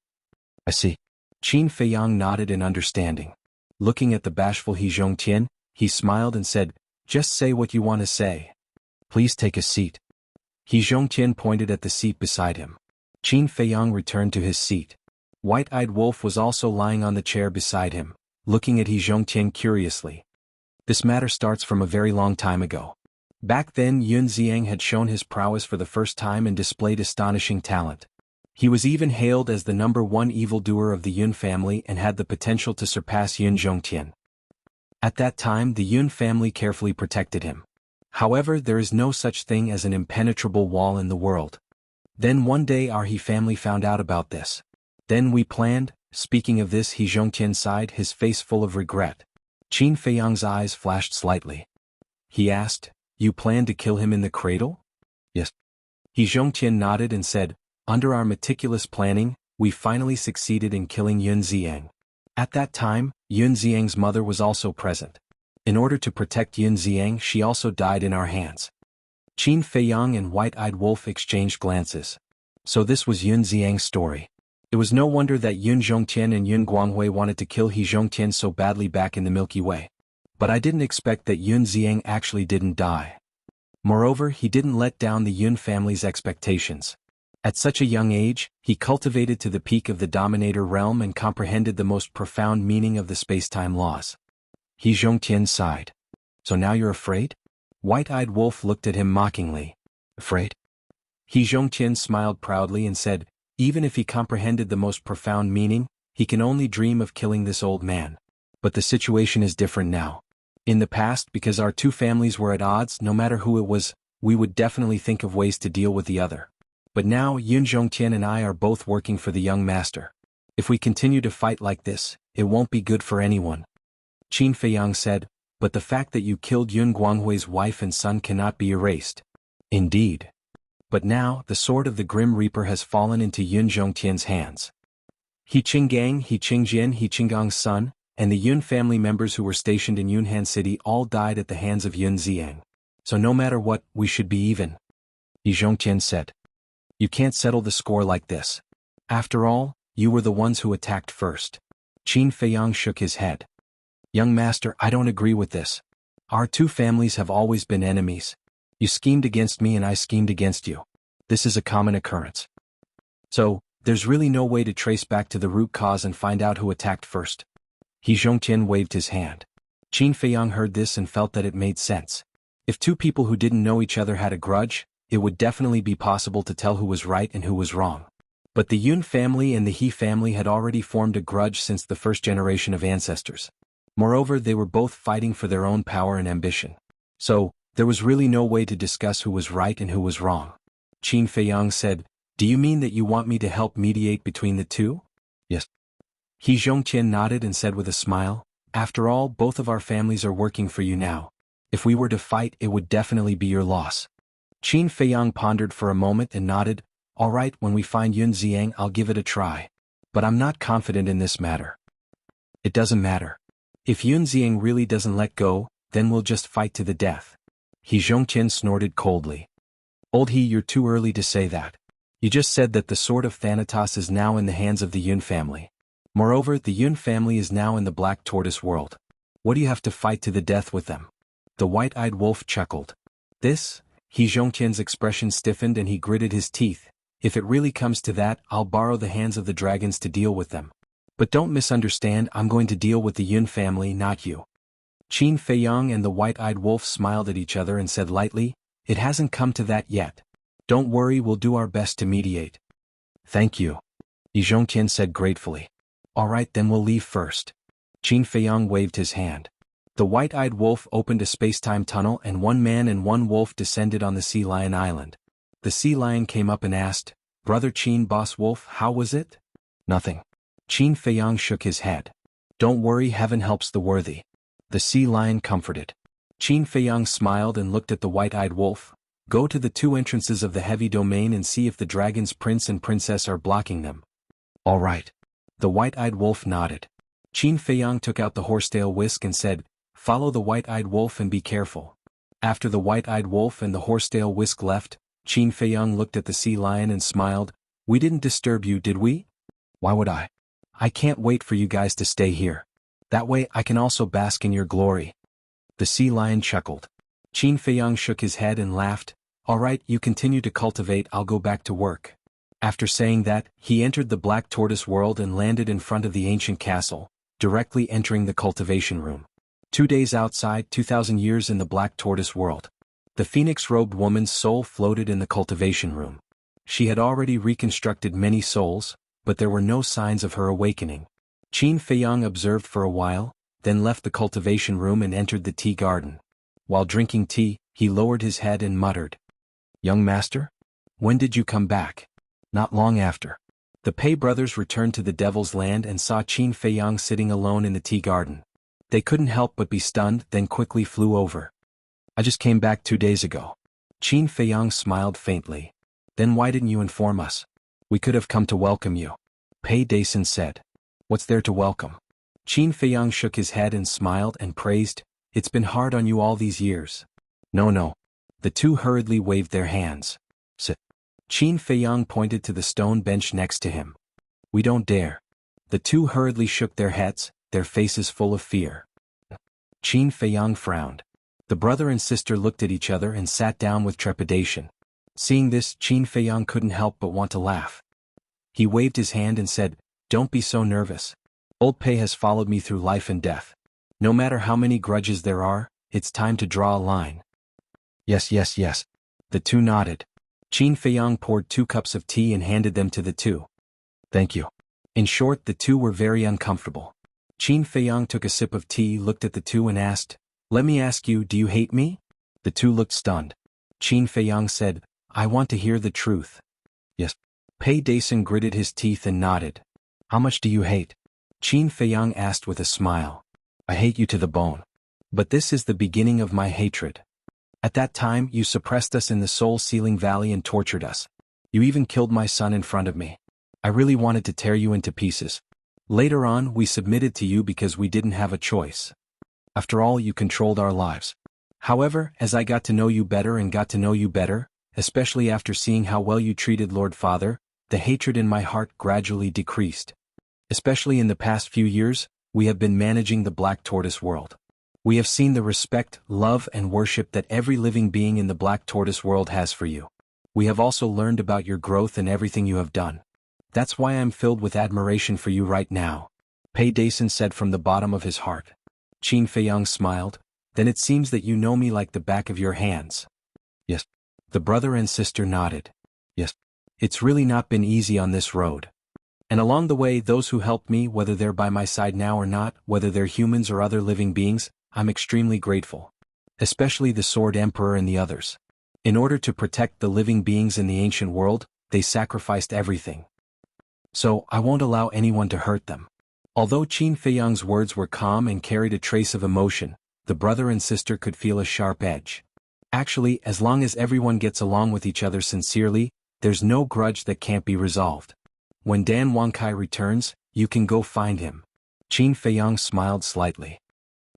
"I see." Qin Feiyang nodded in understanding. Looking at the bashful He Zhongtian, he smiled and said, "Just say what you want to say. Please take a seat." He Zhongtian pointed at the seat beside him. Qin Feiyang returned to his seat. White-eyed wolf was also lying on the chair beside him, looking at He Zhongtian curiously. This matter starts from a very long time ago. Back then Yun Xiang had shown his prowess for the first time and displayed astonishing talent. He was even hailed as the #1 evildoer of the Yun family and had the potential to surpass Yun Zhongtian. At that time the Yun family carefully protected him. However, there is no such thing as an impenetrable wall in the world. Then one day our He family found out about this. Then we planned. Speaking of this, He Zhongtian sighed, his face full of regret. Qin Feiyang's eyes flashed slightly. He asked, "You planned to kill him in the cradle?" "Yes." He Zhongtian nodded and said, "Under our meticulous planning, we finally succeeded in killing Yun Xiang. At that time, Yun Xiang's mother was also present. In order to protect Yun Xiang, she also died in our hands." Qin Feiyang and White-eyed Wolf exchanged glances. So this was Yun Xiang's story. It was no wonder that Yun Zhongtian and Yun Guanghui wanted to kill He Zhongtian so badly back in the Milky Way. But I didn't expect that Yun Xiang actually didn't die. Moreover, he didn't let down the Yun family's expectations. At such a young age, he cultivated to the peak of the Dominator realm and comprehended the most profound meaning of the space-time laws. He Zhongtian sighed. "So now you're afraid?" White-eyed Wolf looked at him mockingly. "Afraid?" He Zhongtian smiled proudly and said, "Even if he comprehended the most profound meaning, he can only dream of killing this old man. But the situation is different now. In the past, because our two families were at odds, no matter who it was, we would definitely think of ways to deal with the other. But now Yun Zhongtian and I are both working for the young master. If we continue to fight like this, it won't be good for anyone." Qin Feiyang said, "But the fact that you killed Yun Guanghui's wife and son cannot be erased." "Indeed. But now, the sword of the Grim Reaper has fallen into Yun Zhongtian's hands. He Qinggang, He Qingjian, He Qinggang's son, and the Yun family members who were stationed in Yunhan City all died at the hands of Yun Xiang. So no matter what, we should be even." He Zhongtian said. "You can't settle the score like this. After all, you were the ones who attacked first." Qin Feiyang shook his head. "Young master, I don't agree with this. Our two families have always been enemies. You schemed against me and I schemed against you. This is a common occurrence. So, there's really no way to trace back to the root cause and find out who attacked first." He Zhongtian waved his hand. Qin Feiyang heard this and felt that it made sense. If two people who didn't know each other had a grudge, it would definitely be possible to tell who was right and who was wrong. But the Yun family and the He family had already formed a grudge since the first generation of ancestors. Moreover, they were both fighting for their own power and ambition. So, there was really no way to discuss who was right and who was wrong. Qin Feiyang said, "Do you mean that you want me to help mediate between the two?" "Yes." He Zhongtian nodded and said with a smile, "After all, both of our families are working for you now. If we were to fight, it would definitely be your loss." Qin Feiyang pondered for a moment and nodded, "All right, when we find Yun Xiang I'll give it a try. But I'm not confident in this matter." "It doesn't matter. If Yun Xiang really doesn't let go, then we'll just fight to the death." He Zhongtian snorted coldly. "Old He, you're too early to say that. You just said that the sword of Thanatos is now in the hands of the Yun family. Moreover, the Yun family is now in the Black Tortoise world. What do you have to fight to the death with them?" The White-eyed Wolf chuckled. "This?" He Zhongtian's expression stiffened and he gritted his teeth. "If it really comes to that, I'll borrow the hands of the dragons to deal with them. But don't misunderstand, I'm going to deal with the Yun family, not you." Qin Feiyang and the White-eyed Wolf smiled at each other and said lightly, "It hasn't come to that yet. Don't worry, we'll do our best to mediate." "Thank you," He Zhongtian said gratefully. "All right, then we'll leave first." Qin Feiyang waved his hand. The White-eyed Wolf opened a space-time tunnel and one man and one wolf descended on the Sea Lion Island. The Sea Lion came up and asked, "Brother Qin, Boss Wolf, how was it?" "Nothing." Qin Feiyang shook his head. "Don't worry, heaven helps the worthy." The Sea Lion comforted. Qin Feiyang smiled and looked at the White-eyed Wolf. "Go to the two entrances of the heavy domain and see if the dragon's prince and princess are blocking them." "All right." The White-eyed Wolf nodded. Qin Feiyang took out the horsetail whisk and said, "Follow the White-eyed Wolf and be careful." After the White-eyed Wolf and the horsetail whisk left, Qin Feiyang looked at the Sea Lion and smiled. "We didn't disturb you, did we?" "Why would I? I can't wait for you guys to stay here. That way I can also bask in your glory." The Sea Lion chuckled. Qin Feiyang shook his head and laughed. "All right, you continue to cultivate, I'll go back to work." After saying that, he entered the Black Tortoise world and landed in front of the ancient castle, directly entering the cultivation room. 2 days outside, 2,000 years in the Black Tortoise world. The phoenix-robed woman's soul floated in the cultivation room. She had already reconstructed many souls, but there were no signs of her awakening. Qin Feiyang observed for a while, then left the cultivation room and entered the tea garden. While drinking tea, he lowered his head and muttered, "Young master? When did you come back?" "Not long after." The Pei brothers returned to the Devil's Land and saw Qin Feiyang sitting alone in the tea garden. They couldn't help but be stunned, then quickly flew over. "I just came back 2 days ago." Qin Feiyang smiled faintly. "Then why didn't you inform us? We could have come to welcome you." Pei Dason said. "What's there to welcome?" Qin Feiyang shook his head and smiled and praised, "It's been hard on you all these years." No. The two hurriedly waved their hands. "Sit." Qin Feiyang pointed to the stone bench next to him. "We don't dare." The two hurriedly shook their heads, their faces full of fear. Qin Feiyang frowned. The brother and sister looked at each other and sat down with trepidation. Seeing this, Qin Feiyang couldn't help but want to laugh. He waved his hand and said, "Don't be so nervous. Old Pei has followed me through life and death. No matter how many grudges there are, it's time to draw a line." Yes. The two nodded. Qin Feiyang poured 2 cups of tea and handed them to the two. "Thank you." In short, the two were very uncomfortable. Qin Feiyang took a sip of tea, looked at the two and asked, "Let me ask you, do you hate me?" The two looked stunned. Qin Feiyang said, "I want to hear the truth." "Yes." Pei Dason gritted his teeth and nodded. "How much do you hate?" Qin Feiyang asked with a smile. "I hate you to the bone. But this is the beginning of my hatred. At that time, you suppressed us in the soul-sealing valley and tortured us. You even killed my son in front of me. I really wanted to tear you into pieces. Later on, we submitted to you because we didn't have a choice. After all, you controlled our lives. However, as I got to know you better and got to know you better, especially after seeing how well you treated Lord Father, the hatred in my heart gradually decreased. Especially in the past few years, we have been managing the Black Tortoise world. We have seen the respect, love and worship that every living being in the Black Tortoise world has for you. We have also learned about your growth and everything you have done. That's why I'm filled with admiration for you right now," Pei Dason said from the bottom of his heart. Qin Feiyang smiled. "Then it seems that you know me like the back of your hands." "Yes." The brother and sister nodded. "Yes. It's really not been easy on this road. And along the way, those who helped me, whether they're by my side now or not, whether they're humans or other living beings, I'm extremely grateful. Especially the Sword Emperor and the others. In order to protect the living beings in the ancient world, they sacrificed everything. So, I won't allow anyone to hurt them." Although Qin Feiyang's words were calm and carried a trace of emotion, the brother and sister could feel a sharp edge. Actually, as long as everyone gets along with each other sincerely, there's no grudge that can't be resolved. When Dan Wankai returns, you can go find him. Qin Feiyang smiled slightly.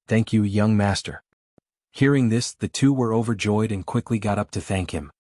"Thank you, young master." Hearing this, the two were overjoyed and quickly got up to thank him.